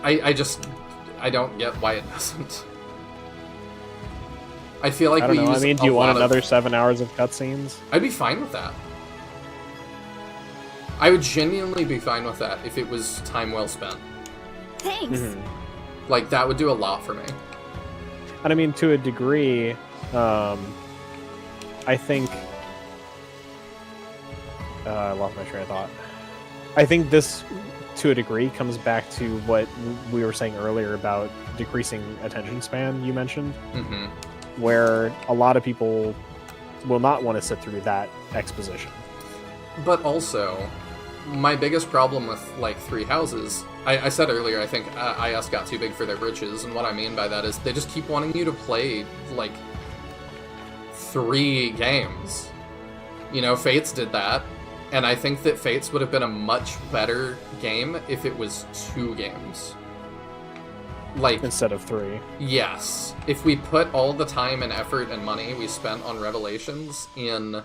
I don't get why it doesn't. I feel like I don't know. I use mean, do a you want lot of- another 7 hours of cutscenes? I'd be fine with that. I would genuinely be fine with that if it was time well spent. Thanks. Mm-hmm. Like, that would do a lot for me. And I mean, to a degree, I think... I lost my train of thought. I think this, to a degree, comes back to what we were saying earlier about decreasing attention span you mentioned, Mm-hmm. where a lot of people will not want to sit through that exposition. But also, my biggest problem with, like, Three Houses... I said earlier, I think IS got too big for their britches, and what I mean by that is they just keep wanting you to play, like, 3 games. You know, Fates did that, and I think that Fates would have been a much better game if it was 2 games. Like, instead of 3. Yes. If we put all the time and effort and money we spent on Revelations in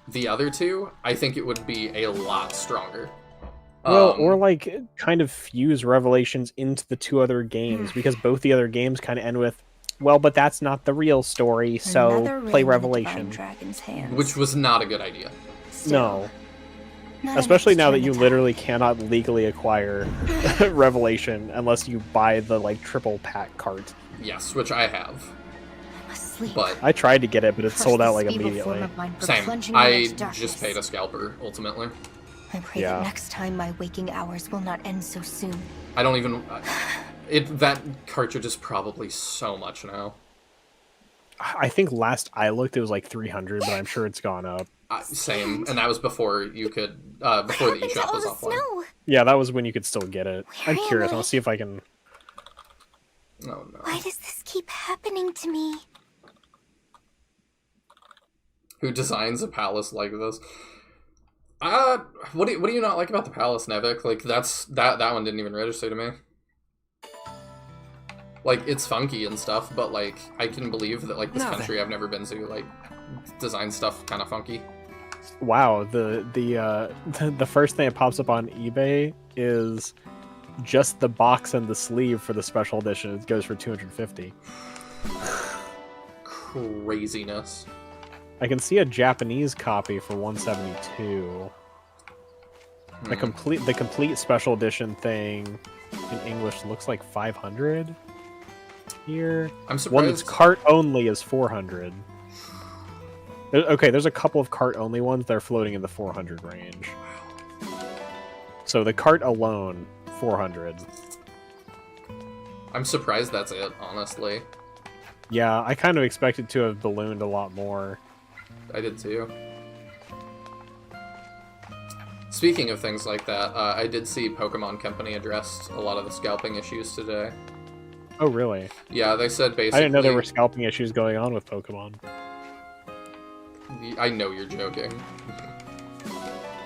the other 2, I think it would be a lot stronger. Well, or like kind of fuse Revelations into the 2 other games, because both the other games kind of end with, well, but that's not the real story, so Another play ring in the Revelation. Divine Dragon's hands. Which was not a good idea. No. Not Especially enough now that to you turn literally cannot legally acquire Revelation unless you buy the like triple pack cart. Yes, which I have. Asleep. But I tried to get it, but it Curse sold out this like feeble form immediately. of mine for same. plunging me I into just darkness. paid a scalper, ultimately. I pray Yeah. that next time my waking hours will not end so soon. I don't even... that cartridge is probably so much now. I think last I looked, it was like 300, but I'm sure it's gone up. Same, and that was before you could, before the eShop was offline. Yeah, that was when you could still get it. I'm am curious. I? I'll see if I can. Oh no. Why does this keep happening to me? Who designs a palace like this? What do you not like about the palace, Nevik? Like that one didn't even register to me. Like, it's funky and stuff, but like I can believe that like this country I've never been to like designs stuff kind of funky. Wow, the first thing that pops up on eBay is just the box and the sleeve for the special edition. It goes for $250. Craziness. I can see a Japanese copy for $172. The complete special edition thing in English looks like $500 here. I'm surprised. One that's cart only is $400. Okay, there's a couple of cart only ones that are floating in the $400 range. So the cart alone, $400. I'm surprised that's it, honestly. Yeah, I kind of expected to have ballooned a lot more. I did too. Speaking of things like that, I did see Pokemon Company addressed a lot of the scalping issues today. Oh, really? Yeah, they said basically... I didn't know there were scalping issues going on with Pokemon. I know you're joking.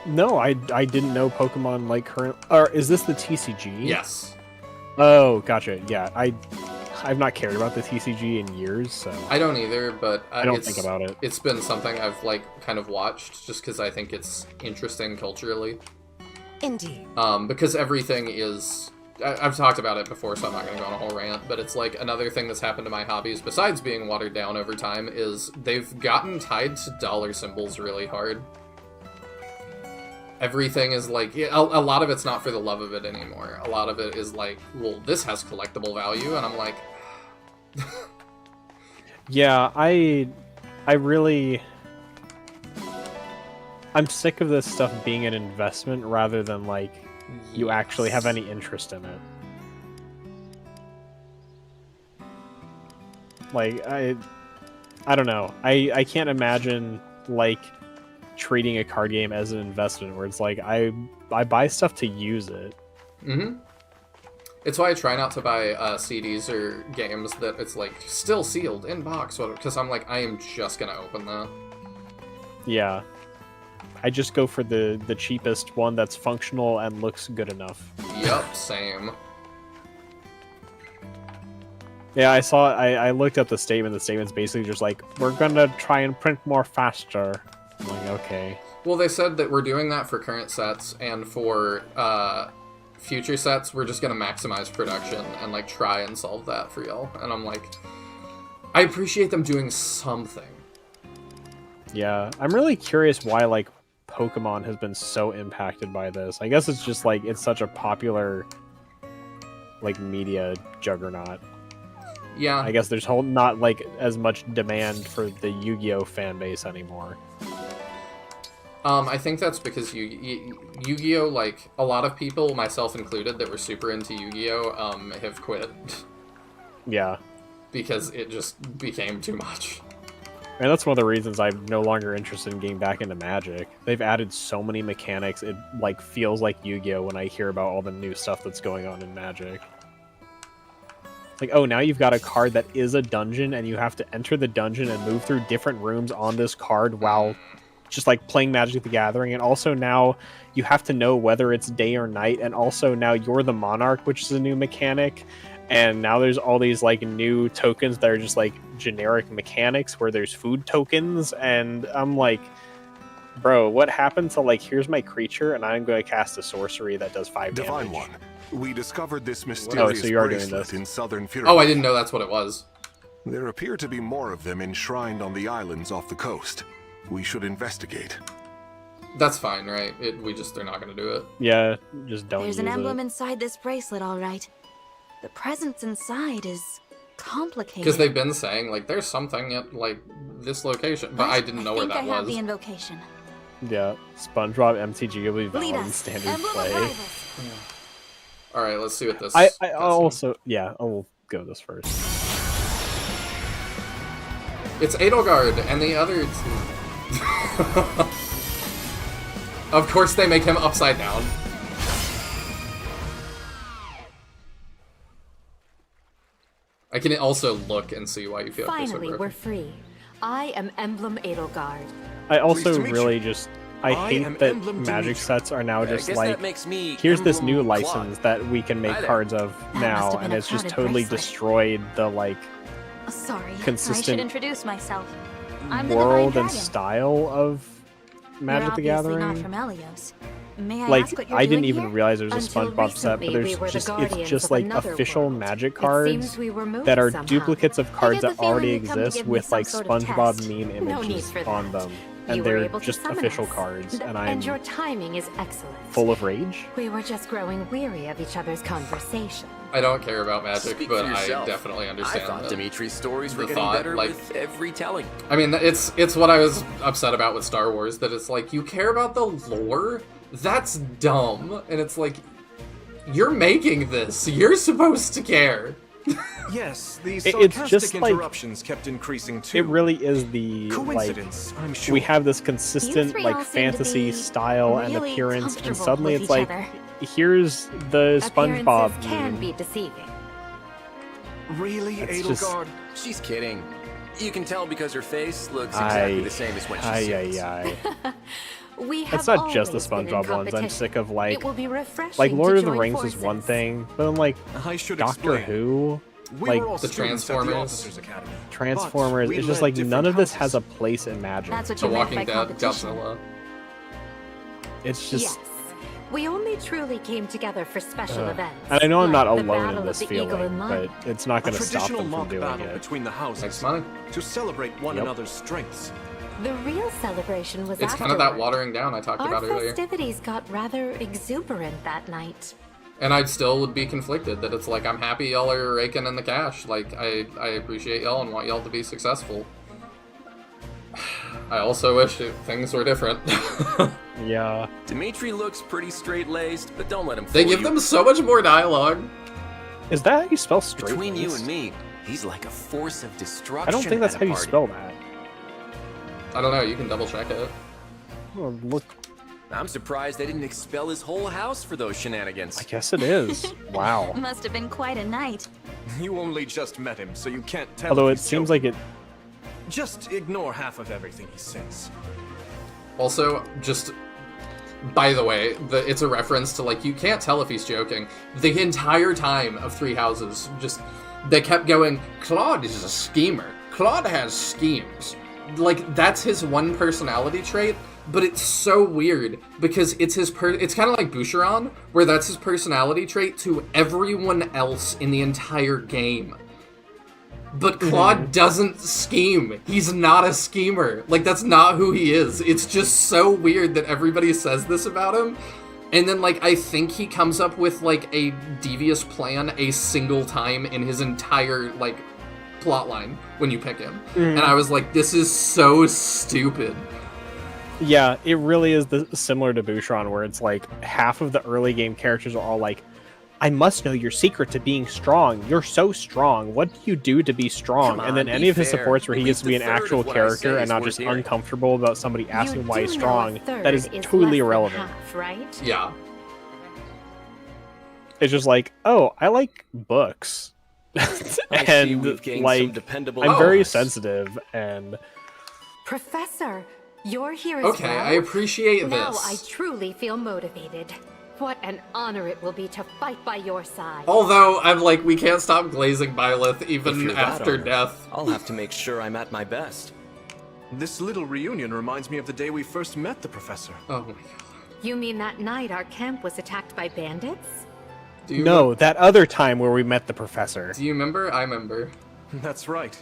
No, I didn't know Pokemon like current... Or is this the TCG? Yes. Oh, gotcha. Yeah, I've not cared about the TCG in years, so... I don't either, but... I don't think about it. It's been something I've, like, kind of watched, just because I think it's interesting culturally. Indeed. Because everything is... I've talked about it before, so I'm not going to go on a whole rant, but it's like another thing that's happened to my hobbies, besides being watered down over time, is they've gotten tied to dollar symbols really hard. Everything is like... A lot of it's not for the love of it anymore. A lot of it is like, well, this has collectible value, and I'm like... Yeah, I really... I'm sick of this stuff being an investment rather than, like, you actually have any interest in it. Like, I don't know. I can't imagine, like, treating a card game as an investment where it's like, I buy stuff to use it. Mm-hmm. It's why I try not to buy CDs or games that it's, like, still sealed, in box, because I'm like, I am just gonna open that. Yeah. I just go for the cheapest one that's functional and looks good enough. Yup, same. Yeah, I looked up the statement. The statement's basically just like, we're gonna try and print more faster. I'm like, okay. Well, they said that we're doing that for current sets, and for future sets, we're just gonna maximize production and, like, try and solve that for y'all. And I'm like, I appreciate them doing something. Yeah, I'm really curious why, like, Pokemon has been so impacted by this. I guess it's just, like, it's such a popular, like, media juggernaut. Yeah. I guess there's not, like, as much demand for the Yu-Gi-Oh! Fan base anymore. I think that's because Yu-Gi-Oh! Like, a lot of people, myself included, that were super into Yu-Gi-Oh! Have quit. Yeah. Because it just became too much. And that's one of the reasons I'm no longer interested in getting back into Magic. They've added so many mechanics, it, like, feels like Yu-Gi-Oh! When I hear about all the new stuff that's going on in Magic. Like, oh, now you've got a card that is a dungeon, and you have to enter the dungeon and move through different rooms on this card while just, like, playing Magic the Gathering. And also now you have to know whether it's day or night, and also now you're the Monarch, which is a new mechanic. And now there's all these, like, new tokens that are just, like, generic mechanics where there's food tokens, and I'm like, bro, what happened to, like, here's my creature, and I'm going to cast a sorcery that does 5 damage. Divine One, we discovered this mysterious so you are doing bracelet this. in southern Fury. Oh, I didn't know that's what it was. There appear to be more of them enshrined on the islands off the coast. We should investigate. That's fine, right? They're not going to do it. Yeah, just don't There's use an emblem it. inside this bracelet, all right. The presence inside is complicated. Because they've been saying, like, there's something at, like, this location, but I didn't know where that I have was. the invocation. Yeah, SpongeBob MTG will be Lead valid in us. standard Emblem play. arrivals. Alright, let's see what this... I also, yeah, I'll go this first. It's Edelgard and the other two. Of course they make him upside down. I can also look and see why you feel like Finally, we're free. I am Emblem Edelgard. I also really just... I hate that magic sets are now just like, here's this new license that we can make cards of now, and it's just totally destroyed the, like, Sorry, I should consistent introduce myself. I'm the world Divine and Dragon. style of Magic the You're obviously not Gathering. from Elios. May I Like, ask what you're I didn't doing even here? realize there was a Until SpongeBob set, but recently, there's we were the just guardians it's just of like another official world. magic It cards seems we were moved that are somehow. duplicates of cards get the that already feeling you come to exist give me with some like sort of SpongeBob test. meme No need images for on that. them, You and were they're able to just summon official us. cards, and And I'm your timing is excellent. full of rage. We were just growing weary of each other's conversation. I don't care about magic, Speak but for I yourself. definitely understand I thought the- Dimitri's stories were the getting thought, better like- with every telling. I mean, it's what I was upset about with Star Wars, that it's like, you care about the lore? That's dumb. And it's like, you're making this. You're supposed to care. Yes, the It's sarcastic just like interruptions kept increasing too. it really is the Coincidence, like I'm sure. we have this consistent three like all seem to fantasy be style and really appearance, and comfortable suddenly with it's each like other. here's the SpongeBob Appearances can meme. be deceiving. Really, It's just- Edelgard? She's kidding. You can tell because her face looks exactly the same as when she sings. We have It's not just the always been in SpongeBob ones. I'm competition. sick of like It will be refreshing like Lord to of the join Rings forces. is one thing, but then like I should Doctor explain. Who, We like were all the students at the Transformers. Officers Academy, Transformers, but we it's just led like none different of this houses. has a place in Magic. That's what The you meant Walking by Dead, competition. Godzilla. It's just Yes. We only truly came together for special events. and I know I'm not like the alone Battle in of this the Eagle feeling, and but Lion. it's not going A to stop traditional them from mock doing battle it. between the houses Makes money. to celebrate one Yep. another's strengths. The real celebration was It's kind of that afterward. watering down I talked Our about earlier. festivities got rather exuberant that night. And I still would be conflicted that it's like, I'm happy y'all are raking in the cash. Like, I appreciate y'all and want y'all to be successful. I also wish things were different. Yeah. Dimitri looks pretty straight-laced, but don't let him fool They give you. them so much more dialogue. Is that how you spell straight? Between you laced? and me, he's like a force of destruction. I don't think that's at how a you party. spell that. I don't know, you can double check it. Oh, look, I'm surprised they didn't expel his whole house for those shenanigans. I guess it is. Wow. Must have been quite a night. You only just met him, so you can't tell. Although if it he's seems joking. like it. Just ignore half of everything he says. Also, just by the way, it's a reference to, like, you can't tell if he's joking. The entire time of Three Houses, just they kept going, Claude is a schemer. Claude has schemes. Like, that's his one personality trait, but it's so weird because it's his it's kind of like Boucheron, where that's his personality trait to everyone else in the entire game. But Claude doesn't scheme. He's not a schemer. Like, that's not who he is. It's just so weird that everybody says this about him. And then, like, I think he comes up with, like, a devious plan a single time in his entire, like, plotline when you pick him. And I was like, this is so stupid. Yeah, it really is similar to Boucheron, where it's like half of the early game characters are all like, I must know your secret to being strong. You're so strong. What do you do to be strong? Come And then on, any be of his fair. supports where he At gets to least be a an third actual of what I character say and is not worth just hearing. uncomfortable about somebody asking You why he's do know strong, a third that is totally less than irrelevant. half, right? Yeah. It's just like, oh, I like books. I see and we've gained some like, dependable I'm very allies. sensitive, and Professor, you're here as Okay, well. I appreciate Now this. I truly feel motivated. What an honor it will be to fight by your side. Although, I'm like, we can't stop glazing Byleth If even you're that after honored, death. I'll have to make sure I'm at my best. This little reunion reminds me of the day we first met the professor. Oh my god. You mean that night our camp was attacked by bandits? Do you no, that other time where we met the professor. Do you remember? I remember. That's right.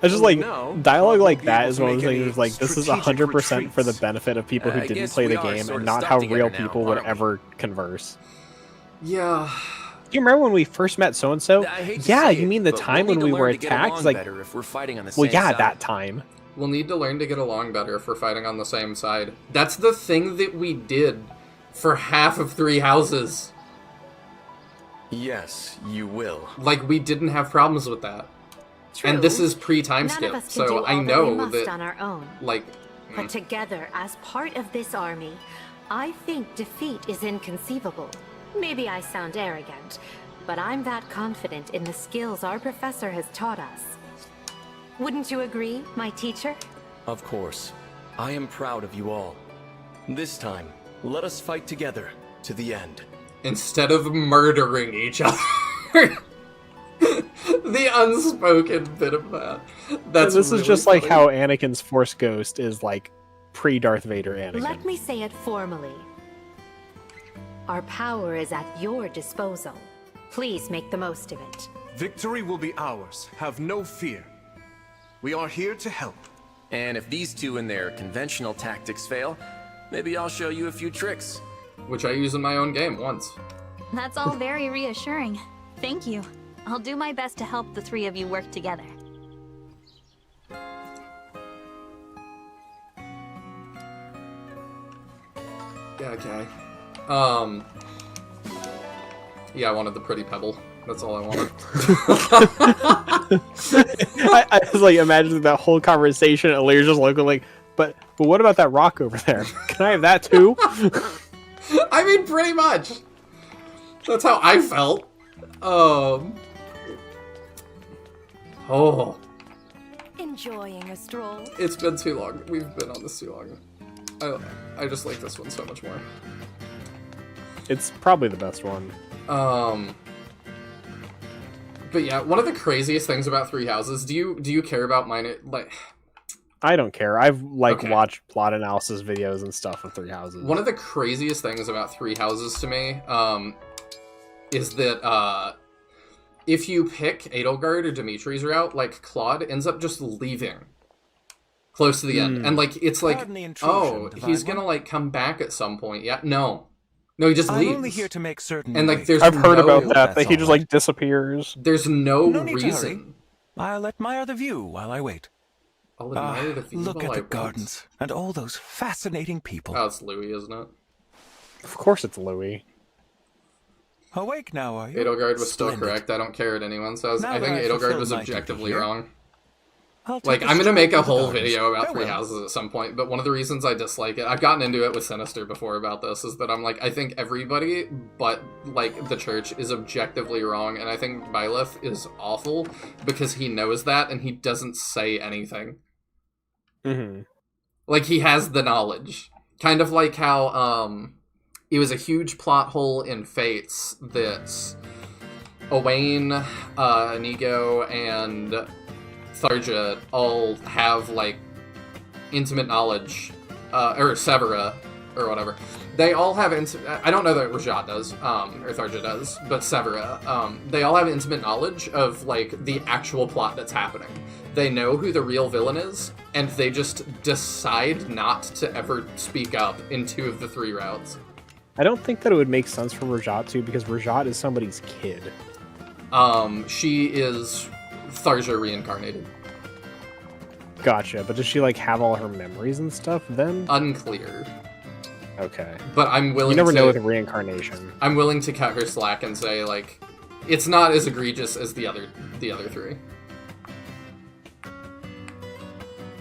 It's just like No, dialogue Claude like won't be that able is to one of make the any things like this is strategic 100% for the retreats. benefit of people who I didn't guess play we the are game sort and of not stuck how together real now, people would aren't we? ever converse. Yeah. Do you remember when we first met so and so? I hate to Yeah, say you it, mean the but time we'll when need we to were learn to get attacked? along Like, better if we're fighting on the well, same yeah, side. that time. We'll need to learn to get along better if we're fighting on the same side. That's the thing that we did for half of Three Houses. Yes, you will. Like, we didn't have problems with that. And this True. is pre-time None skip, of us can do so all I that we know must that, on our own. like... But together, as part of this army, I think defeat is inconceivable. Maybe I sound arrogant, but I'm that confident in the skills our professor has taught us. Wouldn't you agree, my teacher? Of course. I am proud of you all. This time, let us fight together to the end. Instead of murdering each other. The unspoken bit of that. That's this really is just funny. like how Anakin's Force Ghost is like pre-Darth Vader Anakin. Let me say it formally. Our power is at your disposal. Please make the most of it. Victory will be ours. Have no fear. We are here to help. And if these two and their conventional tactics fail, maybe I'll show you a few tricks. Which I use in my own game once. That's all very reassuring. Thank you. I'll do my best to help the three of you work together. Yeah, okay. Yeah, I wanted the pretty pebble. That's all I wanted. I was like imagining that whole conversation and Lear's just looking like, but what about that rock over there? Can I have that too? I mean, pretty much. That's how I felt. Oh. Enjoying a stroll. It's been too long. We've been on this too long. I just like this one so much more. It's probably the best one. But yeah, one of the craziest things about Three Houses, do you care about mine? Like, I don't care. I've watched plot analysis videos and stuff of Three Houses. One of the craziest things about Three Houses to me, is that if you pick Edelgard or Dimitri's route, like Claude ends up just leaving close to the end, and like it's like, oh, he's gonna like come back at some point. Yeah, no, he just leaves. I'm only here to make certain. And like, there's I've heard no, about that he just like disappears. There's no need to hurry. reason. I'll admire the view while I wait. I'll admire the view Look while at I the wait. gardens and all those fascinating people. Oh, it's Louis, isn't it? Of course it's Louis. Awake now, are you? Edelgard was still Splendid. correct. I don't care what anyone says. Now I think that I've Edelgard fulfilled was my duty objectively here, wrong. I'll Like, take a I'm gonna stroll make a through the whole gardens. video about Three Farewell. Houses at some point, but one of the reasons I dislike it, I've gotten into it with Sinister before about this, is that I'm like, I think everybody but, like, the church is objectively wrong, and I think Byleth is awful because he knows that and he doesn't say anything. Mm-hmm. Like, he has the knowledge. Kind of like how, it was a huge plot hole in Fates that Owain, Inigo, and Tharja all have, like, intimate knowledge, or Severa, or whatever. They all have, I don't know that Rajat does, or Tharja does, but Severa, they all have intimate knowledge of, like, the actual plot that's happening. They know who the real villain is, and they just decide not to ever speak up in two of the three routes. I don't think that it would make sense for Rajat to, because Rajat is somebody's kid. She is Tharja reincarnated. Gotcha, but does she like have all her memories and stuff then? Unclear. Okay. But I'm willing You never to... know with reincarnation. I'm willing to cut her slack and say, like, it's not as egregious as the other three.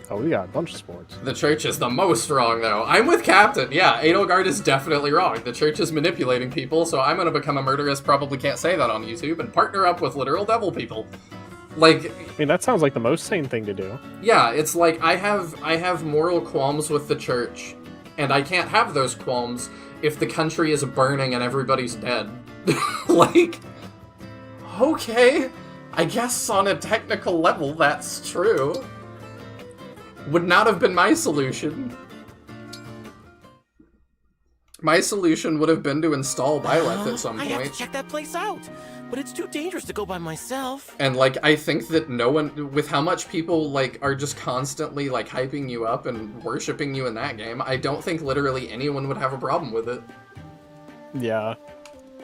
Oh, we got a bunch of sports. The church is the most wrong, though. I'm with Captain. Yeah, Edelgard is definitely wrong. The church is manipulating people, so I'm gonna become a murderess. Probably can't say that on YouTube, and partner up with literal devil people. Like, I mean, that sounds like the most sane thing to do. yeah, it's like I have moral qualms with the church, and I can't have those qualms if the country is burning and everybody's dead. Like, okay, I guess on a technical level that's true. Would not have been my solution. My solution would have been to install Byleth at some I have point. to check that place out, but it's too dangerous to go by myself. And, like, I think that no one, with how much people, like, are just constantly, like, hyping you up and worshipping you in that game, I don't think literally anyone would have a problem with it. Yeah.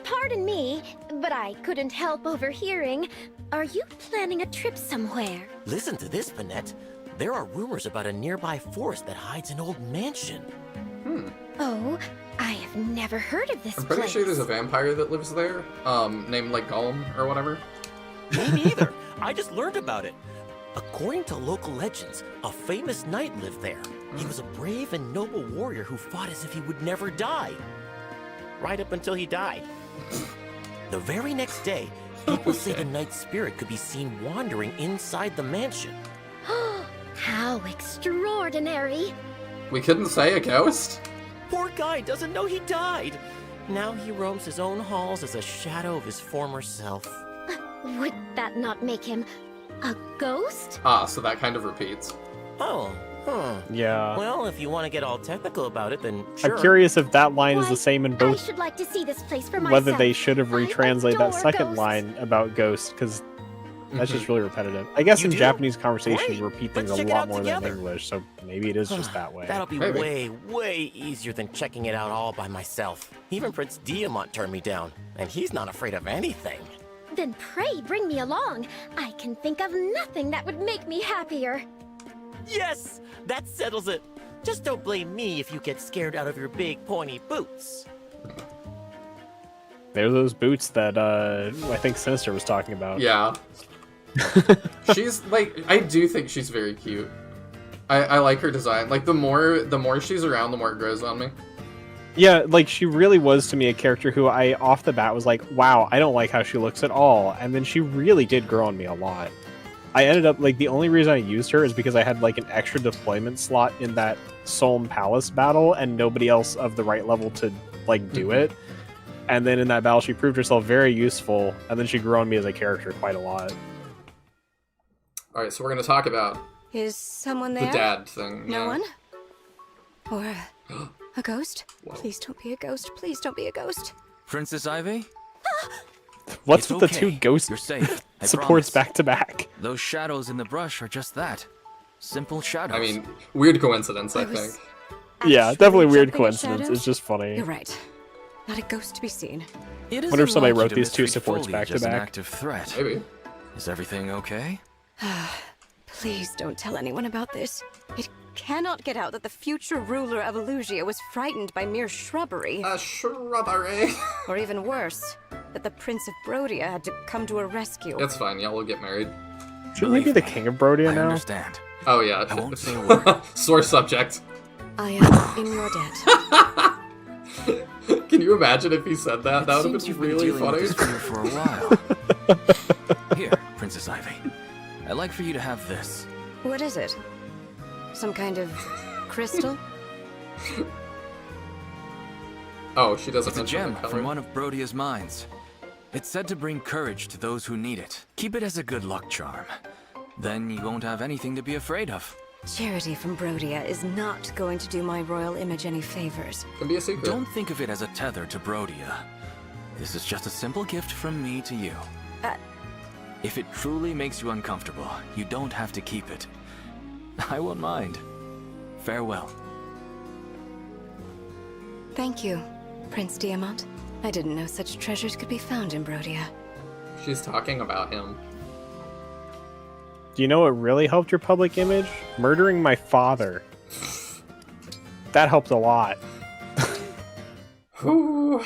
Pardon me, but I couldn't help overhearing. Are you planning a trip somewhere? Listen to this, Panette. There are rumors about a nearby forest that hides an old mansion. Oh, I have never heard of this I'm pretty place. sure there's a vampire that lives there, named, like, Gollum or whatever. Me neither. I just learned about it. According to local legends, a famous knight lived there. He was a brave and noble warrior who fought as if he would never die. Right up until he died. The very next day, people say the knight's spirit could be seen wandering inside the mansion. How extraordinary! We couldn't say a ghost? Poor guy doesn't know he died. Now he roams his own halls as a shadow of his former self. Would that not make him a ghost? Ah, so that kind of repeats. Oh, Yeah. Well, if you want to get all technical about it, then sure. I'm curious if that line is the same in I both, should like to see this place for myself. whether they should have retranslated that adore second ghosts. line about ghosts, because that's just really repetitive. I guess You in do? Japanese conversation, Great. you repeat things Let's a check it lot out more than together. English, so maybe it is just that way. That'll be Maybe. way easier than checking it out all by myself. Even Prince Diamant turned me down, and he's not afraid of anything. Then pray bring me along. I can think of nothing that would make me happier. Yes! That settles it! Just don't blame me if you get scared out of your big pointy boots. They're those boots that I think Sinister was talking about. Yeah. She's, like, I do think she's very cute. I like her design. Like, the more she's around, the more it grows on me. Yeah, like, she really was to me a character who I, off the bat, was like, wow, I don't like how she looks at all. And then she really did grow on me a lot. I ended up, like, the only reason I used her is because I had, like, an extra deployment slot in that Solm Palace battle, and nobody else of the right level to, like, do it. And then in that battle, she proved herself very useful, and then she grew on me as a character quite a lot. Alright, so we're gonna talk about Is someone the there? dad thing. No yeah. one? Or a ghost? Whoa. Please don't be a ghost. Please don't be a ghost. Princess Ivy? What's It's with the okay. two ghost You're safe. I supports promise. back to back? Those shadows in the brush are just that. Simple shadows. I mean, weird coincidence, I I was think. Yeah, actually definitely weird jumping in coincidence. shadows? It's just funny. You're right. Not a ghost to be seen. It Wonder if somebody unlike you wrote to these two mistreat supports back foliage to as an back. active threat. Maybe. Is everything okay? Please don't tell anyone about this. It cannot get out that the future ruler of Elusia was frightened by mere shrubbery. A shrubbery. Or even worse, that the Prince of Brodia had to come to her rescue. It's fine, y'all will get married. Shouldn't he be the king of Brodia I now? understand. Oh yeah. I won't say a word. Sore subject. I am in your debt. Can you imagine if he said that? It That would have seems been you've really dealing with funny. this fear for a while. Here, Princess Ivy. I'd like for you to have this. What is it? Some kind of crystal? Oh, she doesn't It's a mention gem the color. from one of Brodia's mines. It's said to bring courage to those who need it. Keep it as a good luck charm. Then you won't have anything to be afraid of. Charity from Brodia is not going to do my royal image any favors. Can be a secret. Don't think of it as a tether to Brodia. This is just a simple gift from me to you. If it truly makes you uncomfortable, you don't have to keep it. I won't mind. Farewell. Thank you, Prince Diamant. I didn't know such treasures could be found in Brodia. She's talking about him. Do you know what really helped your public image? Murdering my father. That helped a lot. Whew.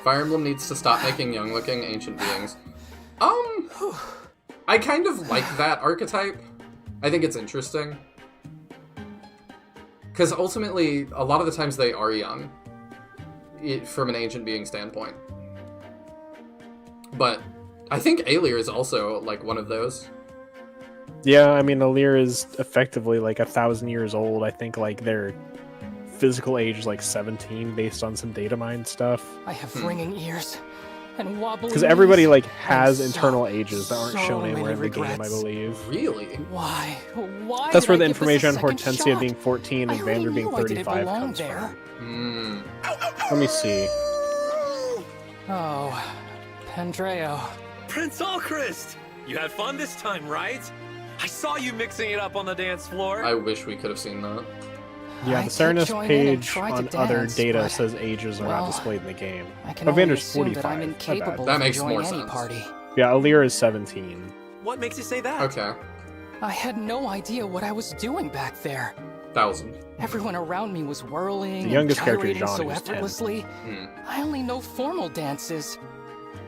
Fire Emblem needs to stop making young-looking ancient beings. I kind of like that archetype. I think it's interesting. Because ultimately, a lot of the times they are young. From an ancient being standpoint. But I think Alir is also, like, one of those. Yeah, I mean, Alir is effectively like 1,000 years old. I think, like, their physical age is like 17 based on some data mine stuff. I have ringing ears and wobbling Because everybody, knees, like, and has so- internal ages that aren't so shown anywhere in the many game, I regrets. believe. Really? Why? Why That's did where I the give this a information on second Hortensia shot? being 14 I and already Vander being knew I didn't 35 belong comes there. from. Let me see. Oh, Pandreo. Prince Alchrist! You had fun this time, right? I saw you mixing it up on the dance floor. I wish we could have seen that. Yeah, I the did Serenus join in and page try to on other dance, data but- says ages are well, not displayed in the game. I can But only Vander's assume 45. that I'm My bad. incapable That of makes enjoying more any sense. party. Yeah, Alir is 17. What makes you say that? Okay. I had no idea what I was doing back there. 1,000. Everyone around me was whirling The youngest and character is gyrating Johnny, so who's 10. effortlessly. Hmm. I only know formal dances.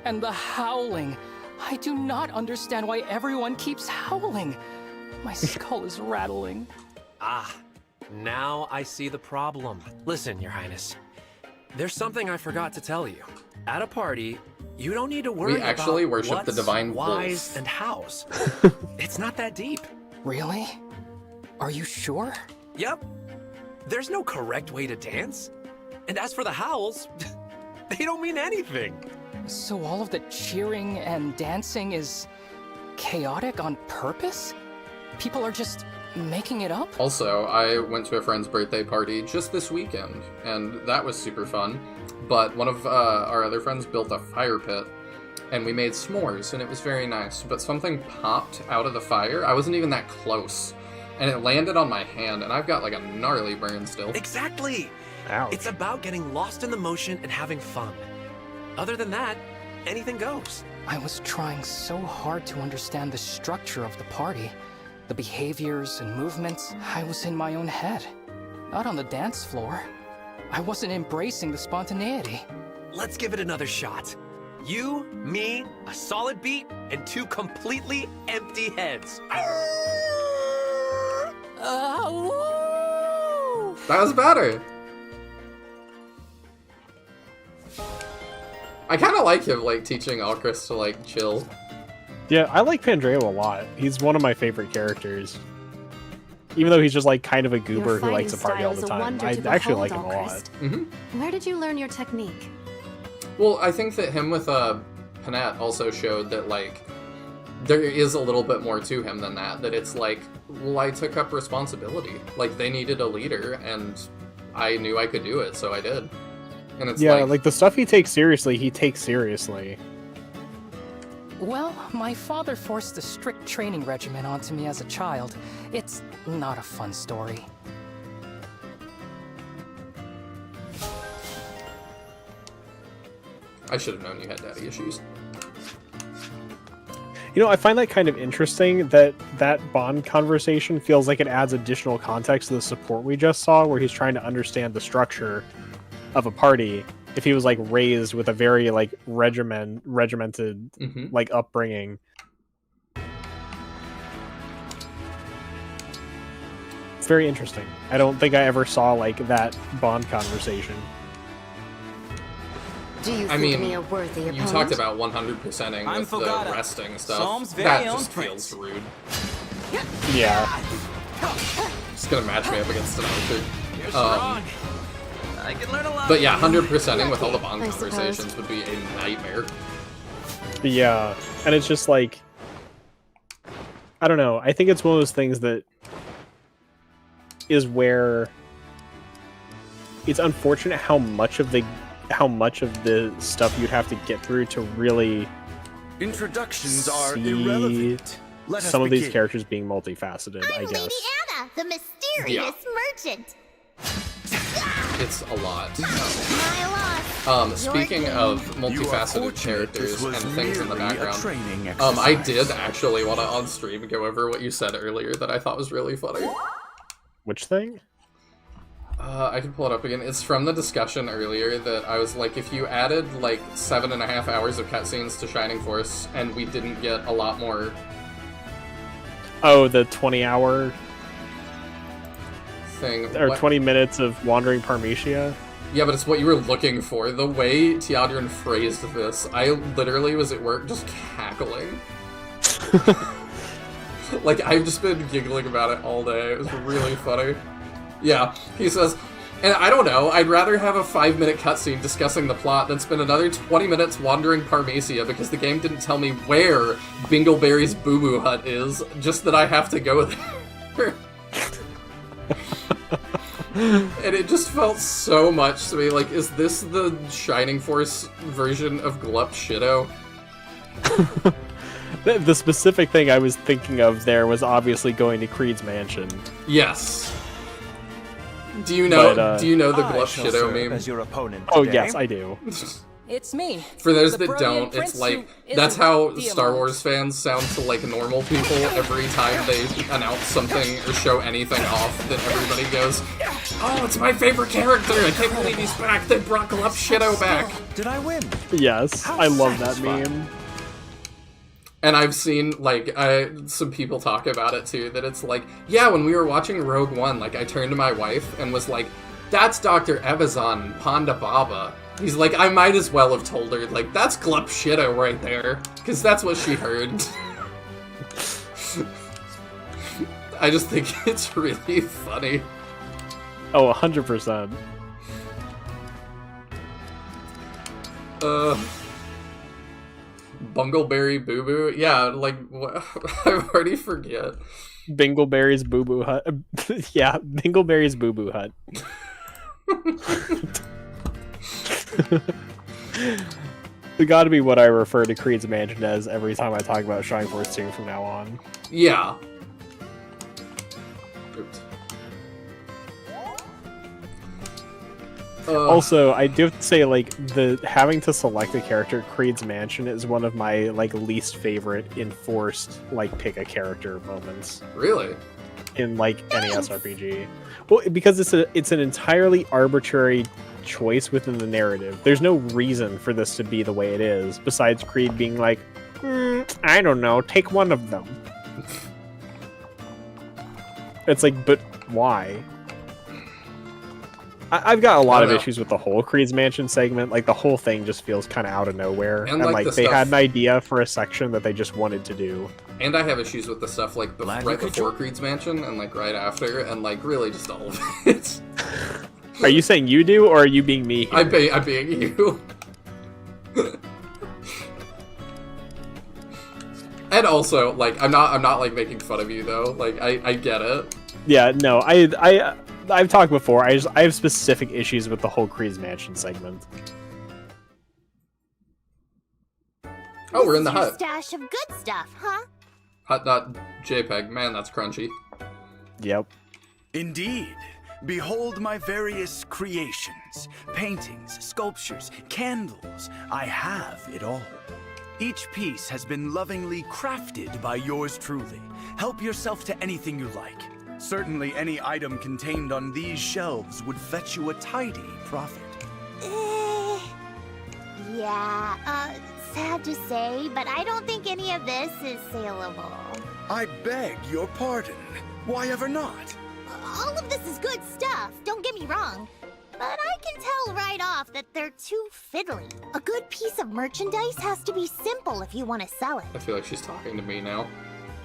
And the howling. I do not understand why everyone keeps howling. My skull is rattling. Ah, now I see the problem. Listen, Your Highness. There's something I forgot to tell you. At a party, you don't need to worry We actually about worship what's, the divine whys, wolf. and hows. It's not that deep. Really? Are you sure? Yep. There's no correct way to dance. And as for the howls, they don't mean anything. So all of the cheering and dancing is chaotic on purpose? People are just making it up? Also, I went to a friend's birthday party just this weekend, and that was super fun. But one of our other friends built a fire pit, and we made s'mores, and it was very nice. But something popped out of the fire. I wasn't even that close, and it landed on my hand, and I've got like a gnarly burn still. Exactly! Ouch. It's about getting lost in the motion and having fun. Other than that, anything goes. I was trying so hard to understand the structure of the party. The behaviors and movements, I was in my own head. Not on the dance floor. I wasn't embracing the spontaneity. Let's give it another shot. You, me, a solid beat, and two completely empty heads. That was better! I kind of like him, like, teaching Alcris to, like, chill. Yeah, I like Pandreo a lot. He's one of my favorite characters. Even though he's just like kind of a goober who likes to party all the time. I actually like him a lot. Where did you learn your technique? Well, I think that him with Panette also showed that, like, there is a little bit more to him than that. That it's like, well, I took up responsibility. Like, they needed a leader, and I knew I could do it, so I did. And it's like the stuff he takes seriously, he takes seriously. Well, my father forced a strict training regimen onto me as a child. It's not a fun story. I should have known you had daddy issues. You know, I find that kind of interesting that that Bond conversation feels like it adds additional context to the support we just saw, where he's trying to understand the structure of a party. If he was like raised with a very like regimented like upbringing. It's very interesting. I don't think I ever saw like that Bond conversation. Do you I think mean, me a worthy you opponent? talked about 100%ing I'm with the Fogata, resting stuff. Psalm's very That own just prince. feels rude. Yeah. Just gonna match me up against an Archer. You're strong. I can learn a lot. But yeah, 100%ing with all the Bond I suppose. conversations would be a nightmare. Yeah, and it's just like, I don't know. I think it's one of those things that is where it's unfortunate how much of the stuff you'd have to get through to really Introductions are see irrelevant. Let us some of these begin. characters being multifaceted, I guess. Lady Anna, the mysterious merchant. It's a lot. My loss. Speaking of multifaceted fortunate characters this was and things in the merely a background, training I exercise. did actually want to on stream go over what you said earlier that I thought was really funny. Which thing? I can pull it up again. It's from the discussion earlier that I was like, if you added like 7.5 hours of cutscenes to Shining Force and we didn't get a lot more... Oh, the 20-hour thing. or What- 20 minutes of wandering Parmesia. Yeah, but it's what you were looking for. The way Teodrin phrased this, I literally was at work just cackling. Like, I've just been giggling about it all day. It was really funny. Yeah, he says, and I don't know, I'd rather have a 5-minute cutscene discussing the plot than spend another 20 minutes wandering Parmesia because the game didn't tell me where Bingleberry's Boo Boo Hut is, just that I have to go there. And it just felt so much to me like, is this the Shining Force version of Glup Shido? The specific thing I was thinking of there was obviously going to Creed's mansion. Yes. Do you know But, the I Glup shall Shido serve meme? as your opponent Oh today. yes, I do. It's me. For those the that brilliant don't, prince it's like, who that's isn't how the Star amount. Wars fans sound to like normal people every time they announce something or show anything off that everybody goes, oh, it's my favorite character, I can't believe he's back, they brought Glup Shido back. Did I win? Yes, How I love that satisfying. meme. And I've seen, like, some people talk about it, too, that it's like, yeah, when we were watching Rogue One, like, I turned to my wife and was like, that's Dr. Evazan Ponda Baba. He's like, I might as well have told her, like, that's Glup Shitta right there, because that's what she heard. I just think it's really funny. Oh, 100%. Bungleberry Boo Boo? Yeah, like, I already forget. Bingleberry's Boo Boo Hut. Yeah, Bingleberry's Boo Boo Hut. It gotta be what I refer to Creed's Mansion as every time I talk about Shrine Force 2 from now on. Yeah. Oops. Also, I do have to say, like, the having to select a character at Creed's Mansion is one of my, like, least favorite enforced, like, pick a character moments. Really? In, like, NES RPG. Well, because it's an entirely arbitrary choice within the narrative. There's no reason for this to be the way it is, besides Creed being like, I don't know, take one of them. It's like, but why? I've got a lot of issues with the whole Creed's Mansion segment. Like, the whole thing just feels kind of out of nowhere. And like they had an idea for a section that they just wanted to do. And I have issues with the stuff, like, right before Creed's Mansion and, like, right after, and, like, really just all of it. Are you saying you do, or are you being me here? I'm being you. And also, like, I'm not like making fun of you though. Like, I get it. Yeah, no, I've talked before. I have specific issues with the whole Creed's Mansion segment. Oh, we're in the Your hut. stash of good stuff, huh? Hut.jpg. Man, that's crunchy. Yep. Indeed. Behold my various creations. Paintings, sculptures, candles. I have it all. Each piece has been lovingly crafted by yours truly. Help yourself to anything you like. Certainly any item contained on these shelves would fetch you a tidy profit. Yeah, sad to say, but I don't think any of this is saleable. I beg your pardon. Why ever not? All of this is good stuff, don't get me wrong. But I can tell right off that they're too fiddly. A good piece of merchandise has to be simple if you want to sell it. I feel like she's talking to me now.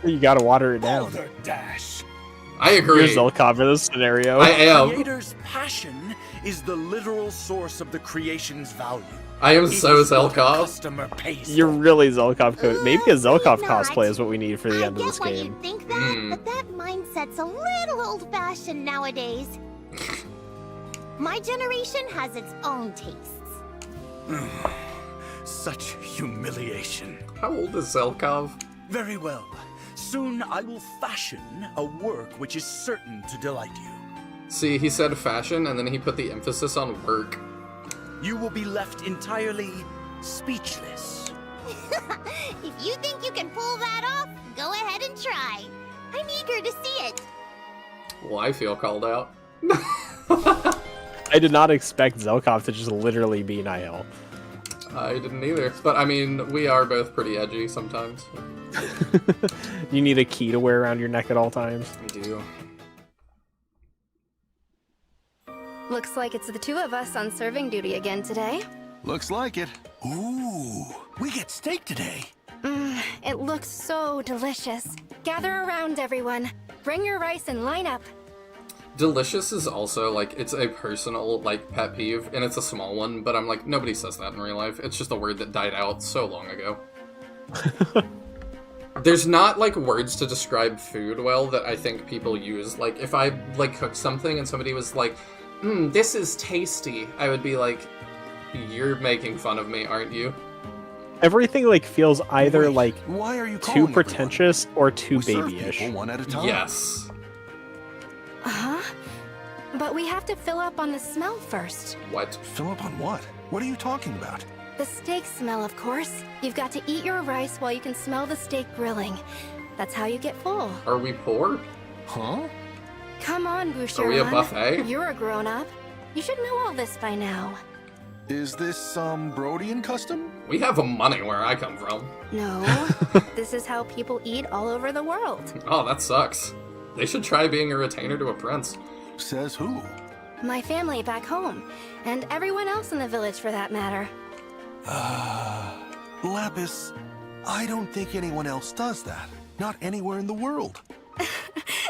You gotta water it down. Dash. I agree. You're Zelkov in this scenario. I am. The creator's passion is the literal source of the creation's value. I am so Zelkov. Customer pays. You're really Zelkov. Maybe a Zelkov cosplay is what we need for the end of this game. You think that, but that mindset's a little old-fashioned nowadays. My generation has its own tastes. Such humiliation. How old is Zelkov? Very well. Soon I will fashion a work which is certain to delight you. See, he said fashion, and then he put the emphasis on work. You will be left entirely speechless. If you think you can pull that off, go ahead and try. I'm eager to see it. Well, I feel called out. I did not expect Zelkov to just literally be Nihil. I didn't either. But, I mean, we are both pretty edgy sometimes. You need a key to wear around your neck at all times? We do. Looks like it's the two of us on serving duty again today. Looks like it. Ooh, we get steak today. It looks so delicious. Gather around, everyone. Bring your rice and line up. Delicious is also, like, it's a personal, like, pet peeve, and it's a small one, but I'm like, nobody says that in real life. It's just a word that died out so long ago. There's not, like, words to describe food well that I think people use. Like, if I, like, cooked something and somebody was like, this is tasty, I would be like, you're making fun of me, aren't you? Everything, like, feels either, Wait, like, why are you too calling pretentious or too We serve babyish. people one at a time. Yes. Uh-huh. But we have to fill up on the smell first. What? Fill up on what? What are you talking about? The steak smell, of course. You've got to eat your rice while you can smell the steak grilling. That's how you get full. Are we poor? Huh? Come on, Boucheron. Are we a buffet? You're a grown-up. You should know all this by now. Is this some Brodian custom? We have money where I come from. No, this is how people eat all over the world. Oh, that sucks. They should try being a retainer to a prince. Says who? My family back home, and everyone else in the village for that matter. Lapis, I don't think anyone else does that. Not anywhere in the world.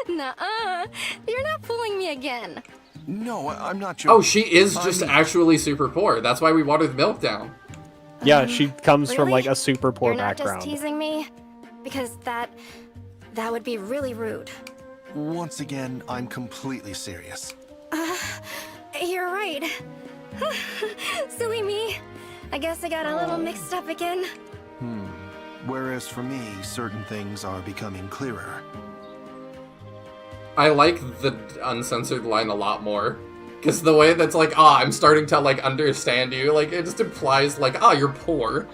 Nuh-uh. You're not fooling me again. No, I'm not joking. Oh, she is just actually super poor. That's why we watered the milk down. Yeah, she comes from Really? like a super poor You're not background. just teasing me? Because that would be really rude. Once again, I'm completely serious. You're right. Silly me. I guess I got a little mixed up again. Whereas for me, certain things are becoming clearer. I like the uncensored line a lot more. Because the way that's like, I'm starting to, like, understand you, like, it just implies, like, you're poor.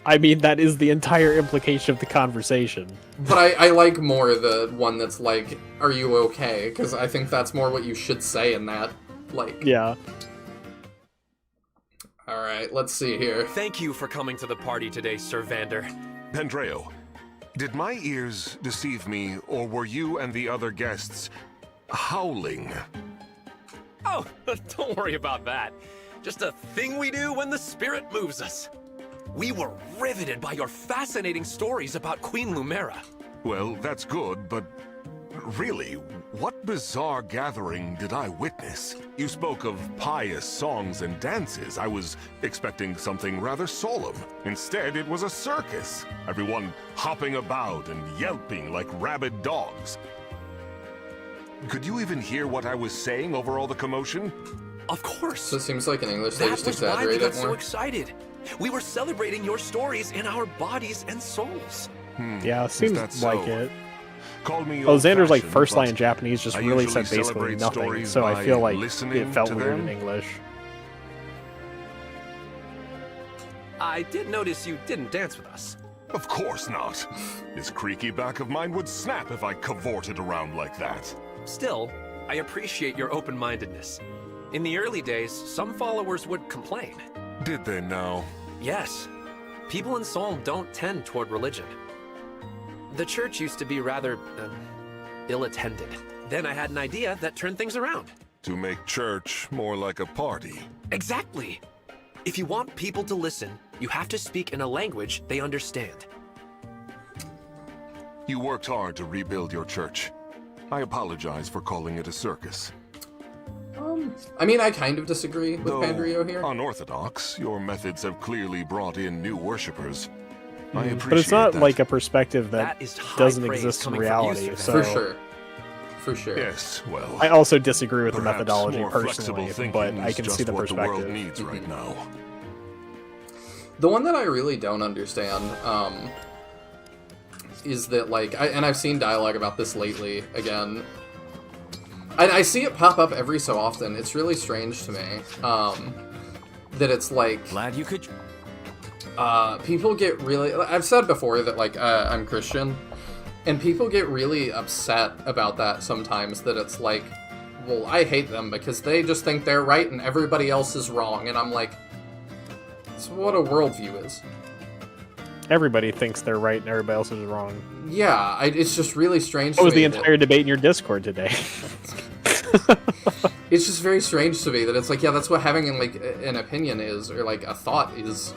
I mean, that is the entire implication of the conversation. But I like more the one that's like, are you okay? Because I think that's more what you should say in that, like... Yeah. Alright, let's see here. Thank you for coming to the party today, Sir Vander. Pandreo, did my ears deceive me, or were you and the other guests howling? Oh, don't worry about that. Just a thing we do when the spirit moves us. We were riveted by your fascinating stories about Queen Lumera. Well, that's good, but really, what bizarre gathering did I witness? You spoke of pious songs and dances. I was expecting something rather solemn. Instead, it was a circus. Everyone hopping about and yelping like rabid dogs. Could you even hear what I was saying over all the commotion? Of course. So it seems like in English they just That was why we exaggerate got it so more. excited. We were celebrating your stories in our bodies and souls. Yeah, seems that so? like it. Call me Oh, Xander's like old-fashioned, first line but in Japanese just I really usually said basically celebrate nothing, stories so I by feel like listening it felt to weird them. in English. I did notice you didn't dance with us. Of course not. This creaky back of mine would snap if I cavorted around like that. Still, I appreciate your open-mindedness. In the early days, some followers would complain. Did they now? Yes. People in Solm don't tend toward religion. The church used to be rather, ill-attended. Then I had an idea that turned things around. To make church more like a party. Exactly. If you want people to listen, you have to speak in a language they understand. You worked hard to rebuild your church. I apologize for calling it a circus. I mean, I kind of disagree with Though Pandrio here. unorthodox, your methods have clearly brought in new worshippers. I appreciate But it's not that. like a perspective that, That is high doesn't praise exist in coming from you, reality. Sir So For sure. For sure. Yes, well, I also disagree with the perhaps methodology more flexible personally, thinking but I is can just see the what perspective. the world needs right now. The one that I really don't understand is that, like, and I've seen dialogue about this lately, again. I see it pop up every so often. It's really strange to me that it's like... Glad you could... people get really... I've said before that, like, I'm Christian, and people get really upset about that sometimes, that it's like, well, I hate them because they just think they're right and everybody else is wrong, and I'm like, that's what a worldview is. Everybody thinks they're right and everybody else is wrong. Yeah, it's just really strange What to was me the that- entire debate in your Discord today? It's just very strange to me that it's like, yeah, that's what having like an opinion is, or like a thought is.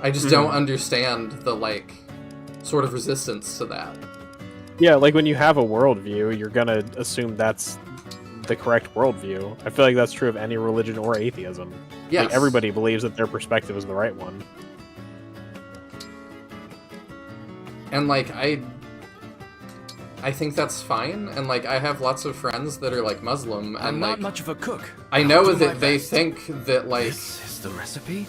I just don't understand the like sort of resistance to that. Yeah, like when you have a worldview, you're gonna assume that's the correct worldview. I feel like that's true of any religion or atheism. Yes. Like everybody believes that their perspective is the right one. And like I think that's fine, and like I have lots of friends that are like Muslim, and I'm like not much of a cook. I I'll know do my that they best. think that like This is the recipe?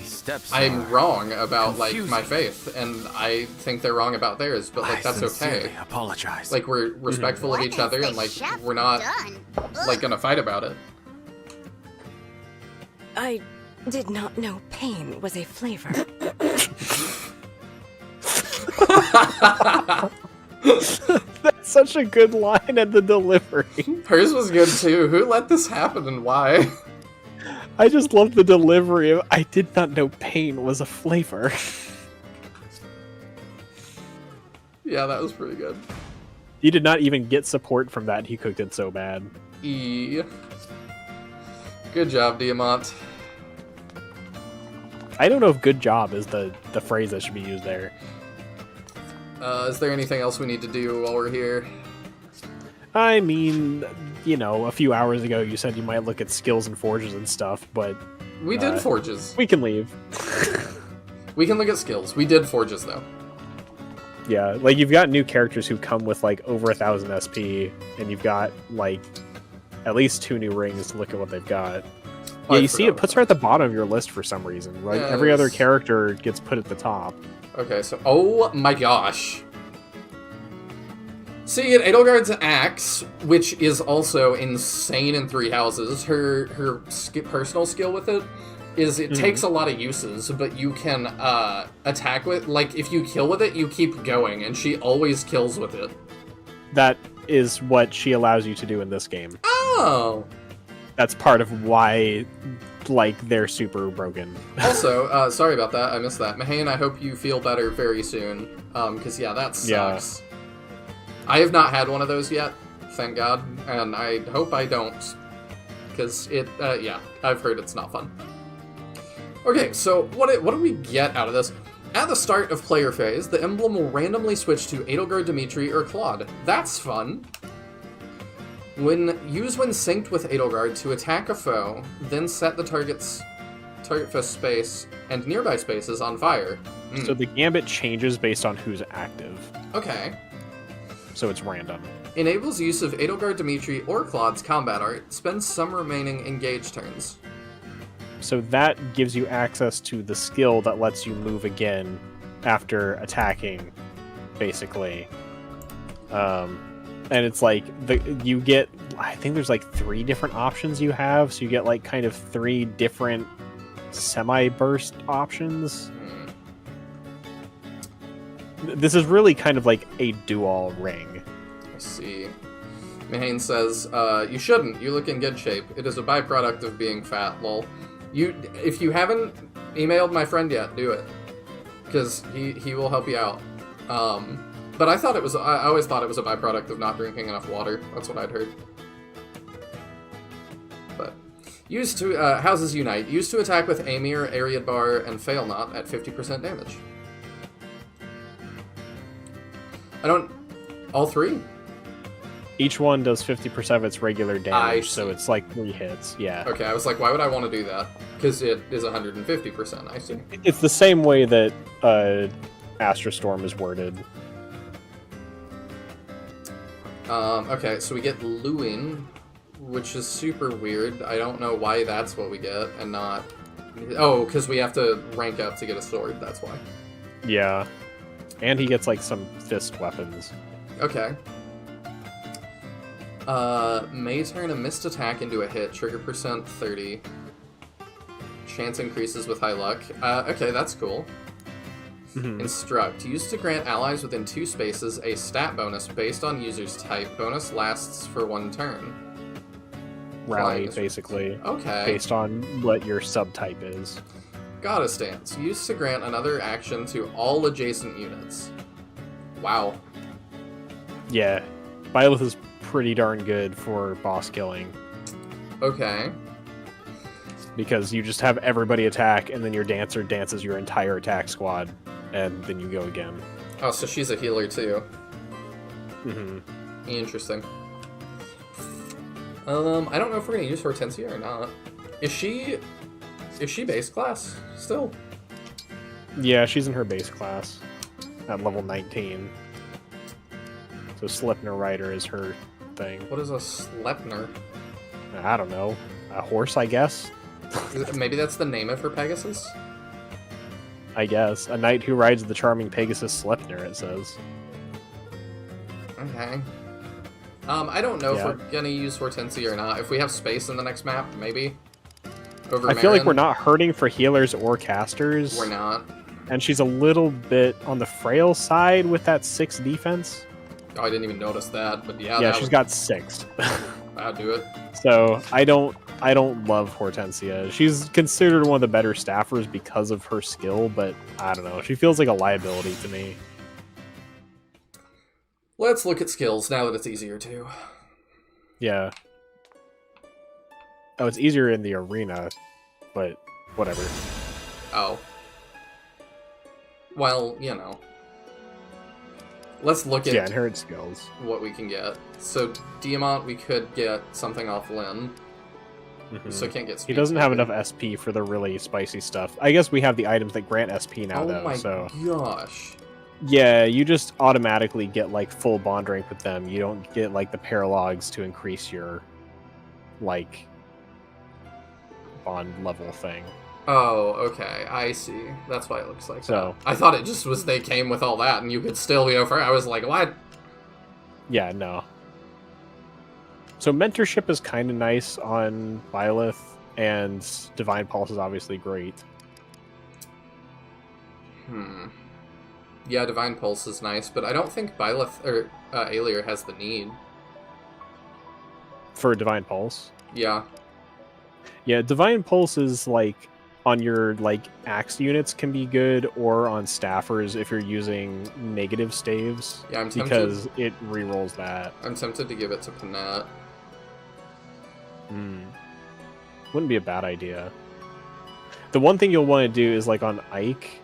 These steps I'm are wrong about like my confusing. faith, and I think they're wrong about theirs, but like I that's sincerely okay. apologize. Like we're respectful of What each other, has and the like chef we're not done? like gonna fight about it. I did not know pain was a flavor. That's such a good line at the delivery. Hers was good too. Who let this happen and why? I just love the delivery of, I did not know pain was a flavor. Yeah, that was pretty good. He did not even get support from that. He cooked it so bad. Good job, Diamant. I don't know if good job is the phrase that should be used there. Is there anything else we need to do while we're here? I mean, you know, a few hours ago you said you might look at skills and forges and stuff, but... We did forges. We can leave. We can look at skills. We did forges, though. Yeah, like, you've got new characters who come with, like, over 1,000 SP, and you've got, like, at least 2 new rings to look at what they've got. Oh, Yeah, you see it puts her at the bottom of your list for some reason. Like, Yeah, every other character gets put at the top. Okay, so... Oh my gosh. So you get Edelgard's axe, which is also insane in 3 houses. Her personal skill with it is it takes a lot of uses, but you can attack with... Like, if you kill with it, you keep going, and she always kills with it. That is what she allows you to do in this game. Oh! That's part of why, like, they're super broken. Also, sorry about that, I missed that. Mahane, I hope you feel better very soon, because, yeah, that sucks. Yeah. I have not had one of those yet, thank God, and I hope I don't, because it, yeah, I've heard it's not fun. Okay, so what do we get out of this? At the start of player phase, the emblem will randomly switch to Edelgard, Dimitri, or Claude. That's fun. Use when synced with Edelgard to attack a foe, then set the target foe space and nearby spaces on fire. So the gambit changes based on who's active. Okay. So it's random. Enables use of Edelgard, Dimitri, or Claude's combat art. Spends some remaining engaged turns. So that gives you access to the skill that lets you move again after attacking, basically. And it's like, you get, I think there's like 3 different options you have, so you get like kind of 3 different semi-burst options. This is really kind of like a dual ring. I see. Mahane says, you shouldn't. You look in good shape. It is a byproduct of being fat, lol. If you haven't emailed my friend yet, do it. Because he will help you out. But I always thought it was a byproduct of not drinking enough water. That's what I'd heard. But, used to, Houses Unite. Used to attack with Amir, Ariadbar, and Failnaught at 50% damage. All 3? Each one does 50% of its regular damage, so it's like 3 hits, yeah. Okay, I was like, why would I want to do that? Because it is 150%, I see. It's the same way that Astra Storm is worded. Okay, so we get Luin, which is super weird. I don't know why that's what we get, and not... Oh, because we have to rank up to get a sword, that's why. Yeah. And he gets, like, some fist weapons. Okay. May turn a missed attack into a hit, trigger percent 30. Chance increases with high luck. Okay, that's cool. Instruct. Used to grant allies within 2 spaces a stat bonus based on user's type. Bonus lasts for 1 turn. Rally, basically. Okay. Based on what your subtype is. Goddess Stance. Used to grant another action to all adjacent units. Wow. Yeah. Byleth is pretty darn good for boss killing. Okay. Because you just have everybody attack, and then your dancer dances your entire attack squad, and then you go again. Oh, so she's a healer too. Mm-hmm. Interesting. I don't know if we're gonna use Hortensia or not. Is she base class still? Yeah, she's in her base class at level 19. So Sleipnir Rider is her thing. What is a Sleipnir? I don't know. A horse, I guess? Maybe that's the name of her Pegasus? I guess. A knight who rides the charming Pegasus Sleipnir, it says. Okay. I don't know if we're gonna use Hortensia or not. If we have space in the next map, maybe. Over I feel like we're not hurting for healers or casters. We're not. And she's a little bit on the frail side with that 6 defense. Oh, I didn't even notice that, but yeah. Yeah, she's got 6. I'll do it. So I don't I don't love Hortensia. She's considered one of the better staffers because of her skill, but I don't know. She feels like a liability to me. Let's look at skills now that it's easier to. Yeah. Oh, it's easier in the arena, but whatever. Oh. Well, you know. Let's look at inherent skills. What we can get. So, Diamant, we could get something off Lyn. So can't get speed. He doesn't have enough SP for the really spicy stuff. I guess we have the items that grant SP now, though. Oh my gosh. Yeah, you just automatically get like full bond rank with them. You don't get like the paralogs to increase your like bond level thing. Oh, okay. I see. That's why it looks like So- that. I thought it just was they came with all that and you could still be over. I was like, what? Yeah, no. So mentorship is kind of nice on Byleth, and Divine Pulse is obviously great. Yeah, Divine Pulse is nice, but I don't think Byleth or Aelier has the need. For Divine Pulse? Yeah. Yeah, Divine Pulse is like on your like axe units can be good, or on staffers if you're using negative staves. Yeah, I'm tempted. Because it rerolls that. I'm tempted to give it to Panette. Wouldn't be a bad idea. The one thing you'll want to do is like on Ike,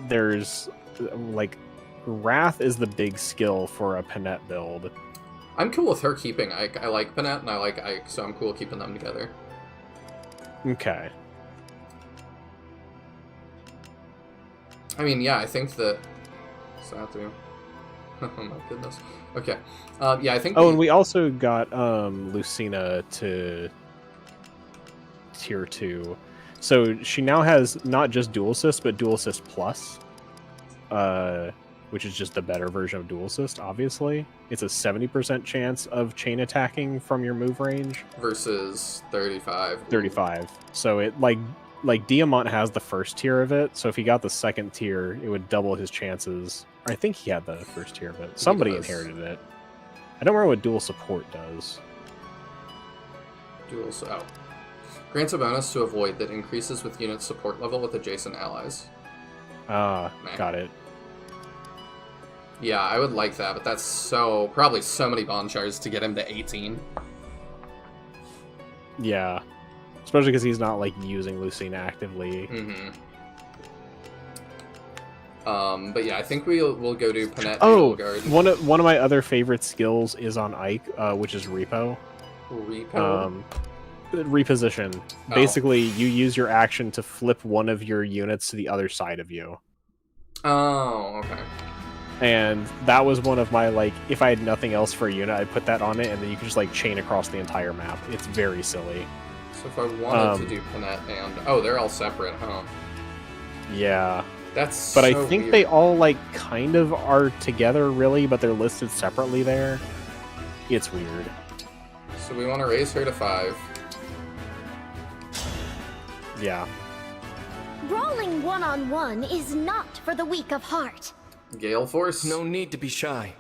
there's like Wrath is the big skill for a Panette build. I'm cool with her keeping Ike. I like Panette and I like Ike, so I'm cool keeping them together. Okay. I mean, yeah, I think that... So I have to... Oh my goodness. Okay. Yeah, I think... Oh, and we also got Lucina to tier 2. So she now has not just Dual Assist, but Dual Assist Plus. Which is just the better version of Dual Assist, obviously. It's a 70% chance of chain attacking from your move range. Versus 35. 35. So it, like Diamant has the first tier of it, so if he got the second tier, it would double his chances. I think he had the first tier of it. Somebody inherited it. I don't remember what dual support does. Oh. Grants a bonus to avoid that increases with unit support level with adjacent allies. Got it. Yeah, I would like that, but that's probably so many bond shards to get him to 18. Yeah. Especially because he's not, like, using Lucina actively. But yeah, I think we'll go to Panette Edelgard. One of my other favorite skills is on Ike, which is Repo. Reposition. Basically, you use your action to flip one of your units to the other side of you. Oh, okay. And that was one of my, like, if I had nothing else for a unit, I'd put that on it, and then you can just, like, chain across the entire map. It's very silly. So if I wanted to do Panette and... Oh, they're all separate, huh? Yeah. That's But so I think weird. they all, like, kind of are together, really, but they're listed separately there. It's weird. So we want to raise her to 5. Yeah. Brawling one-on-one is not for the weak of heart. Gale Force? No need to be shy.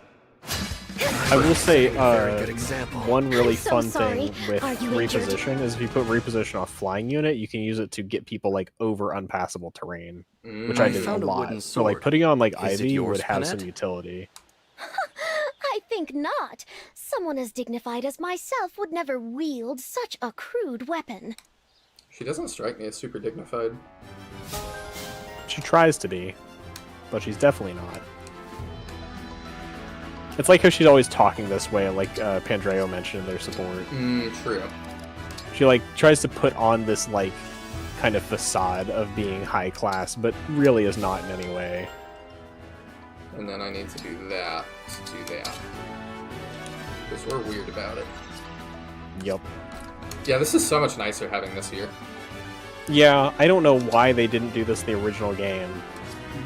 I will say, Very good example. one really I'm so fun sorry. thing with Are you injured? reposition is if you put reposition on a flying unit, you can use it to get people like over unpassable terrain, which I I did a found a lot. wooden So like sword. putting on like Is it Ivy yours, would have Panette? some utility. I think not. Someone as dignified as myself would never wield such a crude weapon. She doesn't strike me as super dignified. She tries to be, but she's definitely not. It's like how she's always talking this way, like Pandreo mentioned in their support. True. She like tries to put on this like kind of facade of being high class, but really is not in any way. And then I need to do that to do that. Because we're weird about it. Yup. Yeah, this is so much nicer having this here. Yeah, I don't know why they didn't do this in the original game.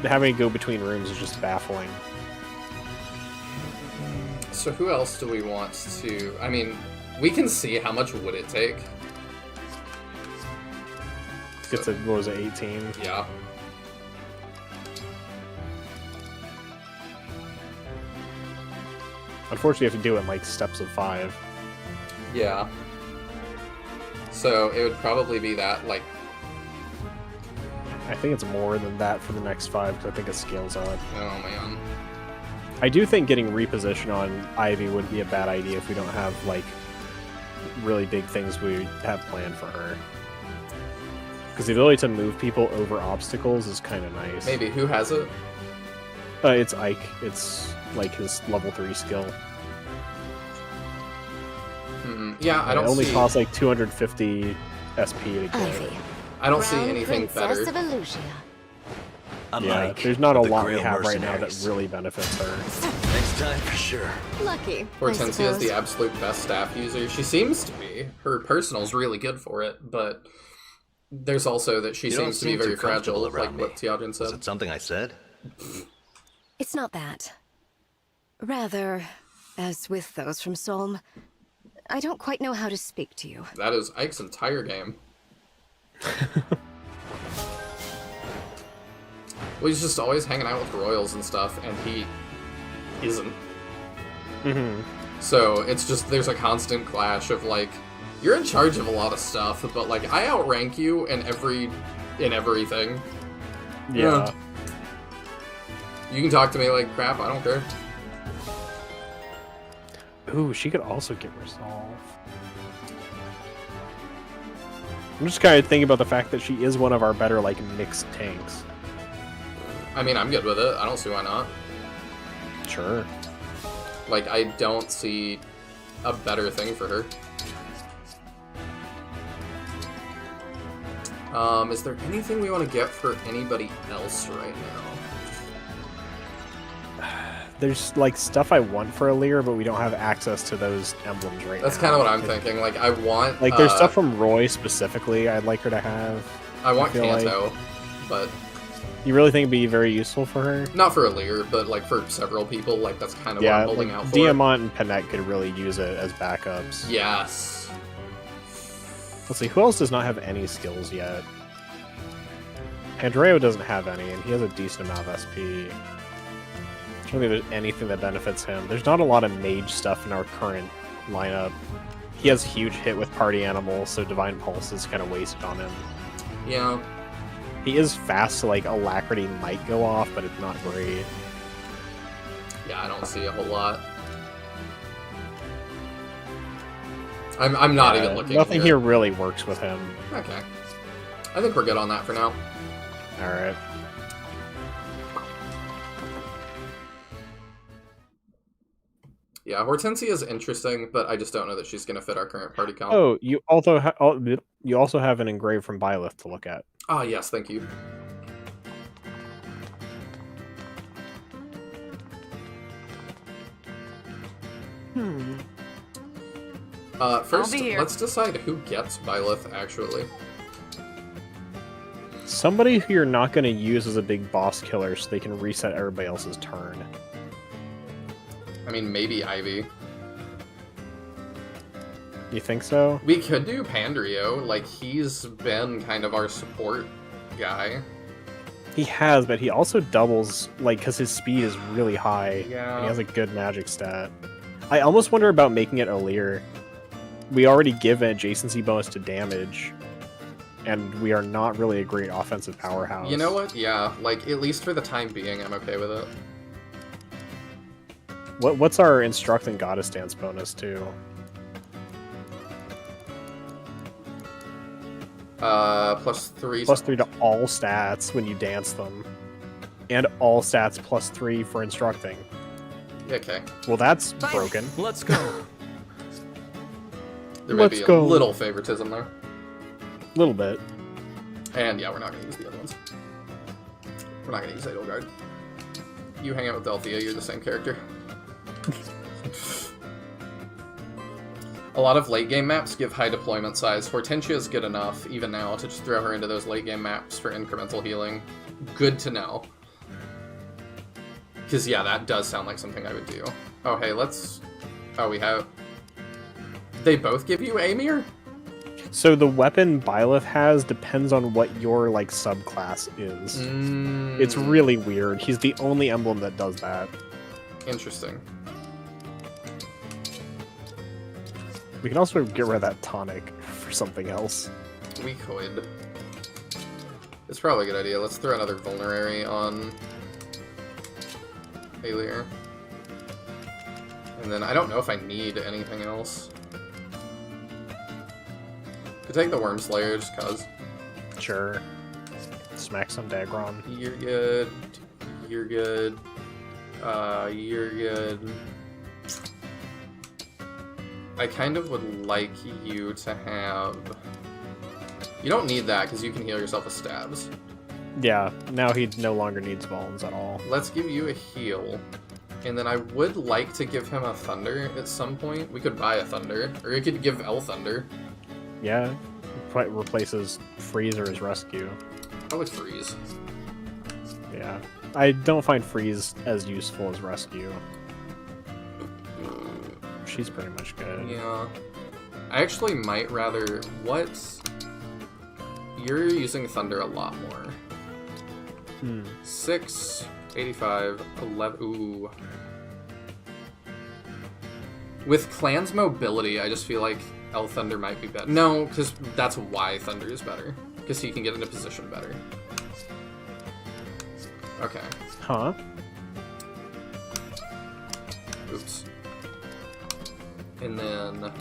Having to go between rooms is just baffling. So who else do we want to... I mean, we can see how much would it take. Gets to, what was it, 18? Yeah. Unfortunately, you have to do it in like steps of 5. Yeah. So it would probably be that, like... I think it's more than that for the next 5, because I think it scales up. Oh, man. I do think getting reposition on Ivy would be a bad idea if we don't have, like, really big things we have planned for her. Because the ability to move people over obstacles is kind of nice. Maybe. Who has it? It's Ike. It's, like, his level 3 skill. Yeah, I don't see... It only see... costs, like, 250 SP to get. I don't see anything better. Yeah, there's not a lot we have right now that really benefits her. Next time for sure. Lucky. Hortensia is the absolute best staff user. She seems to be. Her personal's really good for it, but there's also that she seems to be very fragile, like what Tiajin said. Is it something I said? It's not that. Rather, as with those from Solm, I don't quite know how to speak to you. That is Ike's entire game. Well, he's just always hanging out with royals and stuff, and he isn't. So it's just, there's a constant clash of, like, you're in charge of a lot of stuff, but, like, I outrank you in everything. Yeah. You can talk to me like crap, I don't care. Ooh, she could also get Resolve. I'm just kind of thinking about the fact that she is one of our better, like, mixed tanks. I mean, I'm good with it. I don't see why not. Sure. Like, I don't see a better thing for her. Is there anything we want to get for anybody else right now? There's, like, stuff I want for Alear, but we don't have access to those emblems right now. That's kind of what I'm thinking. Like, I want... Like, there's stuff from Roy, specifically, I'd like her to have. I want Kanto, like. But... You really think it'd be very useful for her? Not for Alear, but, like, for several people, like, that's kind of what I'm holding out for. Diamant and Panette could really use it as backups. Yes. Let's see, who else does not have any skills yet? Andreo doesn't have any, and he has a decent amount of SP. I don't think there's anything that benefits him. There's not a lot of mage stuff in our current lineup. He has huge hit with party animals, so Divine Pulse is kind of wasted on him. Yeah. He is fast, so like Alacrity might go off, but it's not great. Yeah, I don't see a whole lot. I'm not even looking. Nothing here really works with him. Okay. I think we're good on that for now. Alright. Yeah, Hortensia is interesting, but I just don't know that she's going to fit our current party comp. Oh, you also have an engrave from Byleth to look at. Ah, yes, thank you. First, let's decide who gets Byleth, actually. Somebody who you're not going to use as a big boss killer so they can reset everybody else's turn. I mean, maybe Ivy. You think so? We could do Pandrio. Like, he's been kind of our support guy. He has, but he also doubles, like, because his speed is really high. Yeah. And he has a good magic stat. I almost wonder about making it Alear. We already give an adjacency bonus to damage, and we are not really a great offensive powerhouse. You know what? Yeah, like, at least for the time being, I'm okay with it. What's our Instructing Goddess Dance bonus, too? +3. +3 to all stats when you dance them. And all stats +3 for Instructing. Okay. Well, that's broken. Let's go. There may be a little favoritism there. A little bit. And yeah, we're not going to use the other ones. We're not going to use Edelgard. You hang out with Delphia, you're the same character. A lot of late game maps give high deployment size. Hortensia is good enough, even now, to just throw her into those late game maps for incremental healing. Good to know. Because, yeah, that does sound like something I would do. Oh, hey, let's... Oh, we have... They both give you Amir? So the weapon Byleth has depends on what your, like, subclass is. It's really weird. He's the only emblem that does that. Interesting. We can also get rid of that tonic for something else. We could. It's probably a good idea. Let's throw another vulnerary on Alier. And then I don't know if I need anything else. Could take the Worm Slayer just cause. Sure. Smack some Dagron. You're good. You're good. You're good. I kind of would like you to have... You don't need that, because you can heal yourself with stabs. Yeah, now he no longer needs bones at all. Let's give you a heal. And then I would like to give him a Thunder at some point. We could buy a Thunder. Or you could give L Thunder. Yeah, replaces Freeze or his Rescue. Probably Freeze. Yeah. I don't find Freeze as useful as Rescue. She's pretty much good. Yeah. I actually might rather... What? You're using Thunder a lot more. 6, 85, 11... Ooh. With Clan's mobility, I just feel like L Thunder might be better. No, because that's why Thunder is better. Because he can get into position better. Okay. Huh? Oops. And then...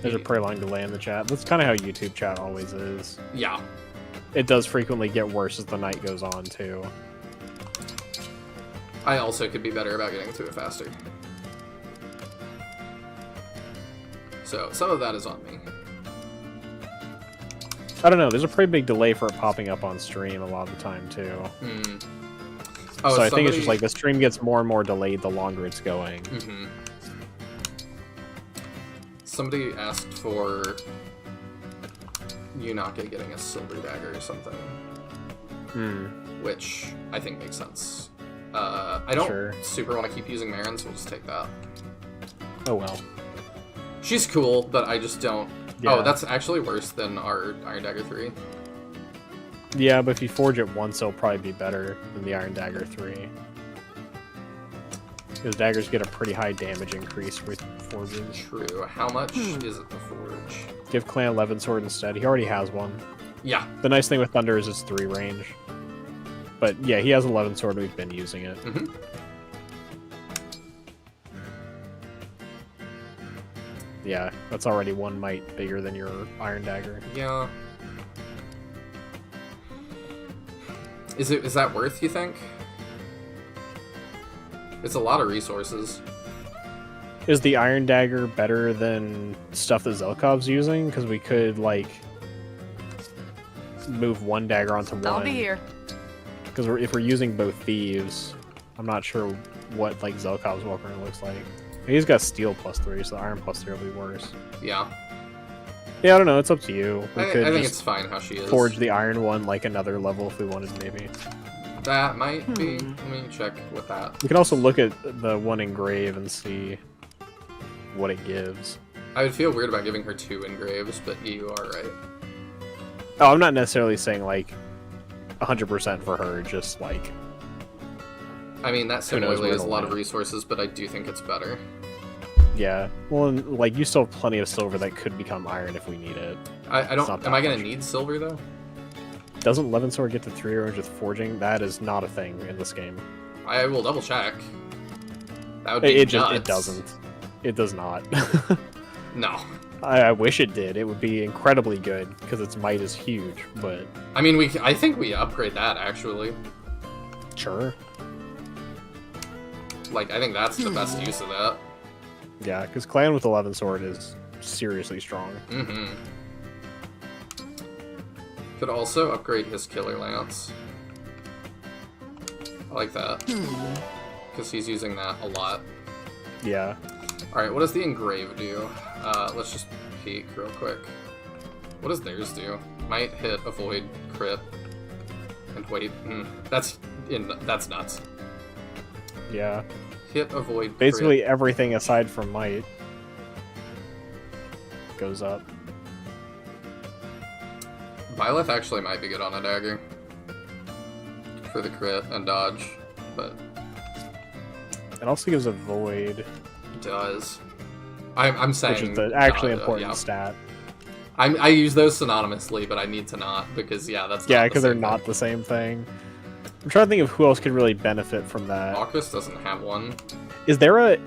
There's a pretty long delay in the chat. That's kind of how YouTube chat always is. Yeah. It does frequently get worse as the night goes on, too. I also could be better about getting to it faster. So, some of that is on me. I don't know, there's a pretty big delay for it popping up on stream a lot of the time, too. Oh, so I think it's just like the stream gets more and more delayed the longer it's going. Somebody asked for Yunaka getting a silver dagger or something. Which I think makes sense. I don't super want to keep using Marin, so we'll just take that. Oh well. She's cool, but I just don't... Yeah. Oh, that's actually worse than our Iron Dagger 3. Yeah, but if you forge it once, it'll probably be better than the Iron Dagger 3. Because daggers get a pretty high damage increase with forges. True. How much is it to forge? Give Clan 11 Sword instead. He already has one. Yeah. The nice thing with Thunder is it's 3 range. But yeah, he has 11 Sword. We've been using it. Yeah, that's already 1 might bigger than your Iron Dagger. Yeah. Is that worth, you think? It's a lot of resources. Is the Iron Dagger better than stuff that Zelkov's using? Because we could, like, move 1 dagger onto 1. I'll be here. Because if we're using both thieves, I'm not sure what, like, Zelkov's weapon looks like. He's got steel +3, so the iron +3 will be worse. Yeah. Yeah, I don't know. It's up to you. We could I think just it's fine how she is. Forge the iron one like another level if we wanted, maybe. That might be. Let me check with that. We can also look at the one engrave and see what it gives. I would feel weird about giving her 2 engraves, but you are right. Oh, I'm not necessarily saying like 100% for her, just like... I mean, that similarly is a lot of resources, but I do think it's better. Yeah. Well, and, like, you still have plenty of silver that could become iron if we need it. I don't... Am I going to need silver, though? Doesn't 11 Sword get to 3 range with forging? That is not a thing in this game. I will double check. That would be nuts. It doesn't. It does not. No. I wish it did. It would be incredibly good, because its might is huge, but... I mean, I think we upgrade that, actually. Sure. Like, I think that's the best use of that. Yeah, because Clan with 11 Sword is seriously strong. Could also upgrade his Killer Lance. I like that. Because he's using that a lot. Yeah. Alright, what does the Engrave do? Let's just peek real quick. What does theirs do? Might hit, avoid, crit. And wait. That's nuts. Yeah. Hit, avoid, basically crit. Everything aside from might goes up. Byleth actually might be good on a dagger. For the crit and dodge, but... It also gives a void. It does. I'm saying which is the actually yeah. important stat. I use those synonymously, but I need to not because that's Yeah, not because they're not the same thing. I'm trying to think of who else could really benefit from that. Marcus doesn't have one. Is there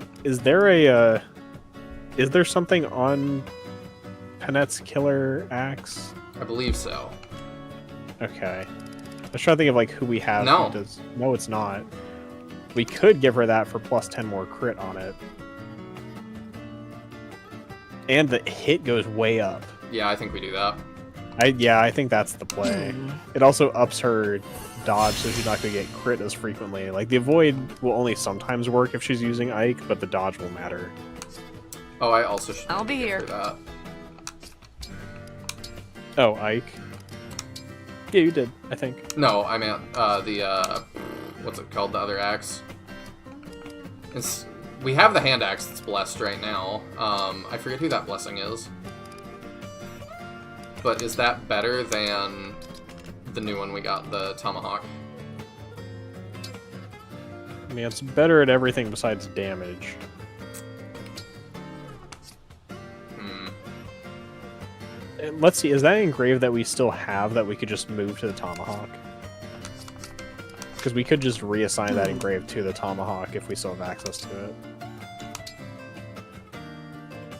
something on Panette's killer axe? I believe so. Okay. I was trying to think of like who we have. No. Who does... No, it's not. We could give her that for plus 10 more crit on it. And the hit goes way up. Yeah, I think we do that. I think that's the play. It also ups her dodge, so she's not going to get crit as frequently. Like, the avoid will only sometimes work if she's using Ike, but the dodge will matter. Oh, I also should. I'll be here. That. Oh, Ike. Yeah, you did, I think. No, I meant what's it called? The other axe. We have the hand axe that's blessed right now. I forget who that blessing is. But is that better than the new one we got, the tomahawk? I mean, it's better at everything besides damage. Let's see, is that engrave that we still have that we could just move to the tomahawk? Because we could just reassign that engrave to the tomahawk if we still have access to it.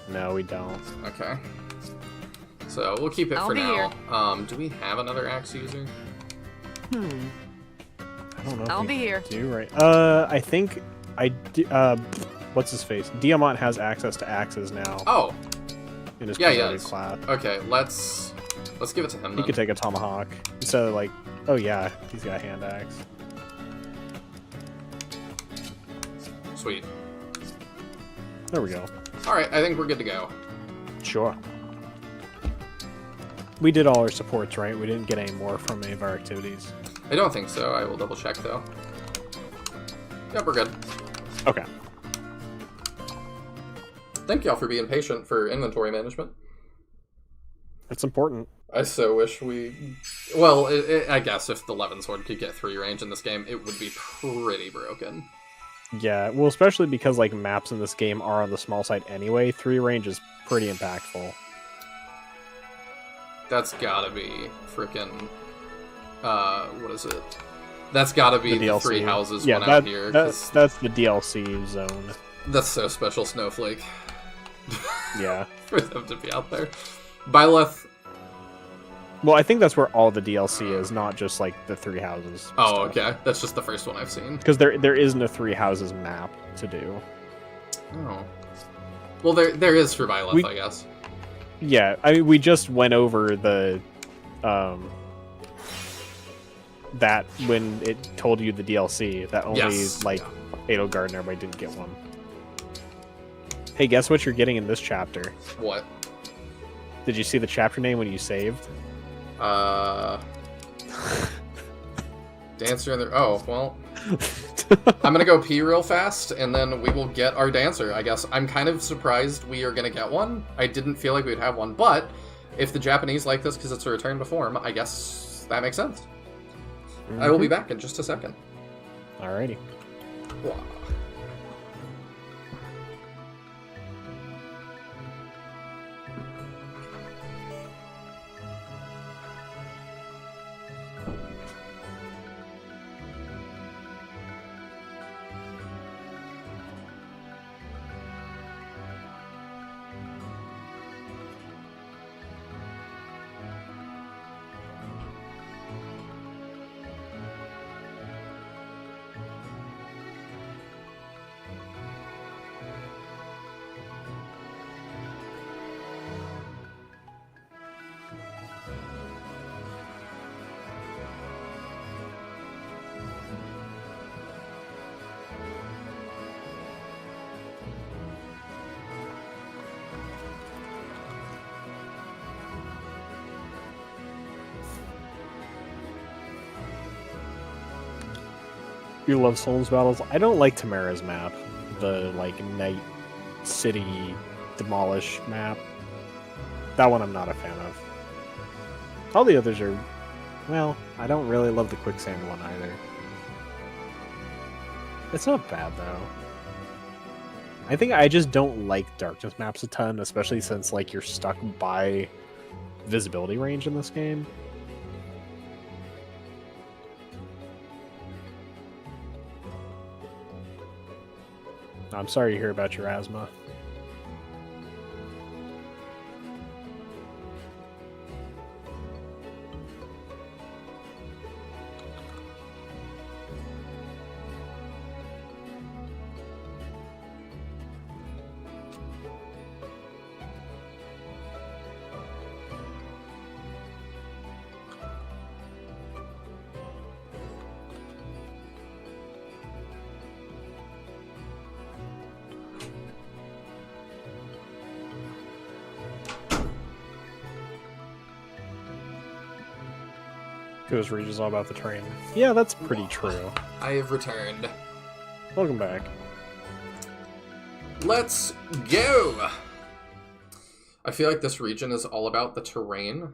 No, we don't. Okay. So we'll keep it for now. Do we have another axe user? I don't know. I'll if we be here. Do right. I think I do. What's his face? Diamant has access to axes now. Oh. In his yeah, promoted class. Okay, let's give it to him. He then. could take a tomahawk instead of like. Oh yeah, he's got a hand axe. Sweet. There we go. All right, I think we're good to go. Sure. We did all our supports, right? We didn't get any more from any of our activities. I don't think so. I will double check though. Yep, we're good. Okay. Thank y'all for being patient for inventory management. It's important. I so wish we... Well, I guess if the Levin Sword could get 3 range in this game, it would be pretty broken. Yeah, well, especially because like maps in this game are on the small side anyway, 3 range is pretty impactful. That's gotta be freaking... what is it? That's gotta be the 3 houses one out here. That's the DLC zone. That's so special, Snowflake. Yeah. For them to be out there. Byleth. Well, I think that's where all the DLC is, not just like the 3 houses. Oh, okay. That's just the first one I've seen. Because there isn't a 3 houses map to do. Oh. Well, there is for Byleth, I guess. Yeah, I mean, we just went over the that when it told you the DLC that only Edelgard and everybody didn't get one. Hey, guess what you're getting in this chapter? What? Did you see the chapter name when you saved? Dancer in there. Oh, well. I'm gonna go pee real fast, and then we will get our dancer, I guess. I'm kind of surprised we are gonna get one. I didn't feel like we'd have one, but if the Japanese like this because it's a return to form, I guess that makes sense. I will be back in just a second. Alrighty. Wow. You love Souls battles? I don't like Tamara's map. The, like, Night City Demolish map. That one I'm not a fan of. All the others are... Well, I don't really love the Quicksand one either. It's not bad, though. I think I just don't like darkness maps a ton, especially since like you're stuck by visibility range in this game. I'm sorry to hear about your asthma. Goes Regis all about the train. Yeah, that's pretty true. I have returned. Welcome back. Let's go! I feel like this region is all about the terrain.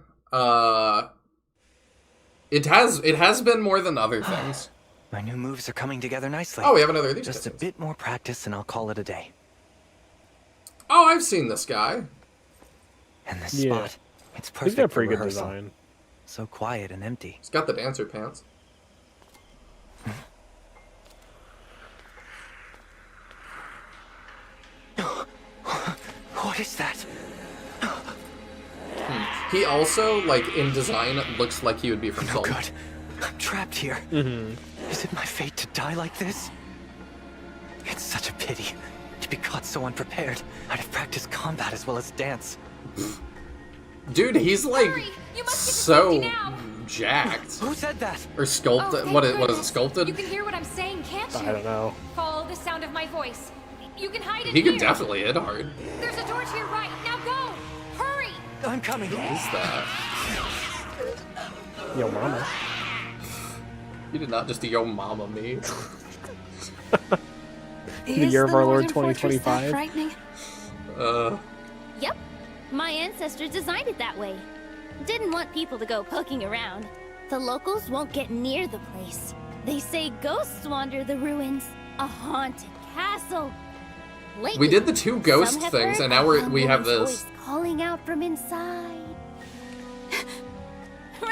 It has been more than other things. My new moves are coming together nicely. Oh, we have another of these. Just a bit more practice and I'll call it a day. Oh, I've seen this guy. And this spot, it's perfect. He's got a for pretty good rehearsal. design. So quiet and empty. He's got the dancer pants. What is that? He also, like, in design, looks like he would be from No Soul. good. I'm trapped here. Is it my fate to die like this? It's such a pity to be caught so unprepared. I'd have practiced combat as well as dance. Dude, he's like so jacked. Who said that? Or sculpted. Oh, what thank is it? goodness. Sculpted? You can hear what I'm saying, can't you? I don't know. Follow the sound of my voice. You can hide in He here. could definitely hit hard. There's a door to your right. Now go. Hurry. I'm coming. What is that? Yo, mama. You did not just yo mama me. The year of our Lord Northern Fortress that 2025. frightening? Yep. My ancestors designed it that way. Didn't want people to go poking around. The locals won't get near the place. They say ghosts wander the ruins. A haunted castle. Lately, We did the two ghost some have things, heard and now a we have woman's this. voice calling out from inside.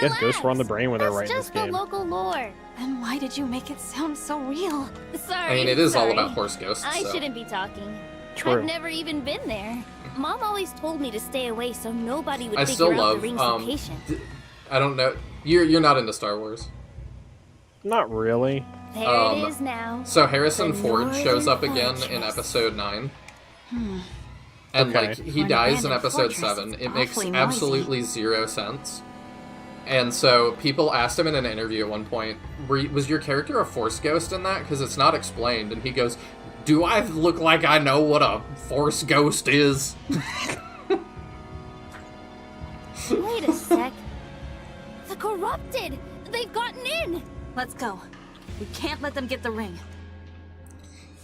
Yeah, ghosts run the brain when they're That's writing this just the game. local lore. Then why did you make it sound so real? Sorry. I mean, it is all sorry. about horse ghosts. I so. shouldn't be talking. True. I've never even been there. Mom always told me to stay away so nobody would I figure still out the love. ring's location. I don't know. You're not into Star Wars. Not really. There it is now. So Harrison The Ford shows Northern up again in Fortress. episode 9. Hmm. And Okay. like he An dies in abandoned episode fortress. 7. It's It makes awfully noisy. absolutely zero sense. And so people asked him in an interview at one point, was your character a force ghost in that? Because it's not explained. And he goes, do I look like I know what a force ghost is? Wait a sec. The corrupted! They've gotten in! Let's go. We can't let them get the ring.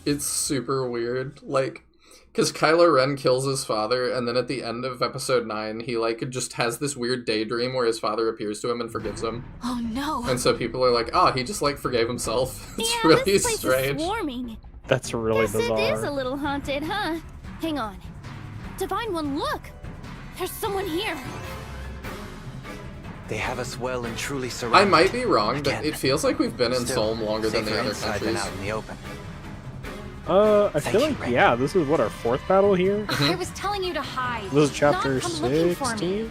It's super weird. Like, because Kylo Ren kills his father, and then at the end of episode 9, he, like, just has this weird daydream where his father appears to him and forgives him. Oh no. And so people are like, oh, he just, like, forgave himself. It's Yeah, really this place strange. is swarming. That's really Guess it is a bizarre. little haunted, huh? Hang on. Divine One, look! There's someone here. They have us well and truly surrounded. I might be wrong, but Again. it feels like we've been in Still, Solm longer than the safer other inside than countries. out in the open. I feel you, like, Ray. yeah, this is what, our 4th battle here? I was telling you to hide. This is chapter Not come looking for me. 16?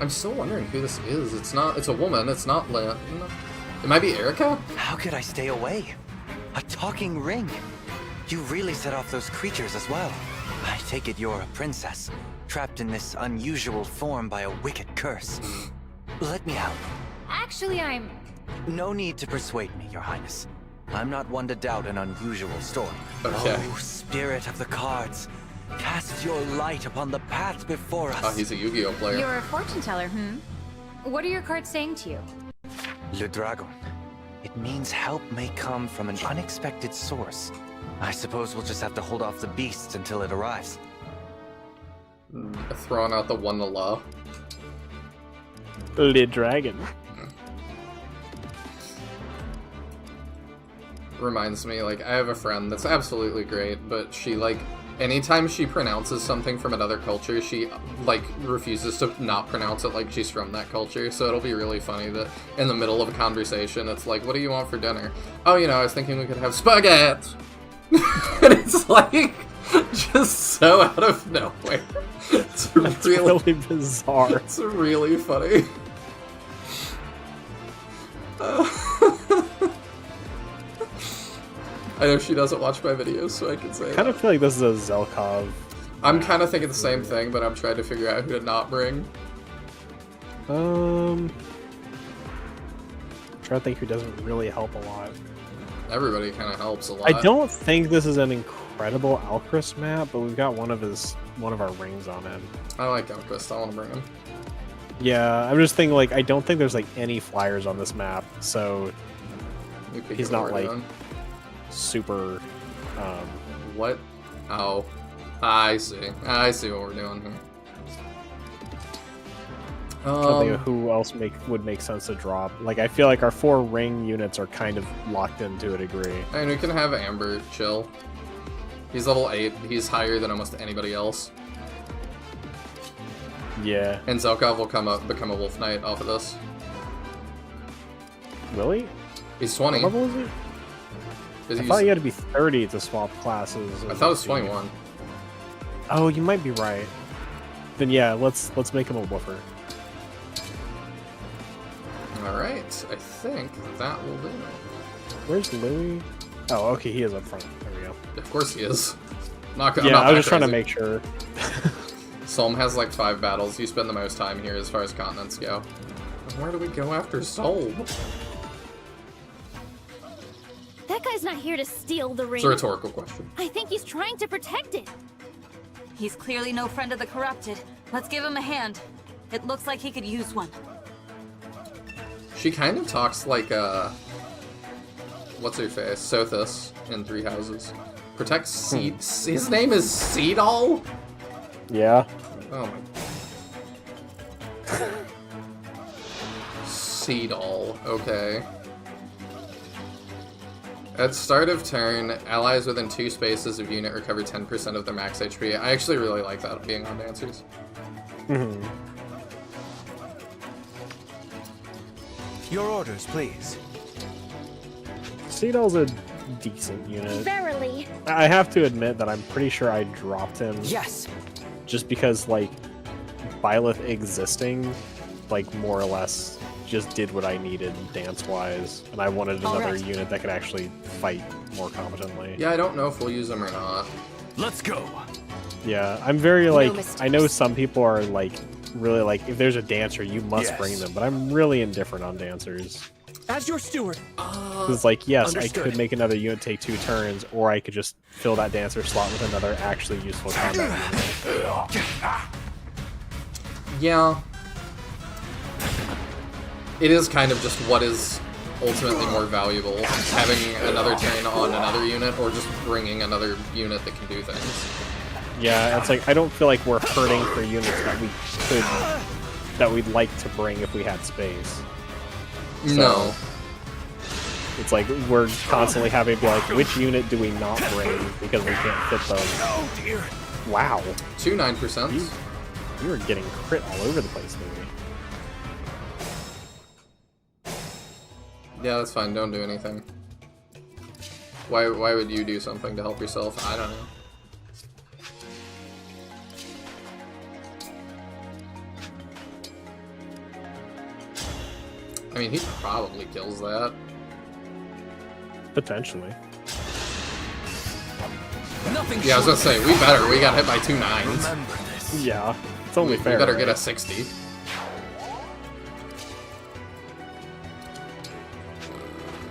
I'm still wondering who this is. It's a woman. It's not Lynn. It might be Erica? How could I stay away? A talking ring. You really set off those creatures as well. I take it you're a princess, trapped in this unusual form by a wicked curse. Let me help. Actually, I'm... No need to persuade me, Your Highness. I'm not one to doubt an unusual story. Okay. Oh, spirit of the cards, cast your light upon the path before us. Oh, he's a Yu-Gi-Oh player. You're a fortune teller, What are your cards saying to you? Le Dragon. It means help may come from an unexpected source. I suppose we'll just have to hold off the beasts until it arrives. Throwing out the one to law. Le Dragon. Reminds me, like, I have a friend that's absolutely great, but she, like, anytime she pronounces something from another culture, she, like, refuses to not pronounce it like she's from that culture. So it'll be really funny that in the middle of a conversation, it's like, what do you want for dinner? Oh, you know, I was thinking we could have spaghetti. And it's like, just so out of nowhere. It's really bizarre. It's really funny. I know she doesn't watch my videos, so I can say I kind of feel like this is a Zelkov. I'm kind of thinking the same thing, but I'm trying to figure out who to not bring. I'm trying to think who doesn't really help a lot. Everybody kind of helps a lot. I don't think this is an incredible Alcris map, but we've got one of our rings on it. I like Alquist. I want to bring him. Yeah, I'm just thinking, like, I don't think there's, like, any flyers on this map, so he's not, like, super, What? Oh. I see. I see what we're doing here. I think of who else would make sense to drop. Like, I feel like our 4 ring units are kind of locked in to a degree. I mean, we can have Amber chill. He's level 8. He's higher than almost anybody else. Yeah. And Zelkov will become a Wolf Knight off of this. Will he? He's 20. What level is he? I thought you had to be 30 to swap classes. I thought it was 21. Oh, you might be right. Then yeah, let's make him a woofer. Alright, I think that will do. Where's Louis? Oh, okay, he is up front. There we go. Of course he is. I was just trying to make sure. Solm has like 5 battles. You spend the most time here as far as continents go. Where do we go after Solm? That guy's not here to steal the ring. It's a rhetorical question. I think he's trying to protect it. He's clearly no friend of the corrupted. Let's give him a hand. It looks like he could use one. She kind of talks like, what's her face? Sothis in Three Houses. Protect Seed. His name is Seedall? Yeah. Oh my. Seedall. Okay. At start of turn, allies within 2 spaces of unit recover 10% of their max HP. I actually really like that being on Dancers. Your orders, please. Seedall's a decent unit. Verily. I have to admit that I'm pretty sure I dropped him. Yes. Just because, like, Byleth existing, like, more or less just did what I needed dance-wise, and I wanted another unit that could actually fight more competently. Yeah, I don't know if we'll use them or not. Let's go. Yeah, I'm very, like, I know some people are, like, really, like, if there's a dancer, you must bring them, but I'm really indifferent on dancers. As your steward. It's like, yes, Understood. I could make another unit take 2 turns, or I could just fill that dancer slot with another actually useful combat unit. Yeah. It is kind of just what is ultimately more valuable, having another turn on another unit, or just bringing another unit that can do things. Yeah, it's like, I don't feel like we're hurting for units that we'd like to bring if we had space. So, No. It's like, we're constantly having to be like, which unit do we not bring because we can't fit them? Oh dear. Wow. 2 9%. You were getting crit all over the place, maybe. Yeah, that's fine. Don't do anything. Why would you do something to help yourself? I don't know. I mean, he probably kills that. Potentially. Nothing. Yeah, I was gonna say, we better. We got hit by 2 9s. Yeah, it's only fair. We better right? get a 60.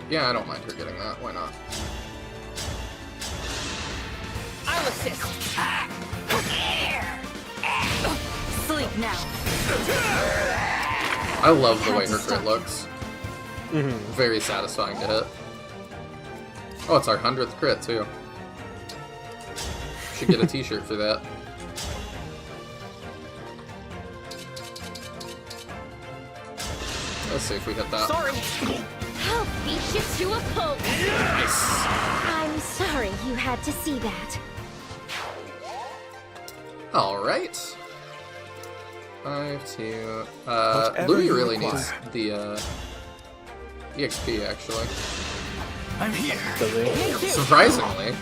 Yeah, I don't mind her getting that. Why not? I'll assist. Sleep now. I love the way her crit looks. Very satisfying to hit. Oh, it's our 100th crit, too. Should get a t-shirt for that. Let's see if we hit that. Sorry. I'll beat you to a pulp. Nice. I'm sorry you had to see that. Alright. 5, 2... Louis really needs the, EXP, actually. I'm here. Surprisingly.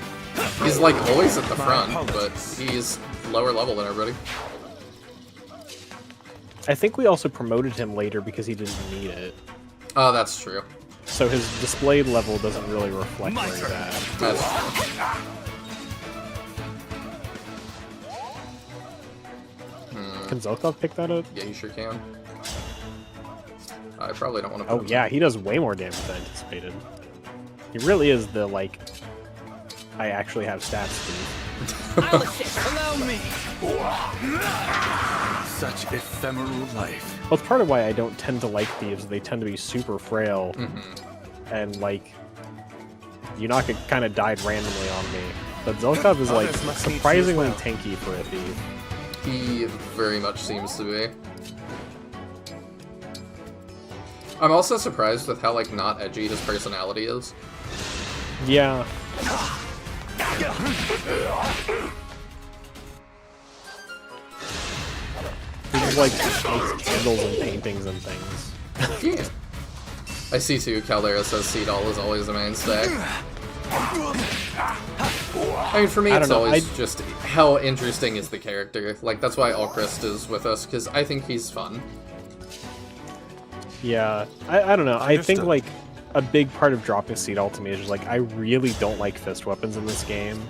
He's, like, always at the front, but he's lower level than everybody. I think we also promoted him later because he didn't need it. Oh, that's true. So his displayed level doesn't really reflect where he's at. That's true. Can Zelkov pick that up? Yeah, you sure can. I probably don't want to put Oh him yeah, he does way more damage than anticipated. He really is the, like, I actually have stats, Steve. I'll assist. Allow me. Such ephemeral life. Well, it's part of why I don't tend to like thieves. They tend to be super frail. And, like, Yunaka kind of died randomly on me. But Zelkov is, like, surprisingly tanky for a thief. He very much seems to be. I'm also surprised with how, like, not edgy his personality is. Yeah. He just, like, makes candles and paintings and things. Yeah. I see too, Caldera says Seadoll is always a mainstay. I mean, for me, it's always just how interesting is the character. Like, that's why Alchrist is with us, because I think he's fun. Yeah, I don't know. I think, like, a big part of dropping Seadoll to me is just, like, I really don't like fist weapons in this game.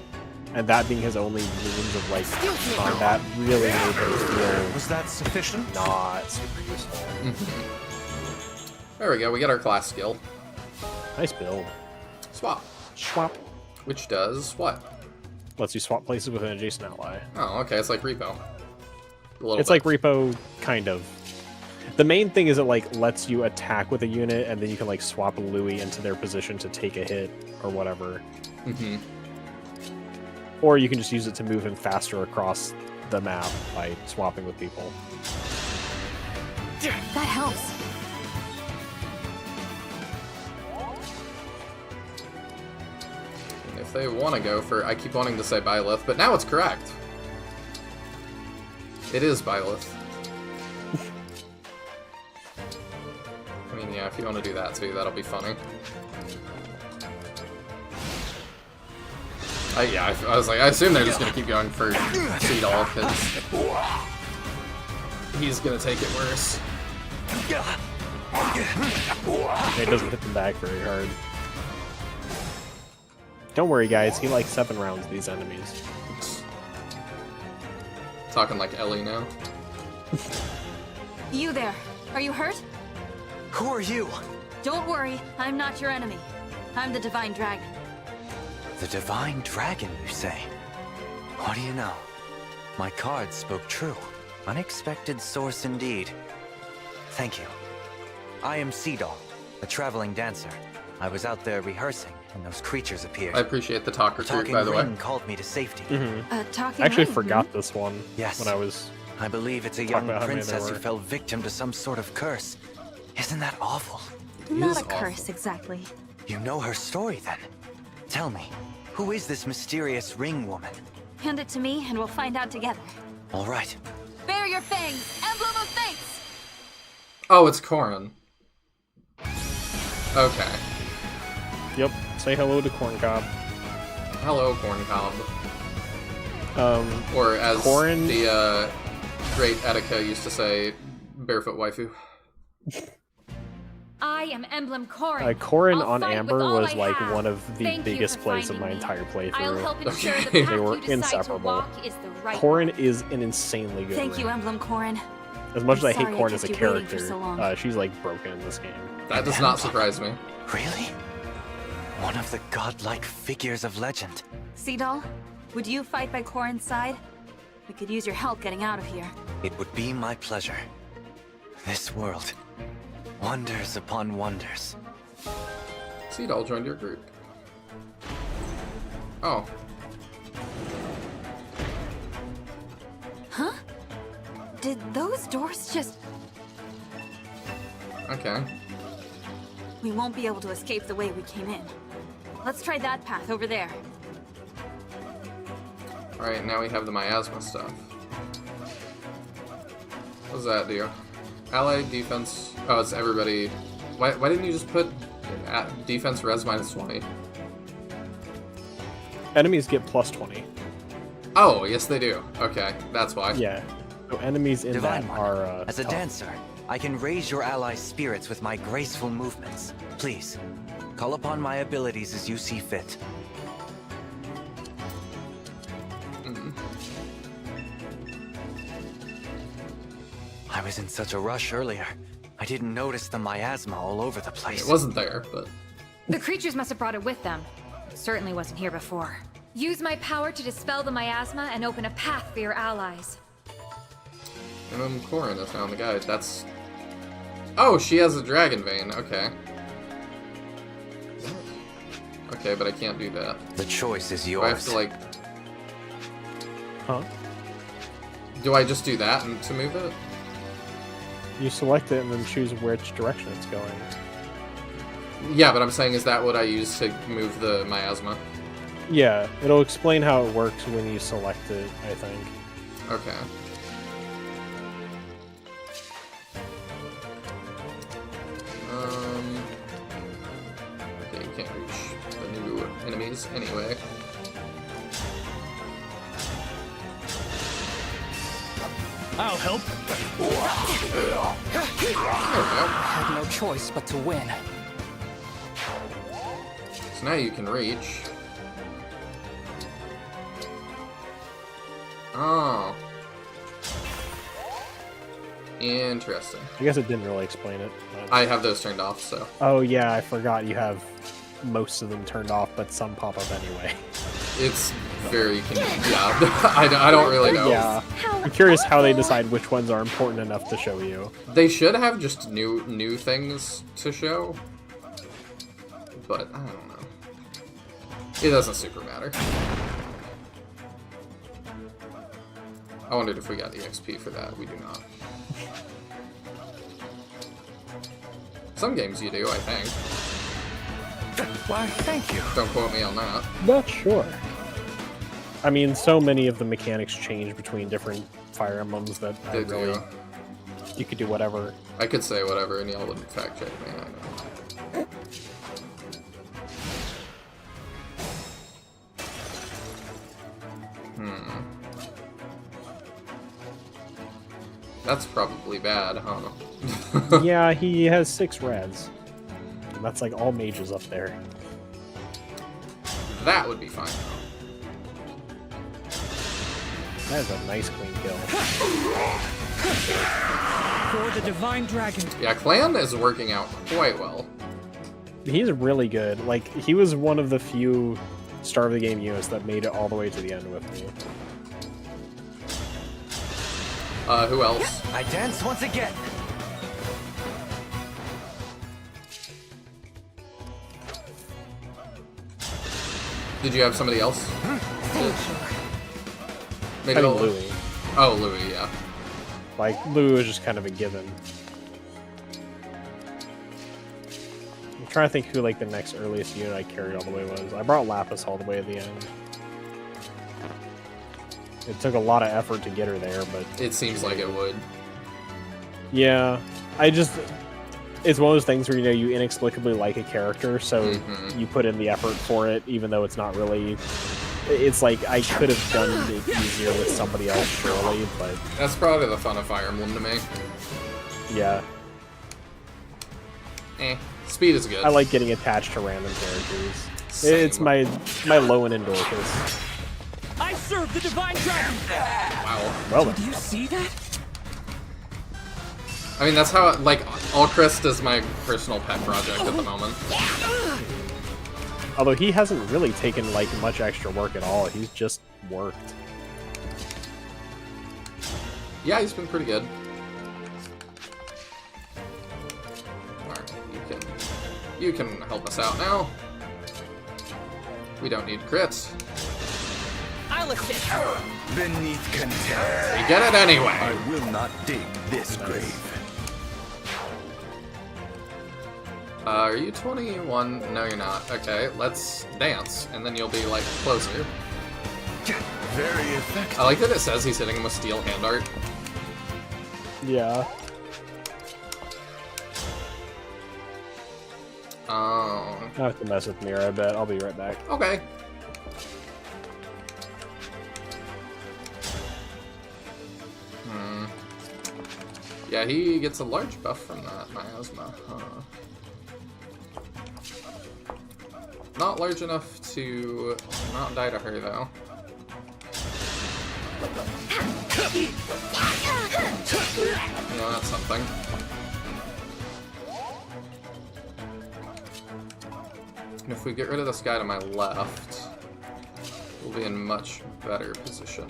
And that being his only means of, like, combat really made him feel... Was that sufficient? Not super useful. There we go, we get our class skill. Nice build. Swap. Swap. Which does what? Lets you swap places with an adjacent ally. Oh, okay, it's like Repo. It's like Repo, kind of. The main thing is it, like, lets you attack with a unit, and then you can, like, swap Louis into their position to take a hit, or whatever. Or you can just use it to move him faster across the map by swapping with people. That helps. If they want to go for... I keep wanting to say Byleth, but now it's correct. It is Byleth. I mean, yeah, if you want to do that too, that'll be funny. Yeah, I was like, I assume they're just going to keep going for Seadoll, because he's going to take it worse. It doesn't hit the back very hard. Don't worry, guys. He like 7 rounds these enemies. Talking like Ellie now. You there. Are you hurt? Who are you? Don't worry. I'm not your enemy. I'm the Divine Dragon. The Divine Dragon, you say? What do you know? My card spoke true. Unexpected source indeed. Thank you. I am Seadoll, a traveling dancer. I was out there rehearsing, and those creatures appeared. I appreciate the talk recruit, by the way. Ring called me to safety. Talking I actually ring, forgot this one. Yes. When I was... I believe it's a young princess who fell victim to some sort of curse. Isn't that awful? Not a curse, exactly. You know her story, then? Tell me, who is this mysterious ring woman? Hand it to me, and we'll find out together. All right. Bare your fangs! Emblem of Fates! Oh, it's Corrin. Okay. Yep. Say hello to Corn Cob. Hello, Corn Cob. Or as Corrin... the great Etika used to say, barefoot waifu. I am Emblem Corrin. Corrin I'll on fight Amber with all was I like have. one of the Thank biggest you for plays of my finding entire me. I'll help playthrough. ensure the path They were you decide inseparable. to walk is the right Corrin one. is an insanely good Thank you, ring. Emblem Corrin. As much as I I'm hate sorry I Corrin as a kept you waiting for character, so long. she's like broken in this game. That does not surprise me. Really? One of the godlike figures of legend. Seadoll, would you fight by Corrin's side? We could use your help getting out of here. It would be my pleasure. This world, wonders upon wonders. Seadoll joined your group. Oh. Huh? Did those doors just... Okay. We won't be able to escape the way we came in. Let's try that path over there. Alright, now we have the miasma stuff. What does that do? Ally defense. Oh, it's everybody. Why didn't you just put defense res minus 20? Enemies get plus 20. Oh, yes they do. Okay, that's why. Yeah. So enemies in Divine that One, are as a tough. dancer, I can raise your allies' spirits with my graceful movements. Please, call upon my abilities as you see fit. I was in such a rush earlier. I didn't notice the miasma all over the place. It wasn't there, but... The creatures must have brought it with them. It certainly wasn't here before. Use my power to dispel the miasma and open a path for your allies. And Corin is now in the guide. That's... Oh, she has a dragon vein. Okay. Okay, but I can't do that. The choice is Do I have yours. to, like... Huh? Do I just do that and to move it? You select it and then choose which direction it's going. Yeah, but I'm saying, is that what I use to move the miasma? Yeah, it'll explain how it works when you select it, I think. Okay. Okay, you can't reach the new enemies anyway. I'll help. I had no choice but to win. So now you can reach. Oh. Interesting. I guess it didn't really explain it. But... I have those turned off, so. Oh yeah, I forgot you have most of them turned off, but some pop up anyway. It's very yeah. I don't really know. Yeah, I'm curious how they decide which ones are important enough to show you. They should have just new things to show, but I don't know. It doesn't super matter. I wondered if we got EXP for that. We do not. Some games you do, I think. Why, thank you. Don't quote me on that. Not sure. I mean, so many of the mechanics change between different Fire Emblems that I They really... do. You could do whatever. I could say whatever and y'all wouldn't fact check me, I know. That's probably bad, huh? Yeah, he has 6 reds. That's like all mages up there. That would be fine. That is a nice clean kill. For the Divine Dragon. Yeah, Clan is working out quite well. He's really good. Like, he was one of the few Star of the Game units that made it all the way to the end with me. Who else? I dance once again. Did you have somebody else? Maybe I mean, Louis. Oh, Louis, yeah. Like, Louis was just kind of a given. I'm trying to think who, like, the next earliest unit I carried all the way was. I brought Lapis all the way at the end. It took a lot of effort to get her there, but... It seems like it would. Yeah. It's one of those things where, you know, you inexplicably like a character, so you put in the effort for it, even though it's not really... It's like, I could have done it easier with somebody else, surely, but... That's probably the fun of Fire Emblem to me. Yeah. Speed is good. I like getting attached to random characters. Same. It's my low and Endorcus. I serve the Divine Dragon! Wow. Well Did you see that? I mean, that's how, like, Alchrist is my personal pet project at the moment. Although he hasn't really taken, like, much extra work at all. He's just worked. Yeah, he's been pretty good. Alright, you can help us out now. We don't need crits. I'll assist. Beneath contempt. You get it anyway. I will not dig this grave. Are you 21? No, you're not. Okay, let's dance, and then you'll be, like, closer. Very effective. I like that it says he's hitting him with steel hand art. Yeah. Oh. I have to mess with Mira a bit. I'll be right back. Okay. Yeah, he gets a large buff from that miasma. Huh. Not large enough to not die to her, though. Yeah, that's something. And if we get rid of this guy to my left, we'll be in much better position.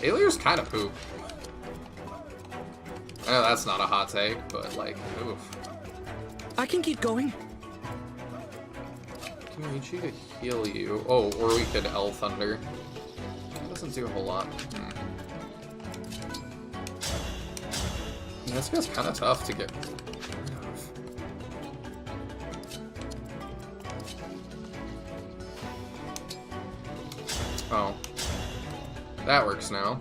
Alier's kind of poop. I know that's not a hot take, but like, oof. I can keep going. Can we need you to heal you? Oh, or we could L Thunder. That doesn't do a whole lot. Yeah, this guy's kind of tough to get rid of. Oh. That works now.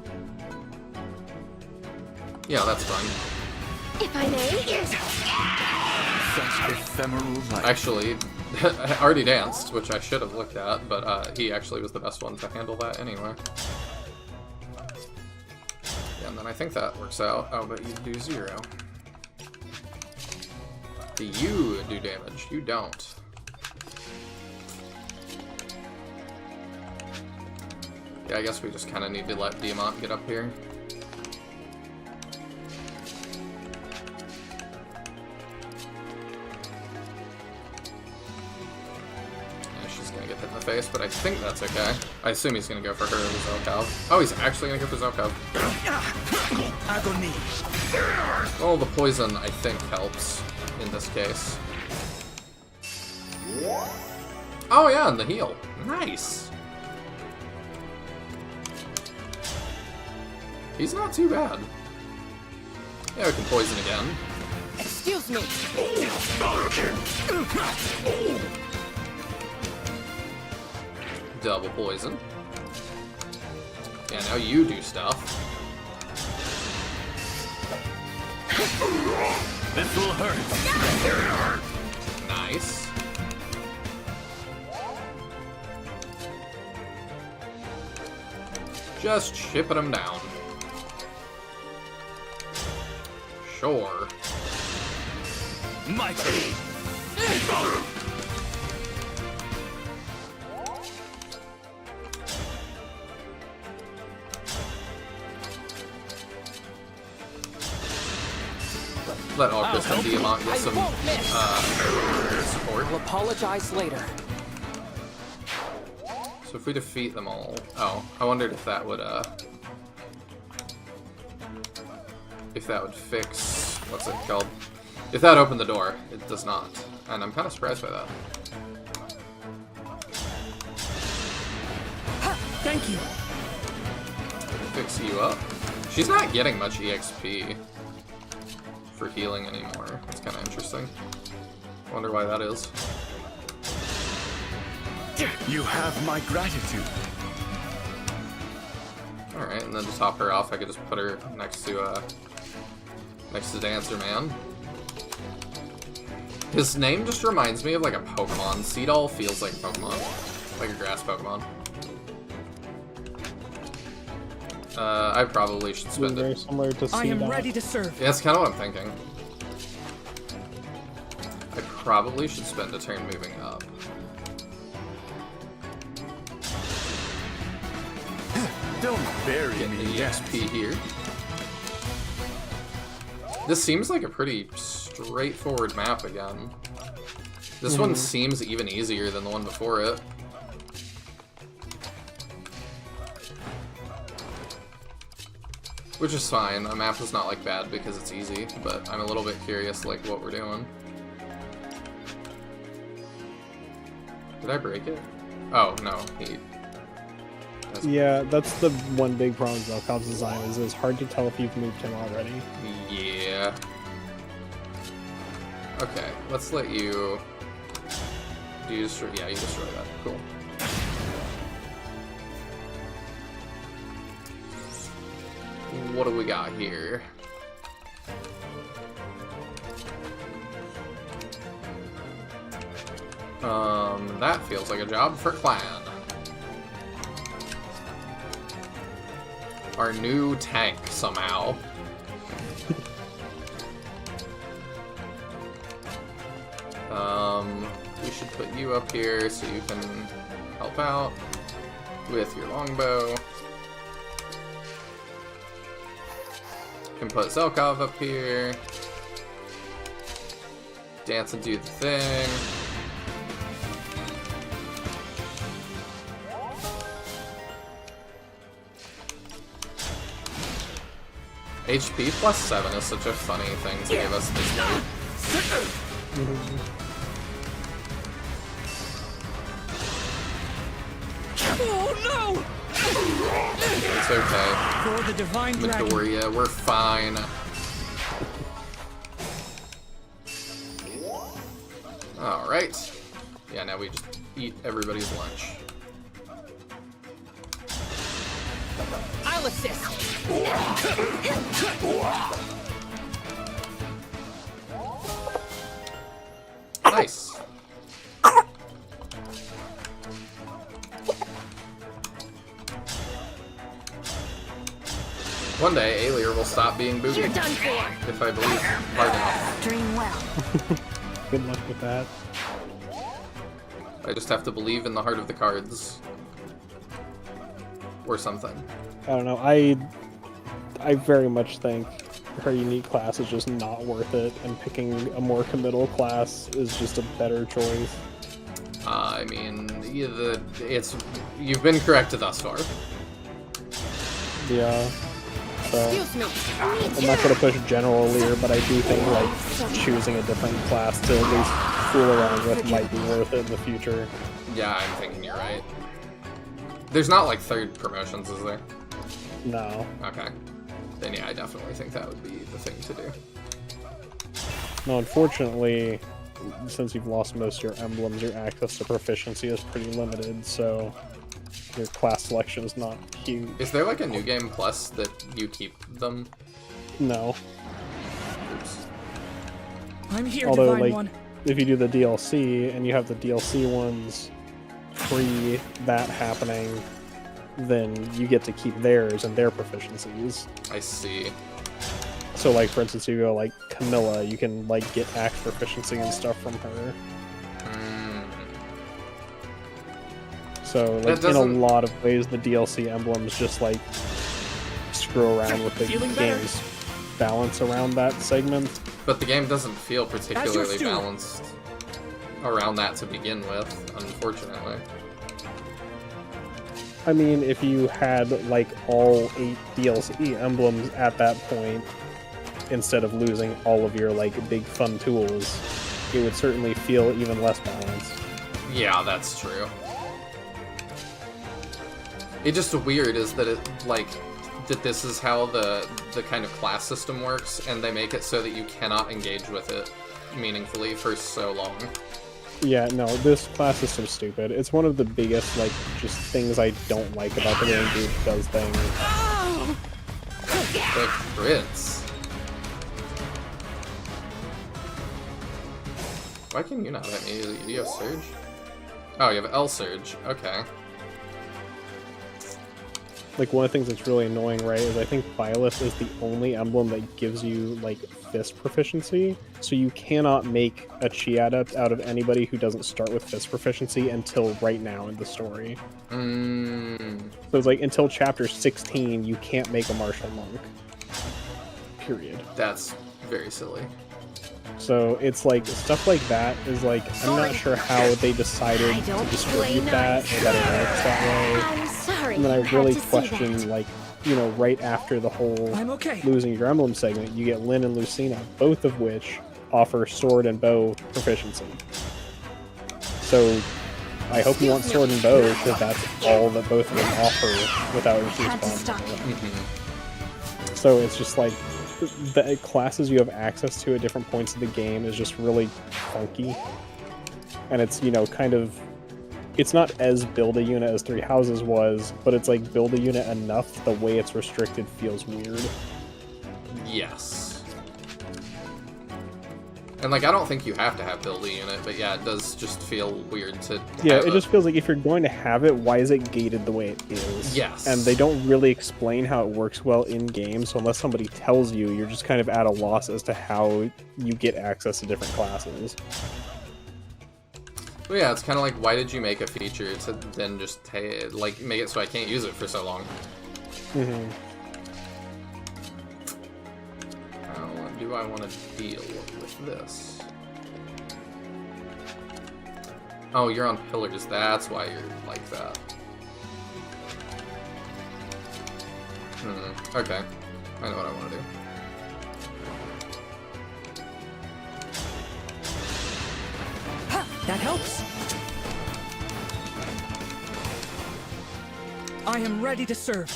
Yeah, that's fine. If I may. Such ephemeral life. Actually, I already danced, which I should have looked at, but he actually was the best one to handle that anyway. Yeah, and then I think that works out. Oh, but you do 0. You do damage. You don't. Yeah, I guess we just kind of need to let Diamant get up here. Yeah, she's gonna get hit in the face, but I think that's okay. I assume he's gonna go for her with Zokov. Oh, he's actually gonna go for Zokov. Agony. Well, the poison, I think, helps in this case. Oh yeah, and the heal. Nice! He's not too bad. Yeah, we can poison again. Excuse me. Double poison. Yeah, now you do stuff. This will hurt. Nice. Just chipping him down. Sure. My turn. Let August and Diamant get some support. I'll apologize later. So if we defeat them all... Oh, I wondered if that would, fix... What's it called? If that opened the door. It does not. And I'm kind of surprised by that. Thank you. Fix you up. She's not getting much EXP for healing anymore. It's kind of interesting. I wonder why that is. You have my gratitude. Alright, and then to top her off, I could just put her next to Dancer Man. His name just reminds me of like a Pokemon. Seedall feels like a Pokemon. Like a grass Pokemon. I probably should spend very it. similar to I am ready to serve. Yeah, that's kind of what I'm thinking. I probably should spend a turn moving up. Don't bury Get me. the EXP here. This seems like a pretty straightforward map again. This one seems even easier than the one before it. Which is fine. A map is not like bad because it's easy, but I'm a little bit curious like what we're doing. Did I break it? Oh no, he. Yeah, that's the one big problem with Velkov's design is it's hard to tell if you've moved him already. Yeah. Okay, let's let you. Do you destroy? Yeah, you destroy that. Cool. what do we got here? That feels like a job for Clan. Our new tank, somehow. We should put you up here so you can help out with your longbow. Can put Zelkov up here. Dance and do the thing. HP plus 7 is such a funny thing to give us this move. Oh no! It's okay. For the divine Midoriya, we're fine. Alright. Yeah, now we just eat everybody's lunch. I'll assist. Nice. One day, Aelier will stop being booty. You're done for. If I believe hard enough. Dream well. Good luck with that. I just have to believe in the heart of the cards. Or something. I don't know. I very much think her unique class is just not worth it, and picking a more committal class is just a better choice. I mean, you've been correct thus far. Yeah. So, I'm not going to push General Lear, but I do think like choosing a different class to at least fool around with might be worth it in the future. Yeah, I'm thinking you're right. There's not like third promotions, is there? No. Okay. Then yeah, I definitely think that would be the thing to do. No, unfortunately, since you've lost most of your emblems, your access to proficiency is pretty limited, so your class selection is not huge. Is there like a New Game Plus that you keep them? No. Oops. I'm here, Although, Divine like, One. if you do the DLC, and you have the DLC ones pre that happening, then you get to keep theirs and their proficiencies. I see. So, like, for instance, you go, like, Camilla, you can, like, get axe proficiency and stuff from her. So, like, in a lot of ways, the DLC emblems just, like, screw around with the game's balance around that segment. But the game doesn't feel particularly balanced around that to begin with, unfortunately. I mean, if you had, like, all 8 DLC emblems at that point, instead of losing all of your, like, big fun tools, it would certainly feel even less balanced. Yeah, that's true. It's just weird is that it, like, that this is how the kind of class system works, and they make it so that you cannot engage with it meaningfully for so long. Yeah, no, this class system's stupid. It's one of the biggest, like, just things I don't like about the way Engage does things. The crits. Why can you not hit me? Do you have Surge? Oh, you have L Surge. Okay. Like, one of the things that's really annoying, right, is I think Byleth is the only emblem that gives you, like, fist proficiency, so you cannot make a Chi Adept out of anybody who doesn't start with fist proficiency until right now in the story. So it's like, until chapter 16, you can't make a martial monk. Period. That's very silly. So it's like, stuff like that is like, I'm not sure how they decided to distribute that, or that it works that way. I'm sorry. And then I really question, like, you know, right after the whole losing your emblem segment, you get Lyn and Lucina, both of which offer sword and bow proficiency. So I hope you want sword and bow, because that's all that both of them offer without responsibility. So it's just like, the classes you have access to at different points of the game is just really funky. And it's, you know, kind of it's not as build a unit as Three Houses was, but it's like build a unit enough the way it's restricted feels weird. Yes. And like, I don't think you have to have build a unit, but yeah, it does just feel weird to Yeah, it just feels like if you're going to have it, why is it gated the way it is? Yes. And they don't really explain how it works well in-game, so unless somebody tells you, you're just kind of at a loss as to how you get access to different classes. Well, yeah, it's kind of like, why did you make a feature to then just, like, make it so I can't use it for so long? Mm-hmm. How do I want to deal with this? Oh, you're on pillars. That's why you're like that. Okay. I know what I want to do. That helps. I am ready to serve.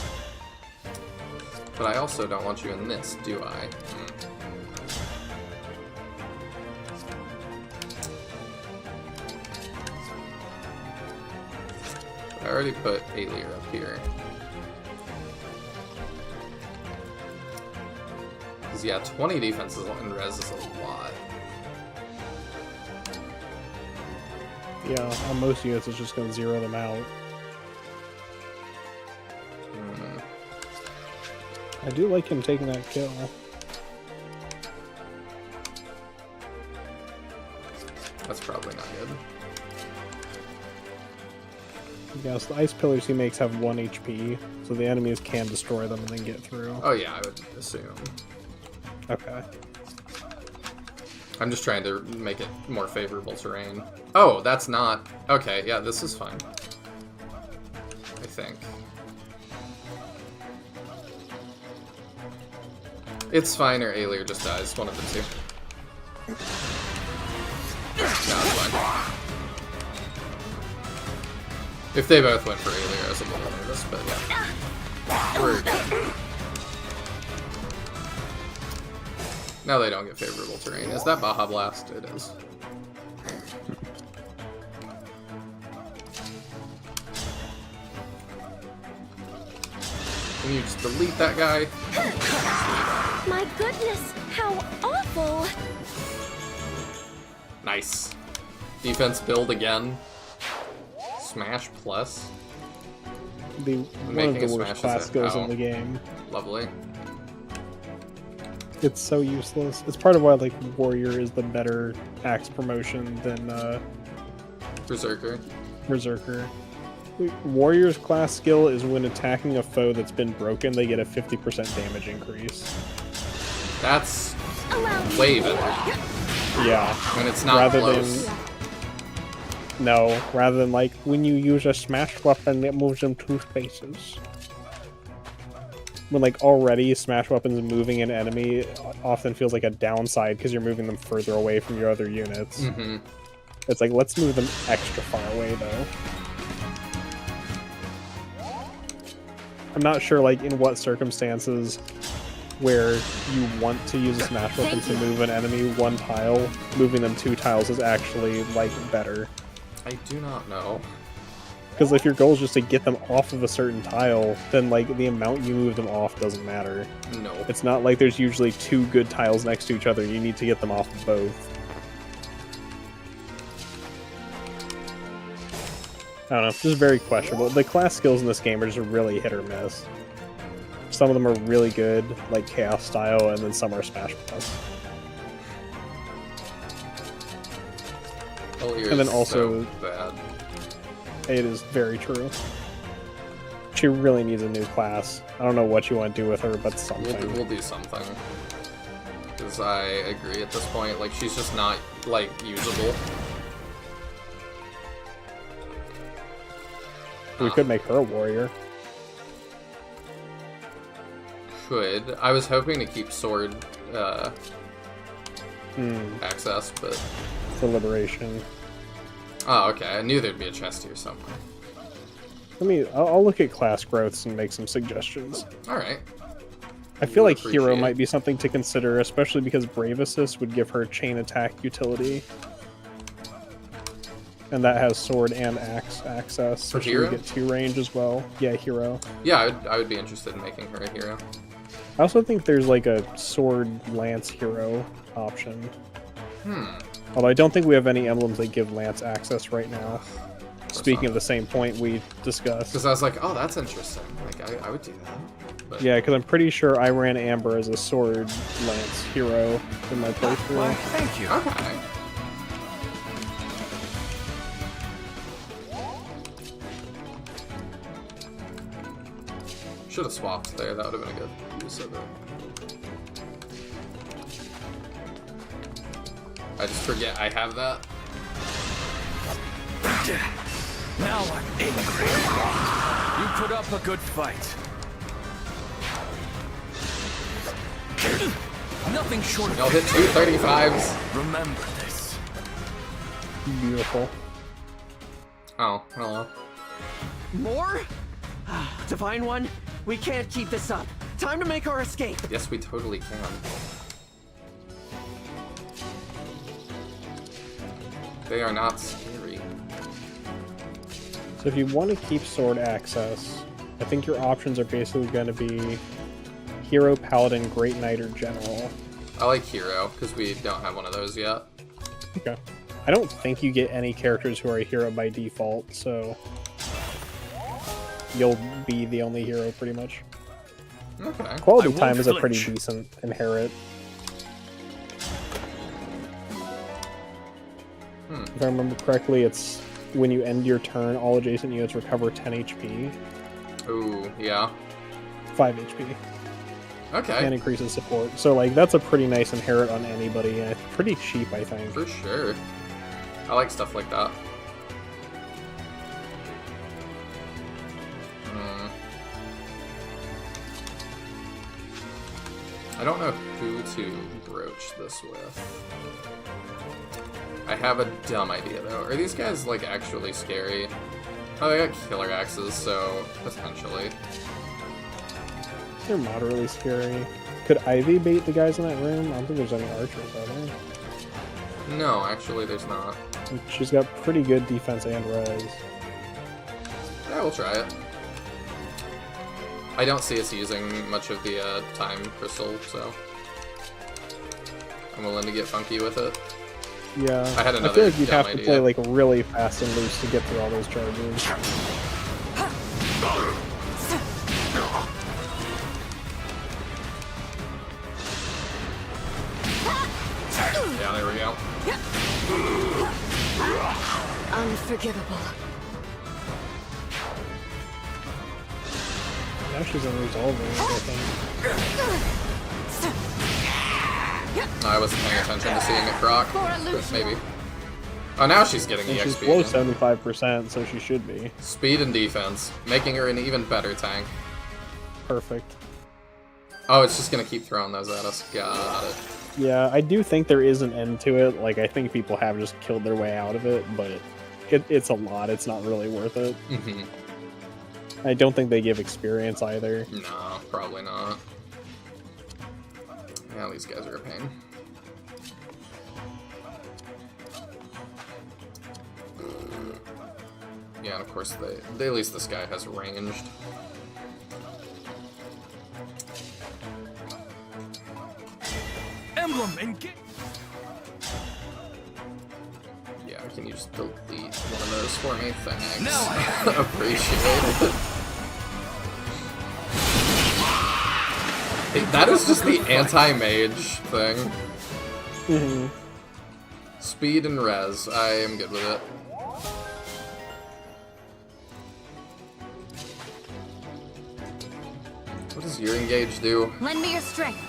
But I also don't want you in this, do I? I already put Alir up here. Because, yeah, 20 defenses and res is a lot. Yeah, on most units it's just going to zero them out. I do like him taking that kill. That's probably not good. Yes, the ice pillars he makes have 1 HP, so the enemies can destroy them and then get through. Oh yeah, I would assume. Okay. I'm just trying to make it more favorable terrain. Oh, that's not... Okay, yeah, this is fine. I think. It's fine, or Alir just dies. One of the two. No, it's fine. If they both went for Alir, I was a little nervous, but yeah. We're good. Now they don't get favorable terrain. Is that Baja Blast? It is. Can you just delete that guy? My goodness, how awful! Nice. Defense build again. Smash plus. One of the worst class skills in the game. Lovely. It's so useless. It's part of why like Warrior is the better axe promotion than Berserker. Berserker. Warrior's class skill is when attacking a foe that's been broken, they get a 50% damage increase. That's way better. Yeah. When it's not close. Rather than like when you use a smash weapon, it moves them 2 spaces. When like already smash weapons moving an enemy often feels like a downside because you're moving them further away from your other units. Mm-hmm. It's like, let's move them extra far away though. I'm not sure like in what circumstances where you want to use a smash weapon to move an enemy 1 tile, moving them 2 tiles is actually like better. I do not know. Because if your goal is just to get them off of a certain tile, then like the amount you move them off doesn't matter. No. It's not like there's usually 2 good tiles next to each other. You need to get them off of both. I don't know, just very questionable. The class skills in this game are just really hit or miss. Some of them are really good, like Chaos style, and then some are Smash Plus. And then also, so bad. It is very true. She really needs a new class. I don't know what you want to do with her, but something. We'll do something. Because I agree at this point, like, she's just not, like, usable. We could make her a warrior. Could. I was hoping to keep sword access, but... For liberation. Oh, okay. I knew there'd be a chest here somewhere. I'll look at class growths and make some suggestions. Alright. I feel like Hero might be something to consider, especially because Brave Assist would give her chain attack utility. And that has sword and axe access, so For she hero? would get 2 range as well. Yeah, hero. Yeah, I would be interested in making her a hero. I also think there's like a sword lance hero option. Although I don't think we have any emblems that give lance access right now. Speaking of the same point we discussed. Because I was like, oh, that's interesting. Like, I would do that. But... Yeah, because I'm pretty sure I ran Amber as a sword lance hero in my playthrough. Why, thank you. Okay. Should have swapped there. That would have been a good use of it. I just forget I have that. Now I'm angry. You put up a good fight. Nothing short of Y'all hit 235s. Remember this. Beautiful. Oh, hello. More? Divine One, we can't keep this up. Time to make our escape. Yes, we totally can. They are not scary. So if you want to keep sword access, I think your options are basically going to be Hero, Paladin, Great Knight, or General. I like Hero, because we don't have one of those yet. Okay. I don't think you get any characters who are a hero by default, so you'll be the only hero pretty much. Okay. Quality time is a pretty decent inherit. If I remember correctly, it's when you end your turn, all adjacent units recover 10 HP. Ooh, yeah. 5 HP. Okay. And increases support. So, like, that's a pretty nice inherit on anybody, and it's pretty cheap, I think. For sure. I like stuff like that. I don't know who to broach this with. I have a dumb idea, though. Are these guys, like, actually scary? Oh, they got killer axes, so potentially. They're moderately scary. Could Ivy bait the guys in that room? I don't think there's any archers, are there? No, actually, there's not. She's got pretty good defense and res. Yeah, we'll try it. I don't see us using much of the time crystal, so I'm willing to get funky with it. Yeah, I had another feel like you'd dumb have to idea. play like really fast and loose to get through all those charges. Yeah, there we go. Unforgivable. Now she's unresolving, I think. No, I wasn't paying attention to seeing it proc. Maybe. Oh, now she's getting And she's EXP. below again. 75%, so she should be. Speed and defense, making her an even better tank. Perfect. Oh, it's just gonna keep throwing those at us. Got it. Yeah, I do think there is an end to it. Like, I think people have just killed their way out of it, but it's a lot. It's not really worth it. Mm-hmm. I don't think they give experience either. No, probably not. Yeah, these guys are a pain. Yeah, and of course they at least this guy has ranged. Emblem and get. Yeah, can you just delete one of those for me? Thanks. Now I appreciate it. That is just the anti-mage thing. Mm-hmm. Speed and res. I am good with it. What does your engage do? Lend me your strength.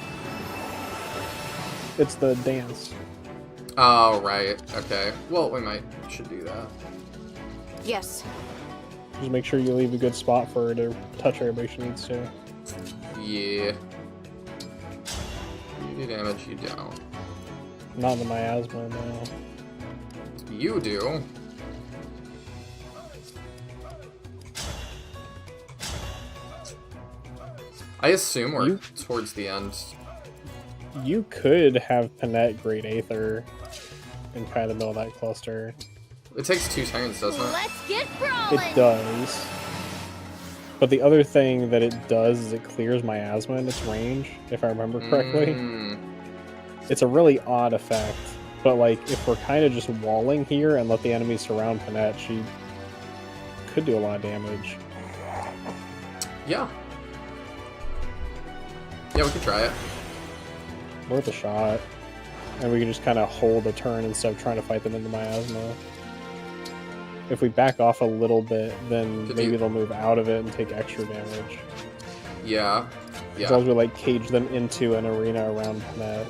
It's the dance. Oh, right. Okay. Well, we should do that. Yes. Just make sure you leave a good spot for her to touch everybody she needs to. Yeah. You do damage, you don't. Not the miasma, no. You do. I assume we're towards the end. You could have Panette Great Aether in kind of the middle of that cluster. It takes 2 turns, doesn't it? Let's get brawling! It does. But the other thing that it does is it clears miasma in its range, if I remember correctly. It's a really odd effect. But like, if we're kind of just walling here and let the enemy surround Panette, she could do a lot of damage. Yeah. Yeah, we could try it. Worth a shot. And we can just kind of hold a turn instead of trying to fight them in the miasma. If we back off a little bit, then maybe they'll move out of it and take extra damage. Yeah. As long as we like cage them into an arena around Panette.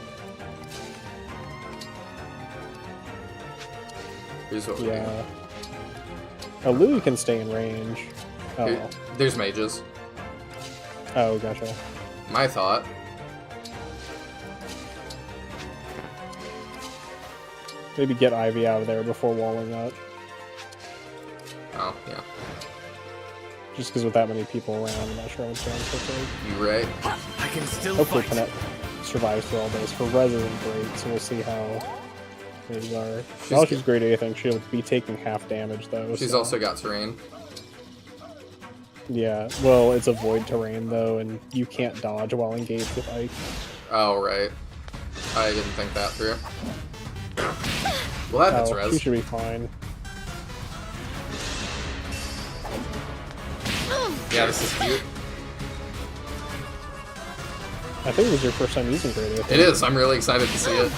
Here's what we do. Oh, Louis can stay in range. Oh. There's mages. Oh, gotcha. My thought. Maybe get Ivy out of there before walling up. Oh, yeah. Just because with that many people around, I'm not sure how much damage will take. You right. I can still Hopefully Panette survives through all this. For Res isn't great, so we'll see how things are. While she's great, I think she'll be taking half damage, though. She's also got terrain. Yeah, well, it's a void terrain, though, and you can't dodge while engaged with Ike. Oh, right. I didn't think that through. Well, that hits res. She should be fine. Yeah, this is cute. I think it was your first time using Great Aether. It is. I'm really excited to see it.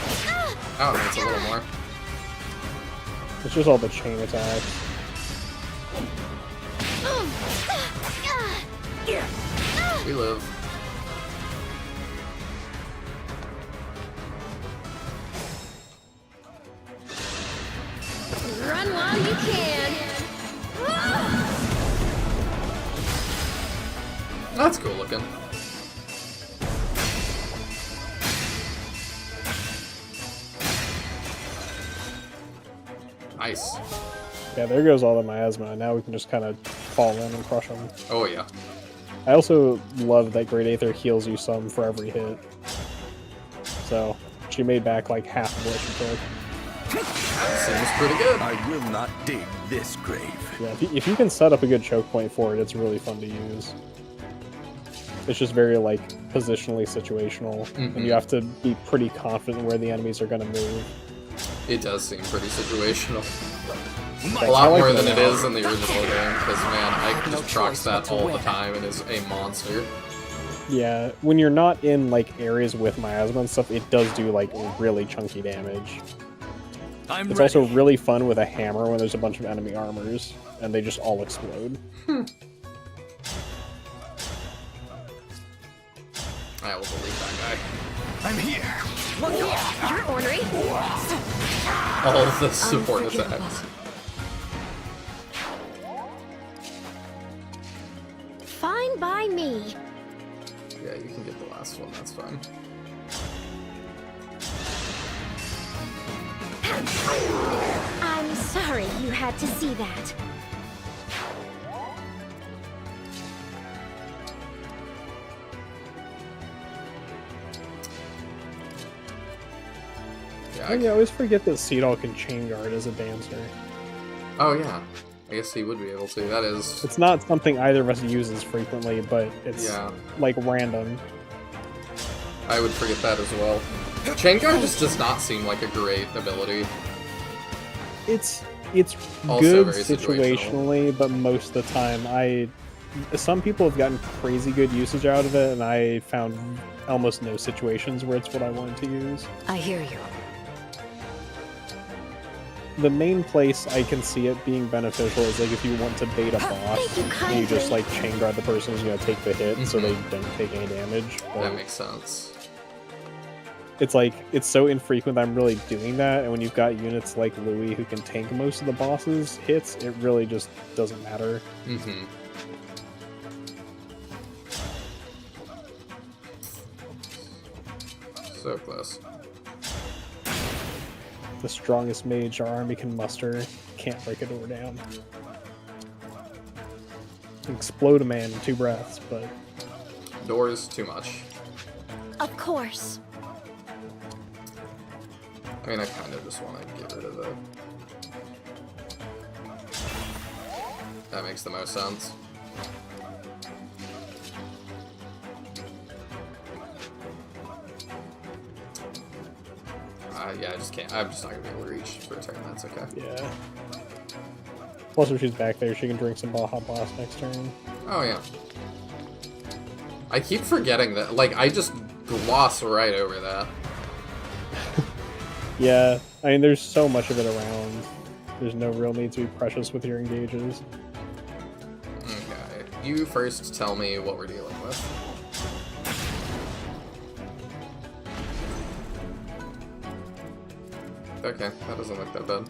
Oh, it's a little more. It's just all the chain attacks. We live. Run while you can! That's cool looking. Nice. Yeah, there goes all the miasma. Now we can just kind of fall in and crush them. Oh, yeah. I also love that Great Aether heals you some for every hit. So, she made back like half of what she took. Seems pretty good. I will not dig this grave. Yeah, if you can set up a good choke point for it, it's really fun to use. It's just very, like, positionally situational, and you have to be pretty confident where the enemies are going to move. It does seem pretty situational. A A lot more than it is in the original game, because, man, Ike just procs that all the time and is a monster. Yeah, when you're not in, like, areas with miasma and stuff, it does do, like, really chunky damage. It's also really fun with a hammer when there's a bunch of enemy armors, and they just all explode. I will believe that guy. I'm here! Look, you're ornery! All of the support attacks. Fine by me. Yeah, you can get the last one, that's fine. I'm sorry you had to see that. I always forget that Seedall can chain guard as a dancer. Oh, yeah. I guess he would be able to. That is... It's not something either of us uses frequently, but it's, like, random. I would forget that as well. Chain guard just does not seem like a great ability. It's Also good very situationally, but most of the time, some people have gotten crazy good usage out of it, and I found almost no situations where it's what I wanted to use. I hear you. The main place I can see it being beneficial is like if you want to bait a boss, and you just like chain guard the person who's gonna take the hit, so they don't take any damage. That makes sense. It's like, it's so infrequent that I'm really doing that, and when you've got units like Louis who can tank most of the boss's hits, it really just doesn't matter. Mm-hmm. So close. The strongest mage our army can muster can't break a door down. Explode a man in 2 breaths, but... Doors, too much. Of course. I mean, I kind of just want to get rid of That makes the most sense. Yeah, I just can't. I'm just not gonna be able to reach for a turn. That's okay. Yeah. Plus, if she's back there, she can drink some Baja Blast next turn. Oh, yeah. I keep forgetting that. Like, I just gloss right over that. Yeah, I mean, there's so much of it around. There's no real need to be precious with your engages. Okay. You first tell me what we're dealing with. Okay, that doesn't look that bad.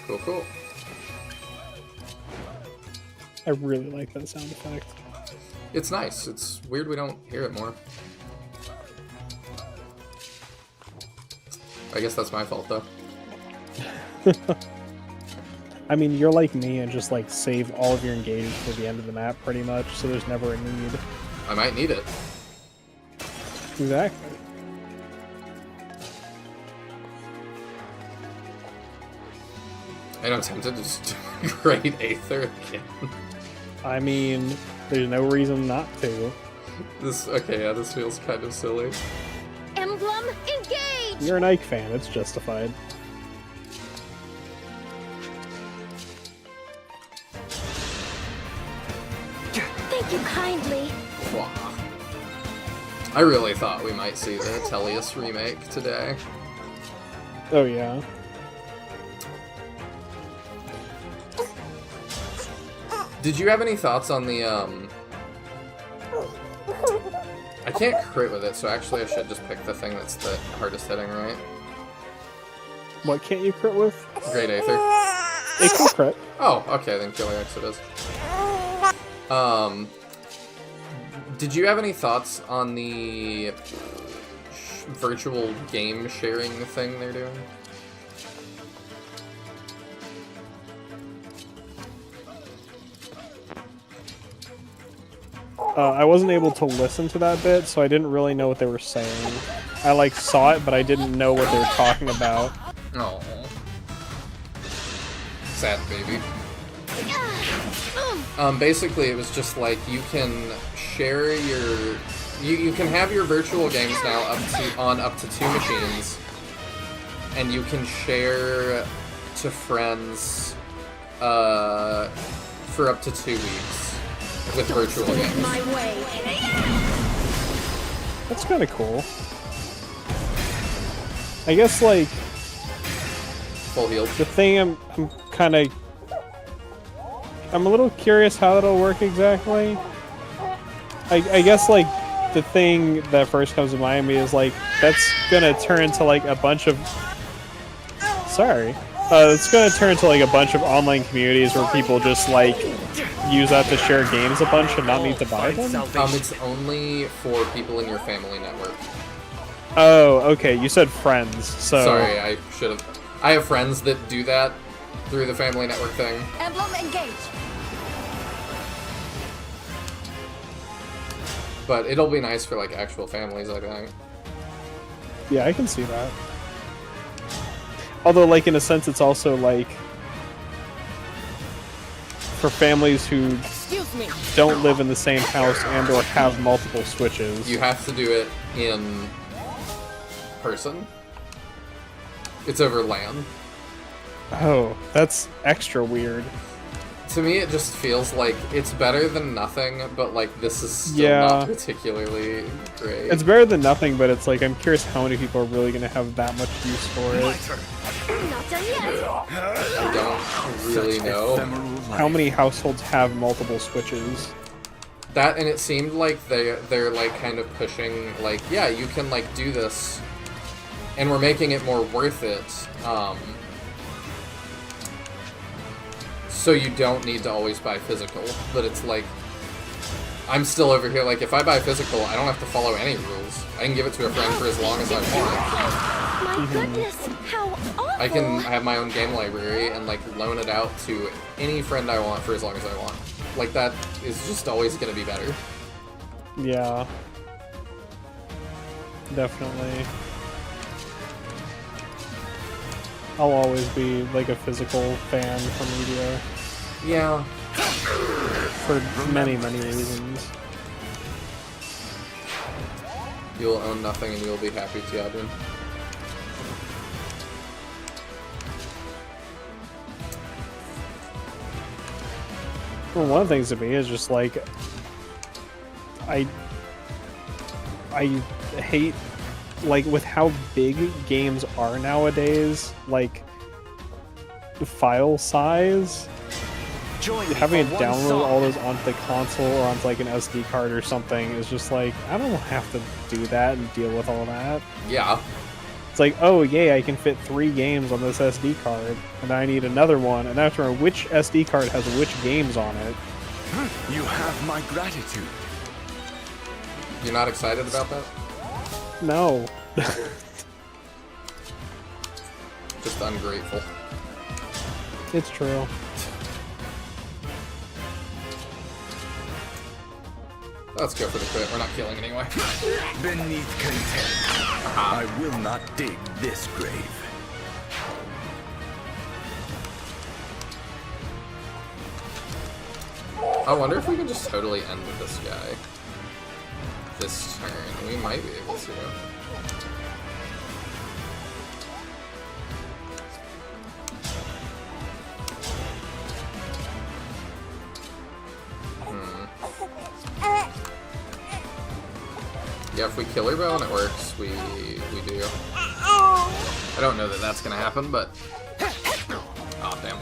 Cool, cool. I really like that sound effect. It's nice. It's weird we don't hear it more. I guess that's my fault, though. I mean, you're like me and just like save all of your engages for the end of the map pretty much, so there's never a need. I might need it. Exactly. And I'm tempted to just Great Aether again. I mean, there's no reason not to. Okay, yeah, this feels kind of silly. Emblem, engage! You're an Ike fan, it's justified. Thank you kindly. Wow. I really thought we might see the Tellius remake today. Oh, yeah. Did you have any thoughts on the, I can't crit with it, so actually I should just pick the thing that's the hardest hitting, right? What can't you crit with? Great Aether. It can crit. Oh, okay, then Killer X it is. Did you have any thoughts on the virtual game sharing thing they're doing? I wasn't able to listen to that bit, so I didn't really know what they were saying. I like saw it, but I didn't know what they were talking about. Oh, sad baby. Basically, it was just like you can share your, you can have your virtual games now up to 2 machines, and you can share to friends for up to 2 weeks. With virtual games. That's kind of cool. I guess, like... Full healed. The thing I'm kind of... I'm a little curious how that'll work exactly. I guess, like, the thing that first comes to mind is, like, that's gonna turn into, like, a bunch of... Sorry. It's gonna turn into, like, a bunch of online communities where people just, like... use that to share games a bunch and not need to buy them? It's only for people in your family network. Oh, okay. You said friends, so... Sorry, I should have... I have friends that do that through the family network thing. Emblem, engage! But it'll be nice for, like, actual families, I think. Yeah, I can see that. Although, like, in a sense, it's also, like... for families who don't live in the same house and or have multiple Switches. You have to do it in person. It's over LAN. Oh, that's extra weird. To me, it just feels like it's better than nothing, but like this is still not particularly great. It's better than nothing, but it's like I'm curious how many people are really going to have that much use for it. Not done yet. I don't really know. How many households have multiple Switches? That, and it seemed like they're like kind of pushing, like, yeah, you can like do this, and we're making it more worth it. So you don't need to always buy physical, but it's like, I'm still over here, like, if I buy physical, I don't have to follow any rules. I can give it to a friend for as long as I want. My goodness, how awful! I can have my own game library and, like, loan it out to any friend I want for as long as I want. Like, that is just always gonna be better. Yeah. definitely. I'll always be like a physical fan from Meteor. Yeah. For many, many reasons. You will own nothing and you will be happy, Tiadrin. Well, one of the things to me is just like I hate, like, with how big games are nowadays, like the file size. Having to download all those onto the console or onto like an SD card or something is just like, I don't have to do that and deal with all that. Yeah. It's like, oh yay, I can fit 3 games on this SD card, and I need another one, and I have to remember which SD card has which games on it. You have my gratitude. You're not excited about that? No. Just ungrateful. It's true. Let's go for the crit. We're not killing anyway. Beneath contempt, I will not dig this grave. I wonder if we can just totally end with this guy. This turn. We might be able to. Yeah, if we kill her bow and it works, we do. I don't know that that's gonna happen, but... Oh, damn.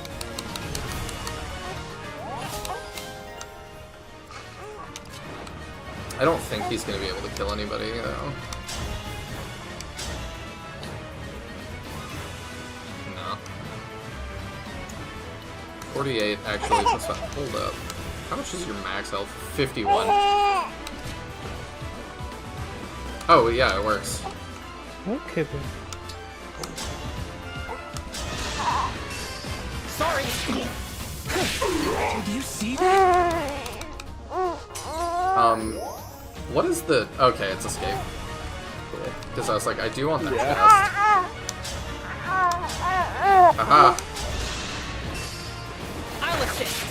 I don't think he's gonna be able to kill anybody, though. No. 48, actually, that's not... Hold up. How much is your max health? 51. Oh, yeah, it works. Okay, then. Sorry! Did you see that? What is the... Okay, it's escape. Cool. Because I was like, I do want that chest. Aha! I'll assist.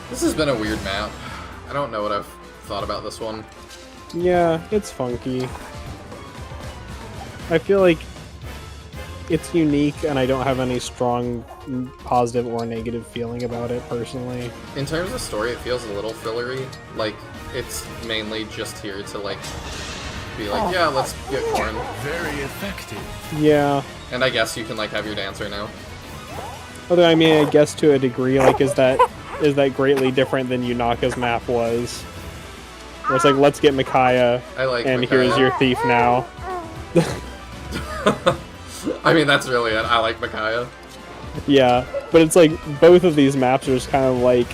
This has been a weird map. I don't know what I've thought about this one. Yeah, it's funky. I feel like it's unique, and I don't have any strong positive or negative feeling about it, personally. In terms of story, it feels a little fillery. Like, it's mainly just here to, like, be like, yeah, let's get corn. Very effective. Yeah. And I guess you can, like, have your dancer now. Although, I mean, I guess to a degree, like, is that greatly different than Yunaka's map was? Where it's like, let's get Micaiah, and Micaiah. here's your thief now. I mean, that's really it. I like Micaiah. Yeah, but it's like, both of these maps are just kind of like,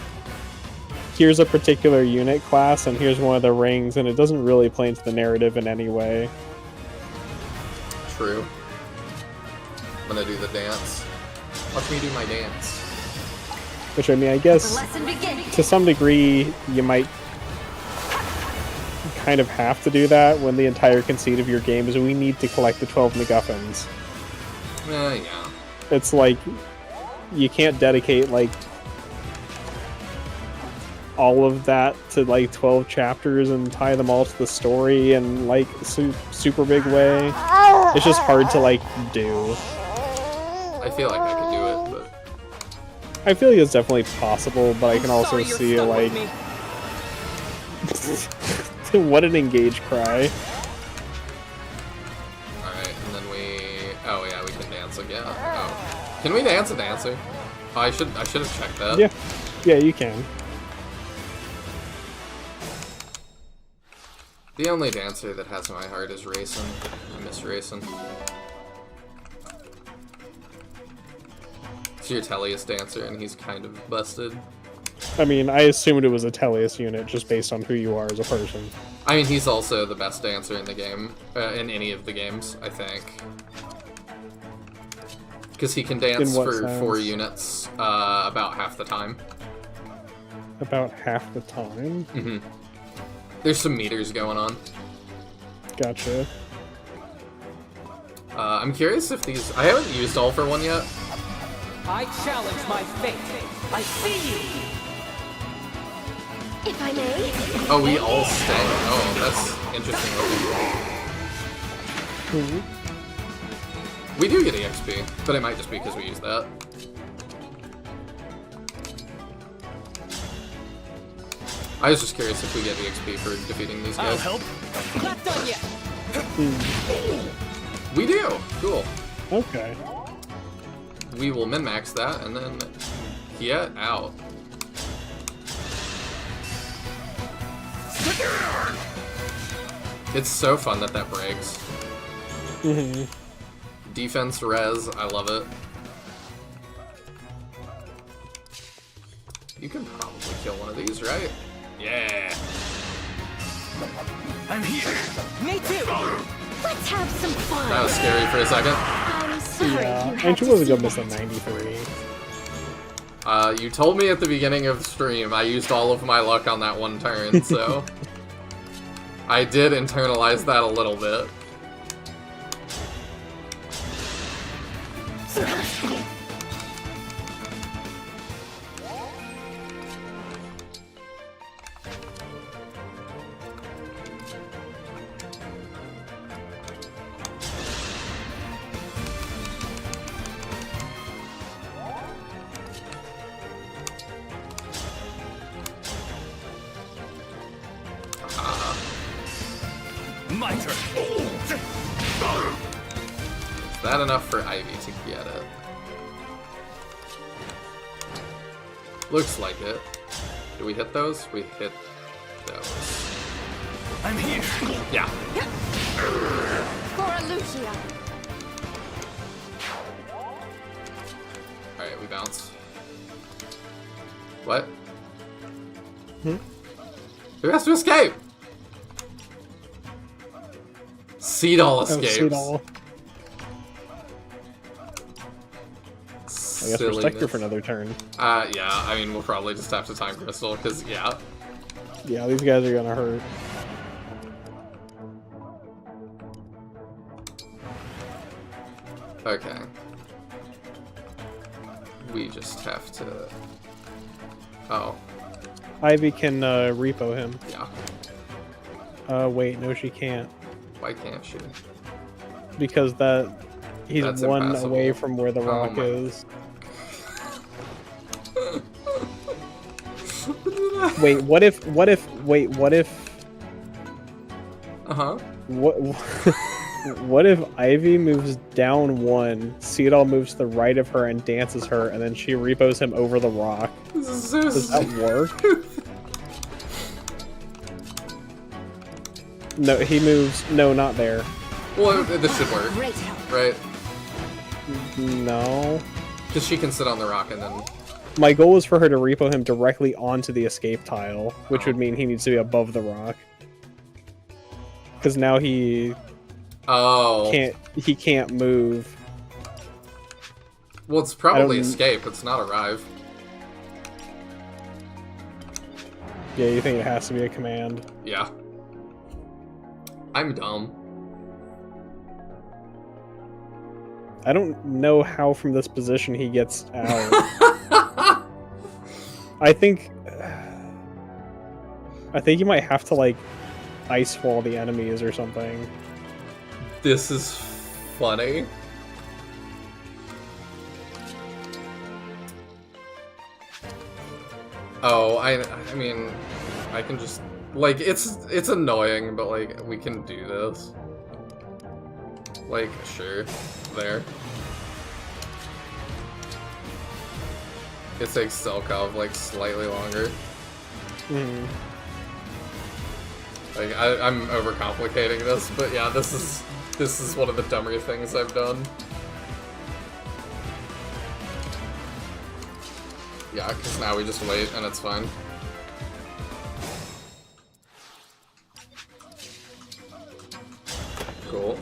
here's a particular unit class, and here's one of the rings, and it doesn't really play into the narrative in any way. True. I'm gonna do the dance. Watch me do my dance. Which, I mean, I guess, to some degree, you might kind of have to do that when the entire conceit of your game is we need to collect the 12 MacGuffins. Yeah. It's like, you can't dedicate, like, all of that to, like, 12 chapters and tie them all to the story in, like, super big way. It's just hard to, like, do. I feel like I could do it, but... I feel like it's definitely possible, but I can also see, like... What an engage cry. Alright, and then we... Oh, yeah, we can dance again. Oh. Can we dance a dancer? Oh, I should have checked that. Yeah. Yeah, you can. The only dancer that has my heart is Raisin. I miss Raisin. It's your Tellius dancer, and he's kind of busted. I mean, I assumed it was a Tellius unit just based on who you are as a person. I mean, he's also the best dancer in the game, in any of the games, I think. Because he can dance for sense? 4 units about half the time. About half the time? Mm-hmm. There's some meters going on. Gotcha. I'm curious if these... I haven't used All for One yet. I challenge my fate. I see you. If I may. Oh, we all stay. Oh, that's interesting looking. We do get EXP, but it might just be because we use that. I was just curious if we get EXP for defeating these guys. I'll help. Not done yet. We do! Cool. Okay. We will min-max that, and then get out. It's so fun that that breaks. Defense res, I love it. You can probably kill one of these, right? Yeah. I'm here. Me too. Let's have some fun. That was scary for a second. I'm sorry Yeah, you had and she to wasn't see gonna miss a that. 93. You told me at the beginning of the stream I used all of my luck on that one turn, so... I did internalize that a little bit. My turn. Is that enough for Ivy to get it? Looks like it. Do we hit those? We hit those. I'm here. Yeah. For Lucia. Alright, we bounce. What? Who has to escape? Seedall escapes. Seedall. I guess we're stuck here for another turn. Yeah, I mean, we'll probably just have to time crystal, because, yeah. Yeah, these guys are gonna hurt. Okay. We just have to... Oh. Ivy can repo him. Yeah. Wait, no she can't. Why can't she? Because he's That's one impassable. away from where the Oh rock my- is. Wait, what if Uh-huh. what if Ivy moves down 1, Seedall moves to the right of her and dances her, and then she repos him over the rock? This is so Does that work? No, he moves. No, not there. Well, this should work. Right? No. Because she can sit on the rock and then... My goal is for her to repo him directly onto the escape tile, which would mean he needs to be above the rock. Because now he can't move. Well, it's probably escape. It's not arrive. Yeah, you think it has to be a command? Yeah. I'm dumb. I don't know how from this position he gets out. I think you might have to like ice wall the enemies or something. This is funny. Oh, I mean, I can just like it's annoying, but like we can do this. Like, sure, there. It takes Selkov like slightly longer. Like I'm overcomplicating this, but yeah, this is one of the dumber things I've done. Yeah, because now we just wait and it's fine. Cool.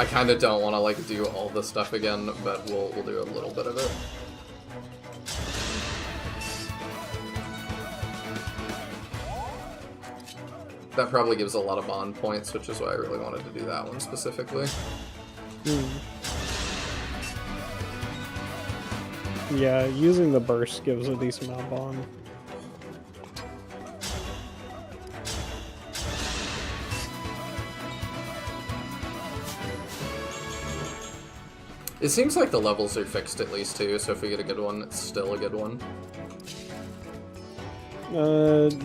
I kind of don't want to like do all this stuff again, but we'll do a little bit of it. That probably gives a lot of bond points, which is why I really wanted to do that one specifically. Yeah, using the burst gives a decent amount of bond. It seems like the levels are fixed at least too, so if we get a good one, it's still a good one.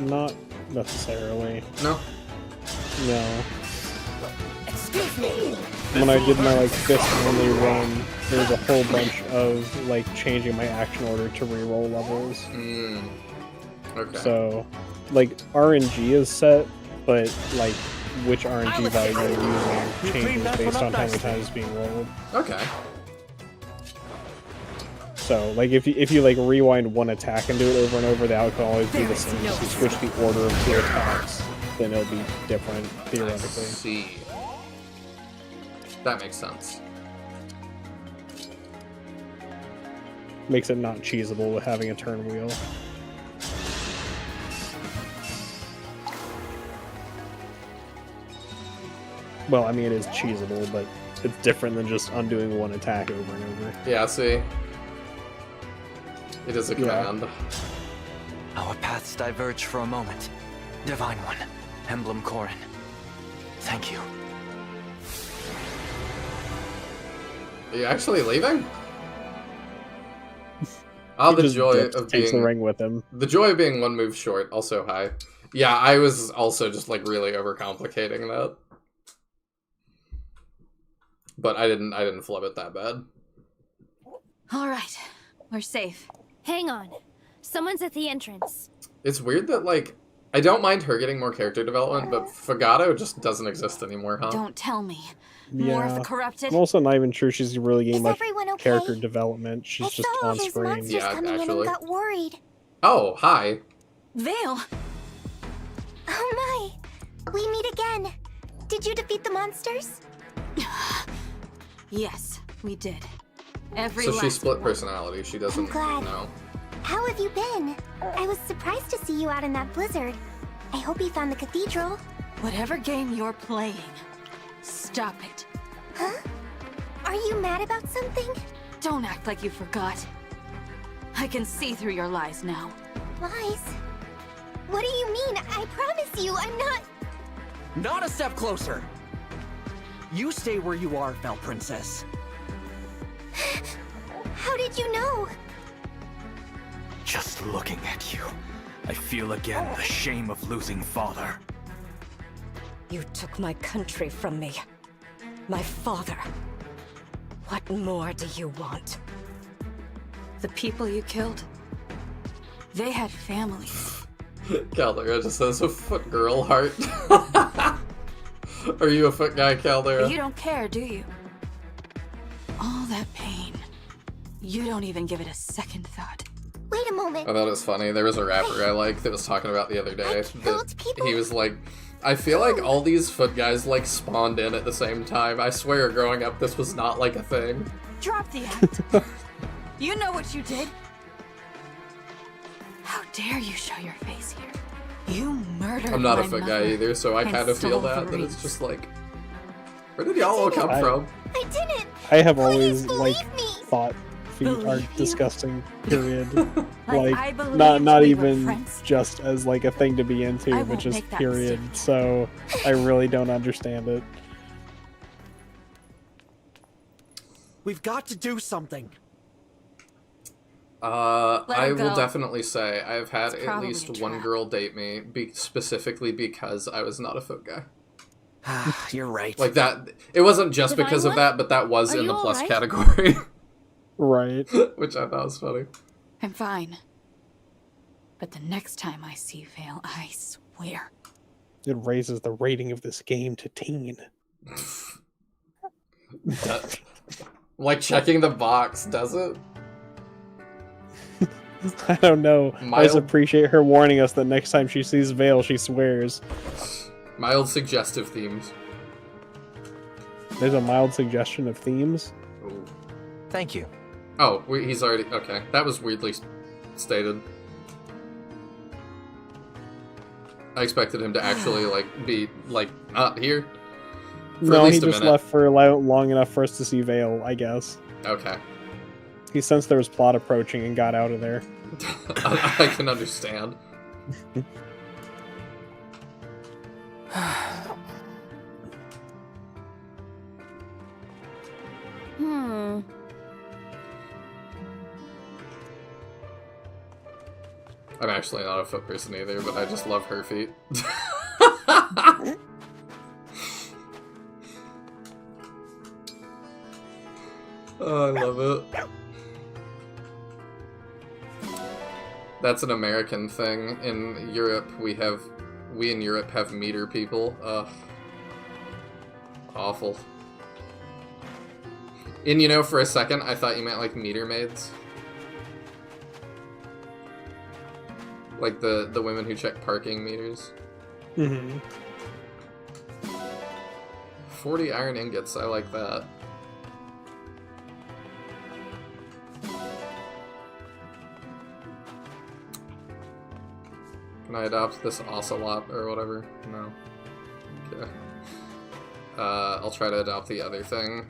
Not necessarily. No? No. Excuse me. When I did my like fist only run, there was a whole bunch of like changing my action order to reroll levels. Okay. So, like RNG is set, but like which RNG value you're using changes based on how many times it's being rolled. Okay. So, like, if you like rewind one attack and do it over and over, the outcome will always be the same. If you switch the order of two attacks, then it'll be different, theoretically. I see. That makes sense. Makes it not cheesable with having a turn wheel. Well, I mean, it is cheesable, but it's different than just undoing one attack over and over. Yeah, see? It is a command. Our paths diverge for a moment. Divine One, Emblem Corrin. Thank you. Are you actually leaving? Oh, the joy of takes being the ring with him. The joy of being one move short, also high. Yeah, I was also just like really overcomplicating that. But I didn't flub it that bad. All right, we're safe. Hang on. Someone's at the entrance. It's weird that like I don't mind her getting more character development, but Fagato just doesn't exist anymore, huh? Don't tell me. More of the Yeah. corrupted? I'm also not even sure she's really getting much everyone okay? character development. She's just Saw all on those screen. monsters Yeah, coming in actually. and got worried. Oh, hi. Vale! Oh my! We meet again. Did you defeat the monsters? Yes, we did. Every So she last split one. personality. She doesn't I'm glad. know. How have you been? I was surprised to see you out in that blizzard. I hope you found the cathedral. Whatever game you're playing, stop it. Huh? Are you mad about something? Don't act like you forgot. I can see through your lies now. Lies? What do you mean? I promise you, I'm not... Not a step closer! You stay where you are, Fell Princess. How did you know? Just looking at you, I feel again the shame of losing father. You took my country from me. My father. What more do you want? The people you killed, they had families. Caldera just says a foot girl heart. Are you a foot guy, Caldera? But you don't care, do you? All that pain. You don't even give it a second thought. Wait a moment. I thought it was funny. There was a rapper I like that was talking about the other day. That he was like, I feel like all these foot guys like spawned in at the same time. I swear, growing up, this was not like a thing. Drop the act. You know what you did. How dare you show your face here? You murdered I'm not a my foot mother guy either, so I and kind of feel stole the that it's rings. just like, where did y'all all come from? I didn't! I have always like believe me. thought feet are disgusting. Period. I like believed not we were even friends. just as like a thing to be into, I but won't just make that period. So I really don't understand it. We've got to do something. Let I her will go. definitely say I've had It's at probably least a one trap. girl date me, specifically because I was not a foot guy. You're right. Like that, it wasn't just Divine because of One? that, but that was Are in you the plus alright? category, Right. which I thought was funny. I'm fine. But the next time I see Vale, I swear. It raises the rating of this game to teen. Like checking the box, does it? I don't know. I just Mild- appreciate her warning us that next time she sees Vale, she swears. Mild suggestive themes. There's a mild suggestion of themes. Ooh. Thank you. Oh, he's already... Okay, that was weirdly stated. I expected him to actually, like, be, like, not here. For No, at least he a just minute. left for long enough for us to see Vale, I guess. Okay. He sensed there was plot approaching and got out of there. I can understand. I'm actually not a foot person either, but I just love her feet. Oh, I love it. That's an American thing. In Europe, we in Europe have meter people. Ugh. Awful. And you know, for a second, I thought you meant like meter maids. Like the women who check parking meters. Mm-hmm. 40 iron ingots, I like that. Can I adopt this ocelot or whatever? No. Okay. I'll try to adopt the other thing.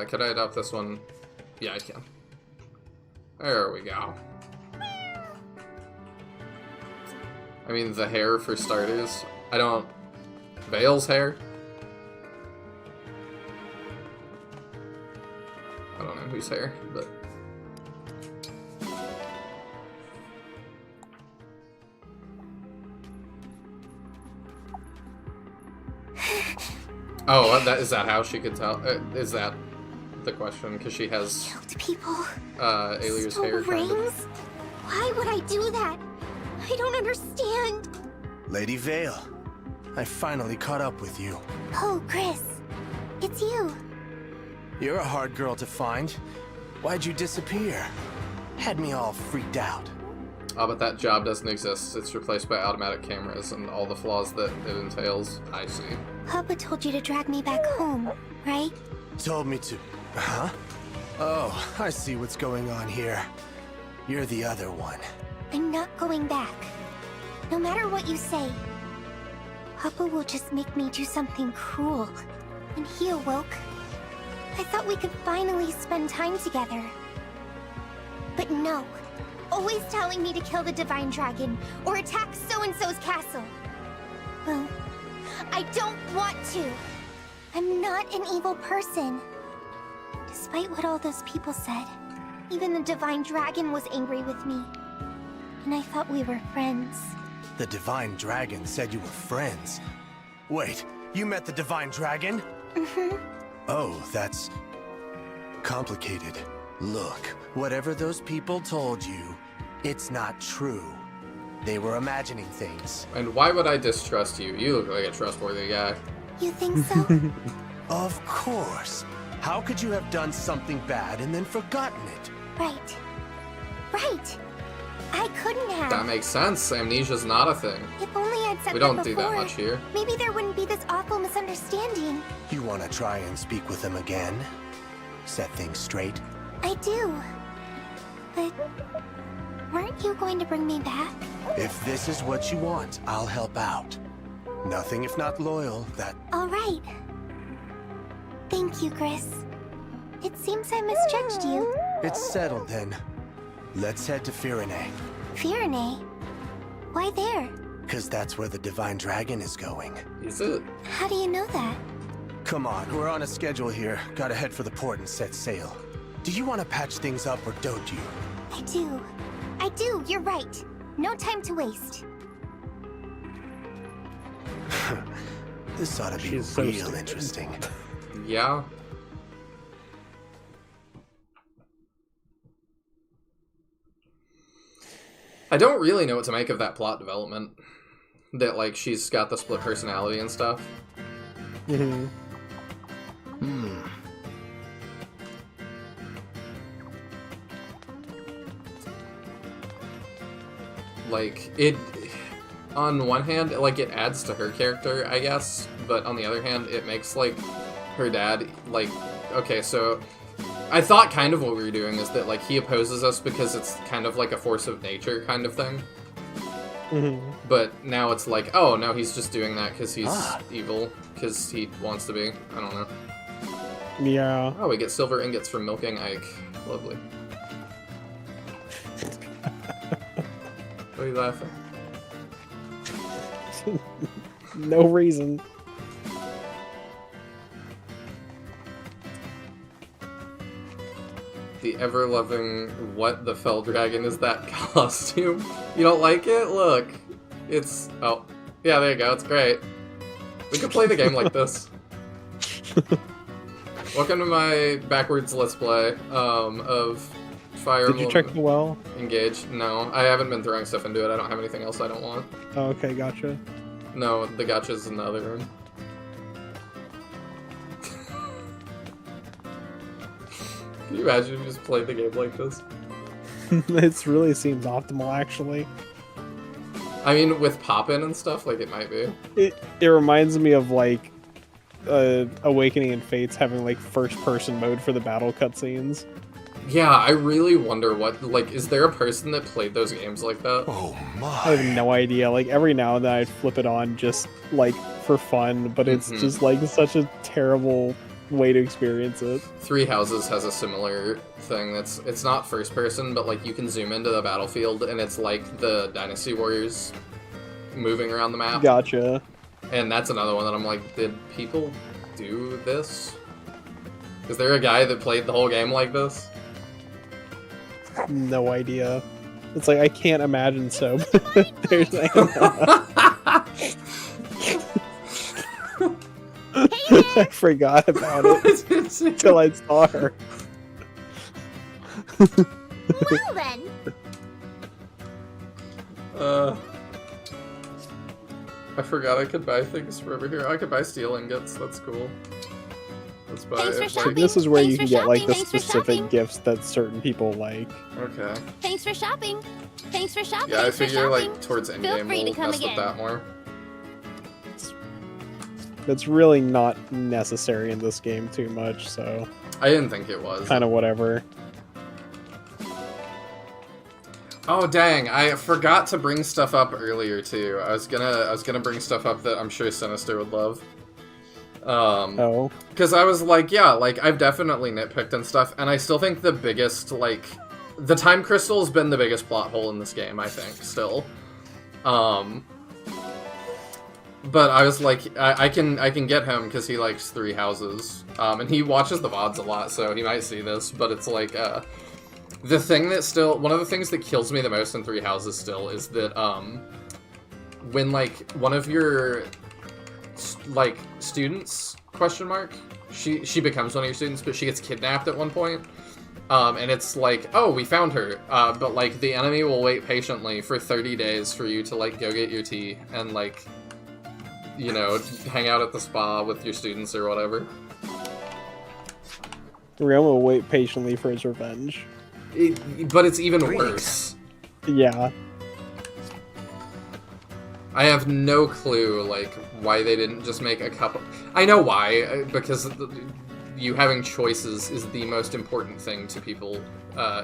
Could I adopt this one? Yeah, I can. There we go. I mean, the hair for starters. I don't... Vale's hair? I don't know whose hair, but... Oh, is that how she could tell? Is that the question? Because she has... Killed people? Aelir's hair, kind of. Rings? Why would I do that? I don't understand. Lady Vale, I finally caught up with you. Oh, Chris. It's you. You're a hard girl to find. Why'd you disappear? Had me all freaked out. Oh, but that job doesn't exist. It's replaced by automatic cameras and all the flaws that it entails. I see. Papa told you to drag me back home, right? Told me to. Huh? Oh, I see what's going on here. You're the other one. I'm not going back. No matter what you say. Papa will just make me do something cruel. When he awoke, I thought we could finally spend time together. But no. Always telling me to kill the Divine Dragon, or attack so-and-so's castle. Well, I don't want to. I'm not an evil person. Despite what all those people said, even the Divine Dragon was angry with me. And I thought we were friends. The Divine Dragon said you were friends. Wait, you met the Divine Dragon? Mm-hmm. Oh, that's... complicated. Look, whatever those people told you, it's not true. They were imagining things. And why would I distrust you? You look like a trustworthy guy. You think so? Of course. How could you have done something bad and then forgotten it? Right. Right. I couldn't have. That makes sense. Amnesia's not a thing. If only I'd said We don't that do before, that much here. maybe there wouldn't be this awful misunderstanding. You want to try and speak with them again? Set things straight? I do. But weren't you going to bring me back? If this is what you want, I'll help out. Nothing if not loyal, that... All right. Thank you, Chris. It seems I misjudged you. It's settled then. Let's head to Firene. Firene? Why there? 'Cause that's where the Divine Dragon is going. Is it? How do you know that? Come on, we're on a schedule here. Gotta head for the port and set sail. Do you want to patch things up or don't you? I do. I do, you're right. No time to waste. This ought to be She's so real stupid. interesting. Yeah. I don't really know what to make of that plot development. That, like, she's got the split personality and stuff. Mm-hmm. Like, it... On one hand, like, it adds to her character, I guess. But on the other hand, it makes, like, her dad, like, okay, so I thought kind of what we were doing is that, like, he opposes us because it's kind of like a force of nature kind of thing. Mm-hmm. But now it's like, oh, no, he's just doing that because he's evil, because he wants to be. I don't know. Yeah. Oh, we get silver ingots from milking Ike. Lovely. What are you laughing? No reason. The ever-loving what the fell dragon is that costume? You don't like it? Look. It's... Oh. Yeah, there you go. It's great. We could play the game like this. Welcome to my backwards let's play of Fire Emblem. Did you check the well? Engage. No, I haven't been throwing stuff into it. I don't have anything else I don't want. Oh, okay, gotcha. No, the gacha's in the other room. Can you imagine if you just played the game like this? It really seems optimal, actually. I mean, with pop-in and stuff, like, it might be. It reminds me of, like, Awakening and Fates having, like, first-person mode for the battle cutscenes. Yeah, I really wonder what, like, is there a person that played those games like that? Oh my. I have no idea. Like, every now and then I'd flip it on just, like, for fun, but it's just, like, such a terrible way to experience it. Three Houses has a similar thing that's, it's not first person, but, like, you can zoom into the battlefield, and it's like the Dynasty Warriors moving around the map. Gotcha. And that's another one that I'm like, did people do this? Is there a guy that played the whole game like this? No idea. It's like, I can't imagine so. There's I forgot about it until I saw her. Well then. I forgot I could buy things from over here. I could buy steel ingots. That's cool. Let's buy it. So this is where you can get like the Thanks for specific shopping. gifts that certain people like. Okay. Thanks for shopping. Thanks for shopping. Yeah, I Thanks for figure shopping. like towards Feel endgame free to we'll come mess with again. that more. That's really not necessary in this game too much, so I didn't think it was. kind of whatever. Oh dang! I forgot to bring stuff up earlier too. I was gonna bring stuff up that I'm sure Sinister would love. Oh. Because I was like, yeah, like I've definitely nitpicked and stuff, and I still think the biggest like the time crystal has been the biggest plot hole in this game. I think still. But I was like, I can get him because he likes Three Houses, and he watches the VODs a lot, so he might see this. But it's like, the thing that still, one of the things that kills me the most in Three Houses still is that, when like one of your like students, question mark, she becomes one of your students, but she gets kidnapped at one point. And it's like, oh, we found her, but like the enemy will wait patiently for 30 days for you to like go get your tea and like, you know, hang out at the spa with your students or whatever. Realm will wait patiently for his revenge. But it's even worse. Yeah. I have no clue, like, why they didn't just make a couple... I know why, because you having choices is the most important thing to people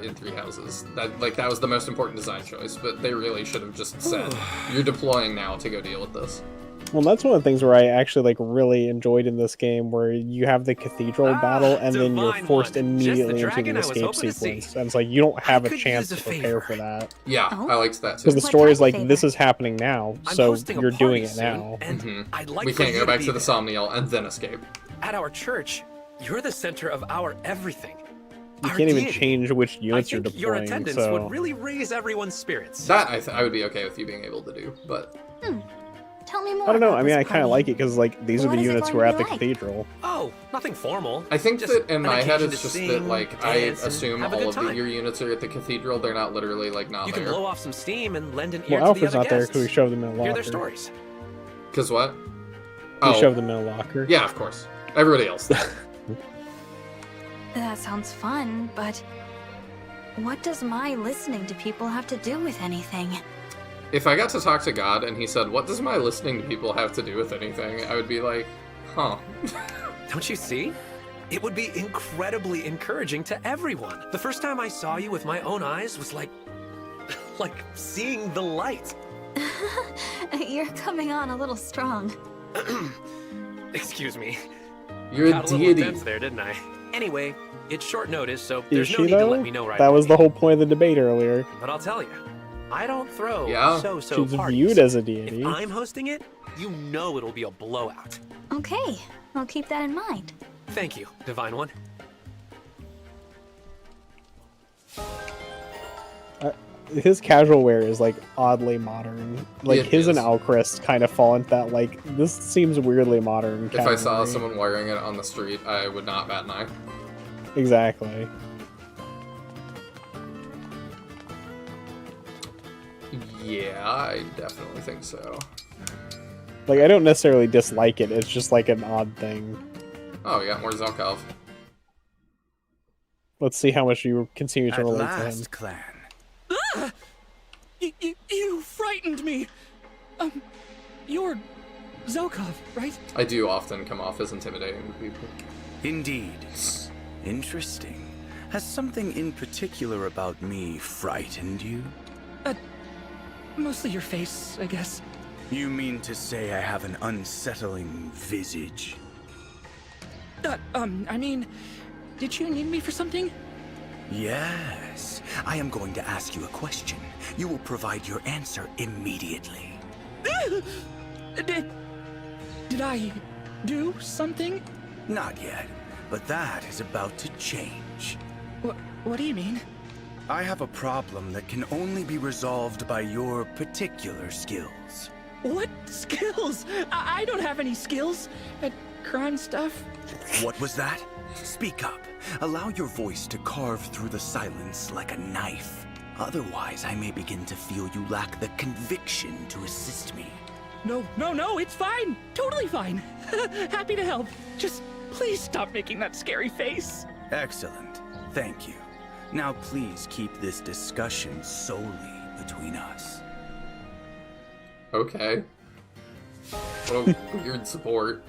in Three Houses. That was the most important design choice, but they really should have just said, you're deploying now to go deal with this. Well, that's one of the things where I actually like really enjoyed in this game, where you have the cathedral battle, and then you're forced immediately into the escape sequence. And it's like you don't have a chance to prepare for that. Yeah, I liked that too. Because the story is like, this is happening now, so you're doing it now. I'd like we for can't you go to back be to the Somniel and then escape. At our church, you're the center of our everything. You Our can't even deity. change which units you're I think your deploying. attendance So would really raise everyone's spirits. That I would be okay with you being able to do, but... Tell me more. I don't know. about I mean, this I kind of party. like it because like these are What the is it units who going are to at the be like? cathedral. Oh, nothing formal. I think Just that in an my head occasion it's to just sing, that like I dance, and assume have a all good of time. your units are at the cathedral. They're not literally like not You there. can blow off some steam and lend an ear Well, to the Alfred's other not there guests. because we shoved him in a Hear locker. their stories. Cause what? We shoved him in a locker. Yeah, of course. Everybody else. That sounds fun, but what does my listening to people have to do with anything? If I got to talk to God and he said, "What does my listening to people have to do with anything?" I would be like, "Huh." Don't you see? It would be incredibly encouraging to everyone. The first time I saw you with my own eyes was like seeing the light. You're coming on a little strong. Excuse me. You're Got a a little deity. intense there, didn't I? Anyway, it's short notice, so Is there's she no need to though? let me know right That away. was the whole point of the debate earlier. But I'll tell you, I don't throw so-so She's parties. viewed as a deity. If I'm hosting it, you know it'll be a blowout. Okay, I'll keep that in mind. Thank you, Divine One. His casual wear is like oddly modern. Like It his and is. Alchrist kind of fall into that. Like this seems weirdly modern. If I saw category. someone wearing it on the street, I would not bat an eye. Exactly. Yeah, I definitely think so. Like I don't necessarily dislike it. It's just like an odd thing. Oh, we got more Zelkov. Let's see how much you continue to At relate last, to clan. Ah! You frightened me! You're Zelkov, right? I do often come off as intimidating to people. Indeed. Interesting. Has something in particular about me frightened you? Mostly your face, I guess. You mean to say I have an unsettling visage? I mean, did you need me for something? Yes. I am going to ask you a question. You will provide your answer immediately. Did I do something? Not yet, but that is about to change. What do you mean? I have a problem that can only be resolved by your particular skills. What skills? I don't have any skills at crime stuff. What was that? Speak up. Allow your voice to carve through the silence like a knife. Otherwise, I may begin to feel you lack the conviction to assist me. No, it's fine. Totally fine. Happy to help. Just please stop making that scary face. Excellent. Thank you. Now please keep this discussion solely between us. Okay. What a weird support.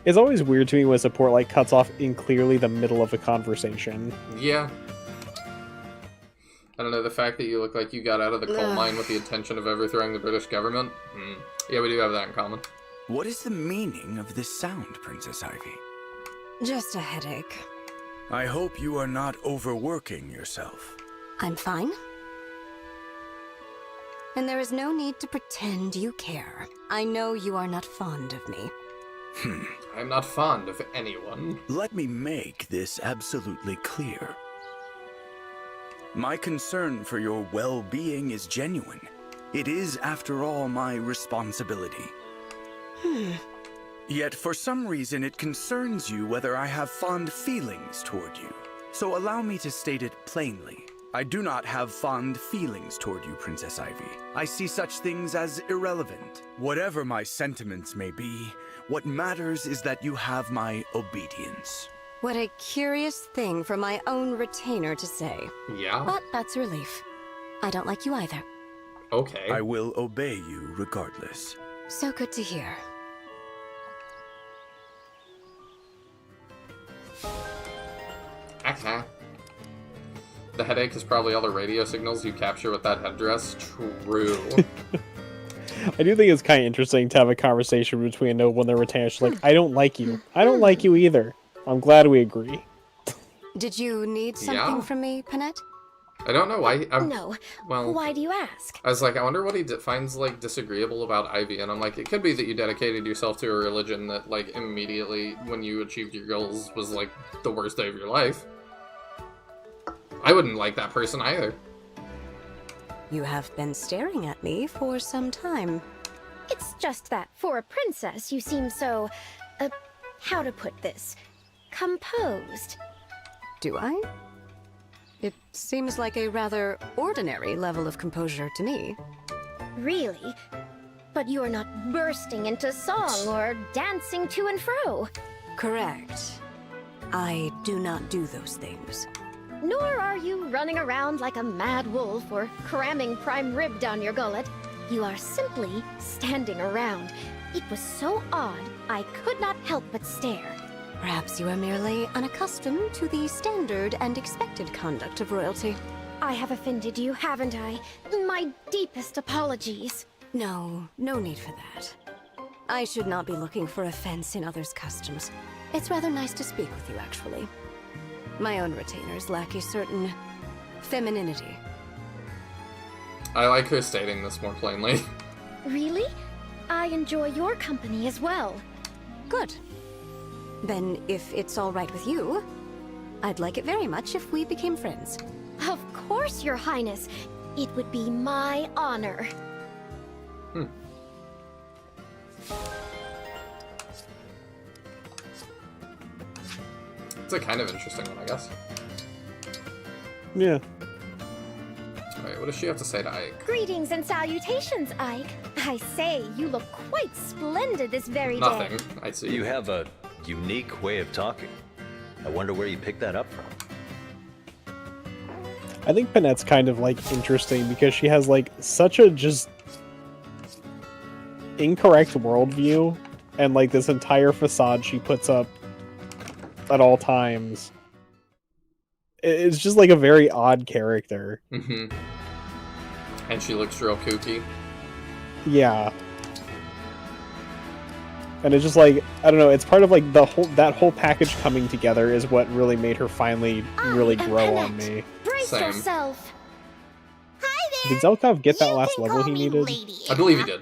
It's always weird to me when support like cuts off in clearly the middle of a conversation. Yeah. I don't know, the fact that you look like you got out of the coal mine with the intention of overthrowing the British government? Yeah, we do have that in common. What is the meaning of this sound, Princess Ivy? Just a headache. I hope you are not overworking yourself. I'm fine. And there is no need to pretend you care. I know you are not fond of me. I'm not fond of anyone. Let me make this absolutely clear. My concern for your well-being is genuine. It is, after all, my responsibility. Yet for some reason it concerns you whether I have fond feelings toward you. So allow me to state it plainly. I do not have fond feelings toward you, Princess Ivy. I see such things as irrelevant. Whatever my sentiments may be, what matters is that you have my obedience. What a curious thing for my own retainer to say. Yeah? But that's relief. I don't like you either. Okay. I will obey you regardless. So good to hear. Okay. The headache is probably all the radio signals you capture with that headdress. True. I do think it's kind of interesting to have a conversation between a noble and their retainer. She's like, I don't like you. I don't like you either. I'm glad we agree. Did you need something from me, Panette? I don't know why. No. Well, Why do you ask? I was like, I wonder what he finds like disagreeable about Ivy, and I'm like, it could be that you dedicated yourself to a religion that like immediately when you achieved your goals was like the worst day of your life. I wouldn't like that person either. You have been staring at me for some time. It's just that for a princess, you seem so, how to put this, composed. Do I? It seems like a rather ordinary level of composure to me. Really? But you're not bursting into song or dancing to and fro. Correct. I do not do those things. Nor are you running around like a mad wolf or cramming prime rib down your gullet. You are simply standing around. It was so odd, I could not help but stare. Perhaps you are merely unaccustomed to the standard and expected conduct of royalty. I have offended you, haven't I? My deepest apologies. No need for that. I should not be looking for offense in others' customs. It's rather nice to speak with you, actually. My own retainers lack a certain femininity. I like her stating this more plainly. Really? I enjoy your company as well. Good. Then, if it's all right with you, I'd like it very much if we became friends. Of course, Your Highness. It would be my honor. It's a kind of interesting one, I guess. Yeah. Alright, what does she have to say to Ike? Greetings and salutations, Ike. I say, you look quite splendid this very day. Nothing, I see. You have a unique way of talking. I wonder where you picked that up from. I think Panette's kind of like interesting because she has like such a just incorrect worldview, and like this entire facade she puts up at all times. It's just like a very odd character. Mm-hmm. And she looks real kooky. Yeah. And it's just like, I don't know, it's part of like that whole package coming together is what really made her finally really grow on me. Brace Same. yourself. Did Zelkov get that last level he needed? I believe he did.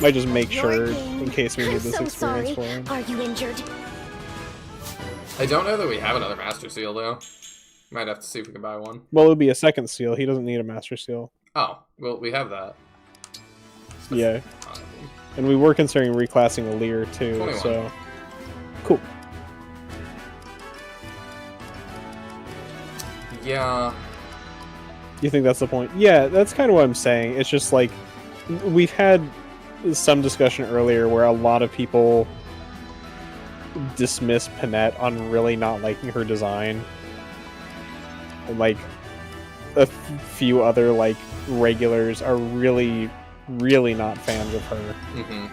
Might just make sure in case we need I'm this so experience sorry. for him. Are you injured? I don't know that we have another Master Seal, though. Might have to see if we can buy one. Well, it would be a second seal. He doesn't need a Master Seal. Oh, well, we have that. Yeah. And we were considering reclassing a Lear too, 21. so... Cool. Yeah. You think that's the point? Yeah, that's kind of what I'm saying. It's just like, we've had some discussion earlier where a lot of people dismiss Panette on really not liking her design. And like, a few other like regulars are really not fans of her. Mm-hmm.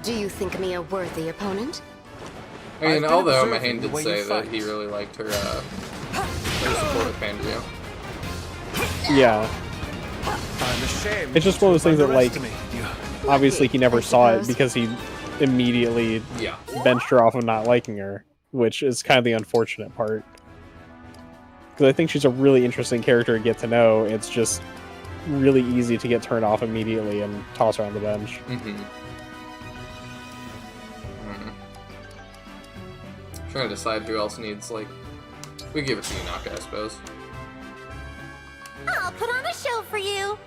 Do you think me a worthy opponent? I mean, I've been although observing Mahane the did way say you that fight. he really liked her support of Pandrio. Yeah. I'm ashamed. It's just one of those things that like, underestimated you. obviously he never saw it because he immediately Yeah. benched her off of not liking her, which is kind of the unfortunate part. Because I think she's a really interesting character to get to know. It's just really easy to get turned off immediately and toss her on the bench. Mm-hmm. Trying to decide who else needs, like... We give it to Yunaka, I suppose. I'll put on a show for you.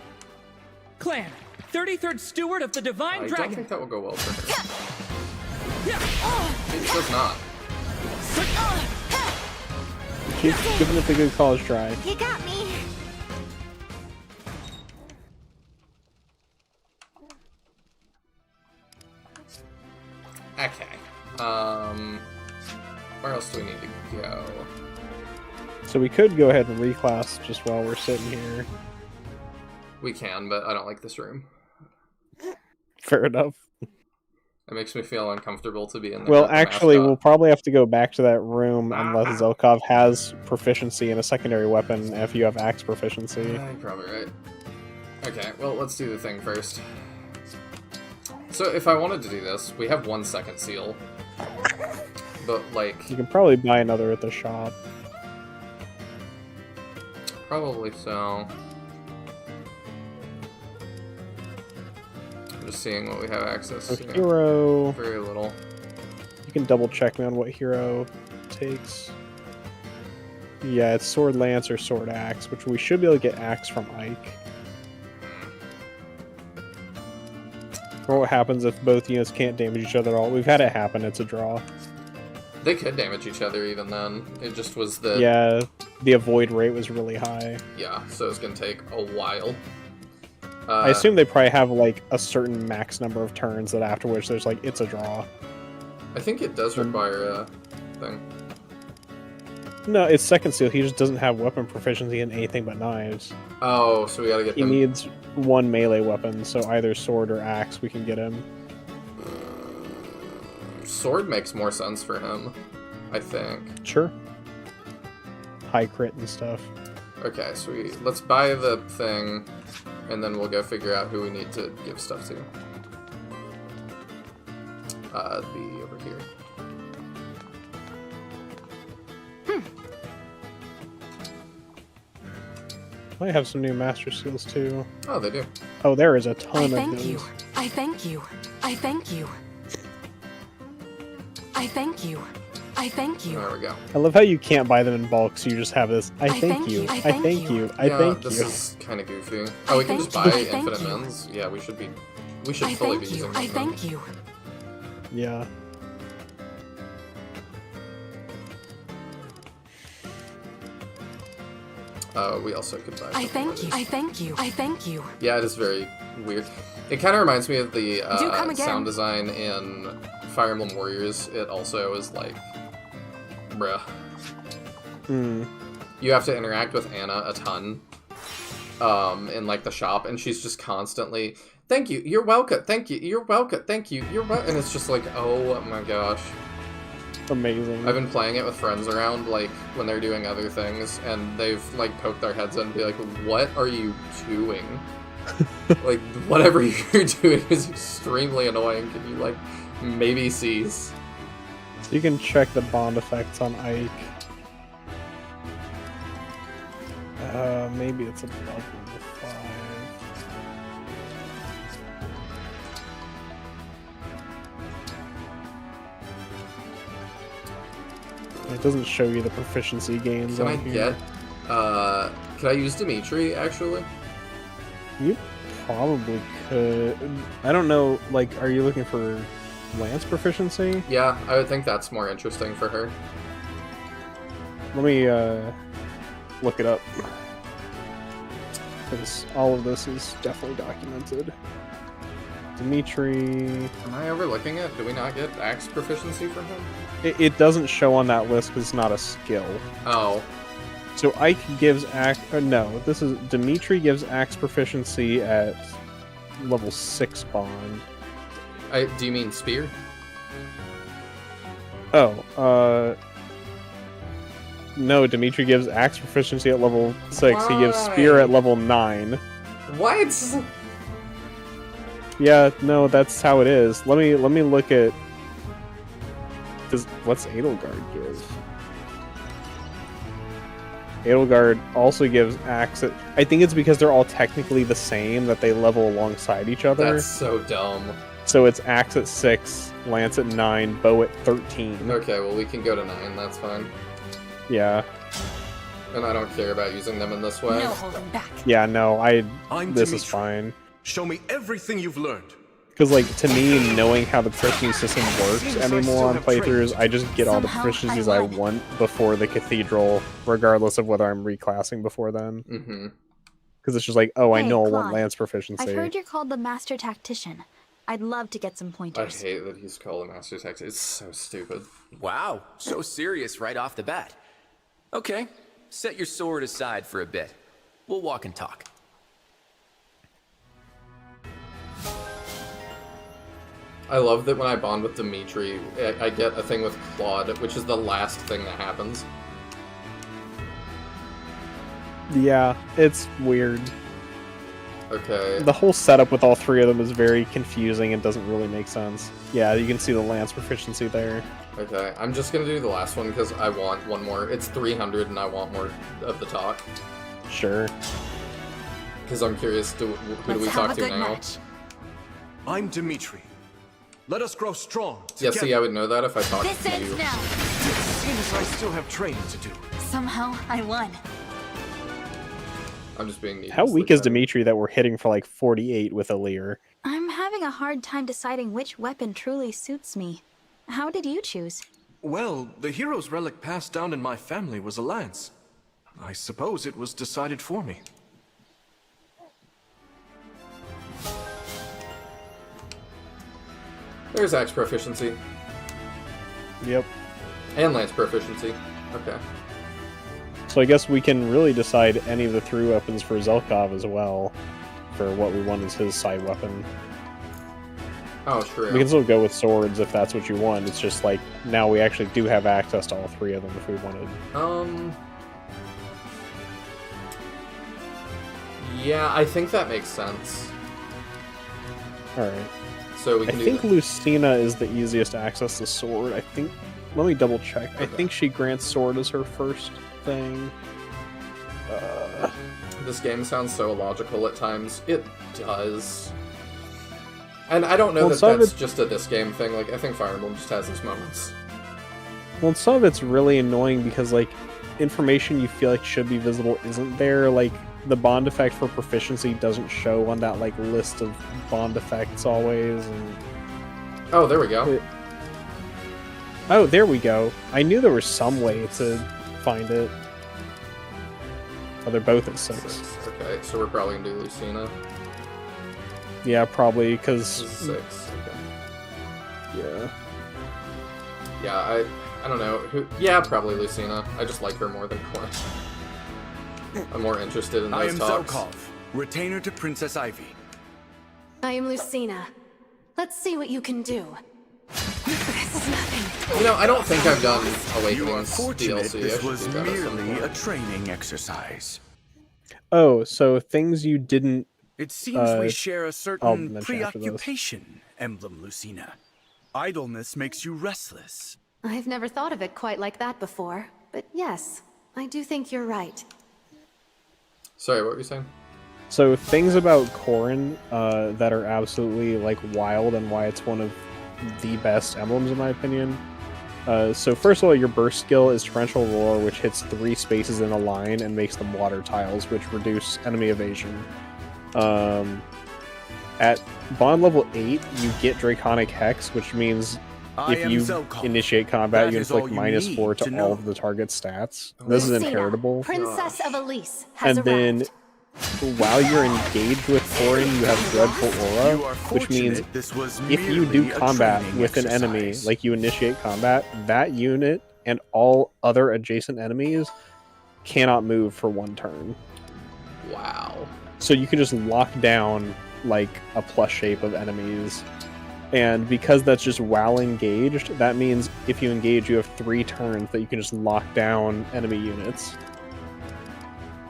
Clan, 33rd Steward of the Divine I don't Dragon. think that will go well for her. It does not. Keep giving it the good college try. You got me. Okay. Where else do we need to go? So we could go ahead and reclass just while we're sitting here. We can, but I don't like this room. Fair enough. It makes me feel uncomfortable to be in there. Well, with the actually, mascot. we'll probably have to go back to that room unless Zelkov has proficiency in a secondary weapon if you have axe proficiency. You're probably right. Okay, well, let's do the thing first. So, if I wanted to do this, we have 1 second seal. But, like... You can probably buy another at the shop. Probably so. I'm just seeing what we have access So to. hero... Very little. You can double check me on what hero takes. Yeah, it's sword lance or sword axe, which we should be able to get axe from Ike. Or what happens if both units can't damage each other at all? We've had it happen, it's a draw. They could damage each other even then. It just was the... Yeah, the avoid rate was really high. Yeah, so it's gonna take a while. I assume they probably have like a certain max number of turns that after which there's like, it's a draw. I think it does require a thing. No, it's second seal. He just doesn't have weapon proficiency in anything but knives. Oh, so we gotta get He them... needs one melee weapon, so either sword or axe we can get him. sword makes more sense for him, I think. Sure. High crit and stuff. Okay, sweet. Let's buy the thing, and then we'll go figure out who we need to give stuff to. Be over here. I have some new master seals too. Oh, they do. Oh, there is a ton of those. I thank you. I thank you. I thank you. I thank you. There we go. I love how you can't buy them in bulk, so you just have this. I thank you. I thank you. I thank you. This is kind of goofy. Oh, we can just buy infinite mins. Yeah, we should fully be using them. I thank you. Yeah. We also could buy. I thank you. I thank you. I thank you. Yeah, it is very weird. It kind of reminds me of the come again. sound design in Fire Emblem Warriors. It also is like, bruh. You have to interact with Anna a ton, in like the shop, and she's just constantly, "Thank you, you're welcome. Thank you, you're welcome. Thank you, you're welcome." And it's just like, oh my gosh. Amazing. I've been playing it with friends around, like, when they're doing other things, and they've, like, poked their heads in and be like, what are you doing? Like, whatever you're doing is extremely annoying. Can you, like, maybe cease? So you can check the bond effects on Ike. Maybe it's above level 5. It doesn't show you the proficiency gains. Can I on here. get, can I use Dimitri, actually? You probably could. I don't know, like, are you looking for lance proficiency? Yeah, I would think that's more interesting for her. Let me, look it up. Because all of this is definitely documented. Dimitri... Am I overlooking it? Do we not get axe proficiency from him? It doesn't show on that list because it's not a skill. Oh. So Ike gives axe... no, this is... Dimitri gives axe proficiency at level 6 bond. Do you mean spear? Oh, no, Dimitri gives axe proficiency at level 6. He gives spear at level 9. What? Yeah, no, that's how it is. Let me look at... What's Edelgard give? Edelgard also gives axe at... I think it's because they're all technically the same that they level alongside each other. That's so dumb. So it's axe at 6, lance at 9, bow at 13. Okay, well we can go to 9, that's fine. Yeah. And I don't care about using them in this way. No holding back. Yeah, no, this Dimitri. is fine. Show me everything you've learned. Because, like, to me, knowing how the proficiency system works anymore on playthroughs, I just get all the proficiencies I want before the cathedral, regardless of whether I'm reclassing before then. Mm-hmm. Because it's just like, oh, I Hey, know I Claude. want lance proficiency. I've heard you're called the Master Tactician. I'd love to get some I pointers. hate that he's called a Master Tactician. It's so stupid. Wow, so serious right off the bat. Okay, set your sword aside for a bit. We'll walk and talk. I love that when I bond with Dimitri, I get a thing with Claude, which is the last thing that happens. Yeah, it's weird. Okay. The whole setup with all three of them is very confusing and doesn't really make sense. Yeah, you can see the lance proficiency there. Okay, I'm just gonna do the last one because I want one more. It's 300 and I want more of the talk. Sure. Because I'm curious, who do we talk to now? I'm Dimitri. Let us grow strong Yeah, together. see, I would know that if I talked This to ends you. now. It seems I still have training to do. Somehow, I won. I'm just being How weak is Dimitri that we're hitting for like 48 with a Lear? I'm having a hard time deciding which weapon truly suits me. How did you choose? Well, the hero's relic passed down in my family was a lance. I suppose it was decided for me. There's axe proficiency. Yep. And lance proficiency. Okay. So I guess we can really decide any of the three weapons for Zelkov as well, for what we want as his side weapon. Oh, true. We can still go with swords if that's what you want. It's just like now we actually do have access to all three of them if we wanted. Yeah, I think that makes sense. All right. So we can I think Lucina is the easiest to access the sword. I think. Let me double check. I think she grants sword as her first thing. This game sounds so illogical at times. It does. And I don't know that that's just a this game thing. Like, I think Fire Emblem just has these moments. Well, some of it's really annoying because, like, information you feel like should be visible isn't there. Like, the bond effect for proficiency doesn't show on that, like, list of bond effects always. And oh, there we go. Oh, there we go. I knew there was some way to find it. Oh, they're both at 6. Okay, so we're probably gonna do Lucina. Yeah, probably, because... 6, okay. Yeah. Yeah, I don't know. Yeah, probably Lucina. I just like her more than Corn. I'm more interested in those talks. I am Zelkov, retainer to Princess Ivy. I am Lucina. Let's see what you can do. This is nothing. You know, I don't think I've done Awakenings You are fortunate DLC. this was merely a training exercise. Oh, so things you didn't... It seems we share a certain preoccupation, Emblem Lucina. Idleness makes you restless. I've never thought of it quite like that before, but yes, I do think you're right. Sorry, what were you saying? So things about Corrin that are absolutely like wild and why it's one of the best emblems in my opinion. So first of all, your burst skill is Torrential Roar, which hits 3 spaces in a line and makes them water tiles, which reduce enemy evasion. At bond level 8, you get Draconic Hex, which means if you initiate combat, you inflict -4 to all of the target's stats. This is inheritable. Princess of Elise has and then while you're engaged with Corrin, you have Dreadful Aura, which means if you do combat with an enemy, like you initiate combat, that unit and all other adjacent enemies cannot move for 1 turn. Wow. So you can just lock down like a plus shape of enemies. And because that's just WoW engaged, that means if you engage, you have 3 turns that you can just lock down enemy units.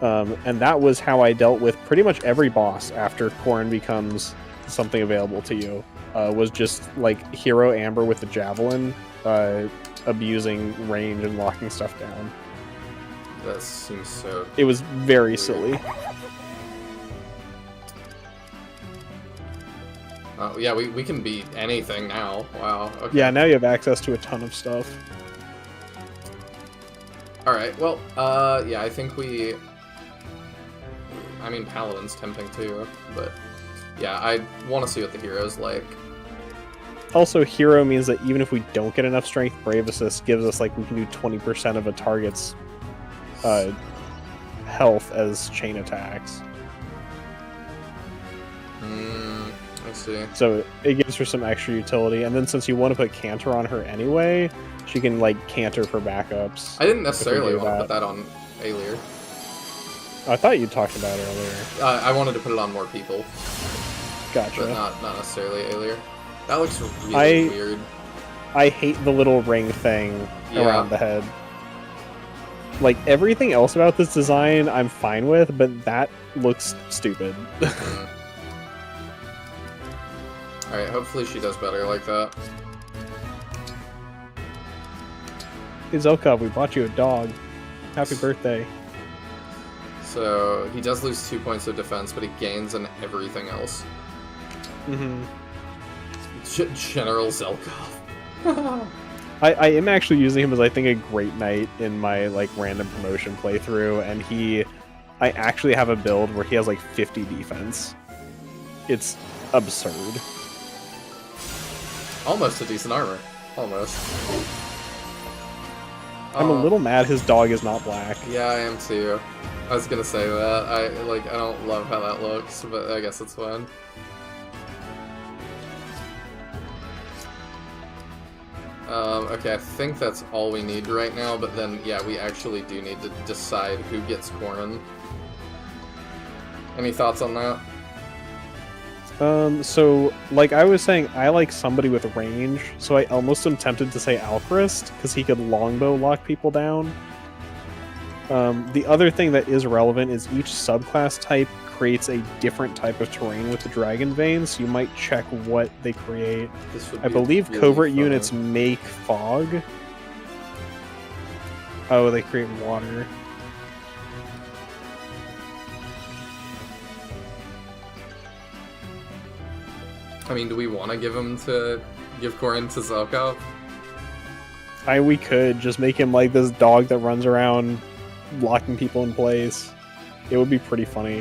And that was how I dealt with pretty much every boss after Corrin becomes something available to you. Was just like Hero Amber with the Javelin, abusing range and locking stuff down. That seems so... It was very silly. Yeah, we can beat anything now. Wow. Okay. Yeah, now you have access to a ton of stuff. Alright, well, yeah, I think we... I mean, Paladin's tempting too, but yeah, I want to see what the hero's like. Also, Hero means that even if we don't get enough strength, Brave Assist gives us, like, we can do 20% of a target's health as chain attacks. I see. So it gives her some extra utility, and then since you want to put Canter on her anyway, she can, like, Canter for backups. I didn't necessarily want to put that on Alir. I thought you talked about it earlier. I wanted to put it on more people. Gotcha. But not necessarily Alir. That looks really weird. I hate the little ring thing around the head. Like, everything else about this design I'm fine with, but that looks stupid. Alright, hopefully she does better like that. Hey Zelkov, we bought you a dog. Happy birthday. So, he does lose 2 points of defense, but he gains in everything else. General Zelkov. I am actually using him as, I think, a great knight in my, like, random promotion playthrough, and I actually have a build where he has, like, 50 defense. It's absurd. Almost a decent armor. Almost. I'm a little mad his dog is not black. Yeah, I am too. I was gonna say that. I don't love how that looks, but I guess it's fine. Okay, I think that's all we need right now, but then, yeah, we actually do need to decide who gets Corrin. Any thoughts on that? So, like I was saying, I like somebody with range, so I almost am tempted to say Alchrist, because he could longbow lock people down. The other thing that is relevant is each subclass type creates a different type of terrain with the Dragon Veins, so you might check what they create. I believe really covert fun. units make fog. Oh, they create water. I mean, do we want to give Corin to Zelkov? We could just make him like this dog that runs around locking people in place. It would be pretty funny.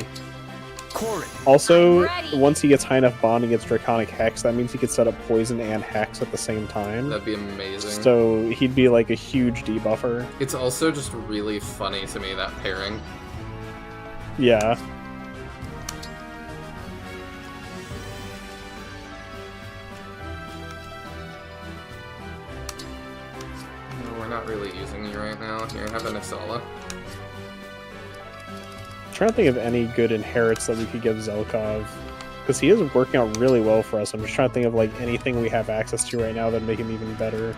Corin. Also, once he gets high enough bond against Draconic Hex, that means he could set up Poison and Hex at the same time. That'd be amazing. So he'd be like a huge debuffer. It's also just really funny to me, that pairing. Yeah. No, we're not really using you right now. Here, have an Isala. I'm trying to think of any good inherits that we could give Zelkov. Because he is working out really well for us. I'm just trying to think of like anything we have access to right now that'd make him even better.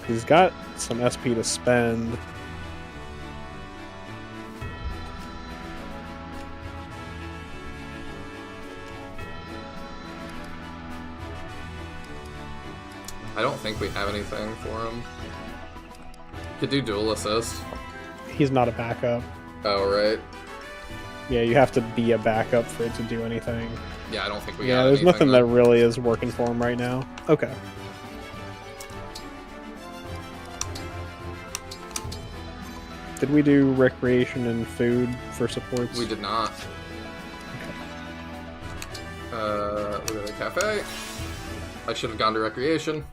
He's got some SP to spend. I don't think we have anything for him. Could do dual assist. He's not a backup. Oh, right. Yeah, you have to be a backup for it to do anything. Yeah, I don't think we Yeah, got there's anything nothing that... that really is working for him right now. Okay. Did we do recreation and food for supports? We did not. Look at the cafe. I should have gone to recreation.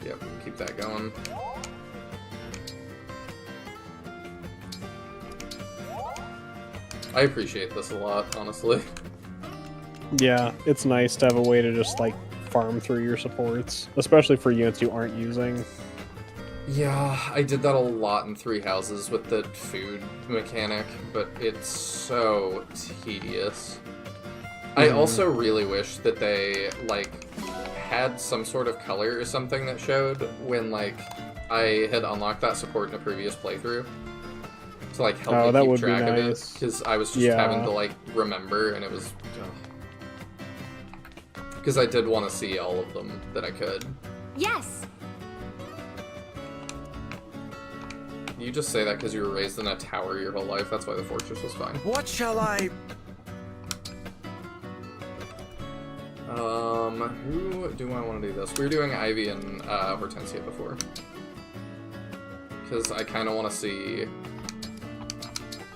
Yep, keep that going. I appreciate this a lot, honestly. Yeah, it's nice to have a way to just like farm through your supports, especially for units you aren't using. Yeah, I did that a lot in Three Houses with the food mechanic, but it's so tedious. I also really wish that they, like, had some sort of color or something that showed when, like, I had unlocked that support in a previous playthrough. To, like, help me keep track of it, because I was just having to, like, remember, and it was... Because I did want to see all of them that I could. Yes! You just say that because you were raised in a tower your whole life. That's why the fortress was fine. What shall I... Who do I want to do this? We were doing Ivy and Hortensia before. Because I kind of want to see...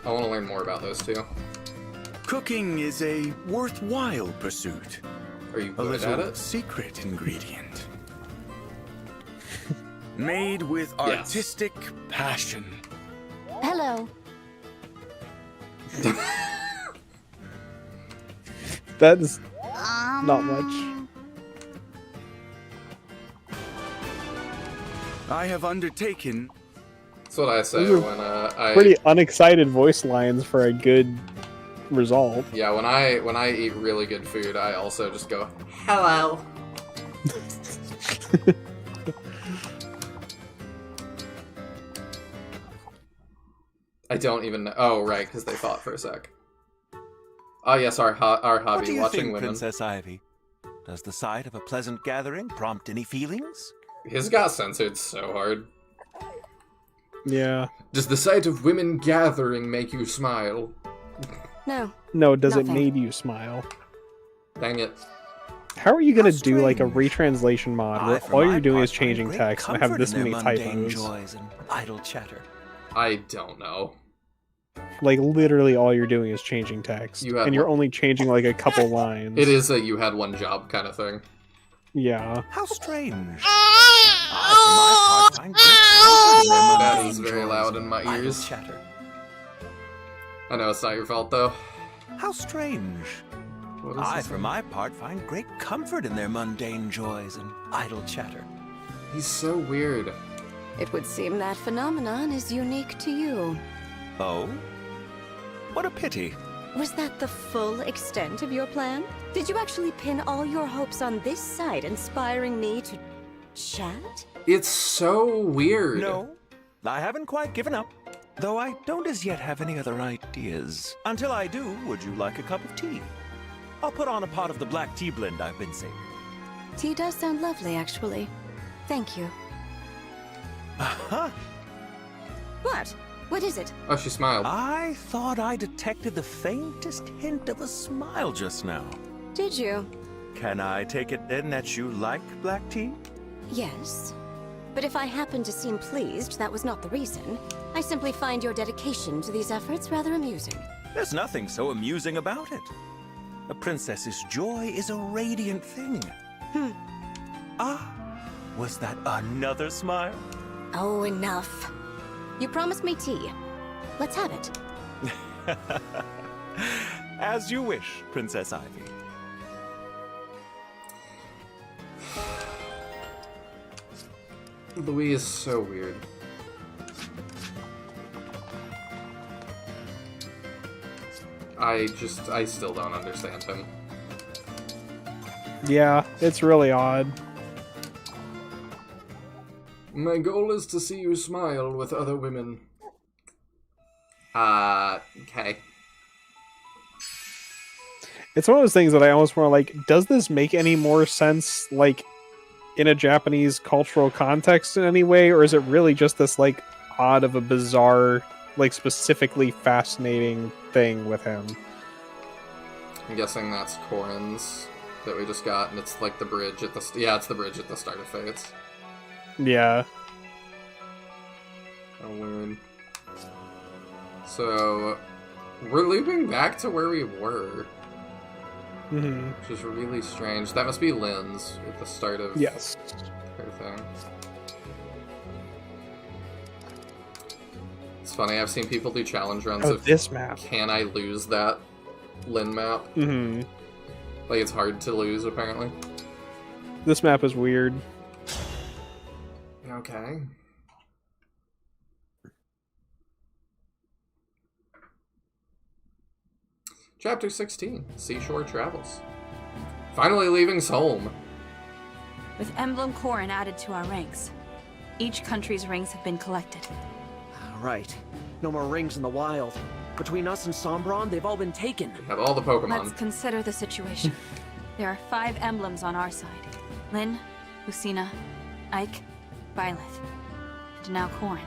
I want to learn more about those two. Cooking is a worthwhile pursuit. Are you A good little at it? secret ingredient. Made with artistic passion. Hello. That is not much. I have undertaken... That's what I say Those when are I... pretty unexcited voice lines for a good result. Yeah, when I eat really good food, I also just go, hello. I don't even know. Oh, right, because they fought for a sec. Oh, yes, our hobby, What do you watching think, women. Princess Ivy? Does the sight of a pleasant gathering prompt any feelings? His got censored so hard. Yeah. Does the sight of women gathering make you smile? No. No, does it Nothing. made you smile? Dang it. How are you gonna do like a retranslation mod I, where for all my you're doing part, is changing find great text and have comfort this in many their mundane typos? joys and idle chatter. I don't know. Like literally all you're doing is changing text, You have and you're one- only changing like a couple lines. It is a you had one job kind of thing. Yeah. How strange. I, for my part, find great comfort in their That mundane is very joys loud in and my idle ears. chatter. I know it's not your fault, though. How strange. What is I, this for one? my part, find great comfort in their mundane joys and idle chatter. He's so weird. It would seem that phenomenon is unique to you. Oh? What a pity. Was that the full extent of your plan? Did you actually pin all your hopes on this site, inspiring me to chat? It's so weird. No, I haven't quite given up. Though I don't as yet have any other ideas. Until I do, would you like a cup of tea? I'll put on a pot of the black tea blend I've been saving. Tea does sound lovely, actually. Thank you. Uh-huh. What? What is it? Oh, she smiled. I thought I detected the faintest hint of a smile just now. Did you? Can I take it then that you like black tea? Yes. But if I happen to seem pleased, that was not the reason. I simply find your dedication to these efforts rather amusing. There's nothing so amusing about it. A princess's joy is a radiant thing. Ah, was that another smile? Oh, enough. You promised me tea. Let's have it. As you wish, Princess Ivy. Louis is so weird. I still don't understand him. Yeah, it's really odd. My goal is to see you smile with other women. Okay. It's one of those things that I almost want to like, does this make any more sense, like, in a Japanese cultural context in any way, or is it really just this, like, odd of a bizarre, like, specifically fascinating thing with him? I'm guessing that's Corin's that we just got, and it's like the bridge at the... yeah, it's the bridge at the start of Fates. Yeah. Oh, weird. So, we're looping back to where we were. Mm-hmm. Which is really strange. That must be Lynn's at the start of yes. her thing. It's funny, I've seen people do challenge runs of this map. Can I lose that Lynn map? Mm-hmm. Like, it's hard to lose, apparently. This map is weird. Okay. Chapter 16, Seashore Travels. Finally leaving home. With Emblem Corin added to our ranks, each country's rings have been collected. Right. No more rings in the wild. Between us and Sombron, they've all been taken. We have all the Pokemon. Let's consider the situation. There are 5 emblems on our side. Lynn, Lucina, Ike, Byleth, and now Corin.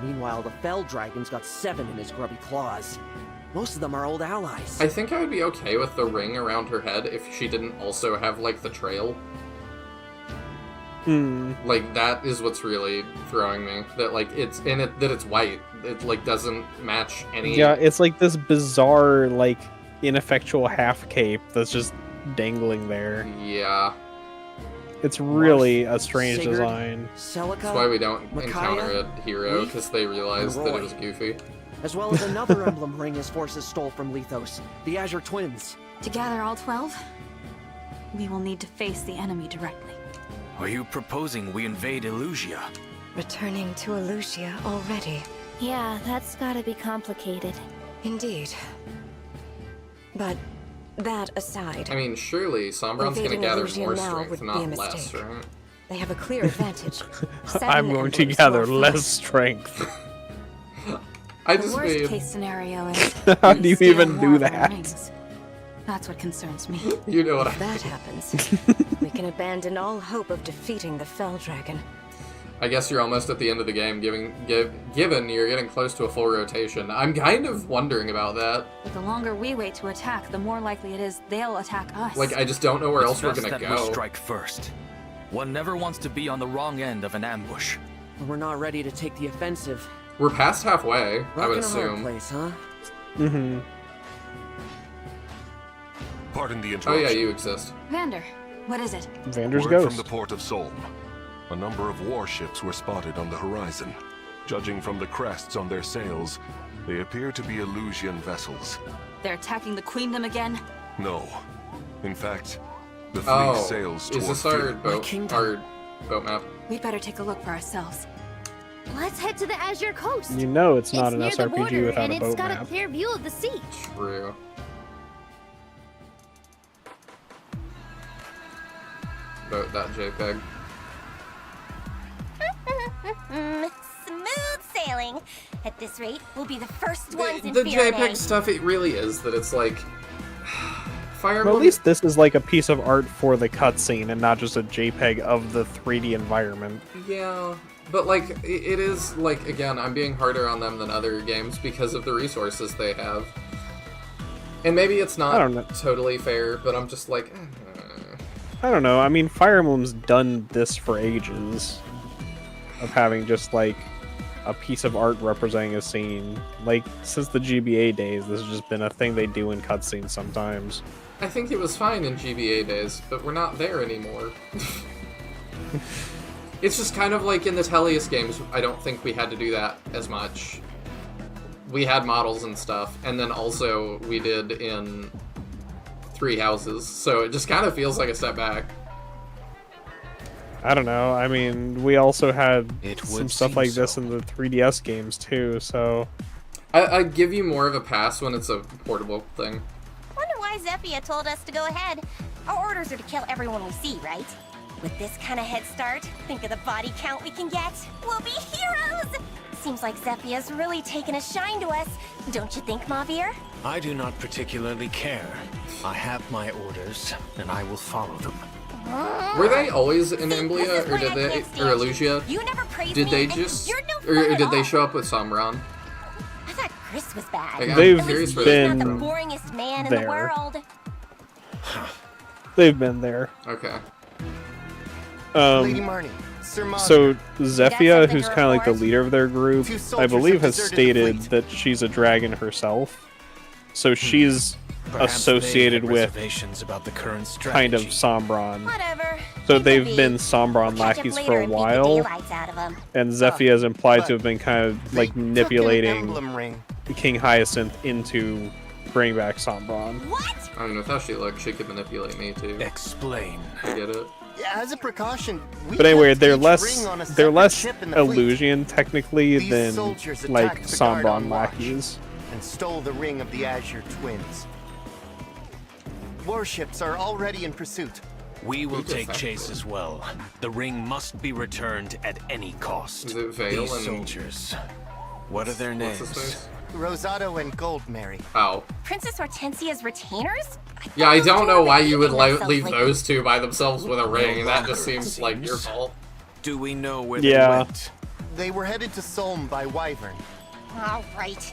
Meanwhile, the Fell Dragon's got 7 in his grubby claws. Most of them are old allies. I think I would be okay with the ring around her head if she didn't also have, like, the trail. Like, that is what's really throwing me. That, like, it's in it, that it's white. It, like, doesn't match any... Yeah, it's like this bizarre, like, ineffectual half cape that's just dangling there. Yeah. It's really a strange Sigurd, design. Celica, That's why we don't Micaiah, encounter a hero, Leaf, because they realized and that Roy. it was goofy. As well as another emblem ring his forces stole from Lethos, the Azure Twins. To gather all 12, we will need to face the enemy directly. Are you proposing we invade Illusia? Returning to Illusia already. Yeah, that's gotta be complicated. Indeed. But that aside, I mean, surely Sombron's gonna invading gather Illusia more now strength, would be not a less, mistake. right? they have a clear advantage. I'm going to gather less strength. I The just worst made... case scenario is How we do you steal even more do of our that? rings. That's what concerns me. You know what If that happens, we can abandon all hope of defeating the Fell Dragon. I guess you're almost at the end of the game, given you're getting close to a full rotation. I'm kind of wondering about that. But the longer we wait to attack, the more likely it is they'll attack us. Like, I just don't know where It's else we're best gonna that go. we strike first. One never wants to be on the wrong end of an ambush. We're not ready to take the offensive. We're past halfway, I Rock would in a hard assume. place, huh? Mm-hmm. Pardon the Oh interruption. yeah, you exist. Vander, what is it? Vander's Word ghost. from the port of Solm. A number of warships were spotted on the horizon. Judging from the crests on their sails, They appear to be Illusion vessels. They're attacking the Queendom again? No. In fact, the fleet sails toward is this our boat map? We'd better take a look for ourselves. Let's head to the Azure Coast. You know it's not an near the SRPG border, without and a it's boat got map. a clear view of the sea. True. Boat.jpg. Smooth sailing. At this rate, we'll be the first ones in The Firenze. JPEG stuff, it really is that it's like Fire Emblem. Well, at least this is like a piece of art for the cutscene and not just a JPEG of the 3D environment. Yeah, but like it is like, again, I'm being harder on them than other games because of the resources they have. And maybe it's not totally fair, but I'm just like, I don't know. I mean, Fire Emblem's done this for ages, of having just like a piece of art representing a scene. Like since the GBA days, this has just been a thing they do in cutscenes sometimes. I think it was fine in GBA days, but we're not there anymore. It's just kind of like in the Tellius games, I don't think we had to do that as much. We had models and stuff, and then also we did in Three Houses, so it just kind of feels like a step back. I don't know. I mean, we also had some stuff like this in the 3DS games too, so... I'd give you more of a pass when it's a portable thing. Wonder why Zephia told us to go ahead. Our orders are to kill everyone we see, right? With this kind of head start, think of the body count we can get. We'll be heroes! Seems like Zephia's really taken a shine to us. Don't you think, Mavir? I do not particularly care. I have my orders, and I will follow them. Were they always in Emblia, or did they, or Illusia? You never praised Did me, they and just, you're no or fun at did they all. show up with Samran? I thought Chris was bad. Like, I'm They've curious for been He's not the boringest man in the there. world. They've been there. Okay. Lady Marnie, Sir Mog. So Zephia, something who's to kind of like the report? leader of their group, Two I soldiers believe have has deserted the stated fleet. that she's a dragon herself. So she's Perhaps associated they had with reservations about the current kind of strategy. Sombron. Whatever. So Leave it they've be. been Sombron Catch up lackeys later for a and beat the while, daylights out of 'em. and Zephia is implied to have been kind of like Took an manipulating emblem ring. King Hyacinth into bringing back Sombron. What? I don't know, with how she looked, she could manipulate me too. Explain. I get it. As a precaution, we But anyway, kept they're each less ring on a they're separate less ship in the fleet. illusion technically These than soldiers like attacked the guard on Sombron watch lackeys. and stole the ring of the Azure Twins. Warships are already in pursuit. We will take chase as well. The ring must be returned at any cost. Is it Vale These and- soldiers. What are their What's his names? face? Rosado and Goldmary. Oh. Princess Hortensia's retainers? Yeah, I don't know why you would themselves leave like- those two by themselves with a ring. That longer, just seems it like your seems. fault. Do we know where Yeah. they went? They were headed to Solm by Wyvern. All right.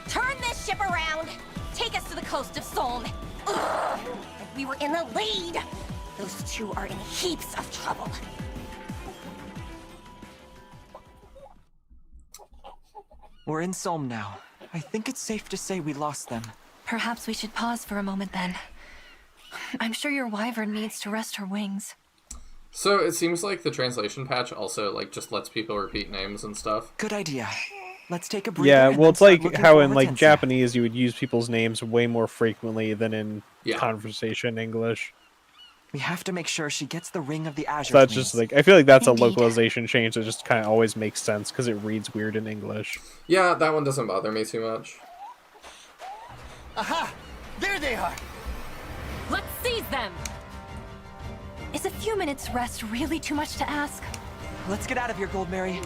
Turn this ship around. Take us to the coast of Solm. Ugh. Like we were in the lead. Those two are in heaps of trouble. We're in Solm now. I think it's safe to say we lost them. Perhaps we should pause for a moment then. I'm sure your wyvern needs to rest her wings. So it seems like the translation patch also like just lets people repeat names and stuff. Good idea. Let's take a breather. Yeah, and well, then it's start like looking how for in like Hortensia. Japanese you would use people's names way more frequently than in Yeah. conversation English. We have to make sure she gets the ring of the Azure So that's Twins. just like I feel like that's Indeed. a localization change that just kind of always makes sense because it reads weird in English. Yeah, that one doesn't bother me too much. Aha! There they are! Let's seize them! Is a few minutes rest really too much to ask? Let's get out of here, Goldmary.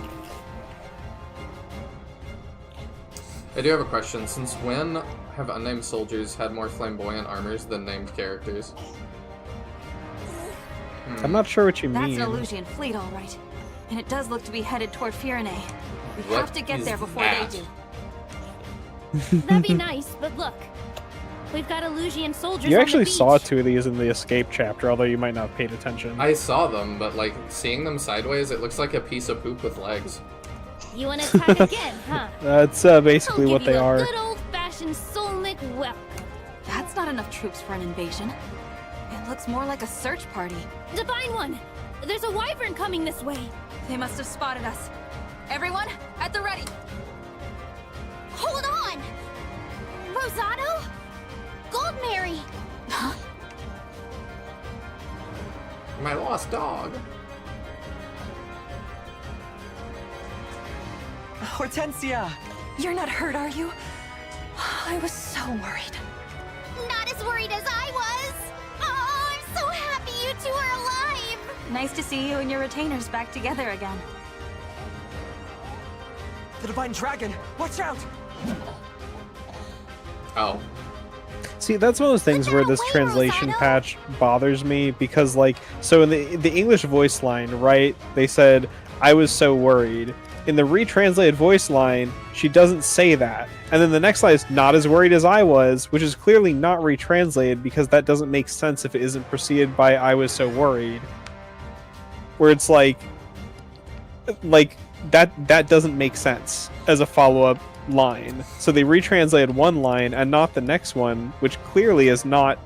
I do have a question. Since when have unnamed soldiers had more flamboyant armors than named characters? I'm not sure what you That's mean. an Illusian fleet, all right. And it does look to be headed toward Firenze. We What have to get is there before that? they do. That'd be nice, but look. We've got Illusian soldiers You on actually the beach. saw two of these in the escape chapter, although you might not have paid attention. I saw them, but like seeing them sideways, it looks like a piece of poop with legs. You want to attack again, huh? That's basically I'll what give they you a are. good old-fashioned Solmic welcome. That's not enough troops for an invasion. It looks more like a search party. Divine One! There's a wyvern coming this way. They must have spotted us. Everyone, at the ready. Hold on! Rosado? Goldmary! Huh? My lost dog. Hortensia! You're not hurt, are you? I was so worried. Not as worried as I was! Oh, I'm so happy you two are alive! Nice to see you and your retainers back together again. The Divine Dragon! Watch out! Oh. See, that's one of those things where this translation patch bothers me because, like, so in the English voice line, right, they said, I was so worried. In the retranslated voice line, she doesn't say that. And then the next line is, not as worried as I was, which is clearly not retranslated because that doesn't make sense if it isn't preceded by I was so worried. Where it's like that doesn't make sense as a follow-up line. So they retranslated one line and not the next one, which clearly is not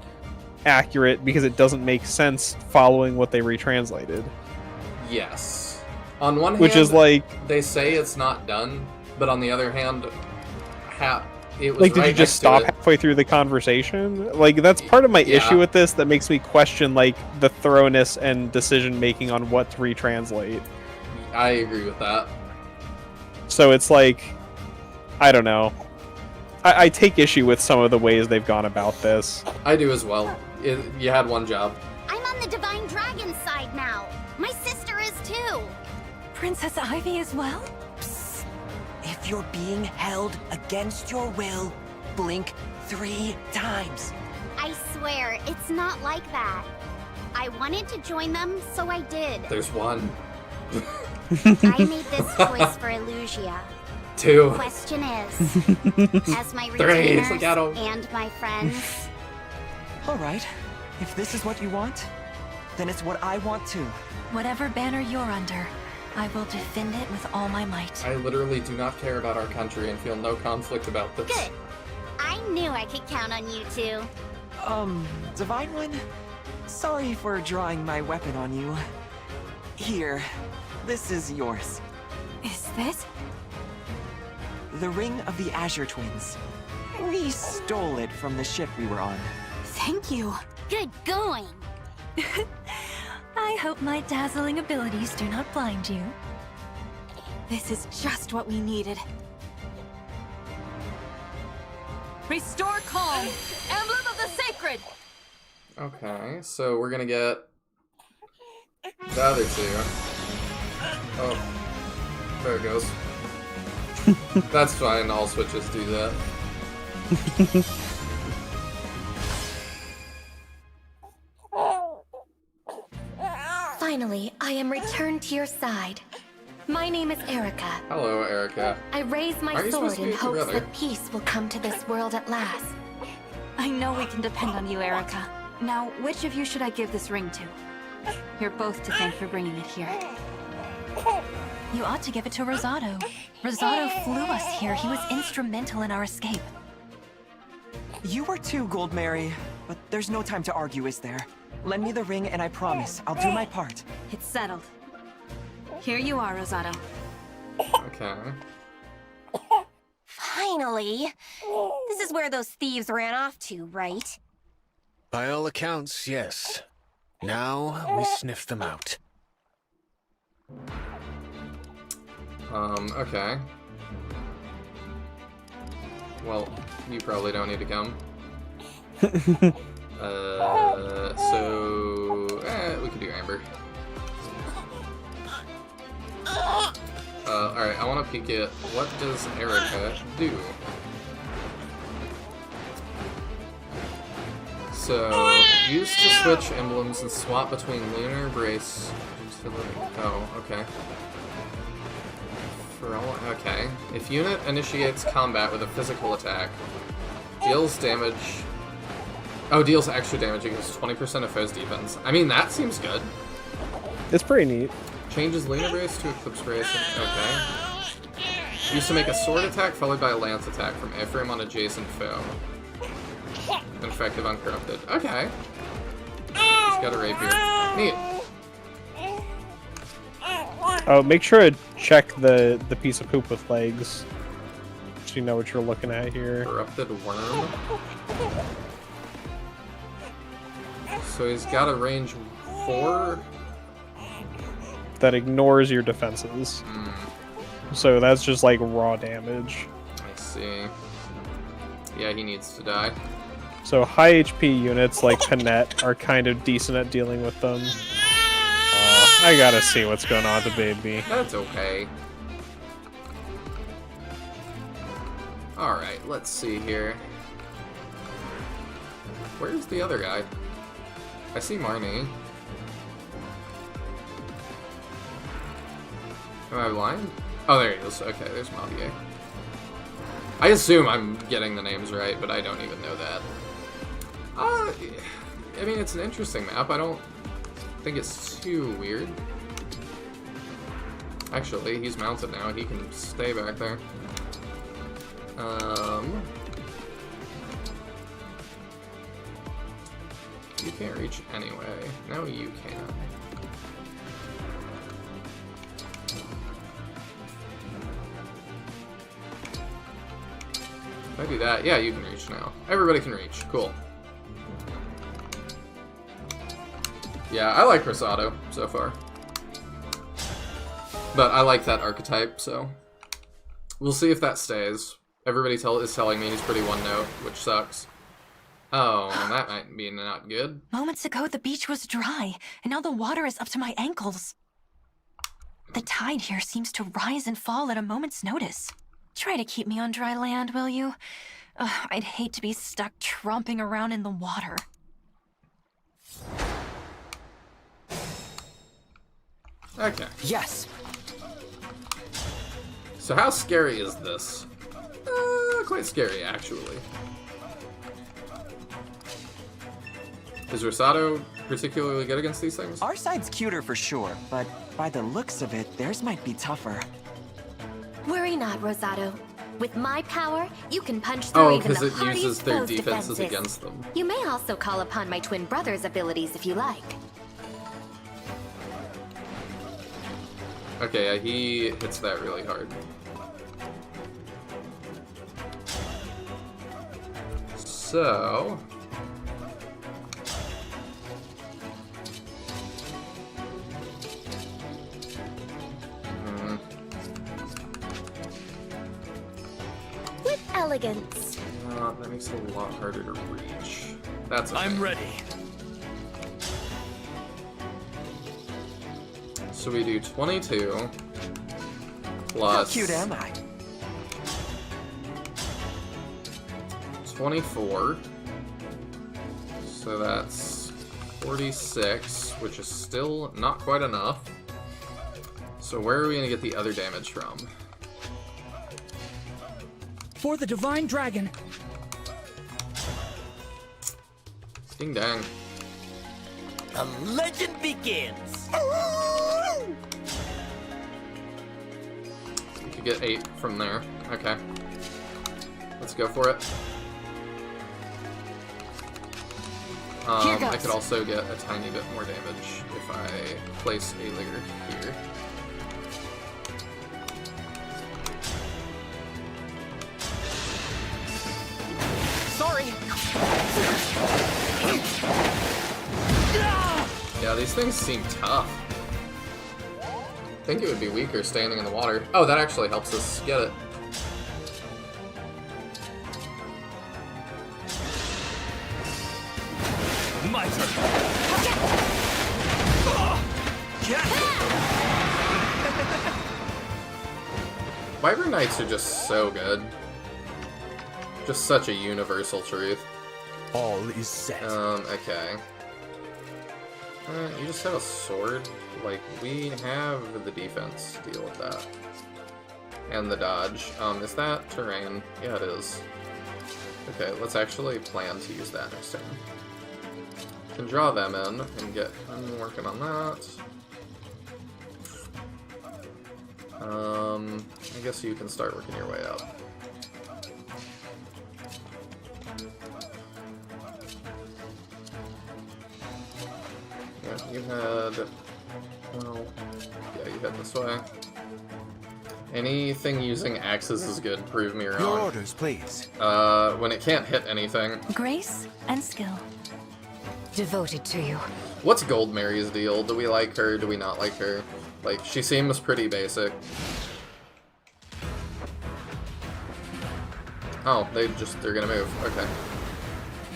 accurate because it doesn't make sense following what they retranslated. Yes. On one hand, which is like they say it's not done, but on the other hand, it was like, did right you just next to stop it. halfway through the conversation? Like, that's part of my issue with this that makes me question, like, the thoroughness and decision making on what to retranslate. I agree with that. So it's like, I don't know. I take issue with some of the ways they've gone about this. I do as well. You had one job. I'm on the Divine Dragon side now. My sister is too. Princess Ivy as well? Psst. If you're being held against your will, blink 3 times. I swear, it's not like that. I wanted to join them, so I did. There's one. I made this choice for Illusia. 2. Question is, as my 3. retainers We got 'em. and my friends, All right. If this is what you want, then it's what I want too. Whatever banner you're under, I will defend it with all my might. I literally do not care about our country and feel no conflict about this. good. I knew I could count on you two. Divine One? Sorry for drawing my weapon on you. Here, this is yours. Is this? The Ring of the Azure Twins. We stole it from the ship we were on. Thank you. Good going. I hope my dazzling abilities do not blind you. This is just what we needed. Restore calm! Emblem of the Sacred! Okay, so we're gonna get the other 2. Oh, there it goes. That's fine, all switches do that. Finally, I am returned to your side. My name is Erica. Hello, Erica. I raise my Aren't you supposed sword to be in hopes together? that peace will come to this world at last. I know we can depend on you, Erica. Now, which of you should I give this ring to? You're both to thank for bringing it here. You ought to give it to Rosado. Rosado flew us here. He was instrumental in our escape. You were too, Goldmary, but there's no time to argue, is there? Lend me the ring and I promise I'll do my part. It's settled. Here you are, Rosado. Okay. Finally. This is where those thieves ran off to, right? By all accounts, yes. Now we sniff them out. Okay. Well, you probably don't need to come. We can do Amber. Alright, I want to peek at what does Erica do? So, use to switch emblems and swap between Lunar Brace. Oh, okay. For all, okay. If unit initiates combat with a physical attack, deals damage. Oh, deals extra damage against 20% of foes' defense. I mean, that seems good. It's pretty neat. Changes Lunar Brace to Eclipse Brace. Okay. Used to make a sword attack followed by a lance attack from Ephraim on adjacent foe. Effective uncorrupted. Okay. He's got a rapier. Neat. Oh, make sure to check the piece of poop with legs. you know what you're looking at here. Corrupted worm. So he's got a range 4? That ignores your defenses. So that's just like raw damage. I see. Yeah, he needs to die. So high HP units like Panette are kind of decent at dealing with them. I gotta see what's going on with the baby. That's okay. Alright, let's see here. Where's the other guy? I see Marnie. Am I blind? Oh, there he is. Okay, there's Mavier. I assume I'm getting the names right, but I don't even know that. I mean, it's an interesting map. I don't think it's too weird. Actually, he's mounted now. He can stay back there. You can't reach anyway. No, you can. If I do that, yeah, you can reach now. Everybody can reach. Cool. Yeah, I like Rosado so far. But I like that archetype, so we'll see if that stays. Everybody is telling me he's pretty one-note, which sucks. Oh, that might be not good. Moments ago, the beach was dry, and now the water is up to my ankles. The tide here seems to rise and fall at a moment's notice. Try to keep me on dry land, will you? I'd hate to be stuck tromping around in the water. Okay. Yes. So how scary is this? Quite scary, actually. Is Rosado particularly good against these things? Our side's cuter for sure, but by the looks of it, theirs might be tougher. Worry not, Rosado. With my power, you can punch through even the because it uses hardiest their foe's defenses defenses. against them. You may also call upon my twin brother's abilities if you like. Okay, yeah, he hits that really hard. So... With elegance. that makes it a lot harder to reach. That's okay. I'm ready. So we do 22 plus... How cute am I? 24. So that's 46, which is still not quite enough. So where are we going to get the other damage from? For the Divine Dragon. Ding dang. The legend begins. You could get 8 from there. Okay. Let's go for it. I could also get a tiny bit more damage if I place a layer here. Sorry. Yeah, these things seem tough. I think it would be weaker standing in the water. Oh, that actually helps us get it. My turn. Wyvern Knights are just so good. Just such a universal truth. All is set. Okay. You just have a sword? Like, we have the defense to deal with that. And the dodge. Is that terrain? Yeah, it is. Okay, let's actually plan to use that next turn. Can draw them in and get I'm working on that. I guess you can start working your way up. Yeah, you had well, yeah, you head this way. Anything using axes is good, prove me wrong. Your orders, please. When it can't hit anything. Grace and skill. Devoted to you. What's Gold Mary's deal? Do we like her? Do we not like her? Like, she seems pretty basic. Oh, they're gonna move. Okay.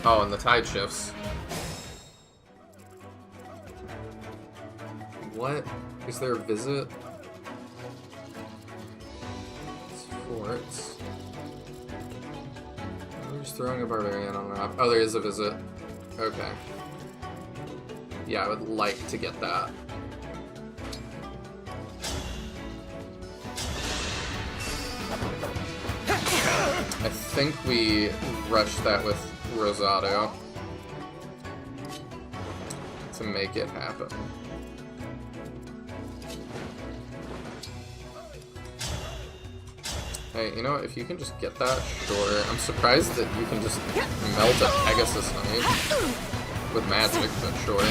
Oh, and the tide shifts. What? Is there a visit? It's forts. I'm just throwing a barbarian on the map. Oh, there is a visit. Okay. Yeah, I would like to get that. I think we rushed that with Rosado to make it happen. Hey, you know what? If you can just get that, sure. I'm surprised that you can just melt a Pegasus Knight with magic, but sure.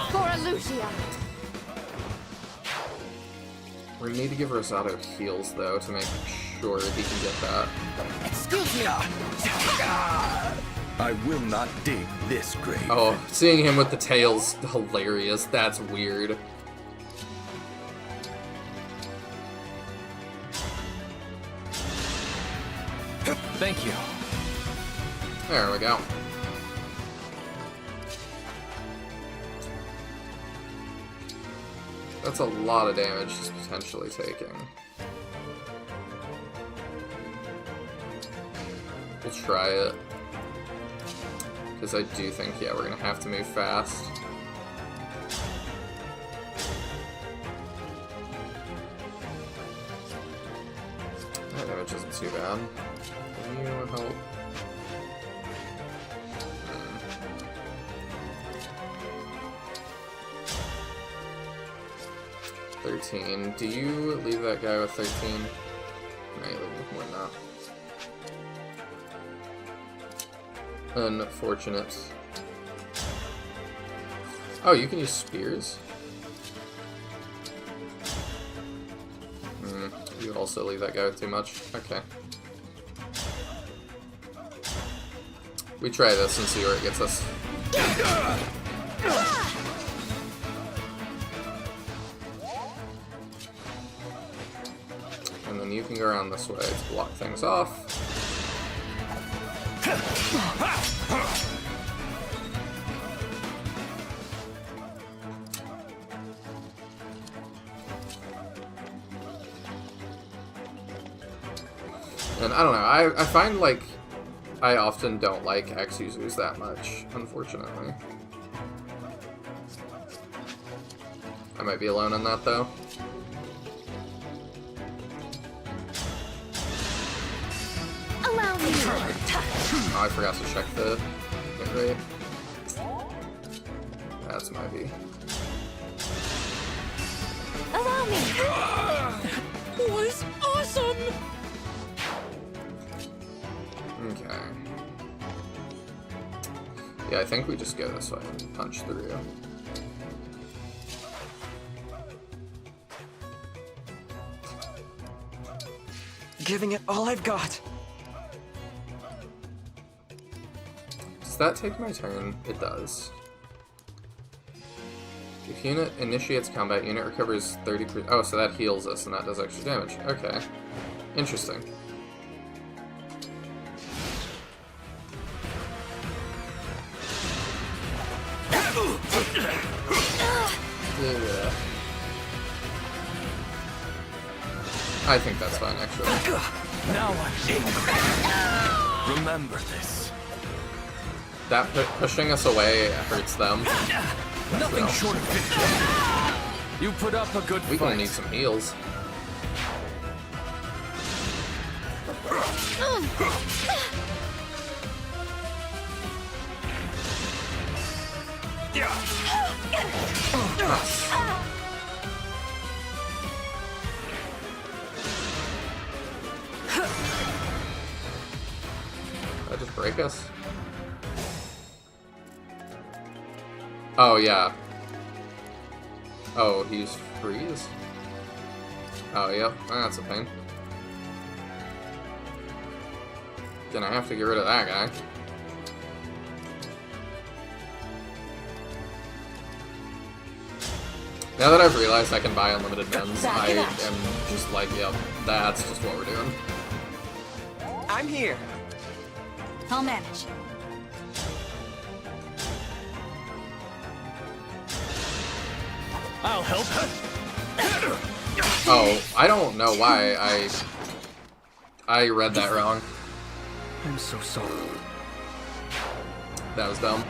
For Lucia. We need to give Rosado heals, though, to make sure he can get that. Excuse me! I will not dig this grave. Oh, seeing him with the tail's hilarious. That's weird. Thank you. There we go. That's a lot of damage he's potentially taking. We'll try it. Because I do think, yeah, we're going to have to move fast. That damage isn't too bad. Can you help? 13. Do you leave that guy with 13? No, you leave him with more than that. Unfortunate. Oh, you can use spears? You also leave that guy with too much? Okay. We try this and see where it gets us. And then you can go around this way to block things off. And I don't know, I find like I often don't like X-Users that much, unfortunately. I might be alone on that though. Allow me. Oh, I forgot to check the hit rate. That's my B. Allow me. That was awesome. Okay. Yeah, I think we just go this way and punch through. Giving it all I've got. Does that take my turn? It does. If unit initiates combat, unit recovers 30%. Oh, so that heals us and that does extra damage. Okay. Interesting. Yeah. I think that's fine, actually. Now I'm angry. Remember this. That pushing us away hurts them. Nothing short of victory. You put up a good fight. We gonna need some heals. Did that just break us? Oh, yeah. Oh, he's freeze? Oh, yep. That's a pain. Gonna have to get rid of that guy. Now that I've realized I can buy unlimited mens, I am just like, yep, that's just what we're doing. I'm here. I'll manage. I'll help. Oh, I don't know why I read that wrong. I'm so sorry. That was dumb.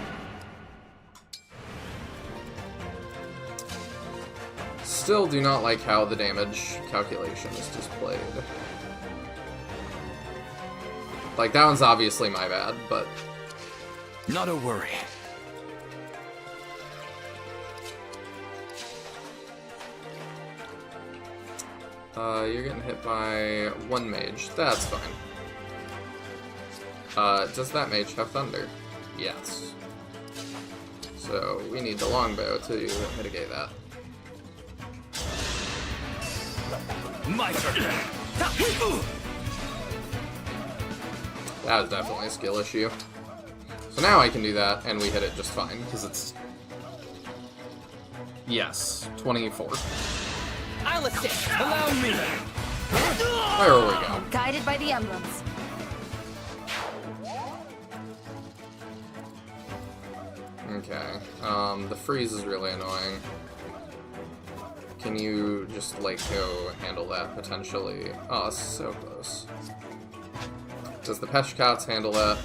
Still do not like how the damage calculation is displayed. Like, that one's obviously my bad, but... Not a worry. You're getting hit by one mage. That's fine. Does that mage have thunder? Yes. So, we need the longbow to mitigate that. My turn. That was definitely a skill issue. So now I can do that, and we hit it just fine, because it's... Yes, 24. I'll assist. Allow me. There we go. Guided by the emblems. Okay, the freeze is really annoying. Can you just, like, go handle that, potentially? Oh, so close. Does the Peshkats handle that?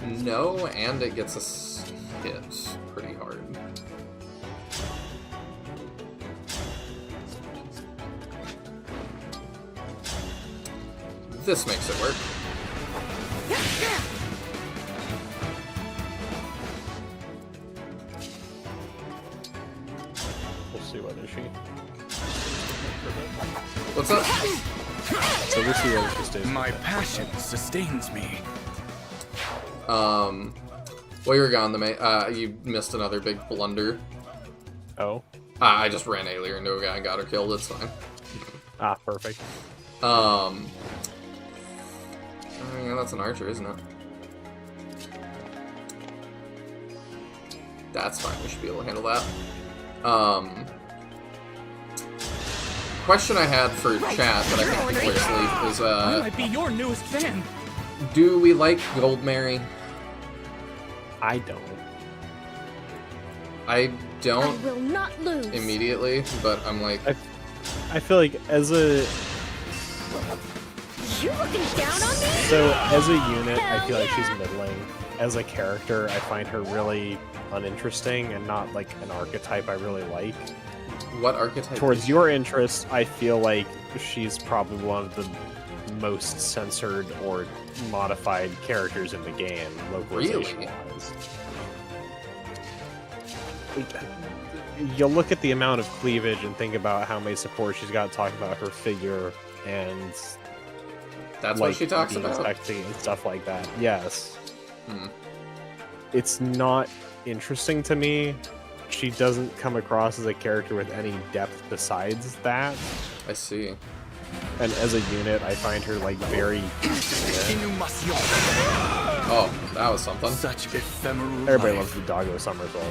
No, and it gets us hit pretty hard. This makes it work. We'll see what is she. What's up? So we'll see what she stays. My passion sustains me. While you were gone, you missed another big blunder. Oh? I just ran Aelir into a guy and got her killed, it's fine. Ah, perfect. Yeah, that's an archer, isn't it? That's fine, we should be able to handle that. Question I had for chat, but I think people are asleep, is, I might be your newest fan. do we like Goldmary? I don't. I don't I will not lose. immediately, but I'm like... I feel like as a... You looking down on me? So, as a unit, I feel like she's middling. As a character, I find her really uninteresting and not, like, an archetype I really like. What archetype? Towards your interests, I feel like she's probably one of the most censored or modified characters in the game, localization-wise. You look at the amount of cleavage and think about how many support she's got talking about her figure and... That's like, what she talks being about? sexy and stuff like that. Yes. Hmm. It's not interesting to me. She doesn't come across as a character with any depth besides that. I see. And as a unit, I find her like very... Oh, that was something. Such ephemeral Everybody life. loves the doggo somersault.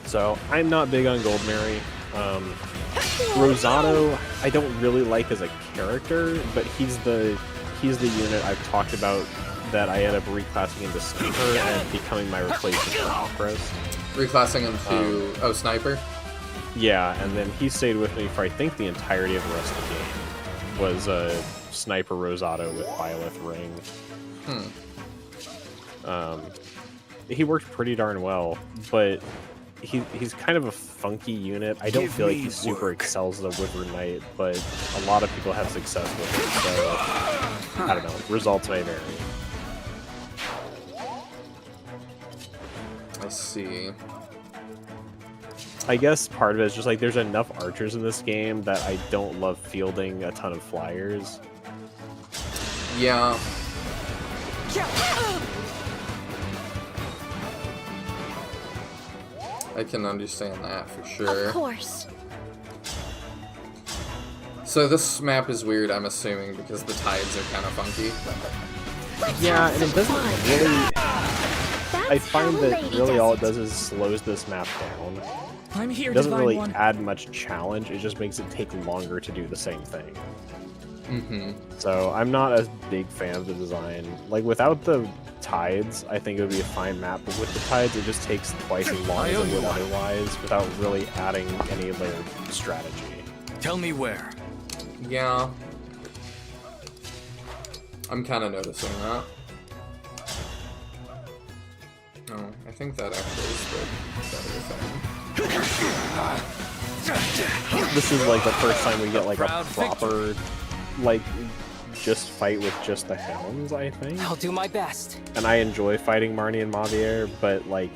So, I'm not big on Goldmary. Rosado, I don't really like as a character, but he's the unit I've talked about that I end up reclassing into Sniper and becoming my replacement for Alcrest. Reclassing him to... Sniper? Yeah, and then he stayed with me for I think the entirety of the rest of the game. Was Sniper Rosado with Byleth Ring. He worked pretty darn well, but he's kind of a funky unit. I don't feel like he super excels as a Wyvern Knight, but a lot of people have success with it, so I don't know. Results may vary. I see. I guess part of it is just like there's enough archers in this game that I don't love fielding a ton of flyers. Yeah. I can understand that for sure. Of course. So this map is weird, I'm assuming, because the tides are kind of funky. Yeah, and it doesn't really... I find that really all it does is slows this map down. I'm here, It doesn't Divine really One. add much challenge, it just makes it take longer to do the same thing. Mm-hmm. So I'm not a big fan of the design. Like, without the tides, I think it would be a fine map, but with the tides, it just takes twice as long as it would otherwise, without really adding any layered strategy. Tell me where. Yeah. I'm kind of noticing that. Oh, I think that actually is the better thing. This is like the first time we get like a proper, like, just fight with just the hounds, I think. I'll do my best. And I enjoy fighting Marnie and Mavier, but like,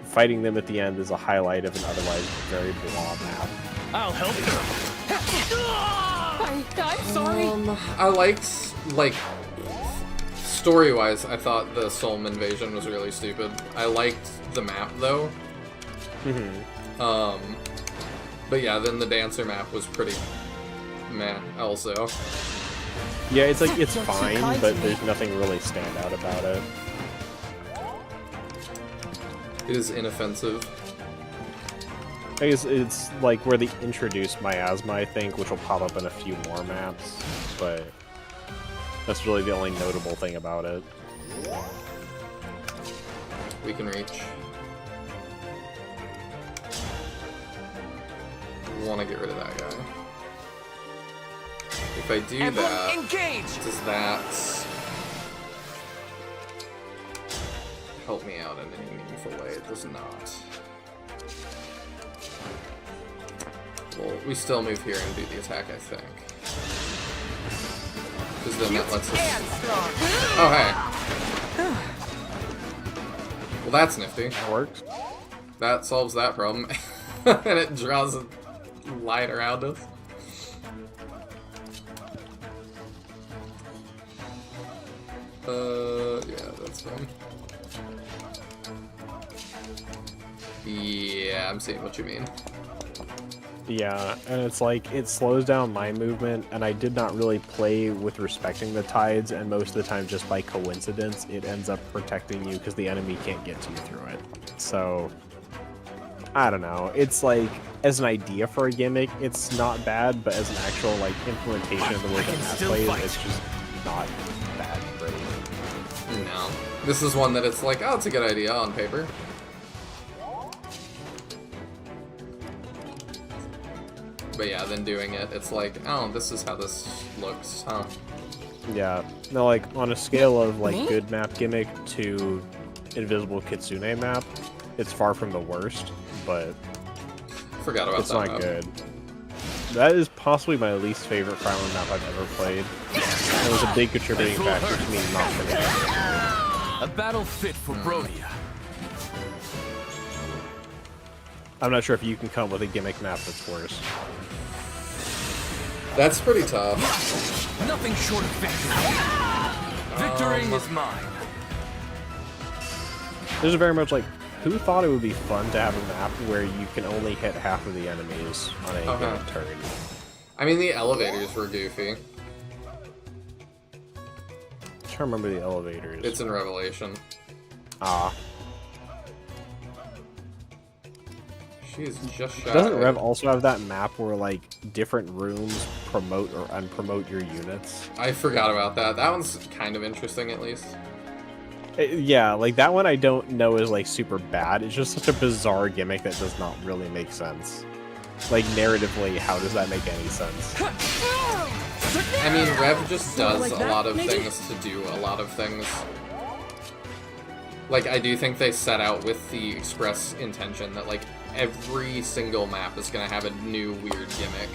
fighting them at the end is a highlight of an otherwise very blah map. I'll help you. I'm sorry. I liked, like, story-wise, I thought the Solm invasion was really stupid. I liked the map, though. But yeah, then the dancer map was pretty meh, also. Yeah, it's like, it's fine, but there's nothing really standout about it. It is inoffensive. I guess it's like where they introduced Miasma, I think, which will pop up in a few more maps, but that's really the only notable thing about it. We can reach. Want to get rid of that guy. If I do Emblem, that, engage! does that help me out in any meaningful way? It does not. Well, we still move here and do the attack, I think. Because then that lets us... Oh, hey. Well, that's nifty. That works. That solves that problem. And it draws a light around us. Yeah, that's fine. Yeah, I'm seeing what you mean. Yeah, and it's like, it slows down my movement, and I did not really play with respecting the tides, and most of the time, just by coincidence, it ends up protecting you because the enemy can't get to you through it. So, I don't know. It's like, as an idea for a gimmick, it's not bad, but as an actual, like, implementation of the way the map plays, it's just not that great. No. This is one that it's like, oh, it's a good idea on paper. But yeah, then doing it, it's like, oh, this is how this looks, huh? Yeah. No, like, on a scale of, like, good map gimmick to Invisible Kitsune map, it's far from the worst, but Forgot about it's that not map. good. That is possibly my least favorite Fire Emblem map I've ever played. It was a big contributing factor to me not finishing it. A battle fit for Brodia. I'm not sure if you can come with a gimmick map that's worse. That's pretty tough. Nothing short of victory. Victory is mine. This is very much like, who thought it would be fun to have a map where you can only hit half of the enemies on a given turn? I mean, the elevators were goofy. I'm trying to remember the elevators. It's in Revelation. Ah. She's just shy. Doesn't Rev also have that map where, like, different rooms promote or unpromote your units? I forgot about that. That one's kind of interesting, at least. Yeah, like, that one I don't know is, like, super bad. It's just such a bizarre gimmick that does not really make sense. Like, narratively, how does that make any sense? I mean, Rev just does a lot of things to do a lot of things. Like, I do think they set out with the express intention that, like, every single map is gonna have a new weird gimmick.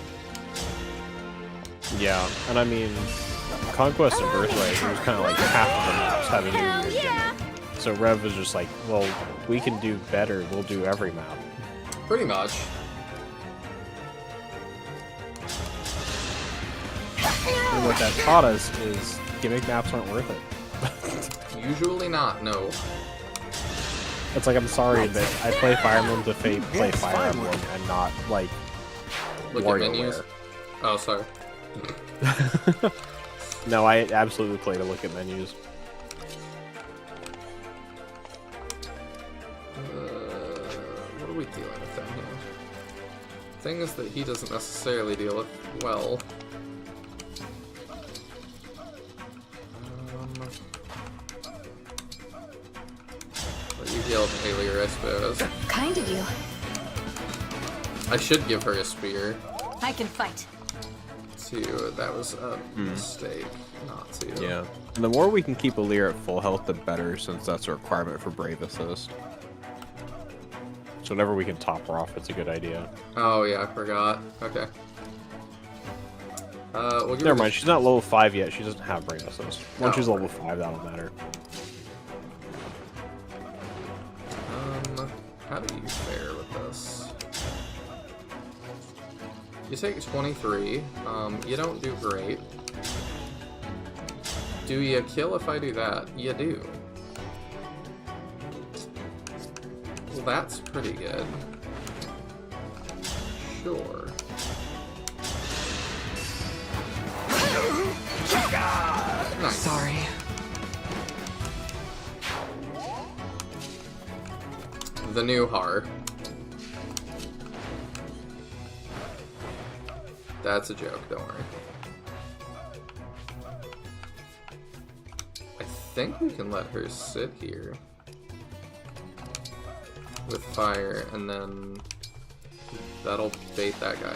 Yeah, and I mean, Conquest and Birthright, it was kind of like half of the maps have a new weird gimmick. So Rev was just like, well, we can do better, we'll do every map. Pretty much. And what that taught us is gimmick maps aren't worth it. Usually not, no. It's like, I'm sorry, but I play Fire Emblem to play Fire Emblem and not, like, Look at menus. Oh, sorry. No, I absolutely play to look at menus. What are we dealing with down here? Things that he doesn't necessarily deal with well. Let you heal up Alier, I suppose. Kind of you. I should give her a spear. I can fight. That was a mistake not to. Yeah. And the more we can keep Alier at full health, the better, since that's a requirement for Brave Assist. So whenever we can top her off, it's a good idea. Oh yeah, I forgot. Okay. We'll Never mind, she's not level 5 yet, she doesn't have Brave Assist. Once she's level 5, that'll matter. How do you fare with this? You take 23. You don't do great. Do you kill if I do that? You do. Well, that's pretty good. Sure. Nice. Sorry. The new heart. That's a joke, don't worry. I think we can let her sit here with fire, and then that'll bait that guy in.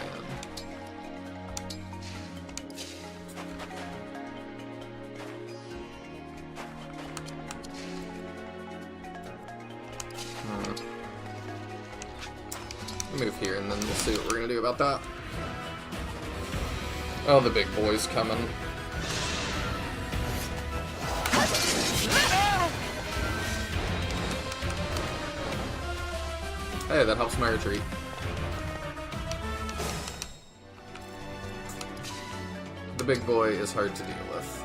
Move here, and then we'll see what we're gonna do about that. Oh, the big boy's coming. Hey, that helps my retreat. The big boy is hard to deal with.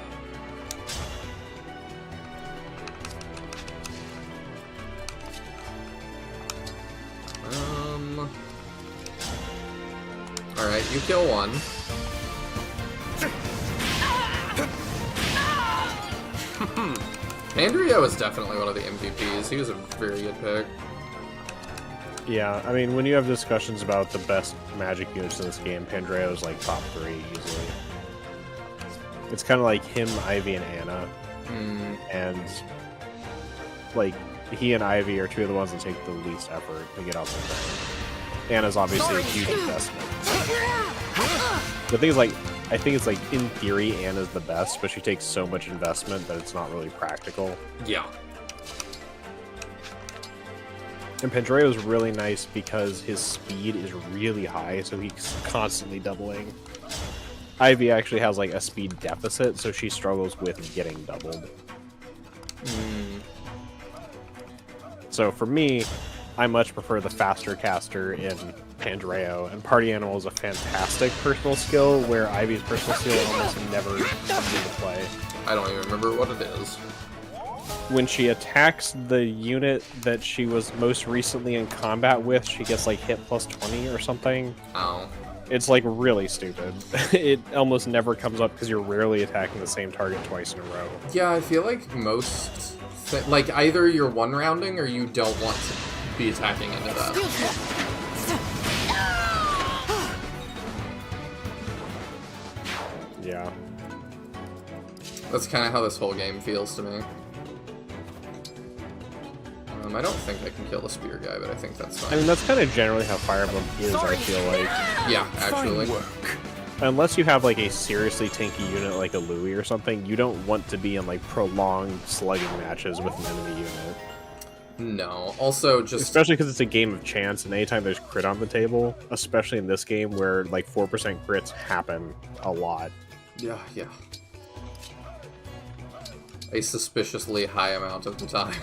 Alright, you kill one. Andrea was definitely one of the MVPs. He was a very good pick. Yeah, I mean, when you have discussions about the best magic units in this game, Pandreo is like top 3 easily. It's kind of like him, Ivy, and Anna. And, like, he and Ivy are 2 of the ones that take the least effort to get out the thing. Anna's obviously a huge investment. The thing is, like, I think it's like, in theory, Anna's the best, but she takes so much investment that it's not really practical. Yeah. And Pandreo's really nice because his speed is really high, so he's constantly doubling. Ivy actually has like a speed deficit, so she struggles with getting doubled. So for me, I much prefer the faster caster in Pandreo, and Party Animal is a fantastic personal skill where Ivy's personal skill almost never comes into play. I don't even remember what it is. When she attacks the unit that she was most recently in combat with, she gets like hit plus 20 or something. Oh. It's like really stupid. It almost never comes up because you're rarely attacking the same target twice in a row. Yeah, I feel like most... like, either you're one-rounding or you don't want to be attacking into that. Yeah. That's kind of how this whole game feels to me. I don't think I can kill the spear guy, but I think that's fine. I mean, that's kind of generally how Fire Emblem is, I feel like. Yeah, actually. Unless you have like a seriously tanky unit like a Louis or something, you don't want to be in like prolonged slugging matches with an enemy unit. No. Also, just... especially because it's a game of chance, and anytime there's crit on the table, especially in this game where like 4% crits happen a lot. Yeah. A suspiciously high amount of the time.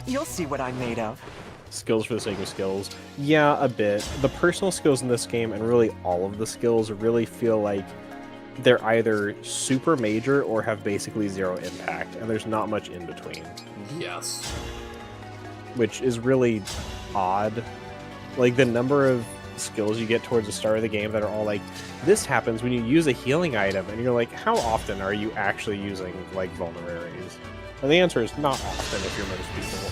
You'll see what I'm made of. Skills for the sake of skills. Yeah, a bit. The personal skills in this game, and really all of the skills, really feel like they're either super major or have basically zero impact, and there's not much in between. Yes. Which is really odd. Like, the number of skills you get towards the start of the game that are all like, this happens when you use a healing item, and you're like, how often are you actually using, like, vulnerarities? And the answer is not often if you're most people.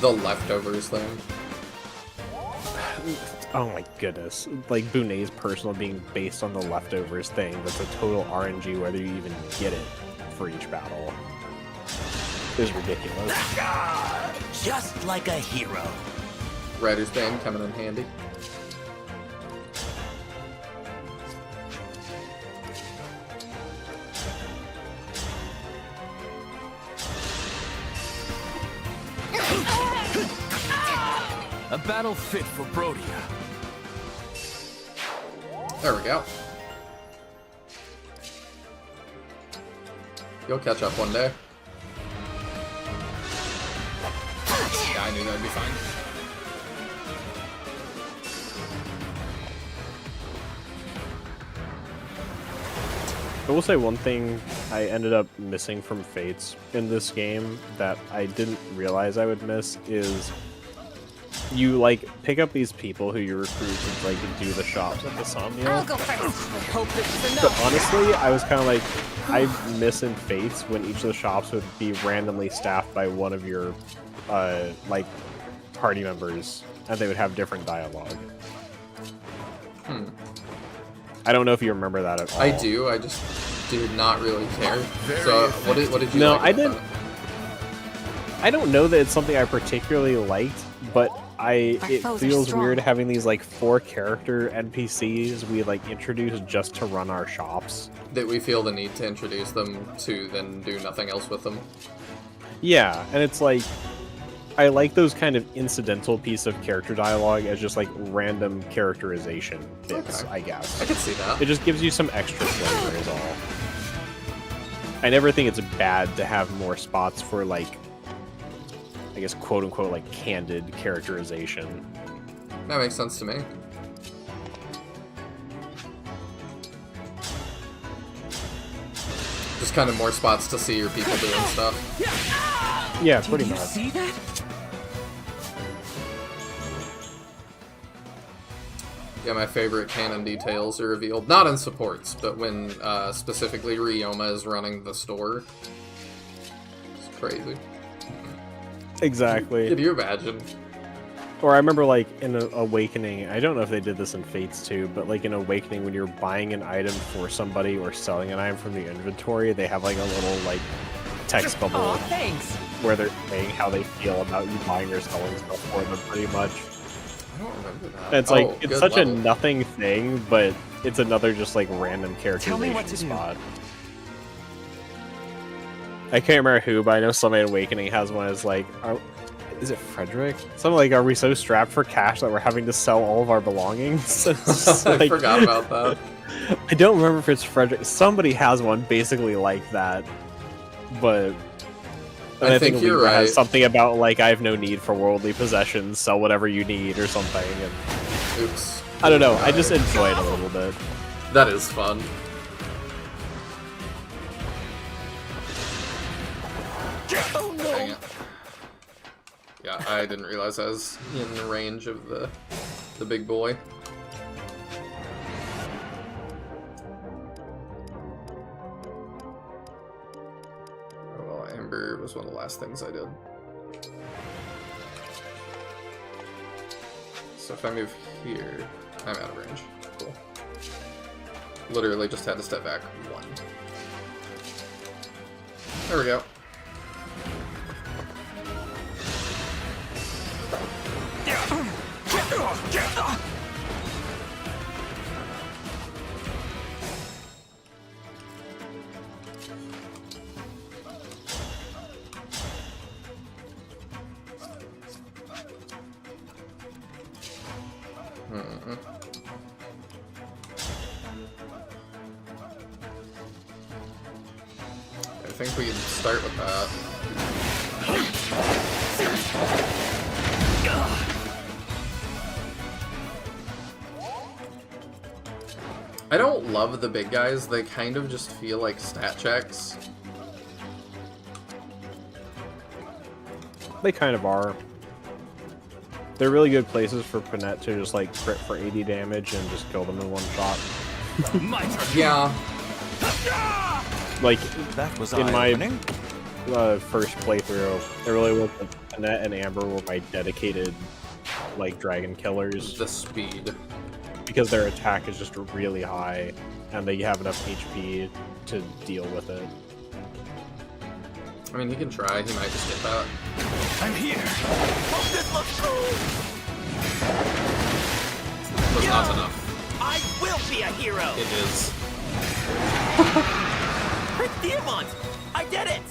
The leftovers thing. Oh my goodness. Like, Bunei's personal being based on the leftovers thing, that's a total RNG whether you even get it for each battle. Is ridiculous. Just like a hero. Rider's Bane coming in handy. A battle fit for Brodia. There we go. You'll catch up one day. Yeah, I knew that'd be fine. I will say one thing I ended up missing from Fates in this game that I didn't realize I would miss is you, like, pick up these people who you recruit to, like, do the shops at the Somniel. I'll go first. I hope this is But enough. honestly, I was kind of like, I miss in Fates when each of the shops would be randomly staffed by one of your, like, party members, and they would have different dialogue. I don't know if you remember that at all. I do, I just did not really care. So, what did you No, like I about didn't. that? I don't know that it's something I particularly liked, but it foes are feels strong. weird having these, like, 4 character NPCs we, like, introduced just to run our shops. That we feel the need to introduce them to then do nothing else with them. Yeah, and it's like, I like those kind of incidental piece of character dialogue as just, like, random characterization bits, Okay. I guess. I could see that. It just gives you some extra flavor is all. I never think it's bad to have more spots for, like, I guess, quote-unquote, like, candid characterization. That makes sense to me. Just kind of more spots to see your people doing stuff. Yeah, pretty Did you much. see that? Yeah, my favorite canon details are revealed, not in supports, but when specifically Ryoma is running the store. It's crazy. Exactly. Can you imagine? Or I remember, like, in Awakening, I don't know if they did this in Fates too, but, like, in Awakening, when you're buying an item for somebody or selling an item from the inventory, they have, like, a little, like, text bubble Aw, thanks. where they're saying how they feel about you buying or selling stuff for them, pretty much. I don't remember that. And it's like, Oh, it's good such level. a nothing thing, but it's another just, like, random Tell me characterization what to do. spot. I can't remember who, but I know somebody in Awakening has one as, like, is it Frederick? Something like, are we so strapped for cash that we're having to sell all of our belongings? It's just I like- forgot about that. I don't remember if it's Frederick. Somebody has one basically like that, but and I think you're Libra right. has something about, like, I have no need for worldly possessions, sell whatever you need or something. And Oops. I don't know. I just enjoy it a little bit. That is fun. Oh no! Dang it. Yeah, I didn't realize I was in the range of the big boy. Oh, well, Amber was one of the last things I did. So if I move here, I'm out of range. Cool. Literally just had to step back 1. There we go. I think we can start with that. I don't love the big guys. They kind of just feel like stat checks. They kind of are. They're really good places for Panette to just like crit for 80 damage and just kill them in one shot. Yeah. Like, that was in my eye-opening. First playthrough, it really was like Panette and Amber were my dedicated like dragon killers. The speed. Because their attack is just really high, and they have enough HP to deal with it. I mean, he can try. He might just get that. I'm here. Oh, this looks cool. That's not enough. I will be a hero. It is. Prince Diamond, I did it.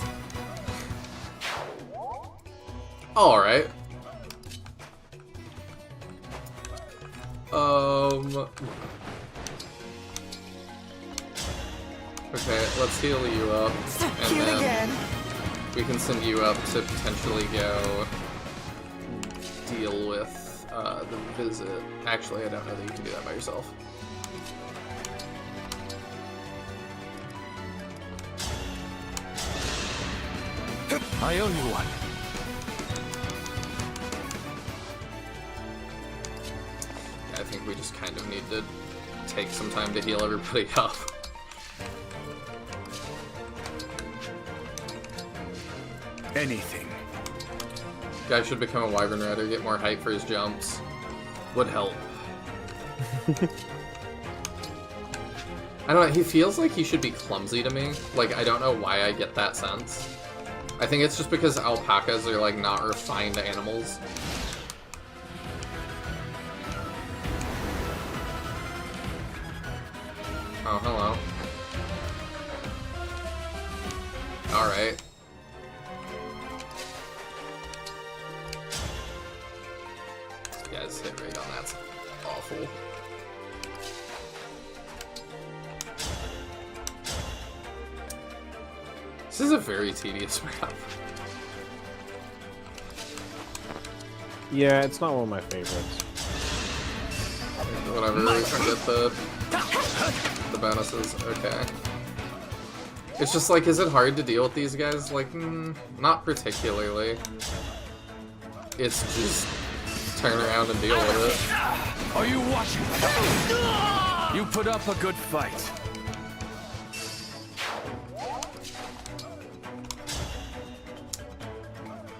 Alright. Okay, let's heal you up. And then we can send you up to potentially go deal with the visit. Actually, I don't know that you can do that by yourself. I owe you one. I think we just kind of need to take some time to heal everybody up. Anything. Guy should become a Wyvern Rider, get more height for his jumps. Would help. I don't know, he feels like he should be clumsy to me. Like, I don't know why I get that sense. I think it's just because alpacas are, like, not refined animals. Oh, hello. Alright. Yeah, his hit rate on that's awful. This is a very tedious map. Yeah, it's not one of my favorites. Whatever, we can get the bonuses. Okay. It's just like, is it hard to deal with these guys? Like, not particularly. It's just turn around and deal with it. Are you watching? You put up a good fight.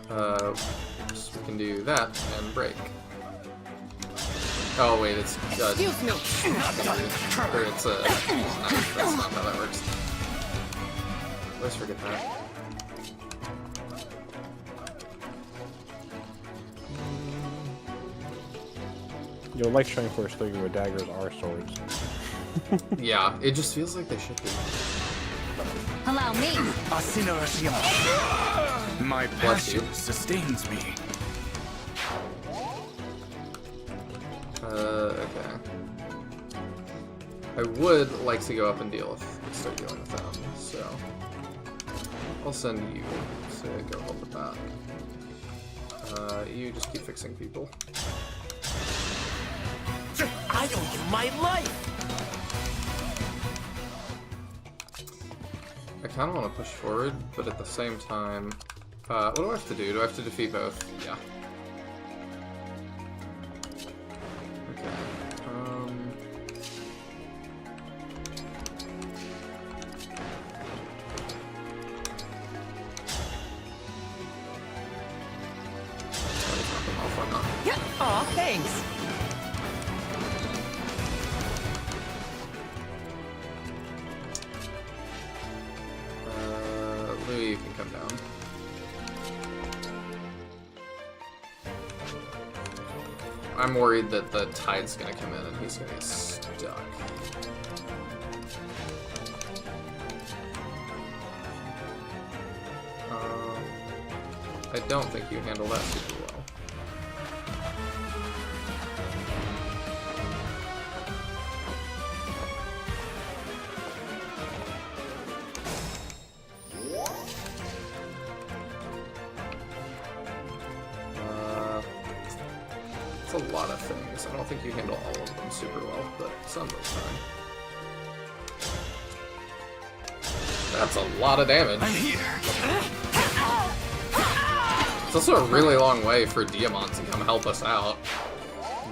So we can do that and break. Oh wait, it's Excuse me. or it's knife. That's not how that works. I always forget that. You'll like Shining Force 3 where daggers are swords. Yeah, it just feels like they should be. Allow me. My passion sustains me. Okay. I would like to go up and start dealing with them, so I'll send you to go hold it back. You just keep fixing people. I owe you my life. I kind of want to push forward, but at the same time, what do I have to do? Do I have to defeat both? Yeah. Okay. Aw, thanks. Louis, you can come down. I'm worried that the tide's gonna come in and he's gonna get stuck. I don't think you handle that super well. It's a lot of things. I don't think you handle all of them super well, but some of them fine. That's a lot of damage. I'm here. It's also a really long way for Diamant to come help us out.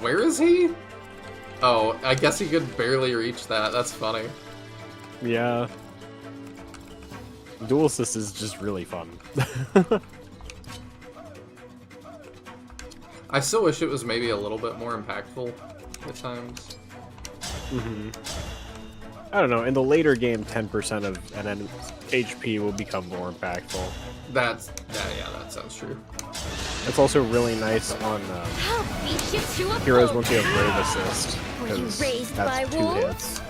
Where is he? Oh, I guess he could barely reach that. That's funny. Yeah. Dual assist is just really fun. I still wish it was maybe a little bit more impactful at times. I don't know. In the later game, 10% of an enemy's HP will become more impactful. Yeah, that sounds true. It's also really nice on heroes once you have Brave Assist. Were you 'cause raised that's by 2 wolves? hits.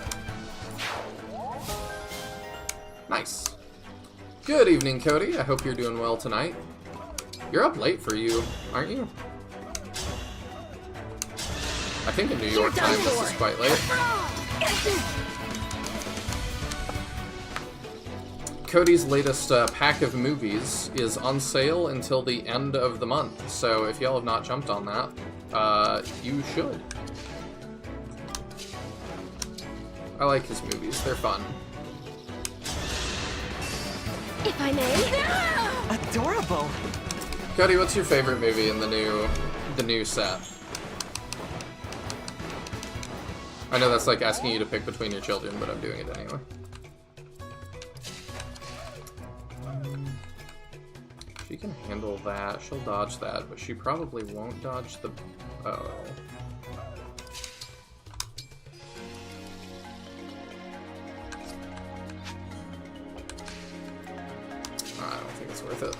Nice. Good evening, Cody. I hope you're doing well tonight. You're up late for you, aren't you? I think in New York time this is quite late. Cody's latest pack of movies is on sale until the end of the month, so if y'all have not jumped on that, you should. I like his movies, they're fun. If I may. Adorable. Cody, what's your favorite movie in the new set? I know that's like asking you to pick between your children, but I'm doing it anyway. She can handle that. She'll dodge that, but she probably won't dodge the... Oh. I don't think it's worth it.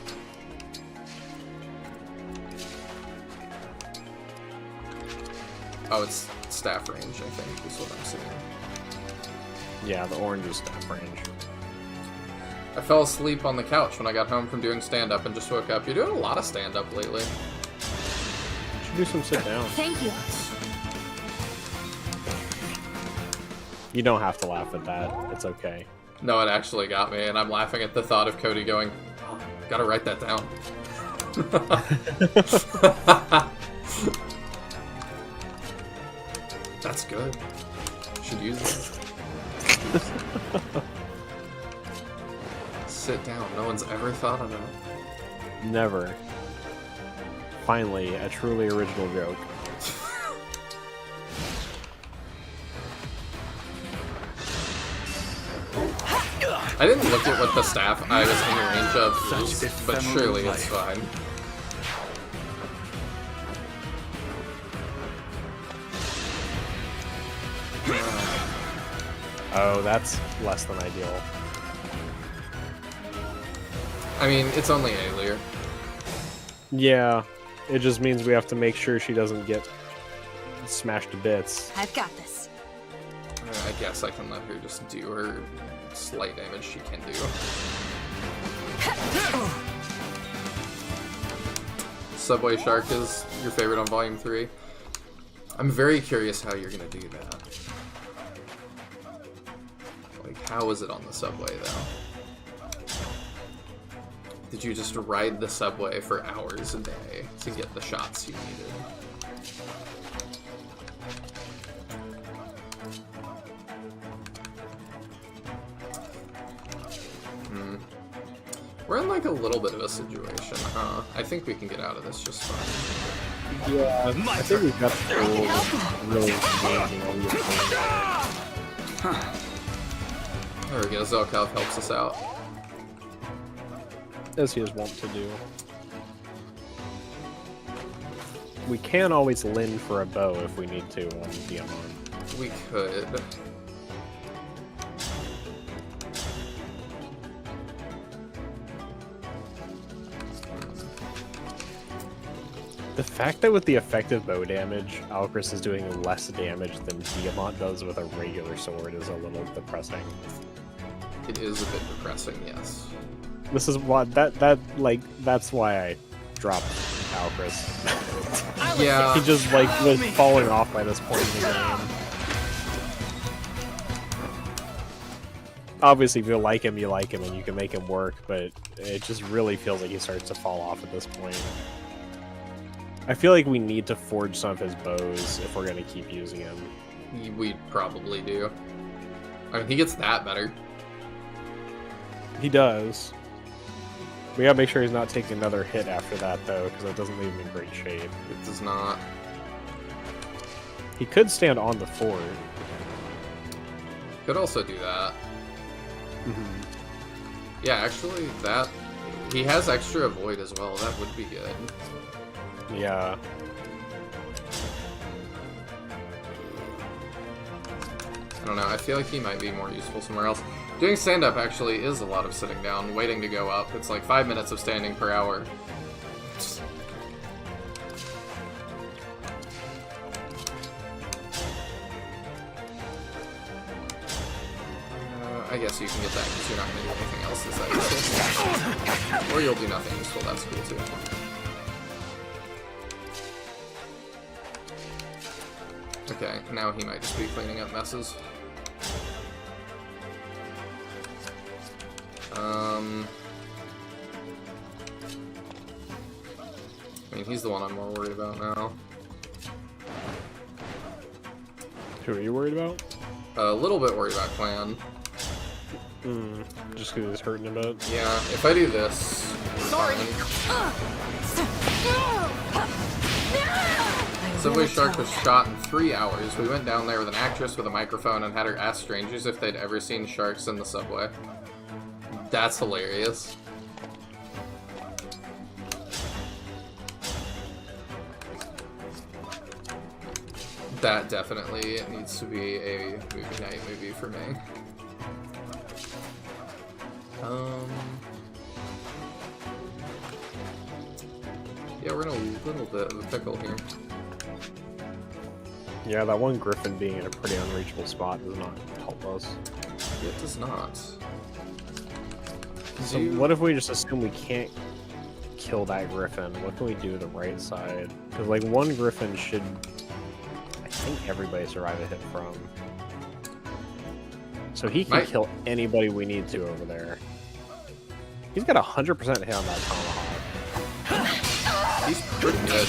Oh, it's staff range, I think, is what I'm seeing. Yeah, the orange is staff range. I fell asleep on the couch when I got home from doing stand-up and just woke up. You're doing a lot of stand-up lately. You should do some sit down. Thank you. You don't have to laugh at that. It's okay. No, it actually got me, and I'm laughing at the thought of Cody going, oh, gotta write that down. That's good. Should use it. Sit down. No one's ever thought of that. Never. Finally, a truly original joke. I didn't look at what the staff I was in range of is, but surely it's fine. Oh, that's less than ideal. I mean, it's only Alir. Yeah, it just means we have to make sure she doesn't get smashed to bits. I've got this. I guess I can let her just do her slight damage she can do. Subway Shark is your favorite on Volume 3. I'm very curious how you're gonna do that. Like, how is it on the subway, though? Did you just ride the subway for hours a day to get the shots you needed? We're in like a little bit of a situation, huh? I think we can get out of this just fine. Yeah, I think we've got the really amazing. There we go, Zelkov helps us out. As he is wont to do. We can always lend for a bow if we need to on Diamond. We could. The fact that with the effective bow damage, Alcris is doing less damage than Diamant does with a regular sword is a little depressing. It is a bit depressing, yes. This is why that's why I dropped Alcris. Yeah. He just was falling off by this point in the game. Obviously, if you like him, and you can make him work, but it just really feels like he starts to fall off at this point. I feel like we need to forge some of his bows if we're going to keep using him. We probably do. I mean, he gets that better. He does. We gotta make sure he's not taking another hit after that, though, because that doesn't leave him in great shape. It does not. He could stand on the fort. Could also do that. Mm-hmm. Yeah, actually, that... He has extra avoid as well. That would be good. Yeah. I don't know. I feel like he might be more useful somewhere else. Doing stand-up actually is a lot of sitting down, waiting to go up. It's like 5 minutes of standing per hour. I guess you can get that because you're not going to do anything else this episode. Or you'll do nothing useful. That's cool too. Okay, now he might just be cleaning up messes. I mean, he's the one I'm more worried about now. Who are you worried about? A little bit worried about Clan. Just because it's hurting a bit? Yeah, if I do this... Sorry! Subway Shark was shot in 3 hours. We went down there with an actress with a microphone and had her ask strangers if they'd ever seen sharks in the subway. That's hilarious. That definitely needs to be a movie night movie for me. Yeah, we're in a little bit of a pickle here. Yeah, that one griffin being in a pretty unreachable spot does not help us. It does not. So what if we just assume we can't kill that griffin? What can we do to the right side? Because, like, one griffin should, I think, everybody survive a hit from. So he can kill anybody we need to over there. He's got 100% hit on that tomahawk. He's pretty good.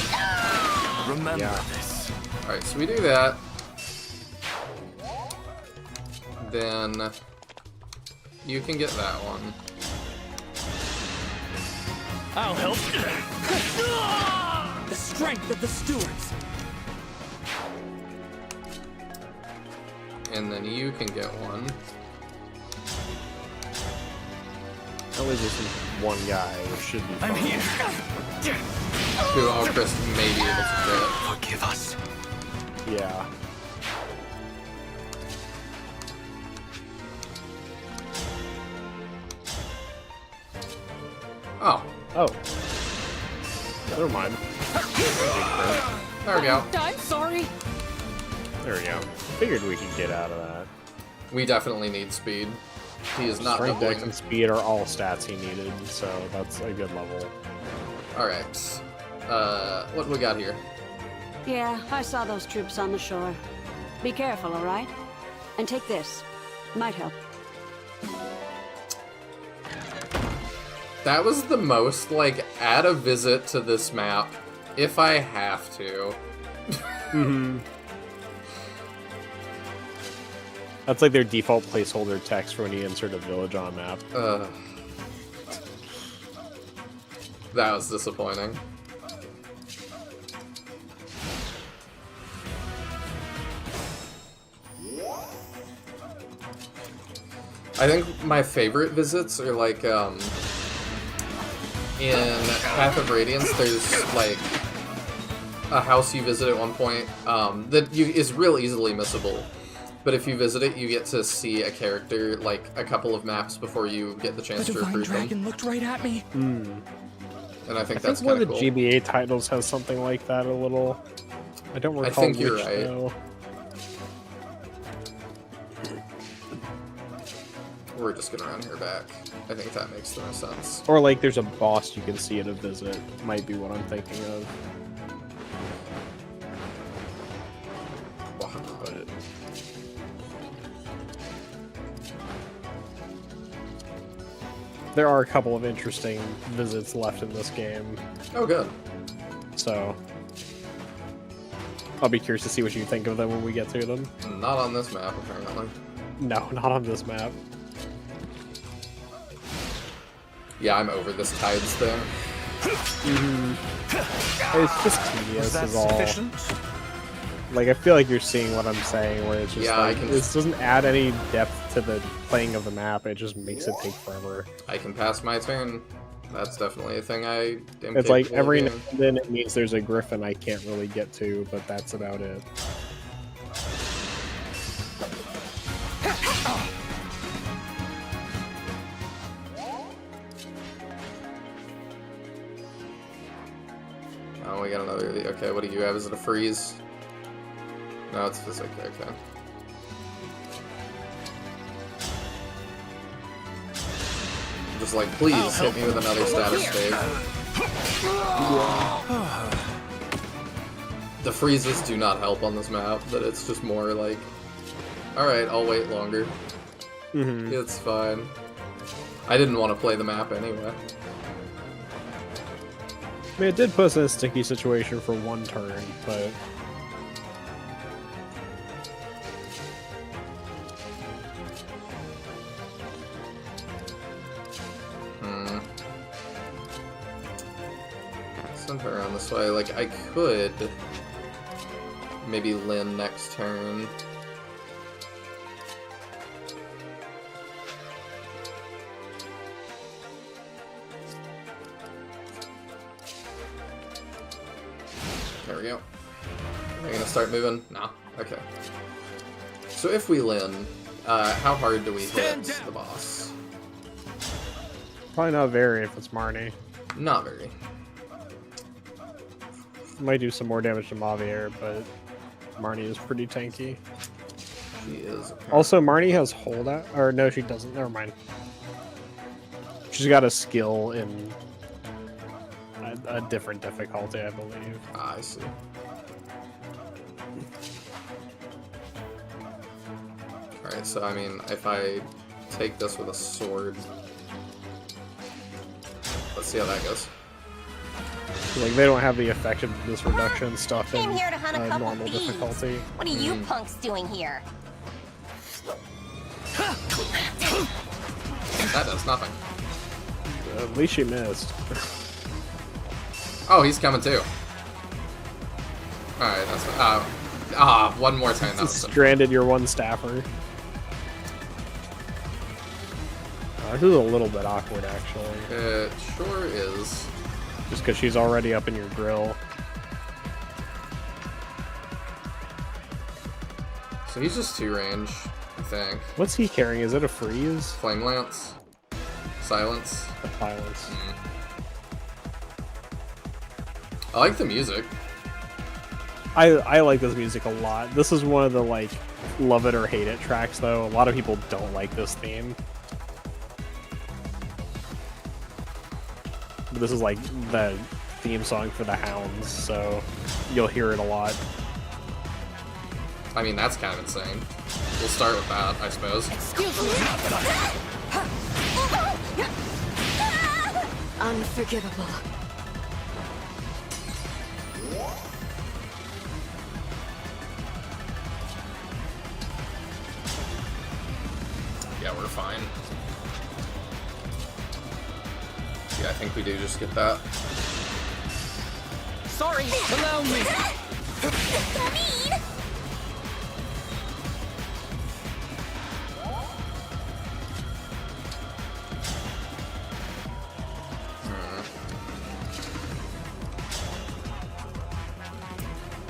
Remember this. Alright, so we do that. Then you can get that one. I'll help. The strength of the stewards. And then you can get one. That leaves us with one guy, which should be fine. I'm here. Who Chris may be able to crit. Forgive us. Yeah. Oh. Oh. Never mind. There we go. I'm sorry. There we go. Figured we could get out of that. We definitely need speed. He is not Strength, doubling. dex, and speed are all stats he needed, so that's a good level. Alright. What do we got here? Yeah, I saw those troops on the shore. Be careful, alright? And take this. Might help. That was the most, like, add a visit to this map, if I have to. Mm-hmm. That's like their default placeholder text for when you insert a village on a map. That was disappointing. I think my favorite visits are like, in Path of Radiance, there's like a house you visit at one point that is real easily missable. But if you visit it, you get to see a character like a couple of maps before you get the chance to Divine recruit them. Dragon looked right at me. And I think I that's think one kind of of the cool. GBA titles has something like that a little. I don't recall think you're which, right. though. We're just gonna run her back. I think that makes the most sense. Or like there's a boss you can see at a visit. Might be what I'm thinking of. But there are a couple of interesting visits left in this game. Oh, good. So I'll be curious to see what you think of them when we get to them. Not on this map, apparently. No, not on this map. Yeah, I'm over this tides thing. It's just tedious is all. Like, I feel like you're seeing what I'm saying, where it's just like, this doesn't add any depth to the playing of the map, it just makes it take forever. I can pass my turn. That's definitely a thing I am It's like capable every of now doing. and then it means there's a griffin I can't really get to, but that's about it. Oh, we got another. Okay, what do you have? Is it a freeze? No, it's physic. Okay. Just like, please hit me with another status save. The freezes do not help on this map, but it's just more like, alright, I'll wait longer. It's fine. I didn't want to play the map anyway. I mean, it did put us in a sticky situation for one turn, but... Send her around this way. Like, I could maybe Lynn next turn. There we go. Are we gonna start moving? No. Okay. So if we Lynn, how hard do we hit the boss? Probably not very if it's Marnie. Not very. Might do some more damage to Mavier, but Marnie is pretty tanky. She is. Also, Marnie has holdout, or no, she doesn't. Never mind. She's got a skill in a different difficulty, I believe. Ah, I see. Alright, so I mean, if I take this with a sword, let's see how that goes. Like, they don't have the effectiveness reduction stuff in Came here to hunt a couple normal thieves. difficulty. What are you punks doing here? That does nothing. At least she missed. Oh, he's coming too. Alright, that's one more time. That was Stranded your one staffer. This is a little bit awkward, actually. It sure is. Just because she's already up in your grill. So he's just 2 range, I think. What's he carrying? Is it a freeze? Flame Lance. Silence. A silence. I like the music. I like this music a lot. This is one of the, like, love it or hate it tracks, though. A lot of people don't like this theme. But this is, like, the theme song for the Hounds, so you'll hear it a lot. I mean, that's kind of insane. We'll start with that, I suppose. Excuse me. Unforgivable. Yeah, we're fine. Yeah, I think we do just get that. Sorry, allow me. Mean.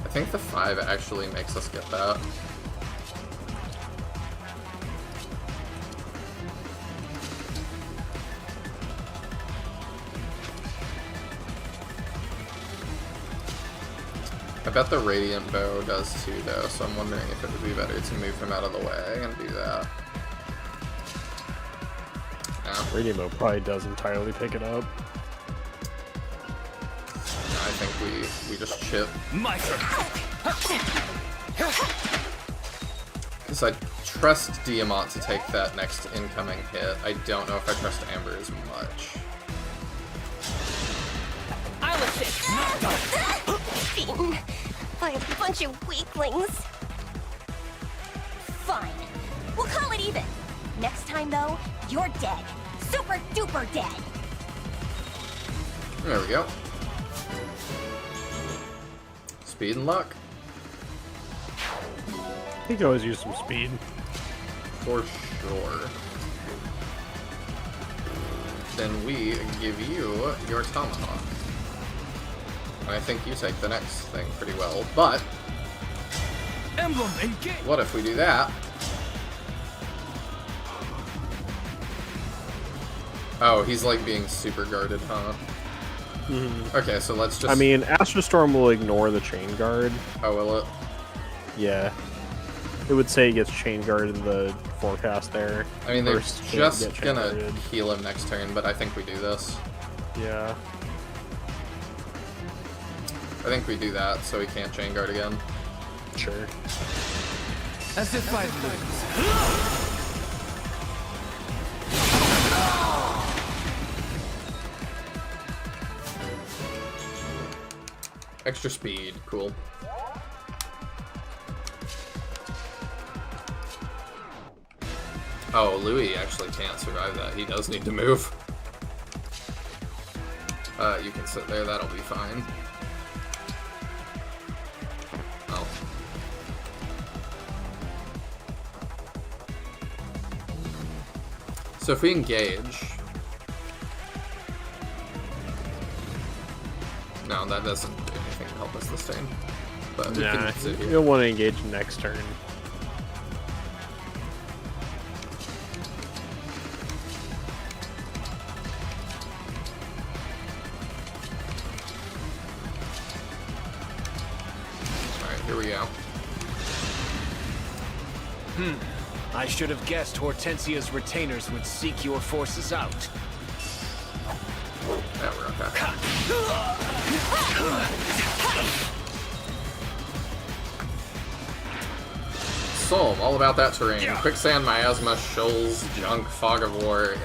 I think the 5 actually makes us get that. I bet the Radiant Bow does too, though, so I'm wondering if it would be better to move him out of the way and do that. Yeah. Radiant Bow probably does entirely pick it up. I think we just chip. Because I trust Diamant to take that next incoming hit. I don't know if I trust Amber as much. I'll assist. Beaten by a bunch of weaklings. Fine. We'll call it even. Next time, though, you're dead. Super duper dead. There we go. Speed and luck. I think I always use some speed. For sure. Then we give you your tomahawk. And I think you take the next thing pretty well, but... Emblem, engage! What if we do that? Oh, he's like being super guarded, huh? Mm-hmm. Okay, so let's just... I mean, Astrostorm will ignore the chain guard. Oh, will it? Yeah. It would say he gets chain guard in the forecast there. I mean, they're First, just get gonna guarded. heal him next turn, but I think we do this. Yeah. I think we do that, so he can't chain guard again. Sure. As if I lose. Extra speed, cool. Oh, Louis actually can't survive that. He does need to move. You can sit there, that'll be fine. Oh. So if we engage... No, that doesn't do anything to help us this turn. But we Nah, can sit here. you'll want to engage next turn. Alright, here we go. I should have guessed Hortensia's retainers would seek your forces out. Yeah, we're okay. Solm, all about that terrain. Quicksand, miasma, shoals, junk, fog of war.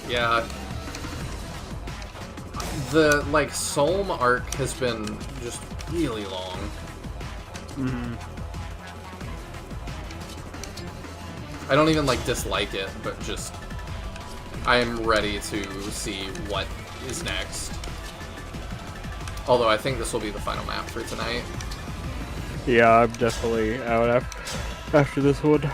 Yeah. The, like, Solm arc has been just really long. Mm-hmm. I don't even, like, dislike it, but just... I am ready to see what is next. Although I think this will be the final map for tonight. Yeah, I'm definitely out after this one.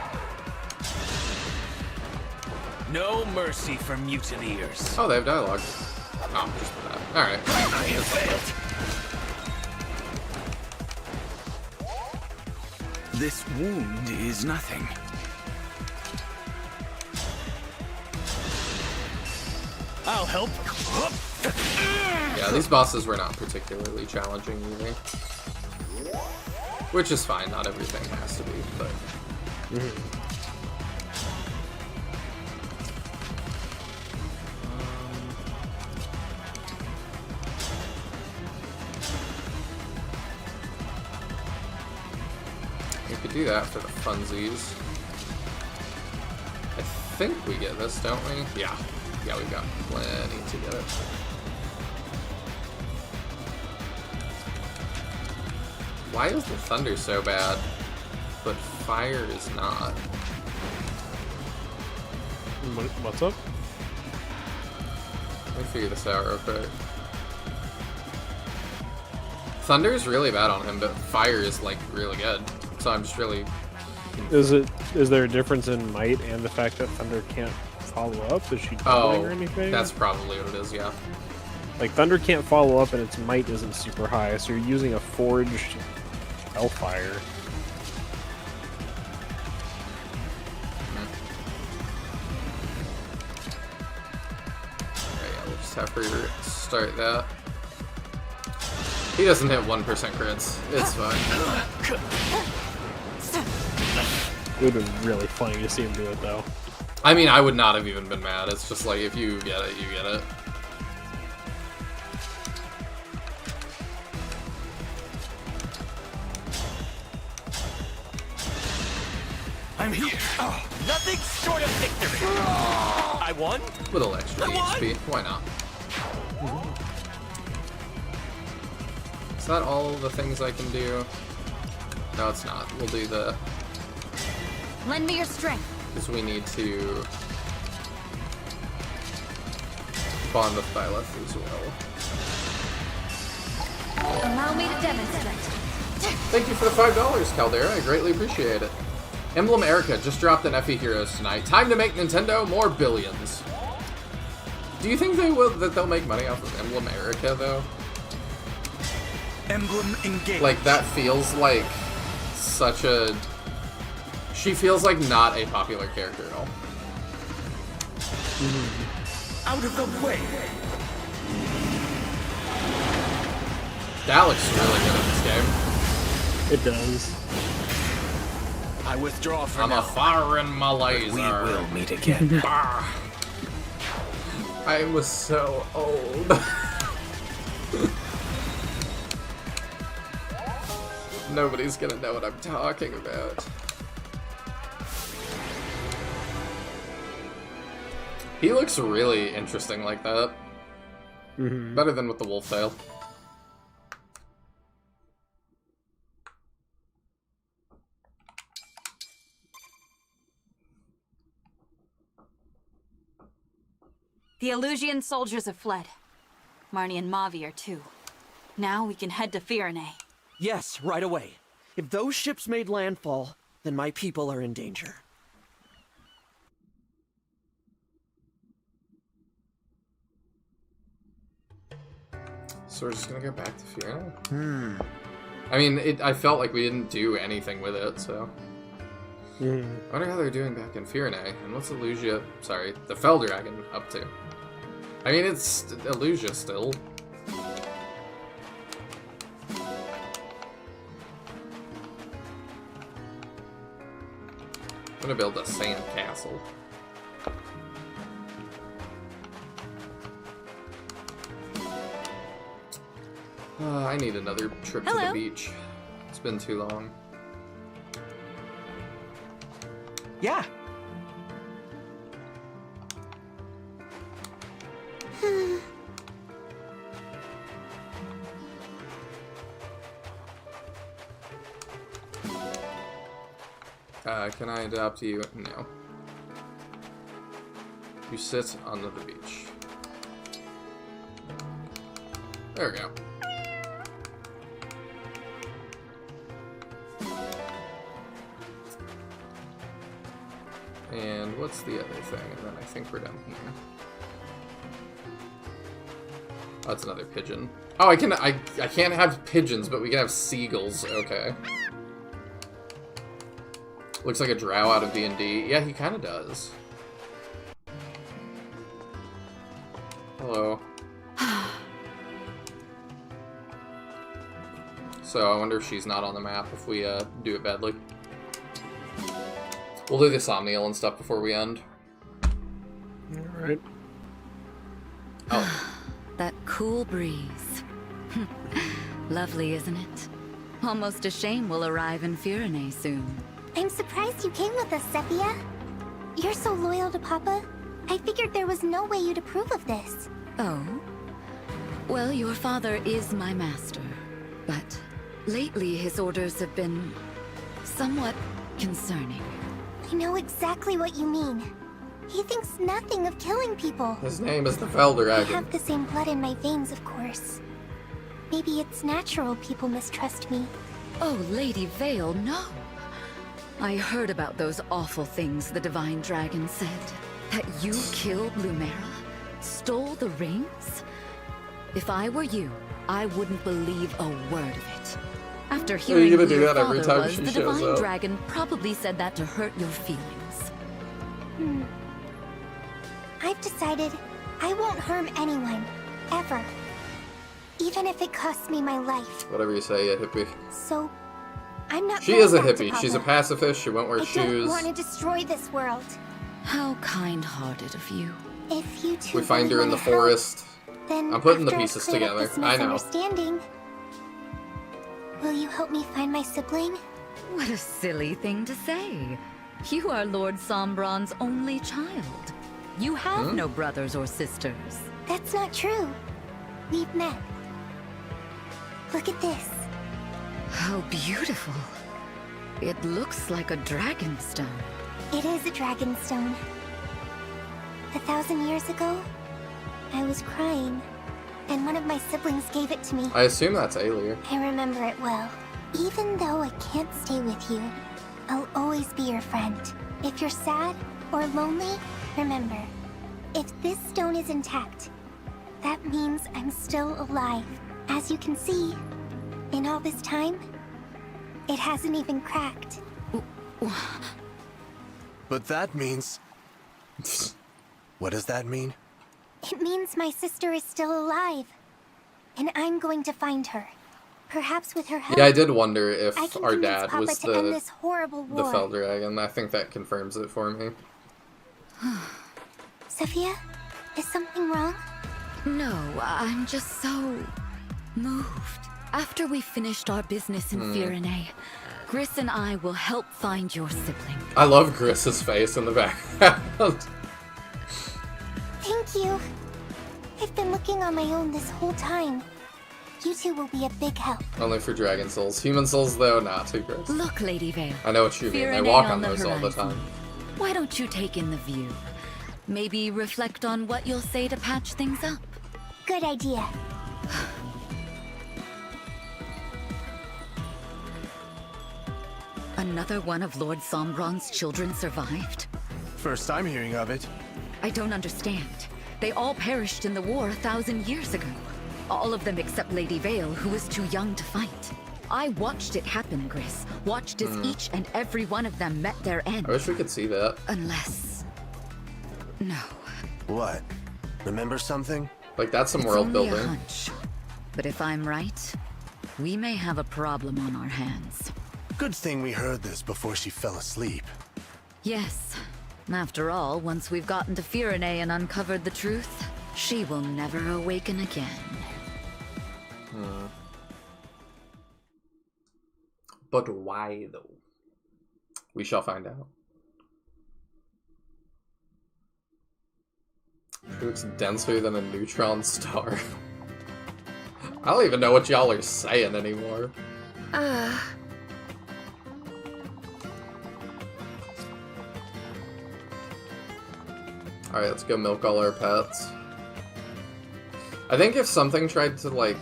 No mercy for mutineers. Oh, they have dialogue. Oh, just for that. Alright. I have failed. This wound is nothing. I'll help. Yeah, these bosses were not particularly challenging either. Which is fine, not everything has to be, but... We could do that for the funsies. I think we get this, don't we? Yeah. Yeah, we've got plenty to get it. Why is the thunder so bad, but fire is not? What's up? Let me figure this out real quick. Thunder is really bad on him, but fire is like really good. So I'm just really... Is there a difference in might and the fact that Thunder can't follow up? Is she doubling or anything? That's probably what it is, yeah. Like, Thunder can't follow up and its might isn't super high, so you're using a forged Hellfire. Okay, yeah, we'll just have her start that. He doesn't hit 1% crits. It's fine. It would have been really funny to see him do it, though. I mean, I would not have even been mad. It's just like, if you get it, you get it. I'm here. Nothing short of victory. I won. Little extra HP. Why not? Is that all the things I can do? No, it's not. We'll do the... Lend me your strength. Because we need to... bond with Byleth as well. Allow me to demonstrate. Thank you for the $5, Caldera. I greatly appreciate it. Emblem Erica just dropped an FE Heroes tonight. Time to make Nintendo more billions. Do you think they'll make money off of Emblem Erica though? Emblem engaged. Like that feels like such a. She feels like not a popular character at all. Out of the way. That looks really good in this game. It does. I withdraw for I'm now. a firing my laser. We will meet again. I was so old. Nobody's gonna know what I'm talking about. He looks really interesting like that. Better than with the wolf tail. The Illusian soldiers have fled. Marnie and Mavi are too. Now we can head to Firene. Yes, right away. If those ships made landfall, then my people are in danger. So we're just gonna go back to Firene? I mean, I felt like we didn't do anything with it, so... I wonder how they're doing back in Firene, and what's the Feldragon up to? I mean, it's Illusia still. I'm gonna build a sand castle. I need another trip to the beach. It's been too long. Yeah. Can I adopt you? No. You sit on the beach. There we go. And what's the other thing? And then I think we're done here. Oh, that's another pigeon. Oh, I can't have pigeons, but we can have seagulls. Okay. Looks like a drow out of D&D. Yeah, he kind of does. Hello. So I wonder if she's not on the map if we do it badly. We'll do the Somniel and stuff before we end. Alright. Oh. That cool breeze. Lovely, isn't it? Almost a shame we'll arrive in Firene soon. I'm surprised you came with us, Sepia. You're so loyal to Papa. I figured there was no way you'd approve of this. Oh? Well, your father is my master, but lately his orders have been somewhat concerning. I know exactly what you mean. He thinks nothing of killing people. His name is the Feldragon. I have the same blood in my veins, of course. Maybe it's natural people mistrust me. Oh, Lady Vale, no. I heard about those awful things the Divine Dragon said. That you killed Lumera? Stole the rings? If I were you, I wouldn't believe a word of it. After hearing who your father was, the Divine Dragon probably said that to hurt your feelings. I've decided I won't harm anyone, ever. Even if it costs me my life. Whatever you say, a hippie. So, I'm not. She is a hippie. She's a pacifist. She won't wear I shoes. don't want to destroy this world. How kind-hearted of you. If you two We find her in the forest. Then I'm putting the after I've pieces cleared up together. this I know. misunderstanding, will you help me find my sibling? What a silly thing to say. You are Lord Sombron's only child. You have no brothers or sisters. That's not true. We've met. Look at this. How beautiful. It looks like a dragonstone. It is a dragonstone. 1,000 years ago, I was crying and one of my siblings gave it to me. I assume that's Aelir. I remember it well. Even though I can't stay with you, I'll always be your friend. If you're sad or lonely, remember, if this stone is intact, that means I'm still alive. As you can see, in all this time, it hasn't even cracked. But that means... What does that mean? It means my sister is still alive. And I'm going to find her. Perhaps with her help. Yeah, I did wonder if I can our convince dad Papa was to end this horrible the war. Fell Dragon. I think that confirms it for me. Sophia, is something wrong? No, I'm just so moved. After we finished our business in Firene, Gris and I will help find your sibling. I love Gris's face in the background. Thank you. I've been looking on my own this whole time. You two will be a big help. Only for Dragon Souls. Human Souls, though, not too Gris. Look, Lady Vale. I know what you mean. They Firene walk on the those all the horizon. time. Why don't you take in the view? Maybe reflect on what you'll say to patch things up. Good idea. Another one of Lord Sombron's children survived? First I'm hearing of it. I don't understand. They all perished in the war 1,000 years ago. All of them except Lady Vale, who was too young to fight. I watched it happen, Gris. Watched as each and every one of them met their end. I wish we could see that. Unless... No. What? Remember something? Like, that's some It's world only building. a hunch. But if I'm right, we may have a problem on our hands. Good thing we heard this before she fell asleep. Yes. After all, once we've gotten to Firene and uncovered the truth, she will never awaken again. But why, though? We shall find out. It looks denser than a neutron star. I don't even know what y'all are saying anymore. Alright, let's go milk all our pets. I think if something tried to, like...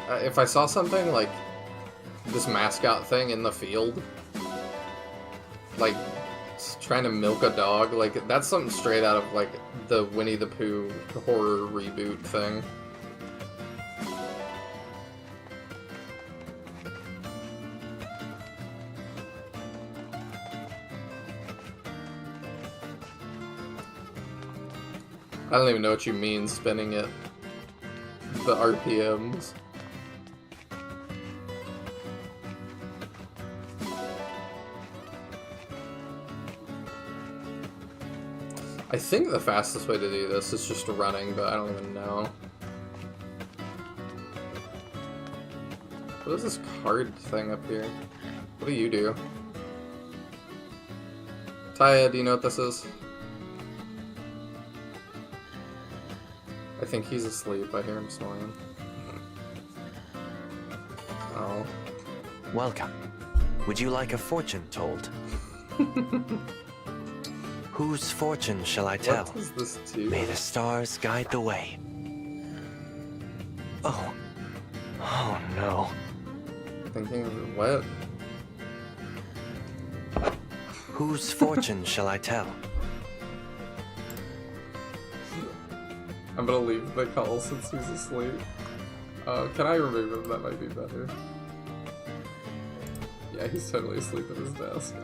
if I saw something, like, this mascot thing in the field, like, trying to milk a dog, like, that's something straight out of, like, the Winnie the Pooh horror reboot thing. I don't even know what you mean, spinning it. The RPMs. I think the fastest way to do this is just running, but I don't even know. What is this card thing up here? What do you do? Taya, do you know what this is? I think he's asleep. I hear him snoring. Oh. Welcome. Would you like a fortune told? Whose fortune shall I tell? What is this too? May the stars guide the way. Oh. Oh no. Thinking what? Whose fortune shall I tell? I'm gonna leave the call since he's asleep. Can I remove him? That might be better. Yeah, he's totally asleep at his desk.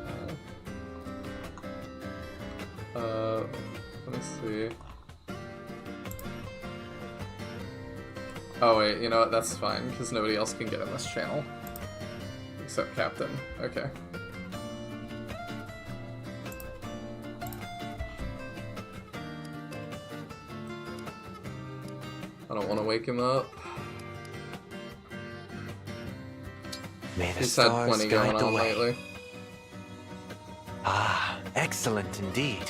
Let me see. Oh wait, you know what? That's fine, because nobody else can get in this channel. Except Captain. Okay. I don't want to wake him up. May the He's had stars plenty going guide the on way. lately. Ah, excellent indeed.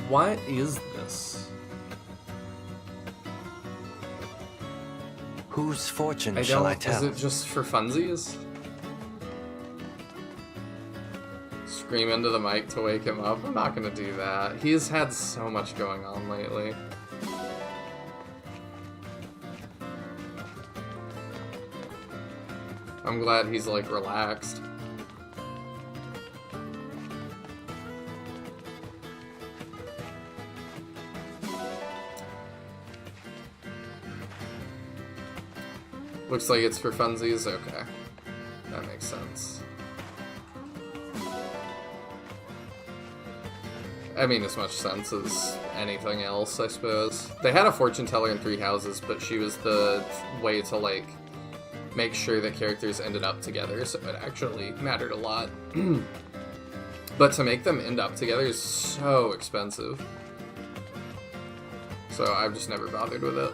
What is this? Whose fortune shall I tell? Is it just for funsies? scream into the mic to wake him up. I'm not gonna do that. He's had so much going on lately. I'm glad he's, like, relaxed. Looks like it's for funsies? Okay. That makes sense. I mean, as much sense as anything else, I suppose. They had a fortune teller in Three Houses, but she was the way to, like, make sure that characters ended up together, so it actually mattered a lot. But to make them end up together is so expensive. So I've just never bothered with it.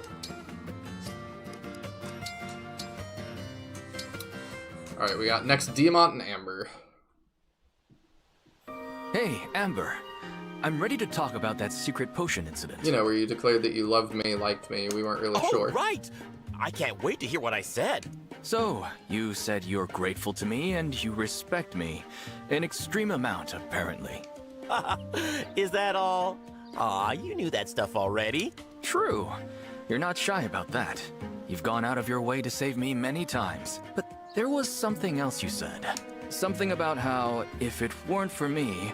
Alright, we got next Diamant and Amber. Hey, Amber. I'm ready to talk about that secret potion incident. You know, where you declared that you loved me, liked me, we weren't really sure. Right! I can't wait to hear what I said. So, you said you're grateful to me and you respect me. An extreme amount, apparently. Is that all? Aw, you knew that stuff already. True. You're not shy about that. You've gone out of your way to save me many times. But there was something else you said. Something about how, if it weren't for me,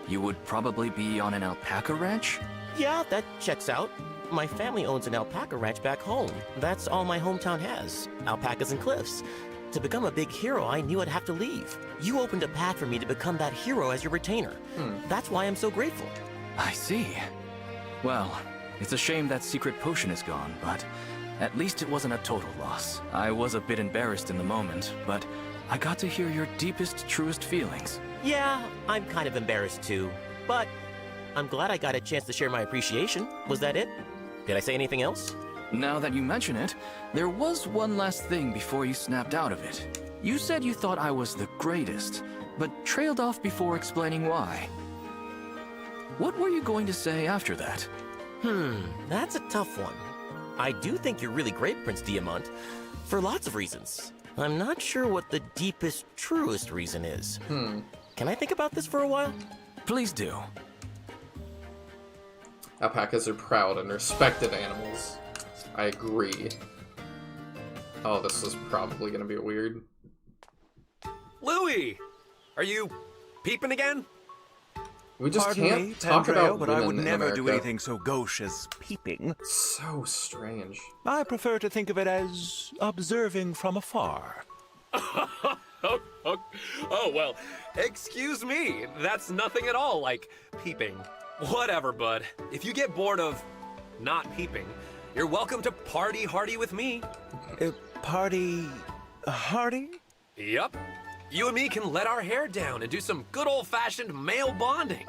you would probably be on an alpaca ranch? Yeah, that checks out. My family owns an alpaca ranch back home. That's all my hometown has. Alpacas and cliffs. To become a big hero, I knew I'd have to leave. You opened a path for me to become that hero as your retainer. That's why I'm so grateful. I see. Well, it's a shame that secret potion is gone, but at least it wasn't a total loss. I was a bit embarrassed in the moment, but I got to hear your deepest, truest feelings. Yeah, I'm kind of embarrassed too, but I'm glad I got a chance to share my appreciation. Was that it? Did I say anything else? Now that you mention it, there was one last thing before you snapped out of it. You said you thought I was the greatest, but trailed off before explaining why. What were you going to say after that? That's a tough one. I do think you're really great, Prince Diamant, for lots of reasons. I'm not sure what the deepest, truest reason is. Can I think about this for a while? Please do. Alpacas are proud and respected animals. I agree. Oh, this is probably gonna be weird. Louis! Are you peeping again? We just Pardon can't me, talk Pandreo, about but women I would in never do America. anything so gauche as peeping. So strange. I prefer to think of it as observing from afar. Oh, well, excuse me. That's nothing at all like peeping. Whatever, bud. If you get bored of not peeping, you're welcome to party hardy with me. Party hardy? Yup. You and me can let our hair down and do some good old-fashioned male bonding.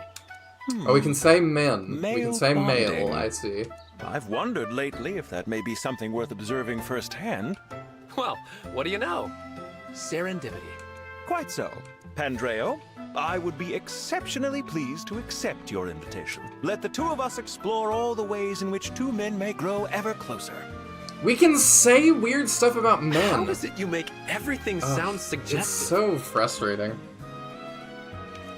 Oh, we can say men. We can Male say male, bonding. I see. I've wondered lately if that may be something worth observing firsthand. Well, what do you know? Serendipity. Quite so. Pandreo, I would be exceptionally pleased to accept your invitation. Let the two of us explore all the ways in which two men may grow ever closer. We can say weird stuff about men. How is it you make everything sound suggestive? It's so frustrating.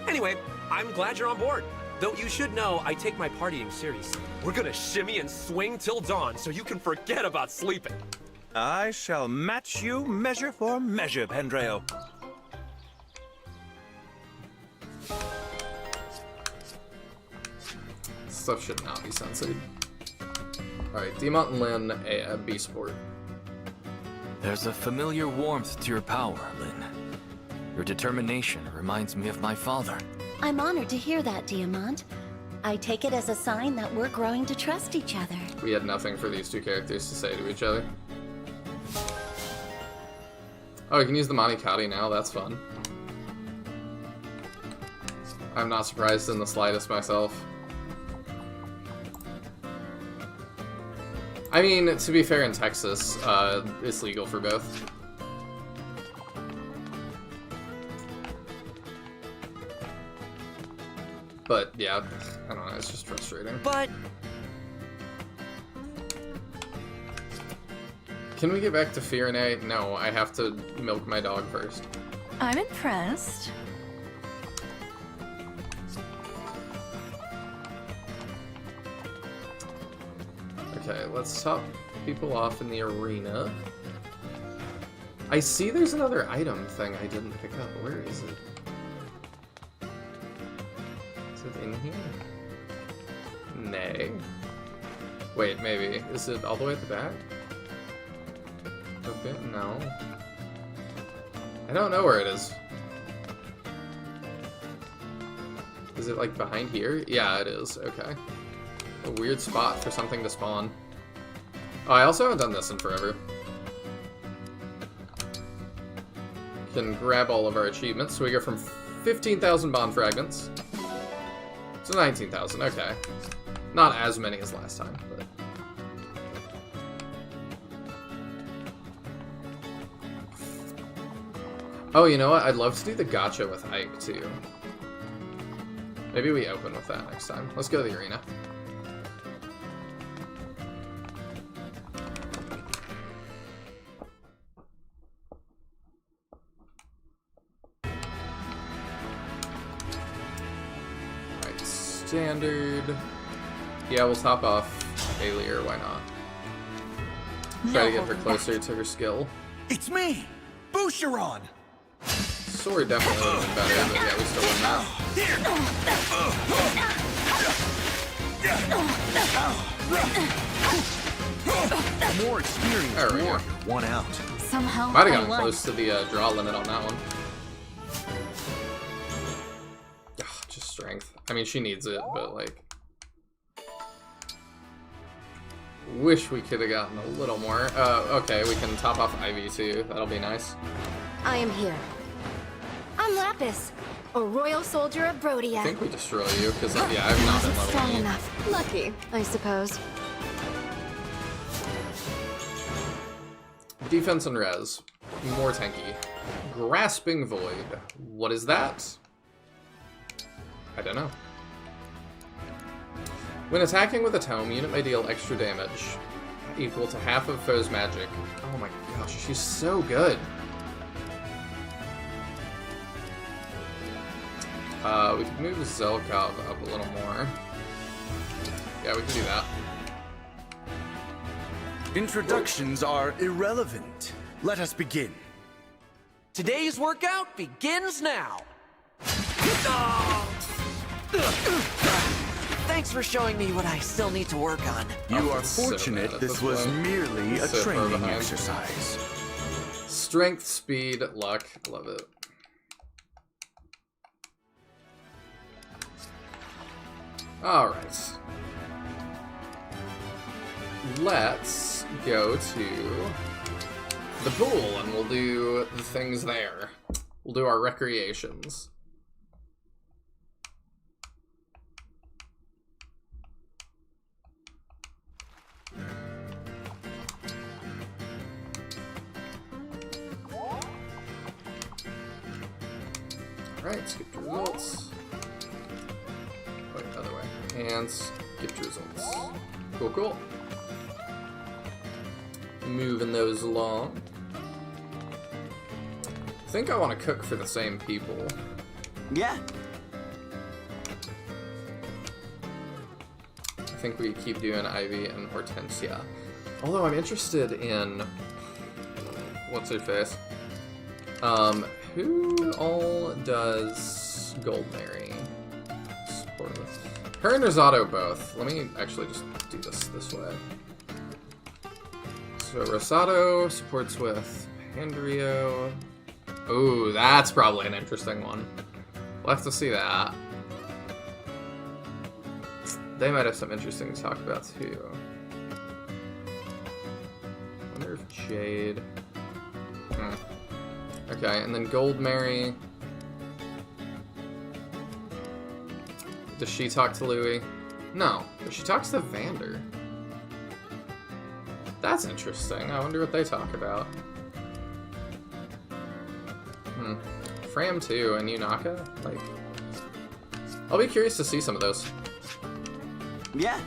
Anyway, I'm glad you're on board. Though you should know, I take my partying seriously. We're gonna shimmy and swing till dawn so you can forget about sleeping. I shall match you measure for measure, Pandreo. Stuff should not be censored. Alright, Diamant and Lin, a B Sport. There's a familiar warmth to your power, Lin. Your determination reminds me of my father. I'm honored to hear that, Diamant. I take it as a sign that we're growing to trust each other. We had nothing for these two characters to say to each other. Oh, we can use the Manikati now, that's fun. I'm not surprised in the slightest myself. I mean, to be fair, in Texas, it's legal for both. But, yeah, I don't know, it's just frustrating. But... Can we get back to Firenze? No, I have to milk my dog first. I'm impressed. let's top people off in the arena. I see there's another item thing I didn't pick up. Where is it? Is it in here? Nay. Wait, maybe. Is it all the way at the back? Okay, no. I don't know where it is. Is it like behind here? Yeah, it is. Okay. A weird spot for something to spawn. Oh, I also haven't done this in forever. Can grab all of our achievements. So we go from 15,000 bond fragments to 19,000. Okay. Not as many as last time, but... Oh, you know what? I'd love to do the gacha with Ike, too. Maybe we open with that next time. Let's go to the arena. Alright, standard. Yeah, we'll top off Alier, why not? Try to get her closer to her skill. It's me! Boucheron! Sword definitely would have been better, but yeah, we still win that. More experience, there we go. One out. Somehow Might have gotten close to the draw limit on that one. Ugh, just strength. I mean, she needs it, but like... Wish we could have gotten a little more. Okay, we can top off Ivy too. That'll be nice. I am here. I'm Lapis, a royal soldier of Brodia. I think we destroy you, because, yeah, I've not been leveling Strong you. enough. Lucky, I suppose. Defense and res. More tanky. Grasping Void. What is that? I don't know. When attacking with a tome, unit may deal extra damage equal to half of foe's magic. Oh my gosh, she's so good. We could move Zelkov up a little more. Yeah, we can do that. Introductions are irrelevant. Let us begin. Today's workout begins now. Thanks for showing me what I still need to work on. You are fortunate this was merely a training exercise. Strength, speed, luck. Love it. Alright. Let's go to the pool and we'll do the things there. We'll do our recreations. Alright, skip to results. Wait, other way. And skip to results. Cool, cool. Moving those along. I think I want to cook for the same people. Yeah. I think we keep doing Ivy and Hortensia. Although I'm interested in... What's her face? Who all does Gold Mary support with? Her and Rosado both. Let me actually just do this way. So Rosado supports with Pandrio. Ooh, that's probably an interesting one. We'll have to see that. They might have some interesting to talk about too. I wonder if Jade... Okay, and then Gold Mary. Does she talk to Louis? No, but she talks to Vander. That's interesting. I wonder what they talk about. Fram too, and Yunaka? Like... I'll be curious to see some of those. Yeah.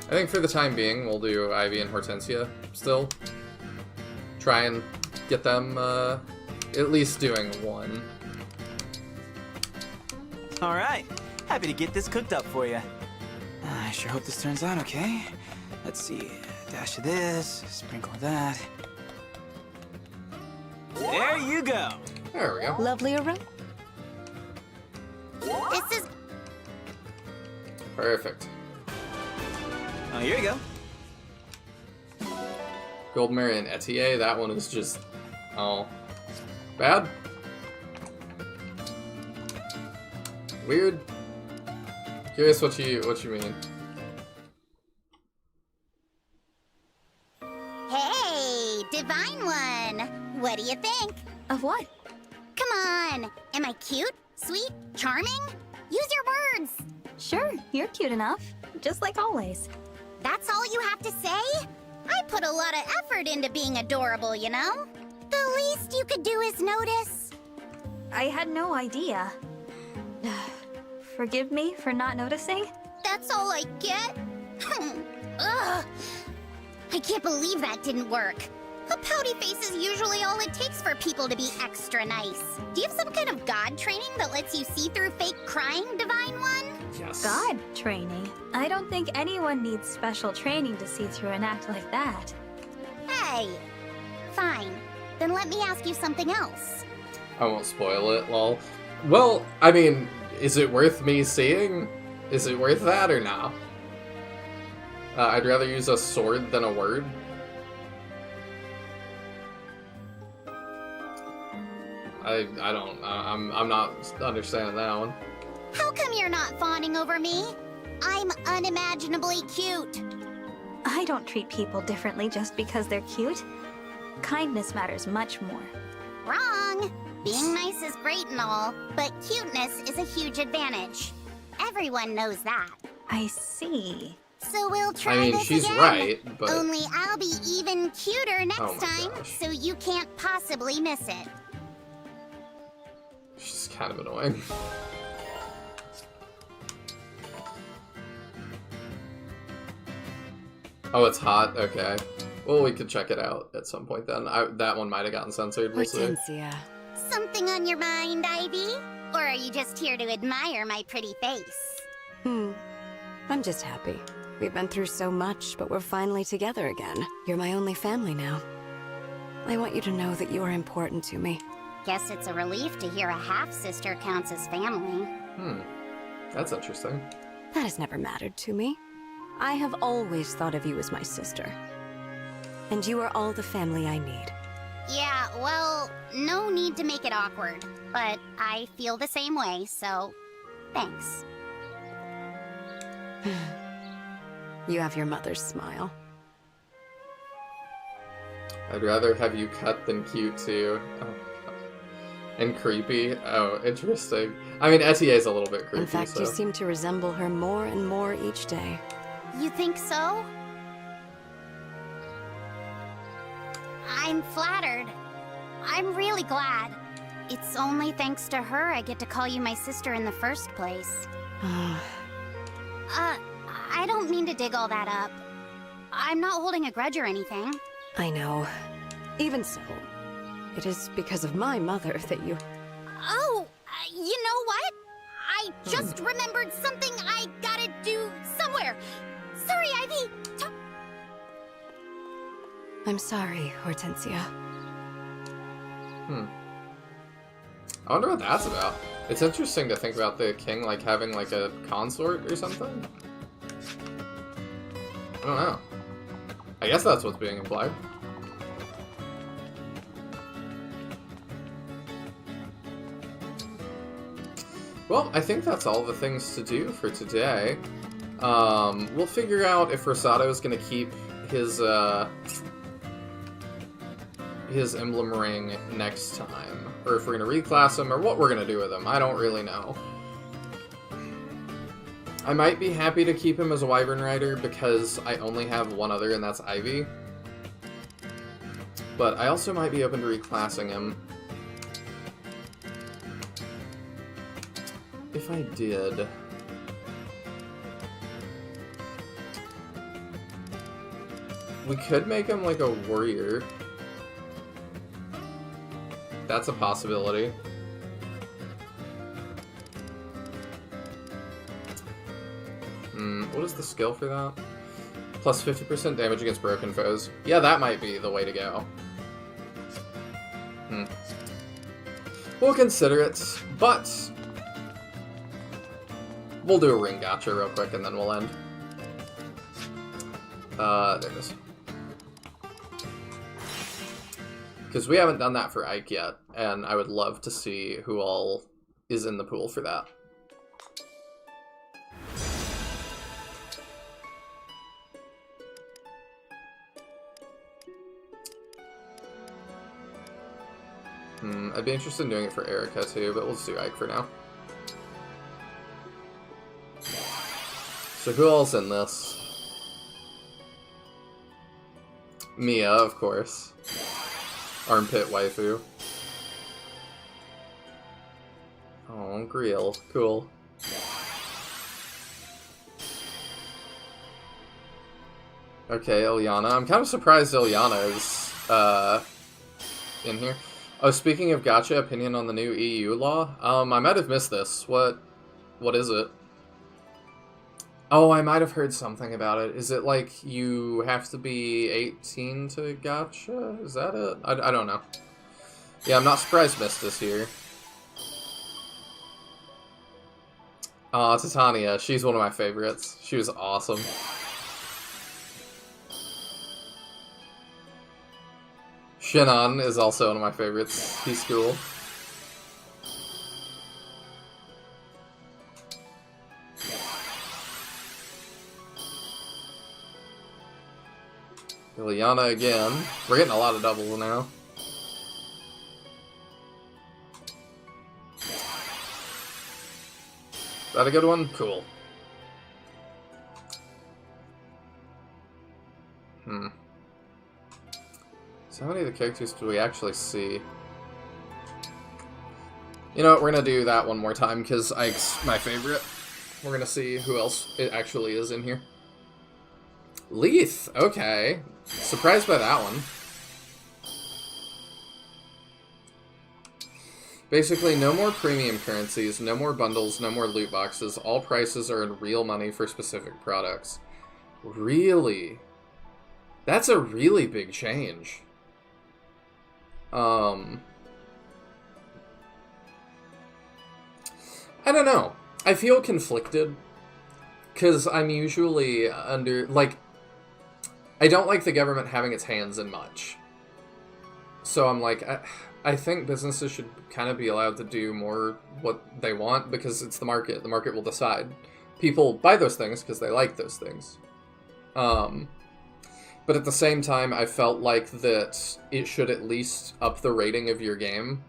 I think for the time being, we'll do Ivy and Hortensia still. Try and get them at least doing one. All right. Happy to get this cooked up for you. sure hope this turns out okay. Let's see. Dash of this, sprinkle of that. There you go. There we go. Lovely aroma. This is... Perfect. Oh, here you go. Goldmere and Etier, that one is just... Oh. Bad? Weird? Curious what you mean. Hey, Divine One! What do you think? Of what? Come on! Am I cute? Sweet? Charming? Use your words! Sure, you're cute enough. Just like always. That's all you have to say? I put a lot of effort into being adorable, you know? The least you could do is notice. I had no idea. Forgive me for not noticing? That's all I get? Ugh. I can't believe that didn't work. A pouty face is usually all it takes for people to be extra nice. Do you have some kind of god training that lets you see through fake crying, Divine One? Yes. God training? I don't think anyone needs special training to see through an act like that. Hey. Fine. Then let me ask you something else. I won't spoil it, lol. Well, I mean, is it worth me seeing? Is it worth that or not? I'd rather use a sword than a word. I'm not understanding that one. How come you're not fawning over me? I'm unimaginably cute. I don't treat people differently just because they're cute. Kindness matters much more. Wrong. Being nice is great and all, but cuteness is a huge advantage. Everyone knows that. I see. So we'll try this she's again. right, but... Only I'll be even cuter next Oh my time, gosh. so you can't possibly miss it. She's kind of annoying. Oh, it's hot? Okay. Well, we could check it out at some point then. That one might have gotten censored, we'll see. Hortensia. Something on your mind, Ivy? Or are you just here to admire my pretty face? I'm just happy. We've been through so much, but we're finally together again. You're my only family now. I want you to know that you are important to me. Guess it's a relief to hear a half-sister counts as family. That's interesting. That has never mattered to me. I have always thought of you as my sister. And you are all the family I need. Yeah, well, no need to make it awkward, but I feel the same way, so thanks. You have your mother's smile. I'd rather have you cut than cute, too. Oh. And creepy. Oh, interesting. I mean, Etier's a little bit creepy, In fact, so... you seem to resemble her more and more each day. You think so? I'm flattered. I'm really glad. It's only thanks to her I get to call you my sister in the first place. I don't mean to dig all that up. I'm not holding a grudge or anything. I know. Even so, it is because of my mother that you... Oh, you know what? I just remembered something I gotta do somewhere. Sorry, Ivy. I'm sorry, Hortensia. I wonder what that's about. It's interesting to think about the king, like, having, like, a consort or something. I don't know. I guess that's what's being implied. Well, I think that's all the things to do for today. We'll figure out if Rosato's gonna keep his emblem ring next time, or if we're gonna reclass him, or what we're gonna do with him. I don't really know. I might be happy to keep him as a Wyvern Rider because I only have one other, and that's Ivy. But I also might be open to reclassing him. If I did... We could make him like a warrior. That's a possibility. What is the skill for that? Plus 50% damage against broken foes. Yeah, that might be the way to go. We'll consider it, but we'll do a ring gacha real quick and then we'll end. There it is. Because we haven't done that for Ike yet, and I would love to see who all is in the pool for that. I'd be interested in doing it for Erica too, but we'll just do Ike for now. So who else in this? Mia, of course. Armpit waifu. Oh, Griel. Cool. Okay, Ilyana. I'm kind of surprised Ilyana is, in here. Oh, speaking of gacha, opinion on the new EU law? I might have missed this. What is it? Oh, I might have heard something about it. Is it like you have to be 18 to gacha? Is that it? I don't know. Yeah, I'm not surprised Mist is here. Titania. She's one of my favorites. She was awesome. Shinon is also one of my favorites. He's cool. Ilyana again. We're getting a lot of doubles now. Is that a good one? Cool. So how many of the characters do we actually see? You know what, we're gonna do that one more time because Ike's my favorite. We're gonna see who else it actually is in here. Leith, okay. Surprised by that one. Basically, no more premium currencies, no more bundles, no more loot boxes. All prices are in real money for specific products. Really? That's a really big change. I don't know. I feel conflicted. Because I'm usually under, like, I don't like the government having its hands in much. So I'm like, I think businesses should kind of be allowed to do more what they want because it's the market. The market will decide. People buy those things because they like those things. But at the same time, I felt like that it should at least up the rating of your game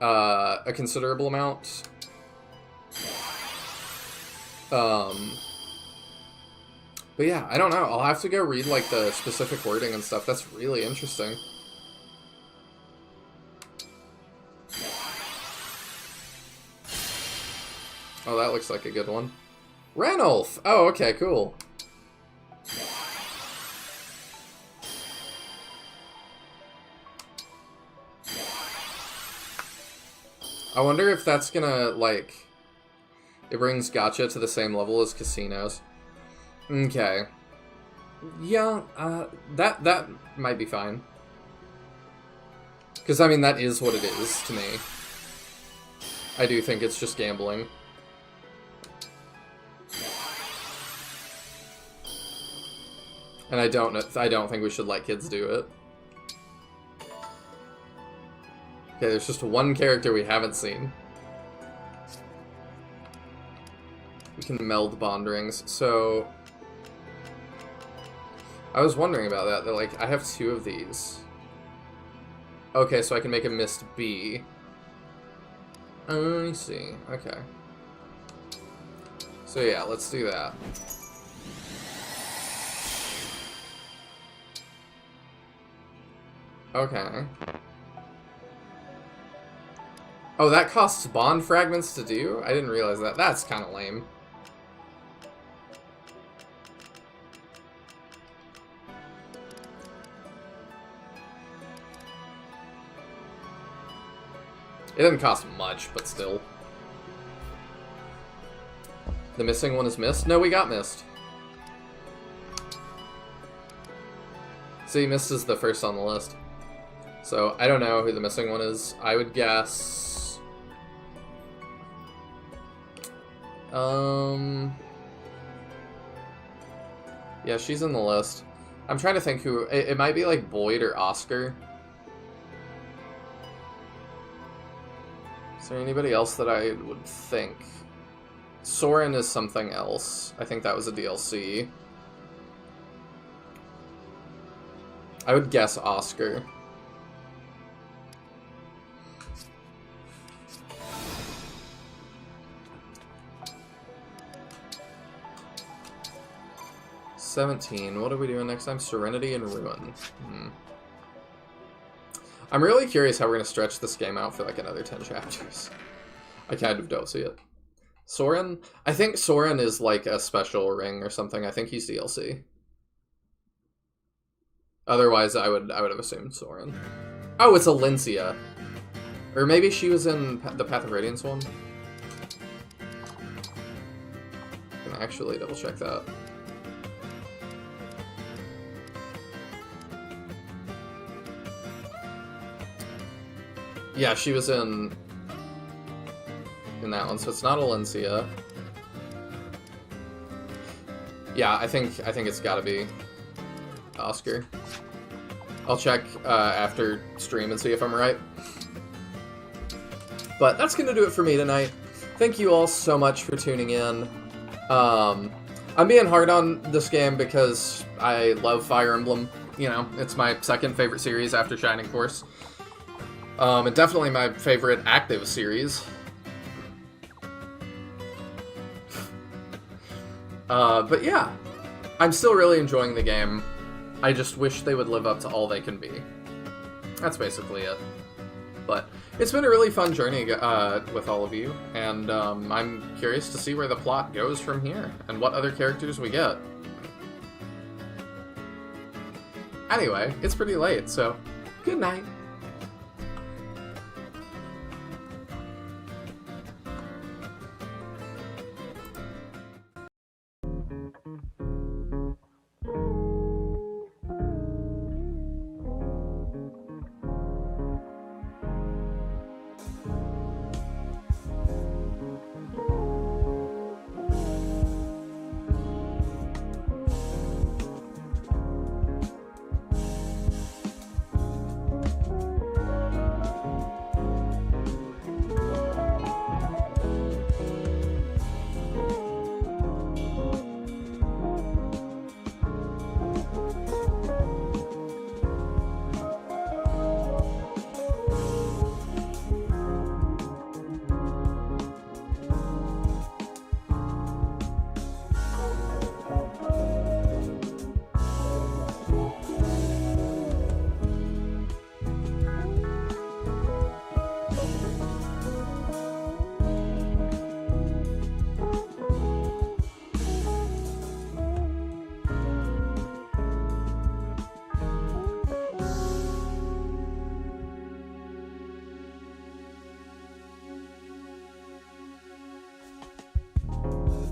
a considerable amount. But yeah, I don't know. I'll have to go read like the specific wording and stuff. That's really interesting. Oh, that looks like a good one. Ranulf! Oh, okay, cool. I wonder if that's gonna, like... It brings gacha to the same level as casinos. Okay. Yeah, that might be fine. Because, I mean, that is what it is to me. I do think it's just gambling. And I don't think we should let kids do it. Okay, there's just one character we haven't seen. We can meld bond rings, so... I was wondering about that. They're like, I have 2 of these. Okay, so I can make a Mist B. I see. Okay. So yeah, let's do that. Okay. Oh, that costs bond fragments to do? I didn't realize that. That's kind of lame. It doesn't cost much, but still. The missing one is Mist? No, we got Mist. See, Mist is the first on the list. So, I don't know who the missing one is. I would guess... Yeah, she's in the list. I'm trying to think who... It might be like Boyd or Oscar. Is there anybody else that I would think? Soren is something else. I think that was a DLC. I would guess Oscar. $17. What are we doing next time? Serenity and Ruin. I'm really curious how we're going to stretch this game out for like another 10 chapters. I kind of don't see it. Soren? I think Soren is like a special ring or something. I think he's DLC. Otherwise, I would have assumed Soren. Oh, it's Alencia. Or maybe she was in the Path of Radiance one. I can actually double check that. Yeah, she was in that one, so it's not Alencia. Yeah, I think it's gotta be Oscar. I'll check after stream and see if I'm right. But that's gonna do it for me tonight. Thank you all so much for tuning in. I'm being hard on this game because I love Fire Emblem. You know, it's my second favorite series after Shining Force. And definitely my favorite active series. But yeah, I'm still really enjoying the game. I just wish they would live up to all they can be. That's basically it. But it's been a really fun journey with all of you, and I'm curious to see where the plot goes from here, and what other characters we get. Anyway, it's pretty late, so good night.